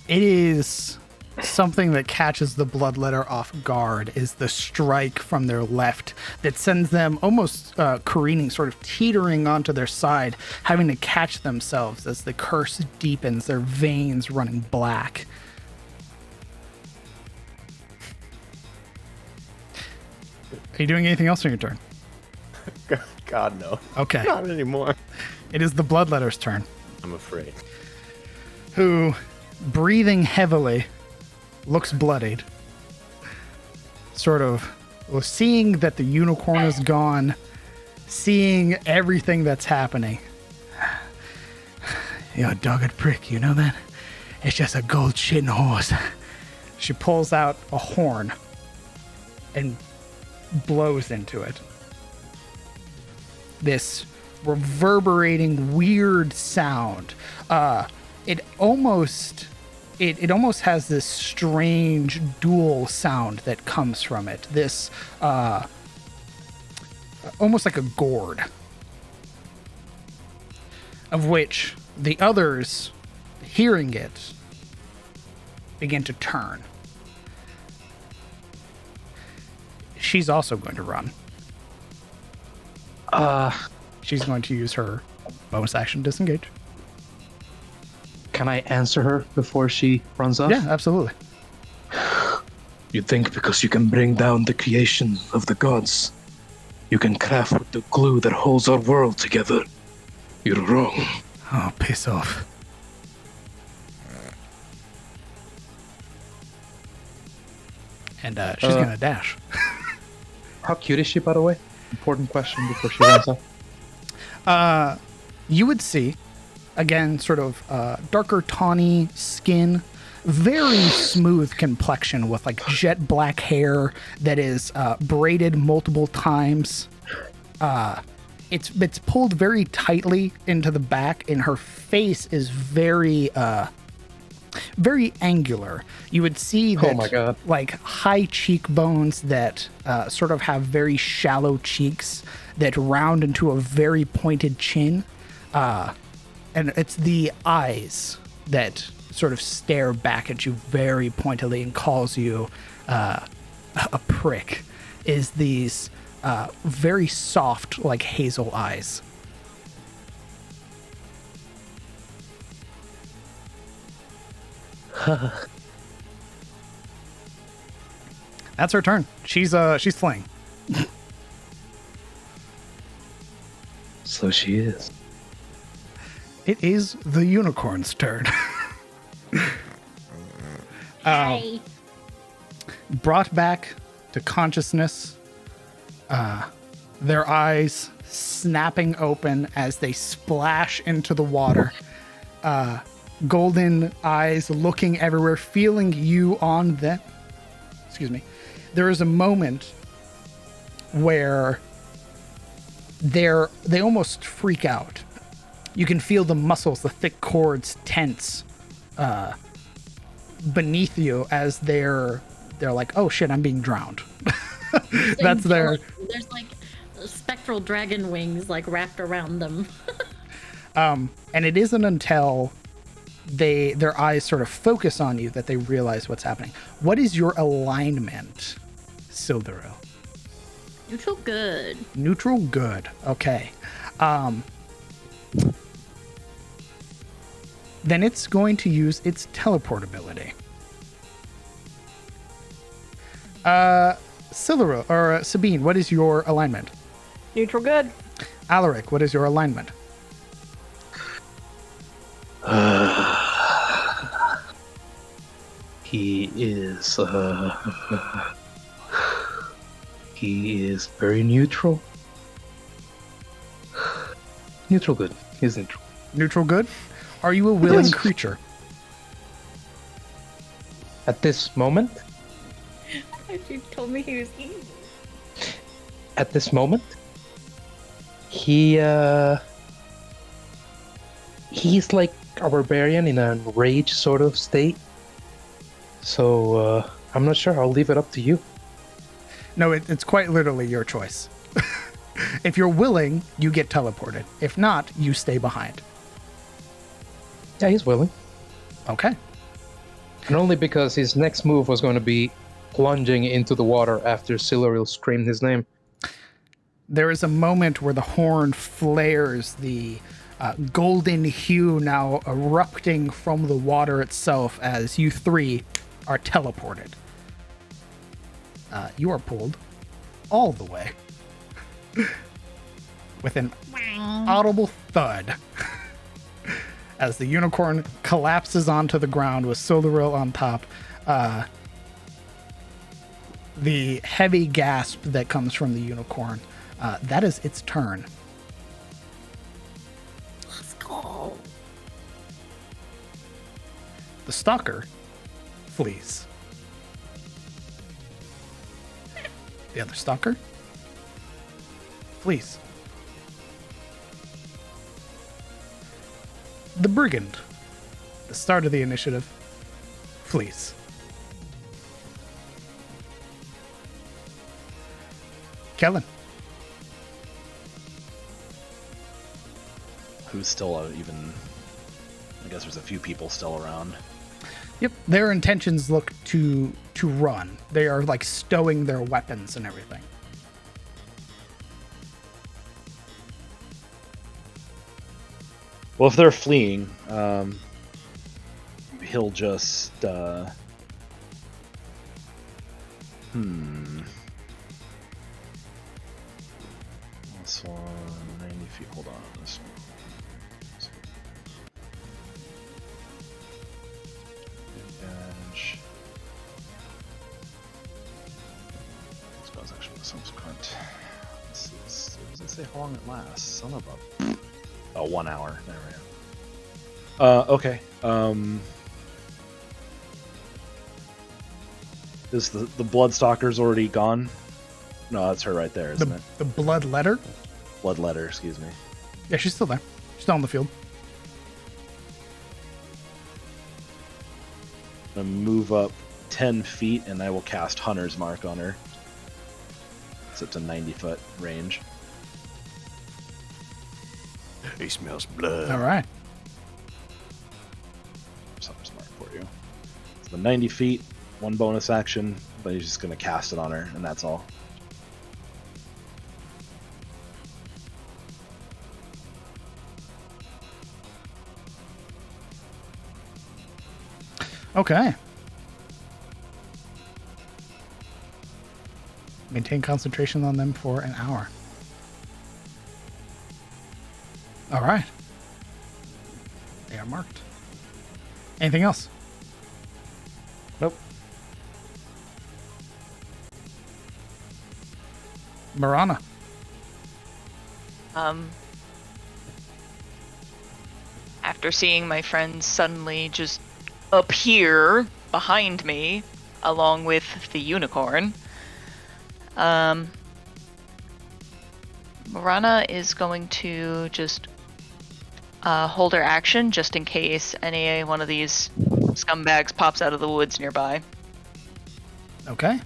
It is something that catches the bloodletter off guard is the strike from their left that sends them almost careening, sort of teetering onto their side, having to catch themselves as the curse deepens, their veins running black. Are you doing anything else on your turn? God, no. Okay. Not anymore. It is the bloodletter's turn. I'm afraid. Who, breathing heavily, looks bloodied. Sort of seeing that the unicorn is gone, seeing everything that's happening. You're a dogged prick, you know that? It's just a gold shitting horse. She pulls out a horn and blows into it. This reverberating weird sound. It almost has this strange dual sound that comes from it. This almost like a gourd, of which the others, hearing it, begin to turn. She's also going to run. She's going to use her bonus action disengage. Can I answer her before she runs off? Yeah, absolutely. You think because you can bring down the creation of the gods, you can craft with the glue that holds our world together. You're wrong. Oh, piss off. And she's gonna dash. How cute is she, by the way? Important question before she runs off. You would see, again, sort of darker tawny skin, very smooth complexion with like jet black hair that is braided multiple times. It's pulled very tightly into the back, and her face is very angular. You would see that, oh my God, like high cheekbones that sort of have very shallow cheeks that round into a very pointed chin. And it's the eyes that sort of stare back at you very pointedly and calls you a prick, is these very soft, like hazel eyes. That's her turn. She's fleeing. So she is. It is the unicorn's turn. Hey. Brought back to consciousness, their eyes snapping open as they splash into the water. Golden eyes looking everywhere, feeling you on them. Excuse me. There is a moment where they almost freak out. You can feel the muscles, the thick cords tense beneath you as they're like, oh shit, I'm being drowned. That's their... There's like spectral dragon wings like wrapped around them. And it isn't until their eyes sort of focus on you that they realize what's happening. What is your alignment, Silvero? Neutral good. Neutral good. Okay. Then it's going to use its teleport ability. Silvero, or Sabine, what is your alignment? Neutral good. Alaric, what is your alignment? He is very neutral. Neutral good. He's neutral. Neutral good? Are you a willing Yes. creature? At this moment, You told me he was evil. at this moment, he's like a barbarian in a rage sort of state. So I'm not sure. I'll leave it up to you. No, it's quite literally your choice. If you're willing, you get teleported. If not, you stay behind. Yeah, he's willing. Okay. And only because his next move was going to be plunging into the water after Siluriel screamed his name. There is a moment where the horn flares, the golden hue now erupting from the water itself as you three are teleported. You are pulled all the way with an audible thud as the unicorn collapses onto the ground with Siluriel on top. The heavy gasp that comes from the unicorn. That is its turn. Let's go. The stalker flees. The other stalker flees. The brigand, the start of the initiative, flees. Kellen. Who's still even? I guess there's a few people still around. Yep, their intentions look to run. They are like stowing their weapons and everything. Well, if they're fleeing, he'll just This one, 90 feet. Hold on, this one. Advantage. Spells actually subsequent. Let's see. Does it say how long it lasts? Son of a. Oh, 1 hour. There we go. Okay. Is the Bloodstalker's already gone? No, that's her right there, isn't it? The blood letter? Bloodletter, excuse me. Yeah, she's still there. She's still on the field. I'm gonna move up 10 feet and I will cast Hunter's Mark on her. So it's a 90-foot range. He smells blood. All right. Hunter's Mark for you. So the 90 feet, one bonus action, but he's just gonna cast it on her, and that's all. Okay. Maintain concentration on them for an hour. All right. They are marked. Anything else? Nope. Marana. After seeing my friends suddenly just appear behind me, along with the unicorn, Marana is going to just hold her action just in case any one of these scumbags pops out of the woods nearby. Okay.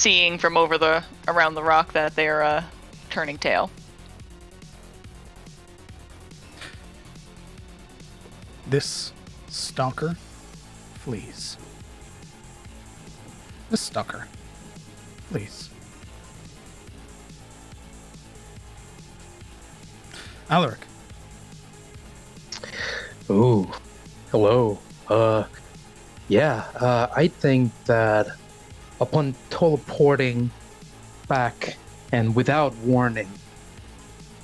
seeing from around the rock that they're turning tail. This stalker flees. This stalker flees. Alaric. Ooh, hello. I think that upon teleporting back and without warning,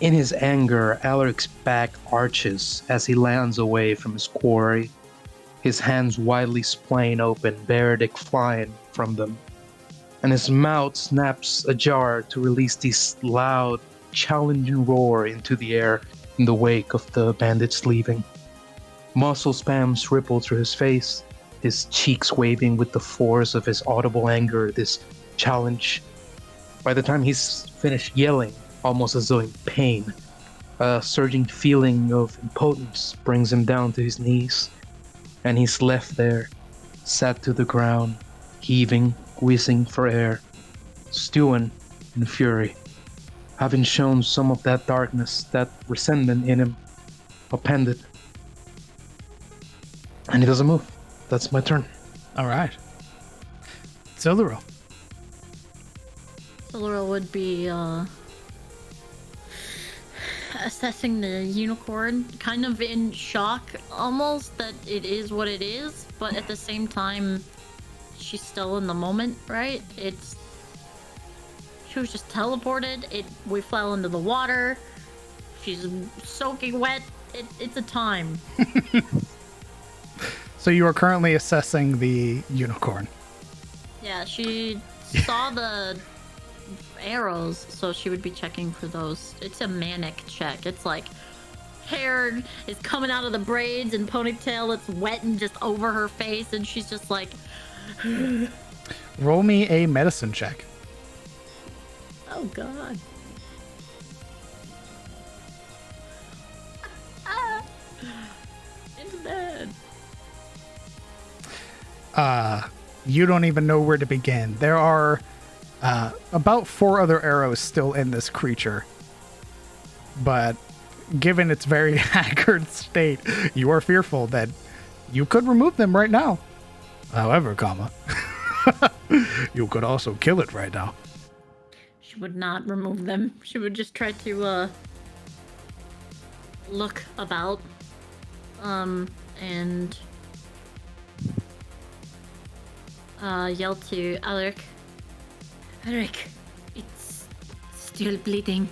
in his anger, Alaric's back arches as he lands away from his quarry, his hands widely splaying open, Beardick flying from them, and his mouth snaps ajar to release this loud, challenging roar into the air in the wake of the bandits leaving. Muscle spasms ripple through his face, his cheeks waving with the force of his audible anger, this challenge. By the time he's finished yelling, almost as though in pain, a surging feeling of impotence brings him down to his knees, and he's left there, sat to the ground, heaving, whizzing for air, stewing in fury, having shown some of that darkness, that resentment in him, appended. And he doesn't move. That's my turn. All right. Ziluril. Ziluril would be assessing the unicorn, kind of in shock almost that it is what it is, but at the same time, she's still in the moment, right? She was just teleported. We fell into the water. She's soaking wet. It's a time. So you are currently assessing the unicorn. Yeah, she saw the arrows, so she would be checking for those. It's a manic check. It's like hair is coming out of the braids and ponytail. It's wet and just over her face, and she's just like... Roll me a medicine check. Oh, God. It's bad. You don't even know where to begin. There are about 4 other arrows still in this creature. But given its very haggard state, you are fearful that you could remove them right now. However, you could also kill it right now. She would not remove them. She would just try to look about and yell to Alaric. Alaric, it's still bleeding.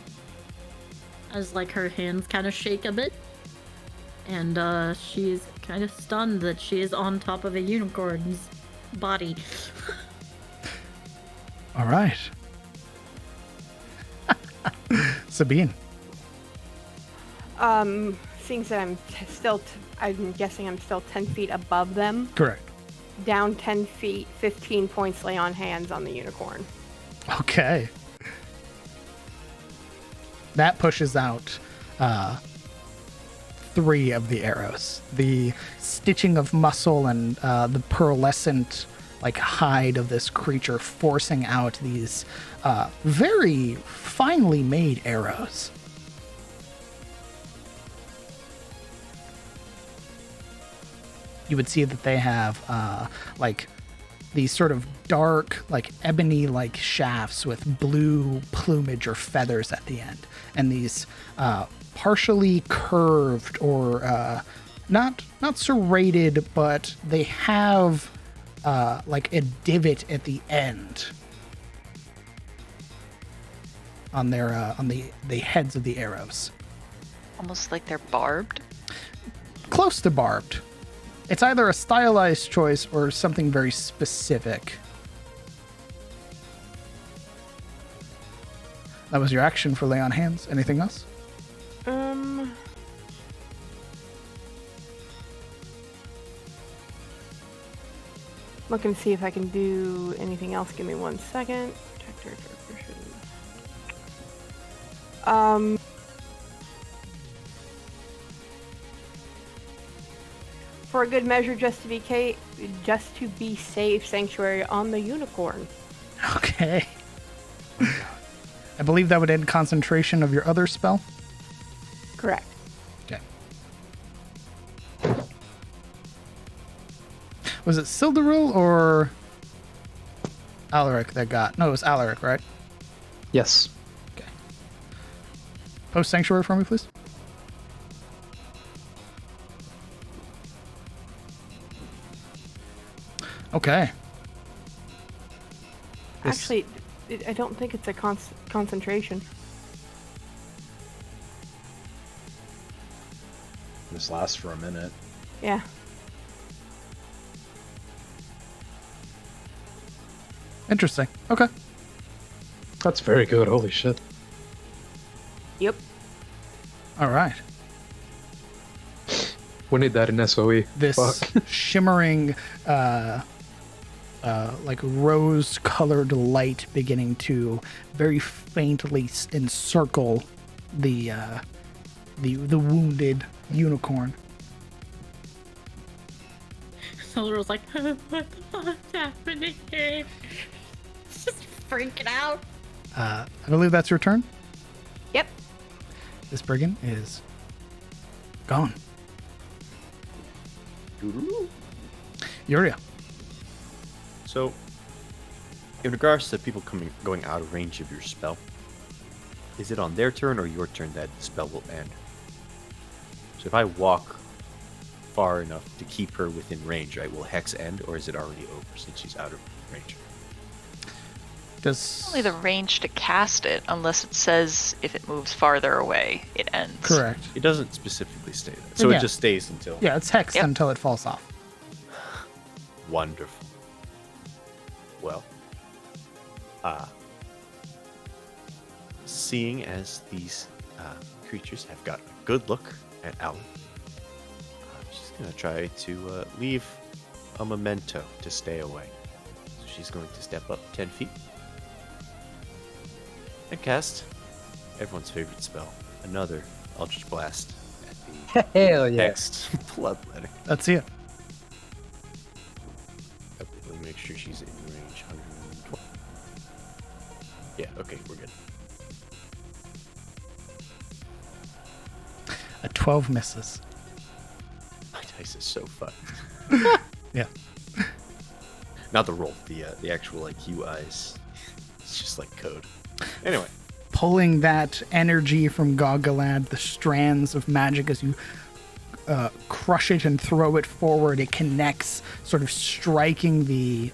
As like her hands kind of shake a bit, and she's kind of stunned that she is on top of a unicorn's body. All right. Sabine. Seeing that I'm guessing I'm still 10 feet above them. Correct. Down 10 feet, 15 points lay on hands on the unicorn. Okay. That pushes out 3 of the arrows. The stitching of muscle and the pearlescent like hide of this creature forcing out these very finely made arrows. You would see that they have like these sort of dark, like ebony like shafts with blue plumage or feathers at the end, and these partially curved or not serrated, but they have like a divot at the end on their on the heads of the arrows. Almost like they're barbed. Close to barbed. It's either a stylized choice or something very specific. That was your action for lay on hands. Anything else? Look and see if I can do anything else. Give me 1 second. For a good measure, just to be safe, sanctuary on the unicorn. Okay. Okay. I believe that would end concentration of your other spell. Correct. Okay. Was it Sildaril or Alaric that got? No, it was Alaric, right? Yes. Okay. Post Sanctuary for me, please. Okay. This- Actually, I don't think it's a concentration. This lasts for a minute. Yeah. Interesting. Okay. That's very good. Holy shit. Yep. All right. We need that in SOE. This Fuck. shimmering, like rose-colored light beginning to very faintly encircle the wounded unicorn. Sildar's like, what the fuck's happening here? Just freaking out. I believe that's your turn. Yep. This brigand is gone. Yuria. So, in regards to people going out of range of your spell, is it on their turn or your turn that the spell will end? So if I walk far enough to keep her within range, right, will Hex end, or is it already over since she's out of range? Does Only the range to cast it, unless it says if it moves farther away, it ends. correct? It doesn't specifically state that, so Yeah. it just stays until. Yeah, it's hexed Yep. until it falls off. Wonderful. Well, seeing as these creatures have got a good look at Alan, she's going to try to leave a memento to stay away. So she's going to step up 10 feet and cast everyone's favorite spell, another Eldritch Blast at the Hell yeah. next bloodletting. Let's see it. Okay, let me make sure she's in range. 112. Yeah, okay, we're good. A 12 misses. My dice is so fucked. Yeah. Not the roll, the actual like UIs. It's just like code. Anyway, Pulling that energy from Goggalad, the strands of magic as you crush it and throw it forward, it connects, sort of striking the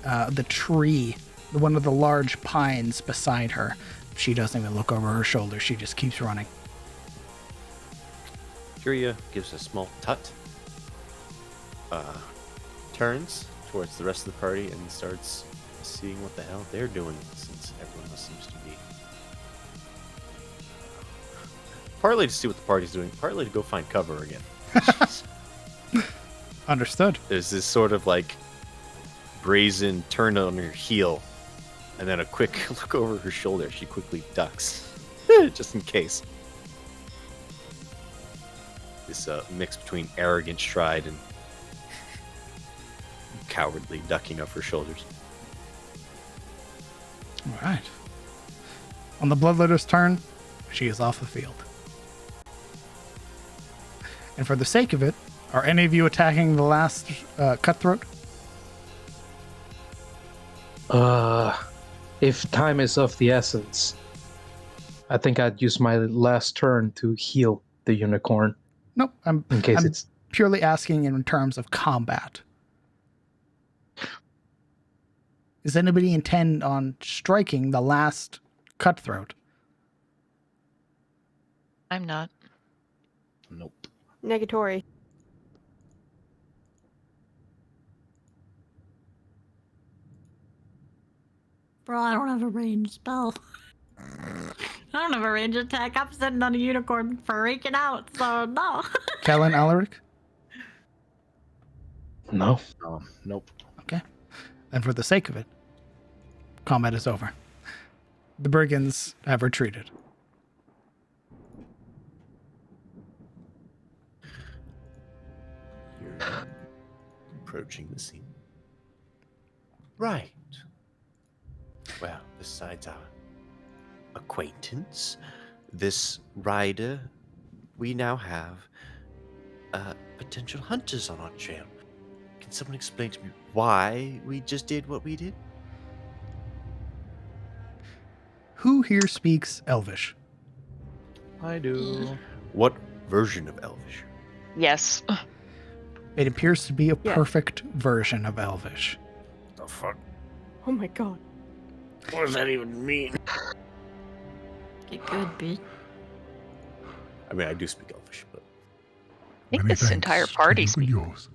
tree, one of the large pines beside her. She doesn't even look over her shoulder. She just keeps running. Curia gives a small tut, turns towards the rest of the party and starts seeing what the hell they're doing, since everyone else seems to be. Partly to see what the party's doing, partly to go find cover again. Understood. There's this sort of like brazen turn on her heel, and then a quick look over her shoulder. She quickly ducks, just in case. This mix between arrogant stride and cowardly ducking of her shoulders. All right. On the Bloodletter's turn, she is off the field. And for the sake of it, are any of you attacking the last cutthroat? If time is of the essence, I think I'd use my last turn to heal the unicorn Nope. I'm in case I'm it's. purely asking in terms of combat. Does anybody intend on striking the last cutthroat? I'm not. Nope. Negatory. Bro, I don't have a ranged spell. I don't have a ranged attack. I'm sitting on a unicorn freaking out, so no. Kellen, Alaric? No. Nope. Okay. And for the sake of it, combat is over. The brigands have retreated. You're approaching the scene. Right. Well, the besides our acquaintance, this rider, we now have potential hunters on our trail. Can someone explain to me why we just did what we did? Who here speaks Elvish? I do. What version of Elvish? Yes. It appears to be a Yeah. perfect version of Elvish. The fuck? Oh my god. What does that even mean? Get good, bitch. I mean, I do speak Elvish, but I think Many this thanks entire to party you and speaks. yours.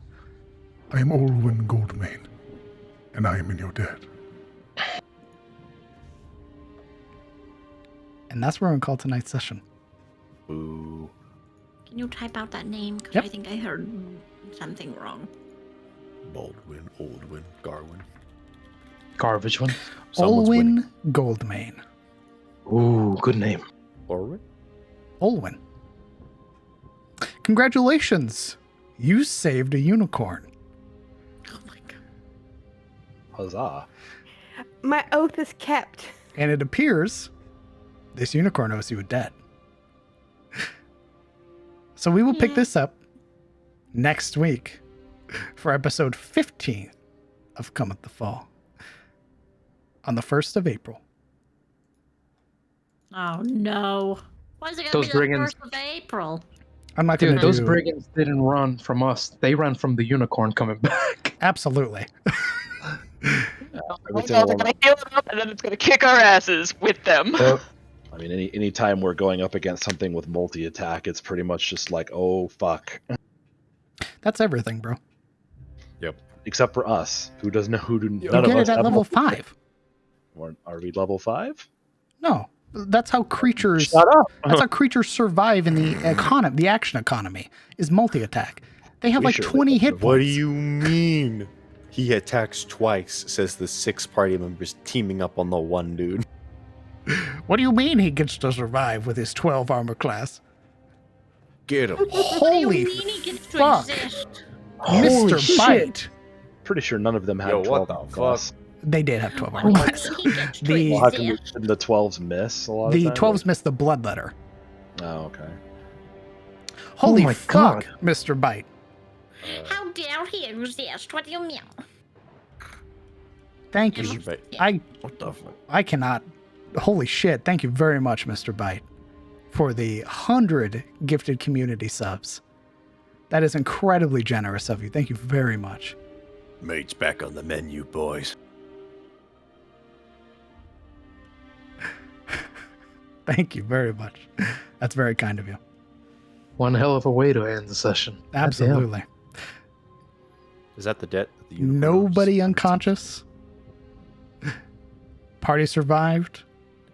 I am Olwen Goldmane, and I am in your debt. And that's where we're going to call tonight's session. boo. Can you type out that name? Because Yep. I think I heard something wrong. Baldwin, Oldwin, Garwin. Garbage one. Someone's winning. Olwen Goldmane. Ooh, good name. Orwin? Olwen. Congratulations! You saved a unicorn. Oh my god. Huzzah. My oath is kept. And it appears this unicorn owes you a debt. So we will pick Yeah. this up next week for episode 15 of Cometh the Fall on the 1st of April. Oh no. Why is it gonna Those be the brigands- 1st of April? I'm not going Dude, to those do... brigands didn't run from us. They ran from the unicorn coming back. Absolutely. Everything They're along- gonna heal it up, and then it's gonna kick our asses with them. I mean, any time we're going up against something with multi-attack, it's pretty much just like, oh, fuck. That's everything, bro. Except for us, who doesn't know who do You none get of us it at have level multi-attack. 5. Are we level 5? No. That's how creatures... Shut up. That's how creatures survive in the economy, the action economy, is multi-attack. They have We like sure 20 live hit up points. What do you mean? He attacks twice, says the 6 party members teaming up on the one dude. What do you mean he gets to survive with his 12 armor class? Get him. What do you Holy mean he gets to fuck. exist? Mr. shit. Bite. Pretty sure none of them had Yo, 12 what the class. They did have 12 What armor do you class. mean he gets to The- Well, how come exist? the 12s miss a lot The of times? 12s missed the blood letter. Oh, okay. Holy my fuck, God. Mr. Bite. How dare he exist? What do you mean? Thank you. Mr. Bite. What the fuck? I cannot. Holy shit. Thank you very much, Mr. Bite, for the 100 gifted community subs. That is incredibly generous of you. Thank you very much. Mate's back on the menu, boys. Thank you very much. That's very kind of you. One hell of a way to end the session. Goddamn. Absolutely. Is that the debt? That the unicorn Nobody owes? unconscious. Party survived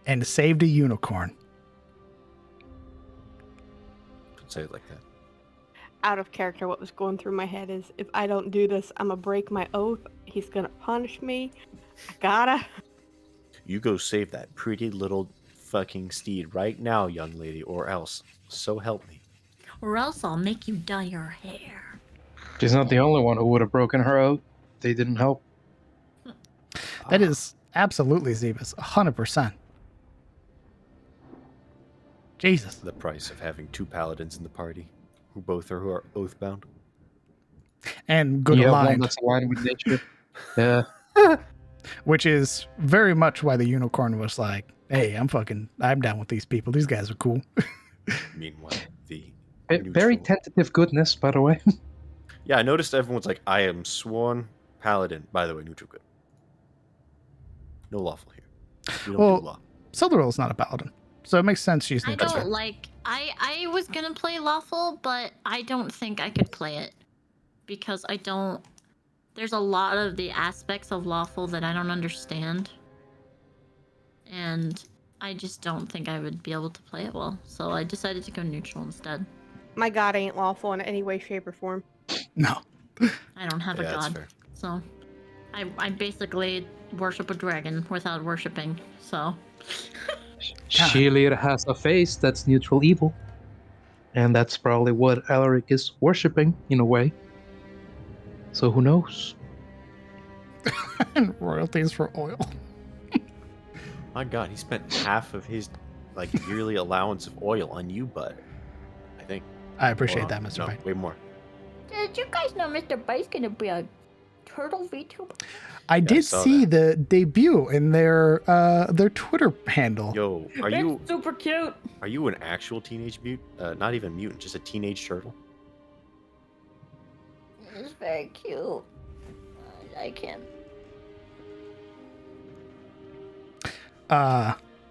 and saved a unicorn. Don't say it like that. Out of character, what was going through my head is, if I don't do this, I'm gonna break my oath. He's gonna punish me. I gotta. You go save that pretty little fucking steed right now, young lady, or else. So help me. Or else I'll make you dye your hair. She's not the only one who would have broken her out. They didn't help. That is absolutely Zebus. 100%. Jesus. The price of having 2 paladins in the party, who are oath-bound. And good Yeah, one aligned. that's aligned with nature. Yeah. Which is very much why the unicorn was like, hey, I'm down with these people. These guys are cool. Meanwhile, the Very neutral- tentative goodness, by the way. Yeah, I noticed everyone's like, I am sworn paladin. By the way, neutral good. No lawful here. We don't Well, do law. Silderil is not a paladin. So it makes sense she's I neutral. don't like. I was gonna play lawful, but I don't think I could play it because I don't. There's a lot of the aspects of lawful that I don't understand, and I just don't think I would be able to play it well. So I decided to go neutral instead. My god ain't lawful in any way, shape, or form. No. I don't have Yeah, a that's god, fair. so I basically worship a dragon without worshiping. So Shelir has a face that's neutral evil. And that's probably what Alaric is worshipping, in a way. So who knows? And royalties for oil. My God, he spent half of his like yearly allowance of oil on you, bud. I think. I appreciate Or- that, Mr. No, Bite. way more. Did you guys know Mr. Bite's gonna be a turtle VTuber? I did saw see that. the debut in their Twitter handle. Yo, are It's you super cute. an actual teenage mutant? Not even mutant, just a teenage turtle. It's very cute. I like him.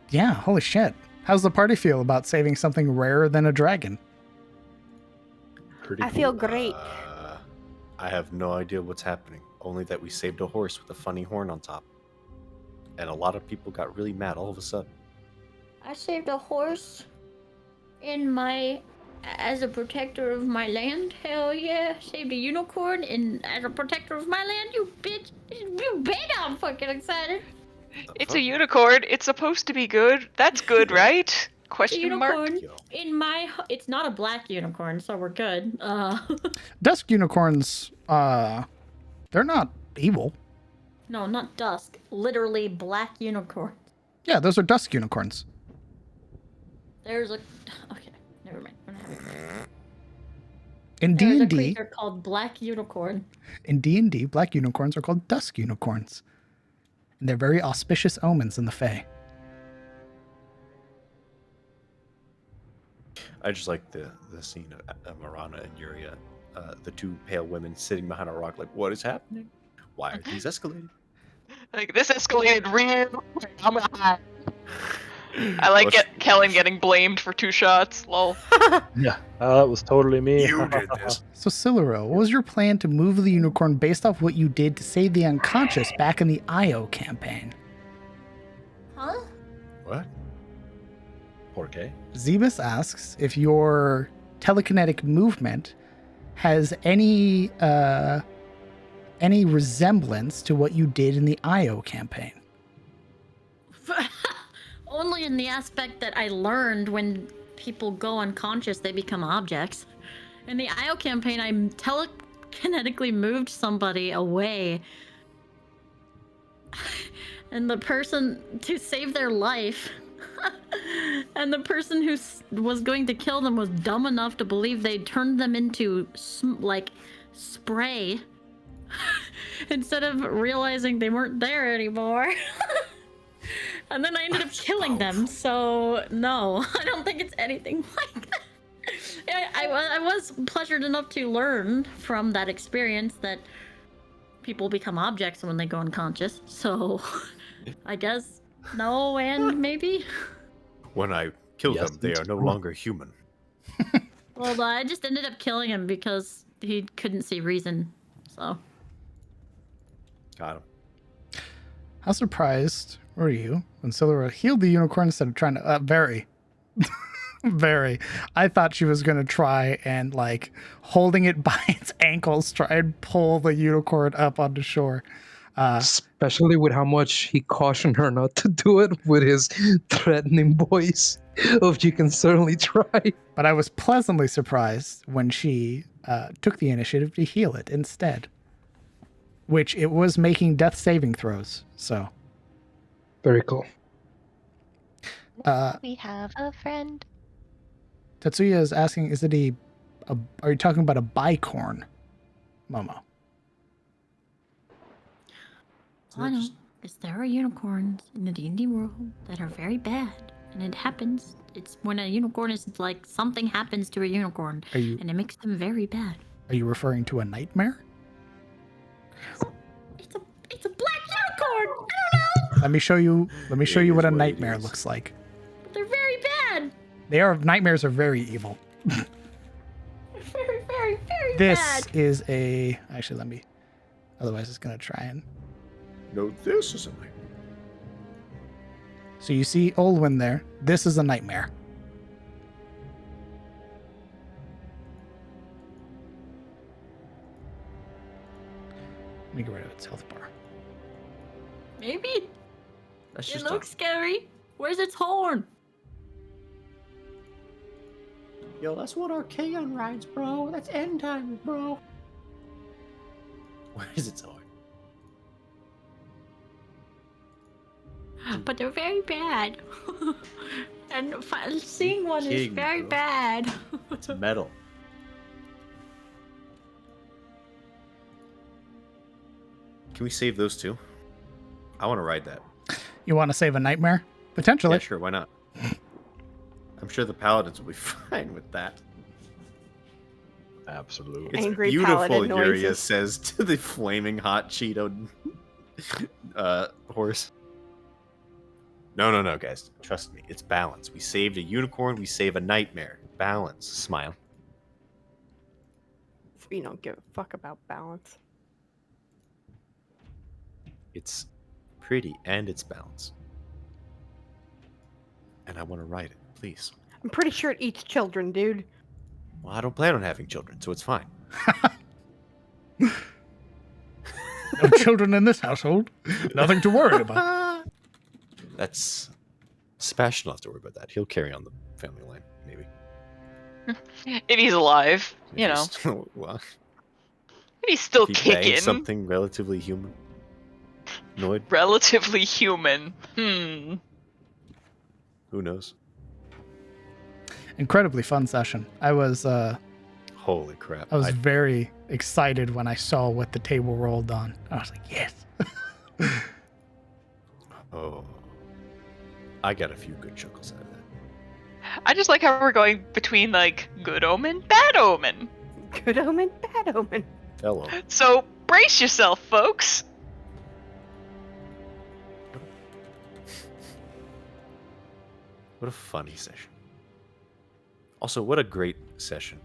Yeah, holy shit. How's the party feel about saving something rarer than a dragon? Pretty I cool. feel great. I have no idea what's happening. Only that we saved a horse with a funny horn on top, and a lot of people got really mad all of a sudden. I saved a horse as a protector of my land. Hell yeah. Saved a unicorn as a protector of my land, you bitch. You bet I'm fucking excited. It's a unicorn. It's supposed to be good. That's good, right? It's a Question mark. unicorn it's not a black unicorn, so we're good. Dusk unicorns, they're not evil. No, not dusk. Literally black unicorn. Yeah, those are dusk unicorns. There's a okay, never mind. We're not having that. In There's a D&D, creature called black unicorn. black unicorns are called dusk unicorns. And they're very auspicious omens in the Fae. I just like the scene of Marana and Yuria, the two pale women sitting behind a rock, like, what is happening? Why are things escalating? Like, this escalated real quick. I'm gonna hide. I like What's- Kellen getting blamed for 2 shots. Lol. Yeah, that was totally me. You did this. So, Siluro, what was your plan to move the unicorn based off what you did to save the unconscious back in the IO campaign? Huh? What? Okay. Zebus asks if your telekinetic movement has any resemblance to what you did in the IO campaign. Only in the aspect that I learned when people go unconscious, they become objects. In the IO campaign, I telekinetically moved somebody away. And the person to save their life. And the person who was going to kill them was dumb enough to believe they'd turned them into spray instead of realizing they weren't there anymore. And then I ended up killing them. So no, I don't think it's anything like that. I was pleasured enough to learn from that experience that people become objects when they go unconscious. So I guess no and maybe. When I kill Yes, them, they it's are no fun. longer human. Well, I just ended up killing him because he couldn't see reason. So Got him. How surprised were you when Silura healed the unicorn instead of trying to... very. Very. I thought she was going to try and, like, holding it by its ankles, try and pull the unicorn up onto shore. Especially with how much he cautioned her not to do it with his threatening voice of you can certainly try. But I was pleasantly surprised when she took the initiative to heal it instead. Which it was making death saving throws, so... Very cool. We have a friend. Tetsuya is asking, is it are you talking about a bicorn, Momo? I know is there are unicorns in the D&D world that are very bad, and it happens. It's when a unicorn is like something happens to a unicorn, and it makes them very bad. Are you referring to a nightmare? It's a black unicorn. I don't know. Let me show you what is a what it nightmare is. looks like. But they're very bad. Nightmares are very evil. They're very, very, very This bad. is otherwise it's gonna try and... No, this is a nightmare. So you see Olwyn there. This is a nightmare. Let me get rid of its health bar. Maybe That's it just looks scary. Where's its horn? Yo, that's what Archaon rides, bro. That's end times, bro. Where is its horn? but they're very bad. And seeing one is King, very bro. bad. It's metal. Can we save those two? I want to ride that. You want to save a nightmare? Potentially. Yeah, sure. Why not? I'm sure the paladins will be fine with that. Absolutely. It's Angry beautiful, paladin Yuria noises. says to the flaming hot Cheeto horse. No, guys. Trust me. It's balance. We saved a unicorn. We save a nightmare. Balance. Smile. We don't give a fuck about balance. It's pretty and it's balance. And I want to ride it, please. I'm pretty sure it eats children, dude. Well, I don't plan on having children, so it's fine. No children in this household. Nothing to worry about. That's Sebastian will have to worry about that. He'll carry on the family line, maybe. If he's alive, If you he's know. still- well, If he's still if he bangs kicking. something relatively human. Noid, Relatively human. who knows? Incredibly fun session. I was Holy crap. very excited when I saw what the table rolled on. I was like, yes. Oh. I got a few good chuckles out of that. I just like how we're going between like good omen, bad omen. Good omen, bad omen. Hello. So brace yourself, folks. What a funny session. Also, what a great session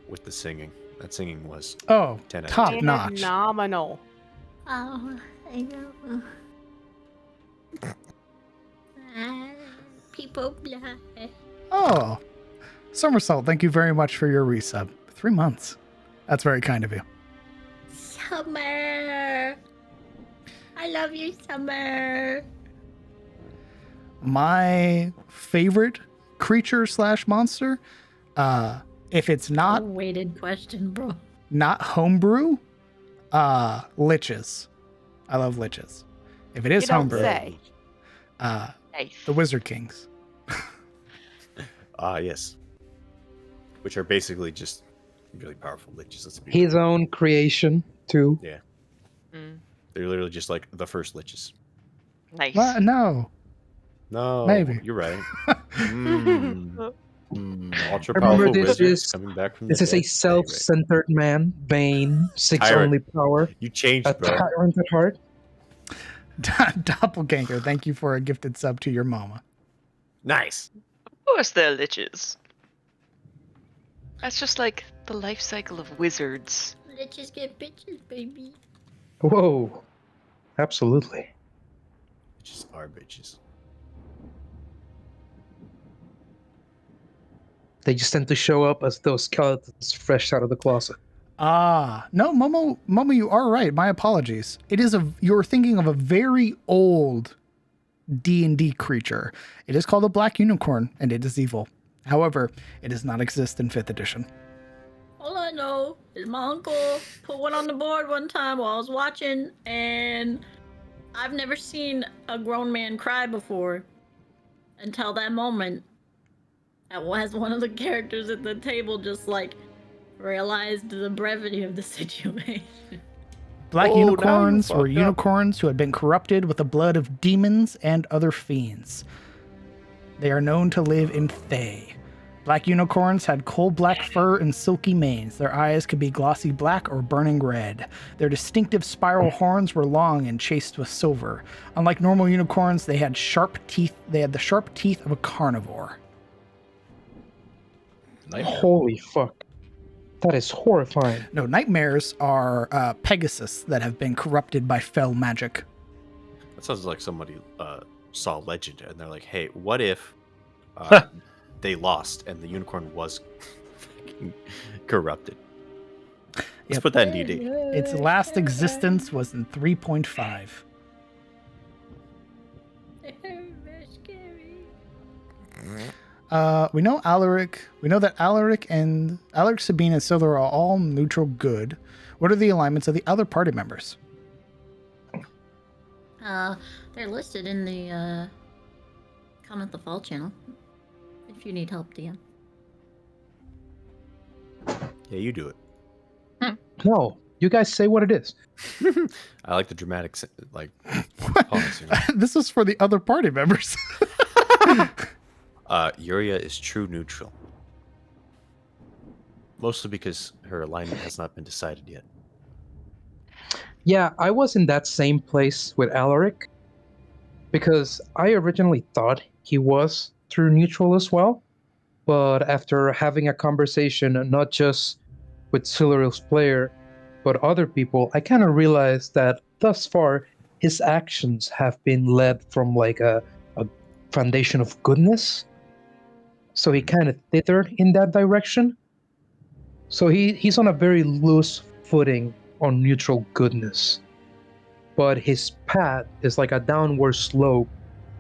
with the singing. That singing was Oh, 10 out of top 10. notch. Phenomenal. Oh, I know. People blind. Oh, Somersault, thank you very much for your resub. 3 months. That's very kind of you. Summer. I love you, Summer. My favorite creature / monster, if it's not Weighted question, bro. homebrew, liches. I love liches. If it is You don't homebrew, say. Nice. the Wizard Kings. Ah, yes. Which are basically just really powerful liches. Let's be His own creation, too. Yeah. Mm, They're literally just like the first liches. nice. No. No, Maybe. you're right. Ultra Remember, powerful this wizards is- coming back from This the is dead. a self-centered man, Bane, 6 Tyrant. only power, You changed, a bro. tyrant at heart. Doppelganger, thank you for a gifted sub to your mama. Nice. Of course they're liches. That's just like the life cycle of wizards. Let's just get bitches, baby. Whoa. Absolutely. Bitches are bitches. They just tend to show up as those skeletons fresh out of the closet. No, Momo, you are right. My apologies. You're thinking of a very old D&D creature. It is called a black unicorn, and it is evil. However, it does not exist in 5th edition. All I know is my uncle put one on the board one time while I was watching, and I've never seen a grown man cry before until that moment. As one of the characters at the table just like realized the brevity of the situation. Black Oh, now you unicorns were fucked up. unicorns who had been corrupted with the blood of demons and other fiends. They are known to live in Thay. Black unicorns had coal black fur and silky manes. Their eyes could be glossy black or burning red. Their distinctive spiral horns were long and chased with silver. Unlike normal unicorns, they had sharp teeth. They had the sharp teeth of a carnivore. Holy fuck. That is horrifying. No, nightmares are Pegasus that have been corrupted by fell magic. That sounds like somebody saw Legend and they're like, hey, what if they lost and the unicorn was fucking corrupted? Let's Yep. put that in D&D. Its last existence was in 3.5. We know that Alaric, Sabine, and Scylla are all neutral good. What are the alignments of the other party members? They're listed in the Cometh the Fall channel. If you need help, DM. Yeah, you do it. No, you guys say what it is. I like the dramatic, like, pause. You know? This is for the other party members. Yuria is true neutral. Mostly because her alignment has not been decided yet. Yeah, I was in that same place with Alaric because I originally thought he was true neutral as well. But after having a conversation, not just with Siluriel's player, but other people, I kind of realized that thus far his actions have been led from like a foundation of goodness. So he kind of dithered in that direction. So he's on a very loose footing on neutral goodness. But his path is like a downward slope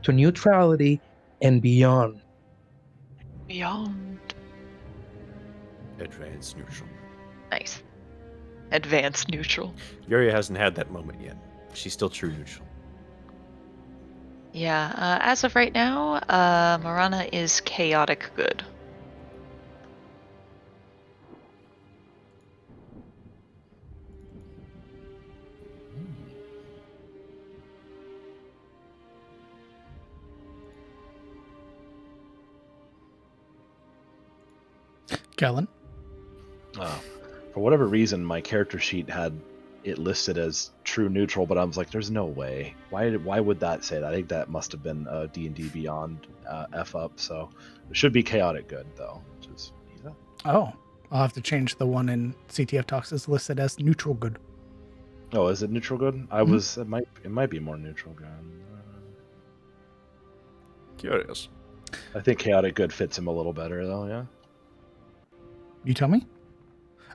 to neutrality and beyond. Beyond. Advanced neutral. Nice. Advanced neutral. Yuria hasn't had that moment yet. She's still true neutral. Yeah, as of right now, Marana is chaotic good. Kellen? For whatever reason, my character sheet had it listed as true neutral, but I was like, "There's no way. Why would that say that?" I think that must have been a D&D Beyond f up. So it should be chaotic good though, which is Oh, I'll have to change the one in CTF Talks is listed as neutral good. Oh, is it neutral good? I was. It might be more neutral good. Curious. I think chaotic good fits him a little better though. Yeah. You tell me?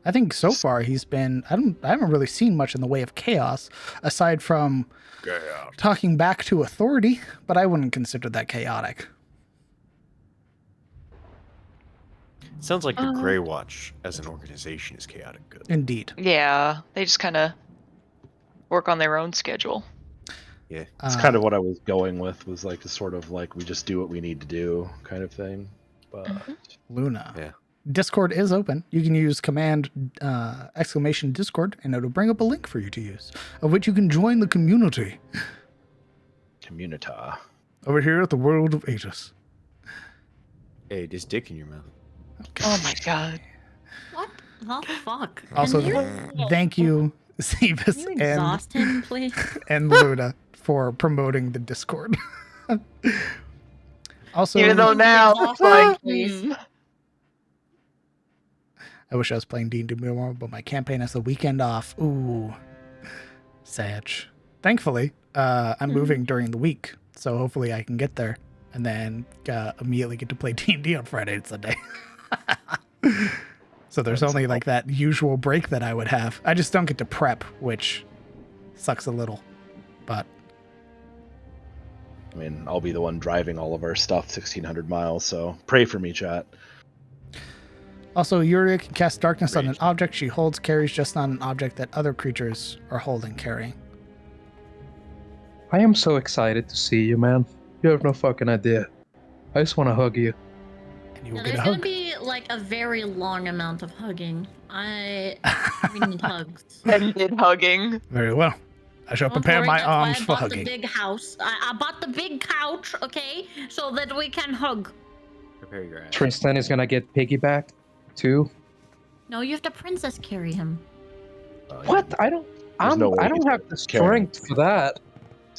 I think so far he's been I haven't really seen much in the way of chaos aside from talking back to authority, but I wouldn't consider that chaotic. Sounds like the Grey Watch as an organization is chaotic good. Indeed. Yeah, they just kind of work on their own schedule. Yeah. It's kind of what I was going with, was like a sort of like we just do what we need to do kind of thing. But Luna. Yeah. Discord is open. You can use command exclamation Discord and it'll bring up a link for you to use, of which you can join the community. Communita. Over here at the World of Aegis. Hey, there's dick in your mouth. Oh my god. What the fuck? Also, Can you, thank you, Cephas can you exhaust him, please? and Luna for promoting the Discord. Also, Even though now it's like, I wish I was playing D&D more, but my campaign has the weekend off. Ooh, sad. Thankfully, I'm moving during the week, so hopefully I can get there and then immediately get to play D&D on Friday and Sunday. So there's only like that usual break that I would have. I just don't get to prep, which sucks a little, but I mean, I'll be the one driving all of our stuff 1,600 miles, so pray for me, chat. also, Yuria can cast darkness on an object she holds, carries, just not an object that other creatures are holding, carrying. I am so excited to see you, man. You have no fucking idea. I just want to hug you. And you will Now, get there's a gonna hug. be like a very long amount of hugging. We need hugs. ended hugging. Very well. I shall Don't prepare worry, my that's why arms I for bought hugging. the big house. I bought the big couch, okay, so that we can hug. Prepare your ass. Tristan is gonna get piggybacked too. No, you have to princess carry him. What? I don't. There's no way I don't he's have the carrying. strength for that.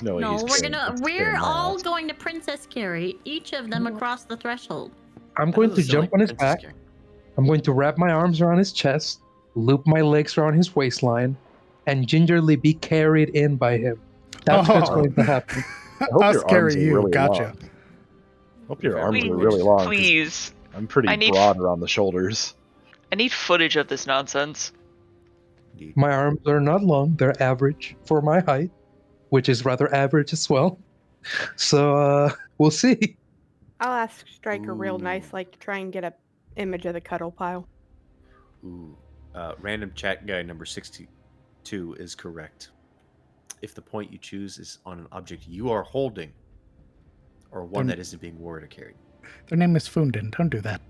No, No, he's we're carrying my all ass. going to princess carry each of them across the threshold. I'm That going to doesn't sound jump like on his Princess back. Carrie. I'm going to wrap my arms around his chest, loop my legs around his waistline, and gingerly be carried in by him. That's what's going to happen. I hope Us your arms carry are you. really Gotcha. long. Hope your arms Please, are really long. 'Cause please. I'm pretty I need- broad around the shoulders. I need footage of this nonsense. Indeed. My arms are not long, they're average for my height, which is rather average as well. So, we'll see. I'll ask Striker real Ooh. nice, like try and get a image of the cuddle pile. Ooh. Random chat guy number 62 is correct. if the point you choose is on an object you are holding or one that isn't being worn or carried. Their name is Fundin. Don't do that.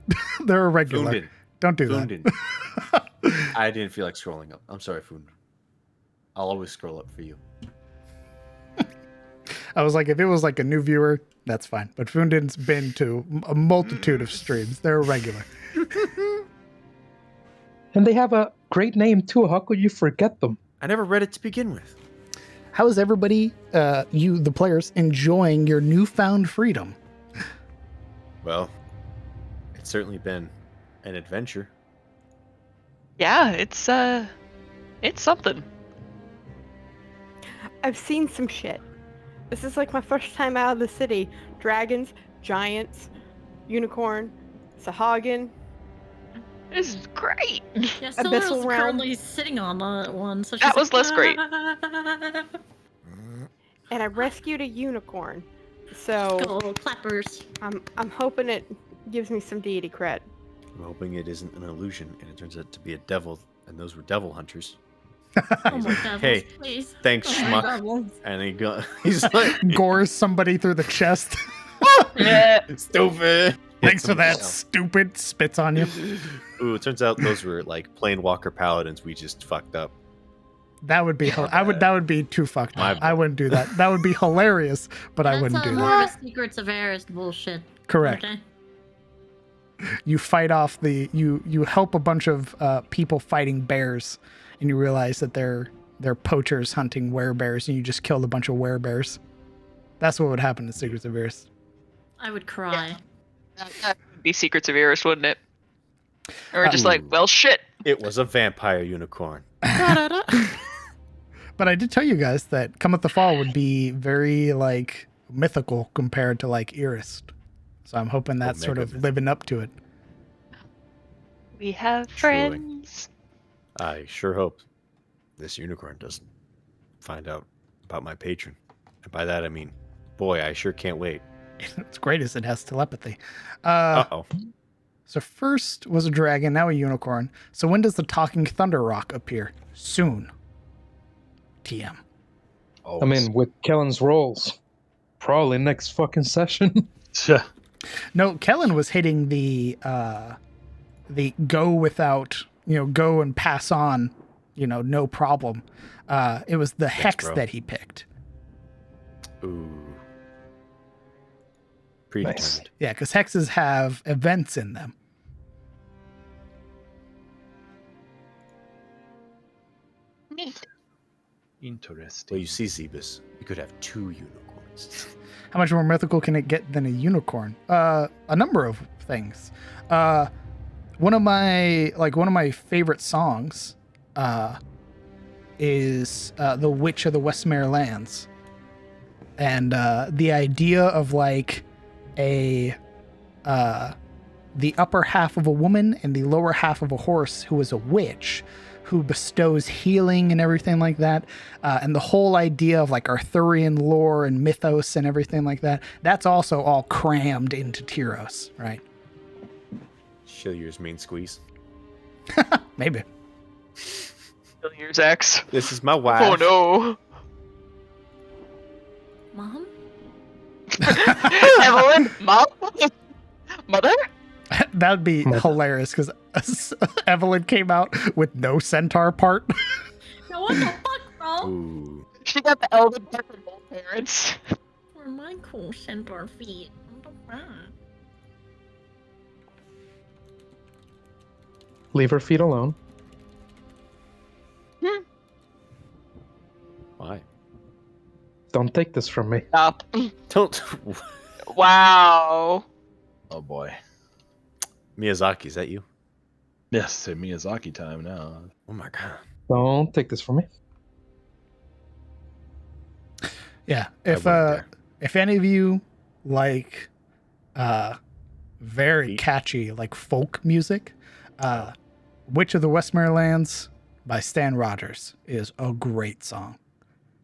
They're a regular. Fundin. Don't do Fundin. that. I didn't feel like scrolling up. I'm sorry, Fundin. I'll always scroll up for you. I was like, if it was like a new viewer, that's fine. But Fundin's been to a multitude of streams. They're a regular. And they have a great name too. How could you forget them? I never read it to begin with. How is everybody, you, the players, enjoying your newfound freedom? Well, it's certainly been an adventure. Yeah, it's something. I've seen some shit. This is like my first time out of the city. Dragons, giants, unicorn, Sahagin. This is great. Yeah, Abyssal Solar's realm. currently sitting on one, so she's That was less great. And I rescued a unicorn. So Go clappers. I'm hoping it gives me some deity cred. I'm hoping it isn't an illusion and it turns out to be a devil, and those were devil hunters. Oh my god, Hey, please. thanks, Oh my schmuck. God. And he's like, Gores somebody through the chest. Yeah. stupid. Thanks for that, stupid. Spits on you. Ooh, it turns out those were like Planewalker paladins. We just fucked up. That would be. That would be too fucked My up. bad. I wouldn't do that. That would be hilarious, but I wouldn't do That's that. more of a Secrets of Eris bullshit. Correct. Okay. You fight off the. You help a bunch of people fighting bears, and you realize that they're poachers hunting werebears, and you just killed a bunch of werebears. That's what would happen in Secrets of Eris. I would cry. That would be Secrets of Eris, wouldn't it? Or just like, Ooh. well, shit. It was a vampire unicorn. But I did tell you guys that Cometh the Fall would be very like mythical compared to like Eris. So I'm hoping that's sort of mega living up to it. We have Truly. friends. I sure hope this unicorn doesn't find out about my patron. And by that I mean, boy, I sure can't wait. It's great as it has telepathy. Uh-oh. So first was a dragon, now a unicorn. So when does the talking thunder rock appear? Soon. TM. Oh, I mean, with Kellen's rolls, probably next fucking session. No, Kellen was hitting the go without, go and pass on, no problem. It was the hex bro. that he picked. ooh. Predetermined. Yeah, because hexes have events in them. Neat. Interesting. Well, you see, Zebus, you could have 2 unicorns. How much more mythical can it get than a unicorn? A number of things. One of my favorite songs is The Witch of the Westmere Lands. And the idea of like the upper half of a woman and the lower half of a horse who is a witch who bestows healing and everything like that. And the whole idea of like Arthurian lore and mythos and everything like that, that's also all crammed into Tyros, right? Shillier's main squeeze. Maybe. Years X. This is my wife. Oh no. Mom? Evelyn? Mom? Mother? That'd be hilarious because Evelyn came out with no centaur part. No, what the fuck, bro? Ooh. She got the elven part from both parents. Where are my cool centaur feet? What the fuck? Leave her feet alone. Why? Don't take this from me. Stop. Don't. Wow. Oh boy. Miyazaki, is that you? Yes, it's Miyazaki time now. Oh my god. Don't take this from me. Yeah. I wouldn't dare. If any of you like very Feet. catchy like folk music, Witch of the Westmere Lands by Stan Rogers is a great song.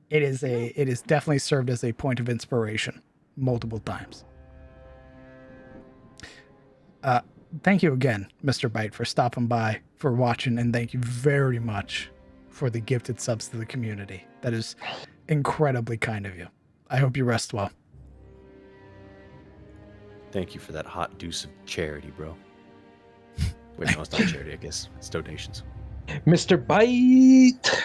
It is definitely served as a point of inspiration multiple times. Thank you again, Mr. Bite, for stopping by, for watching, and thank you very much for the gifted subs to the community. That is incredibly kind of you. I hope you rest well. Thank you for that hot deuce of charity, bro. Wait, no, it's not charity, I guess. It's donations. Mr. Bite.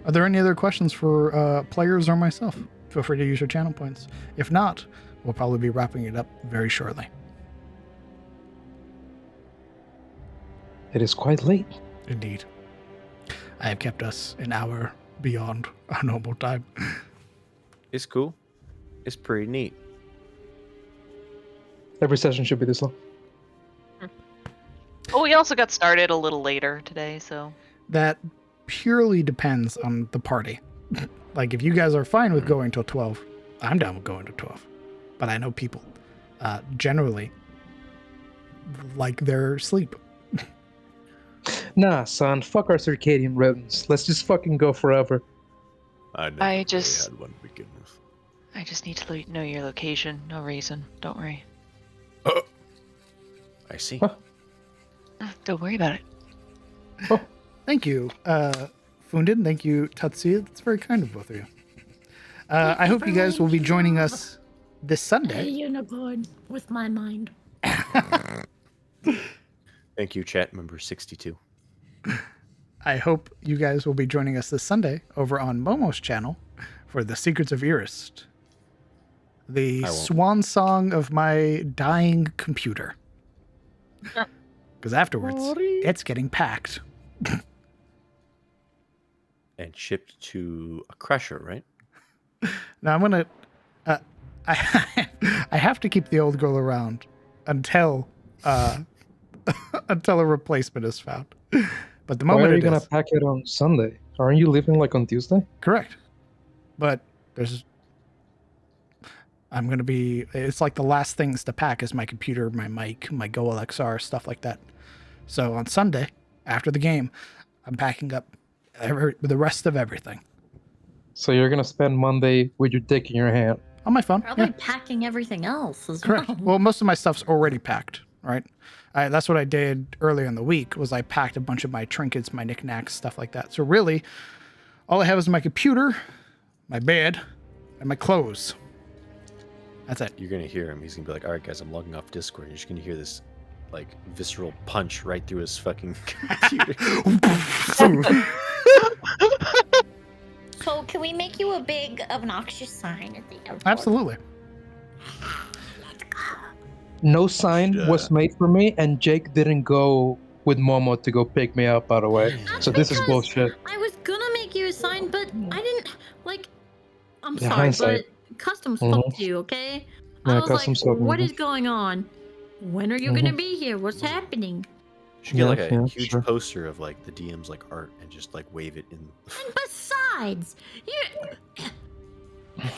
Are there any other questions for players or myself? Feel free to use your channel points. If not, we'll probably be wrapping it up very shortly. It is quite late. Indeed. I have kept us an hour beyond our normal time. It's cool. It's pretty neat. Every session should be this long. Oh, we also got started a little later today, so. That purely depends on the party. Like, if you guys are fine with going till 12, I'm down with going to 12. But I know people generally like their sleep. Nah, son. Fuck our circadian rhythms. Let's just fucking go forever. I never I just- really had one to begin with. I just need to know your location. No reason. Don't worry. I see. Huh. Don't worry about it. Thank you, Fundin. Thank you, Tatsuya. That's very kind of both of you. I hope you guys will be joining us this A Sunday. unicorn with my mind. Thank you, chat member 62. I hope you guys will be joining us this Sunday over on Momo's channel for The Secrets of Irist, the I won't. swan song of my dying computer. Because afterwards, it's getting packed. And shipped to a crusher, right? Now I'm gonna, I have to keep the old girl around until until a replacement is found. But the Why moment are you it gonna is, pack it on Sunday? Aren't you leaving like on Tuesday? correct. But I'm gonna be. It's like the last things to pack is my computer, my mic, my Go LXR, stuff like that. So on Sunday after the game, I'm packing up the rest of everything So you're gonna spend Monday with your dick in your hand. on my phone. Probably Yeah. packing everything else as Correct. well. Well, most of my stuff's already packed, right? That's what I did earlier in the week was I packed a bunch of my trinkets, my knickknacks, stuff like that. So really, all I have is my computer, my bed, and my clothes. That's it. You're going to hear him. He's going to be like, all right, guys, I'm logging off Discord. You're just going to hear this, like, visceral punch right through his fucking computer. So can we make you a big obnoxious sign at the airport? Absolutely. No sign was made for me, and Jake didn't go with Momo to go pick me up, by the way. That's So this is because bullshit. I was gonna make you a sign, but I didn't like. I'm Yeah, sorry, hindsight. but customs Mhm. fucked you, okay? Yeah, I was customs like, fucked me. what is going on? When are you gonna be here? What's happening? You should get, like, a Yeah, huge sure. poster of, like, the DM's, like, art and just, like, wave it in. And besides, you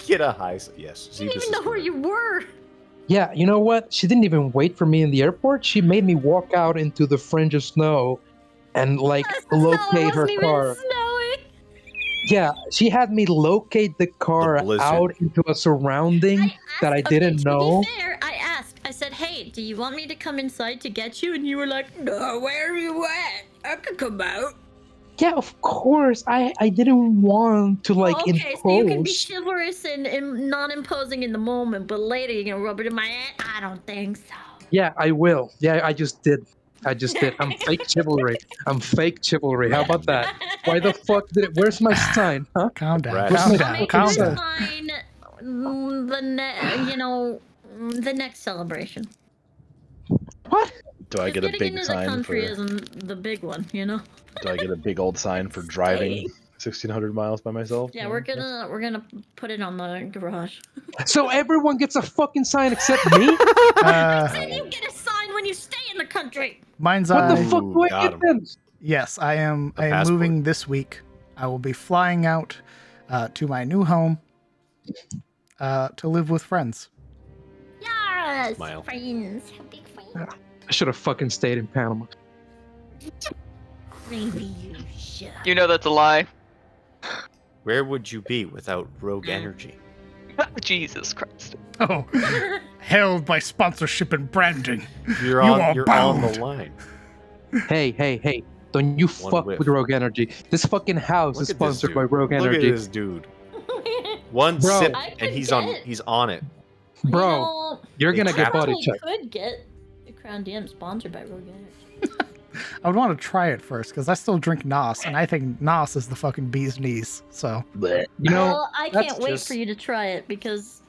Get a high... Yes. didn't even know where you were. Yeah, you know what? She didn't even wait for me in the airport. She made me walk out into the fringe of snow and like The snow locate her wasn't even car. snowing. Yeah, she had me locate the car blizzard. out into a surrounding that I asked- didn't to know. be fair, I asked. I said, "Hey, do you want me to come inside to get you?" And you were like, "No, where are you at? I could come out." Yeah, of course. I didn't want to like Okay, impose. so you can be chivalrous and non-imposing in the moment, but later you're gonna rub it in my ass? I don't think so. Yeah, I will. Yeah, I just did. I'm fake chivalry. I'm fake chivalry. How about that? Why the fuck did it? Where's my sign? Huh? Calm down. Right. Calm What's down. my Make Calm you down. sign the next celebration. What? Do I get a Getting big into the sign country for? isn't the big one, you know. Do I get a big old sign for driving 1,600 miles by myself? Yeah, we're gonna put it on the garage. So everyone gets a fucking sign except me? Then you get a sign when you stay in the country. Mine's What the eye. fuck do I got get him. then? Yes, I am. A I am passport. moving this week. I will be flying out to my new home to live with friends. Yes, Smile. friends, big friends. I should have fucking stayed in Panama. Maybe you should. You know that's a lie. Where would you be without Rogue Energy? Jesus Christ. Oh, held by sponsorship and branding. You're You on. are You're on the bound. line. Hey. Don't you One fuck whiff. with Rogue Energy. This fucking house Look is at this sponsored dude. by Rogue Look Energy. at this dude. One Bro. sip I and could he's get- on it. Bro, You know, you're they gonna get trapped body probably checked. could get the Crown DM sponsored by Rogue Energy. I would want to try it first because I still drink Nos, and I think Nos is the fucking bee's knees. So You know, well, I that's can't wait just- for you to try it because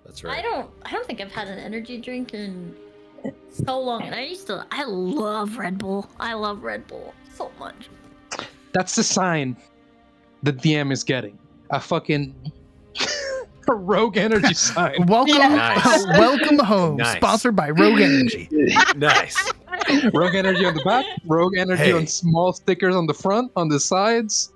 That's right. I don't think I've had an energy drink in so long, and I love Red Bull. I love Red Bull so much. that's the sign the DM is getting. A fucking a Rogue Energy sign. welcome, Nice. welcome home. Nice. Sponsored by Rogue Energy. Nice. Rogue Energy on the back, Rogue Energy on Hey. small stickers on the front, on the sides.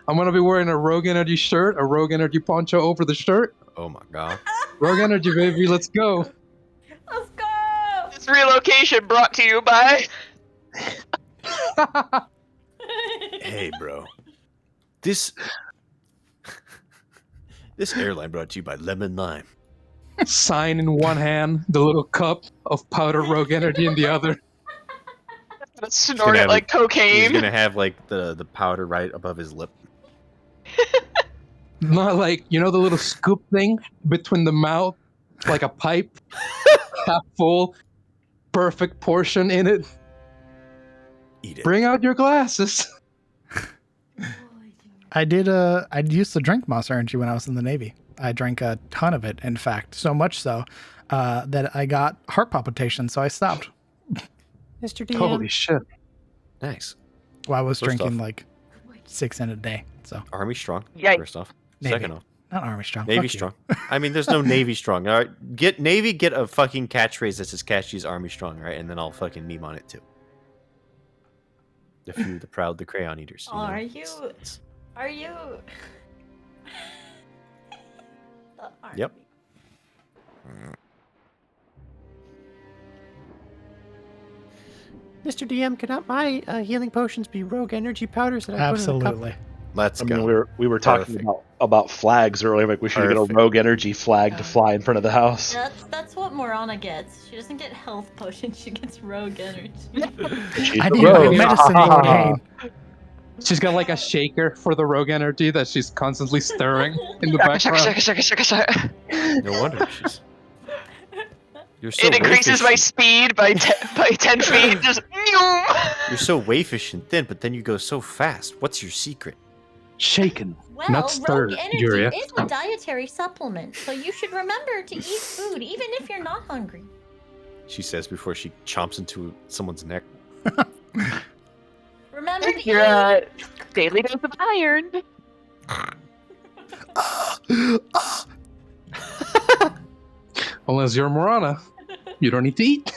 I'm gonna be wearing a Rogue Energy shirt, a Rogue Energy poncho over the shirt. Oh my god. Rogue Energy, baby, let's go. Let's go! This relocation brought to you by. Hey, bro. This airline brought to you by Lemon Lime. Sign in one hand, the little cup of powder Rogue Energy in the other. Snort it have like He's cocaine. gonna have like the powder right above his lip. Not like, you know, the little scoop thing between the mouth, like a pipe, half full, perfect portion in it. Eat it. Bring out your glasses. I used to drink Monster Energy when I was in the Navy. I drank a ton of it, in fact, so much so that I got heart palpitations, so I stopped. Mr. DM. Holy shit. Nice. Well, I was First drinking off- like 6 in a day, so Army strong. Yikes. First off. Navy. Second off. not Army Strong. Navy Fuck you. strong. I mean, there's no Navy strong. All right, get a fucking catchphrase that's as catchy as Army strong, right? And then I'll fucking meme on it too. The few, the proud, the crayon eaters. You know? Are you? It's- Are you? The army. Yep. Mr. DM, cannot my healing potions be rogue energy powders that I put in a cup? Absolutely. Let's I go. mean, we were talking Perfect. about flags earlier. Like we should get a Perfect. rogue energy flag to fly in front of the house. That's what Morana gets. She doesn't get health potions. She gets rogue energy. She's I a need my rogue. medicine, Lord Hain. She's got like a shaker for the rogue energy that she's constantly stirring in the background. No wonder she's. You're so It increases my waifish. speed by 10 feet. Just You're so waifish and thin, but then you go so fast. What's your secret? Shaken. Well, Not rogue stirred, energy Yuria. is a dietary supplement, so you should remember to eat food even if you're not hungry. She says before she chomps into someone's neck. Remember to your eat. daily dose of iron. Unless you're Morana, you don't need to eat.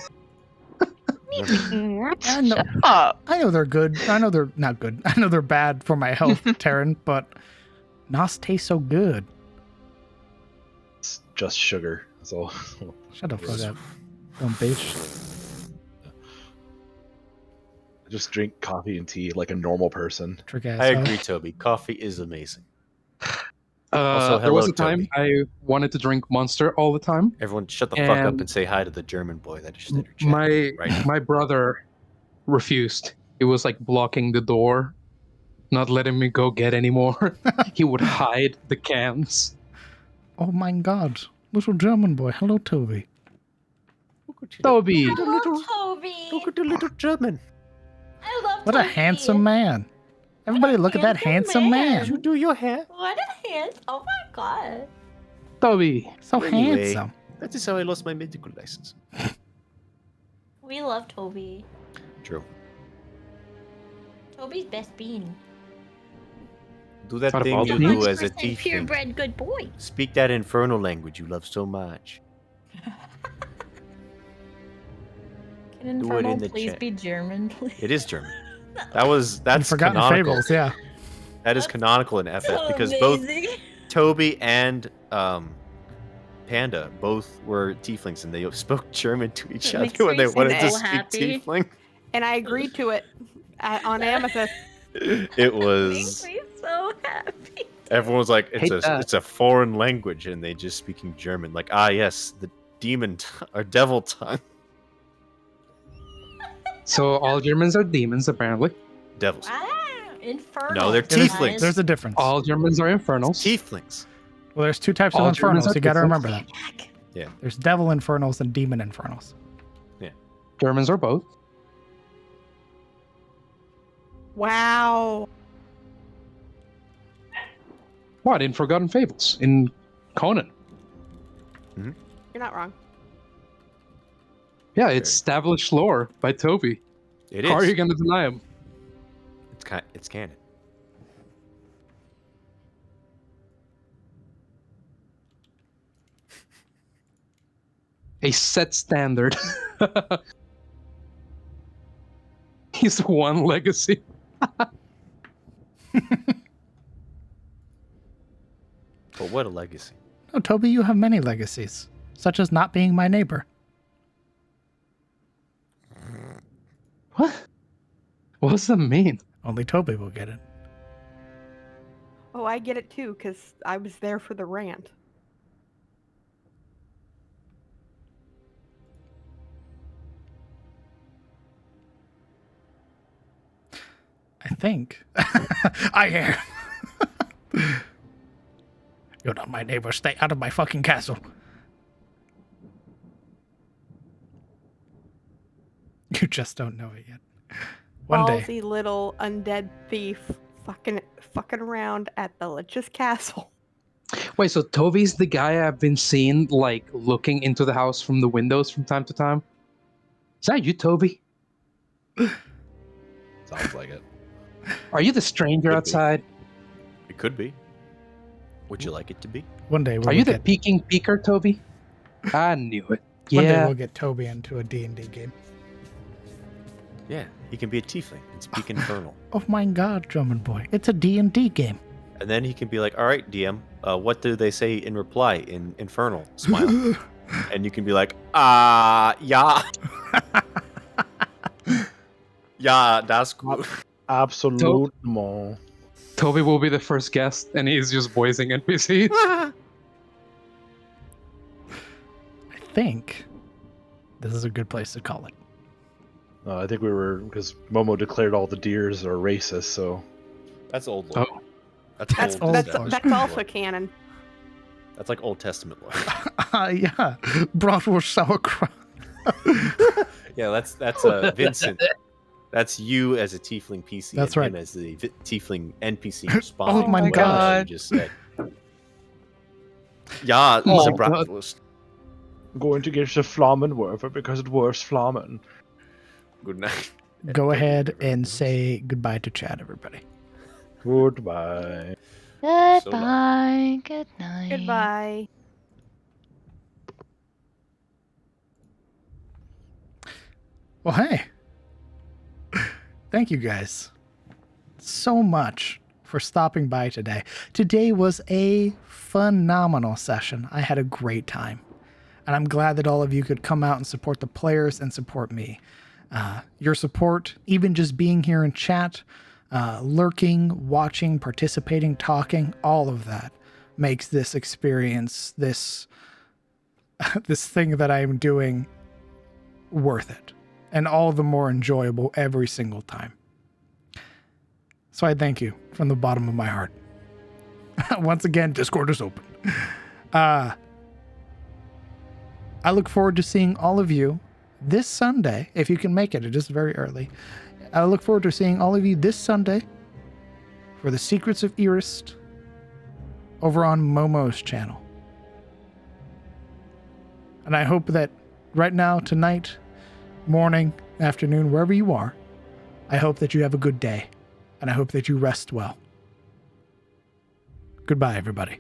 I know, Shut up. I know they're good. I know they're not good. I know they're bad for my health, Taryn, but Nos tastes so good. It's just sugar. So Shut the fuck up. Dumb bitch. I just drink coffee and tea like a normal person. Trick ass. I huh? agree, Toby. Coffee is amazing. Also, There was hello, a time Toby. I wanted to drink Monster all the time. Everyone, shut the fuck up And- and say hi to the German boy that just entered chat. My right now. my brother refused. He was like blocking the door, not letting me go get any more. He would hide the cans. Oh my god. Little German boy. Hello, Toby. Toby, Hello, Toby. Look at the little German. I love What a Toby. handsome man. Everybody look at that handsome man. You do your hair. What a hand! Oh my god. Toby. So Anyway. handsome. That is how I lost my medical license. We love Toby. True. Toby's best bean. Do that What thing about you me? do as a 100% thief. purebred good boy. Speak that infernal language you love so much. Can Do it Infernal in the please chat. be German, please? It is German. That's Forgotten canonical. Fables, yeah. That is That's canonical in FF So because both amazing. Toby and Panda both were tieflings and they spoke German to each That other makes when they me wanted to so speak happy. tiefling. And I agreed to it on Amethyst. It Makes was me so happy. everyone was like, Hate that. it's a foreign language, and they just speaking German. Like, yes, the demon or devil tongue. So all Germans are demons, apparently. Devils. Infernal. No, they're There's- tieflings. There's a difference. All Germans are infernals. Tieflings. Well, there's two types All of Germans infernals. are You got to tieflings. remember that. Yeah. There's devil infernals and demon infernals. Germans are both. Wow. What, in Forgotten Fables? In Conan? You're not wrong. Yeah, it's established lore by Toby. It How are is. you going to deny him? It's canon. A set standard. He's one legacy. But what a legacy. Oh, Toby, you have many legacies, such as not being my neighbor. What? What does that mean? Only Toby will get it. Oh, I get it too, because I was there for the rant. I think. I am. You're not my neighbor. Stay out of my fucking castle. You just don't know it yet. One day. Ballsy little undead thief fucking around at the Lich's castle. Wait, so Toby's the guy I've been seeing, like, looking into the house from the windows from time to time? Is that you, Toby? Sounds like it. Are you the stranger Could be. outside? It could be. Would you like it to be? One day we'll Are you the get, peeking peeker, Toby? I knew it. one day Yeah. we'll get Toby into a D&D game. Yeah, he can be a tiefling and speak infernal. Oh my god, German boy. It's a D&D game. And then he can be like, all right, DM, what do they say in reply in infernal? Smile. And you can be like, yeah. Yeah, that's good. Absolutement. Toby will be the first guest, and he's just voicing NPCs. I think this is a good place to call it. I think we were, because Momo declared all the deers are racist, so That's old lore. Oh. That's old old. lore. That's also canon. That's like Old Testament lore. Yeah. Bratwurst sauerkraut. Yeah, that's Vincent. That's you as a tiefling PC. That's and right. Him as the tiefling NPC responding. Oh my to whatever God. You just said. Yeah, Oh it's a my God. bratwurst. I'm going to get the Flammenwerfer because it was Flammen. Good night. Go ahead and say goodbye to Chad, everybody. Goodbye. Goodbye. Good night. Goodbye. Well, hey. Thank you guys so much for stopping by today. Today was a phenomenal session. I had a great time. And I'm glad that all of you could come out and support the players and support me. Your support, even just being here in chat, lurking, watching, participating, talking, all of that makes this experience, this thing that I'm doing worth it. And all the more enjoyable every single time. So I thank you from the bottom of my heart. Once again, Discord is open. I look forward to seeing all of you this Sunday, if you can make it. It is very early. I look forward to seeing all of you this Sunday for the Secrets of Erist over on Momo's channel. And I hope that right now, tonight, morning, afternoon, wherever you are, I hope that you have a good day, and I hope that you rest well. Goodbye, everybody.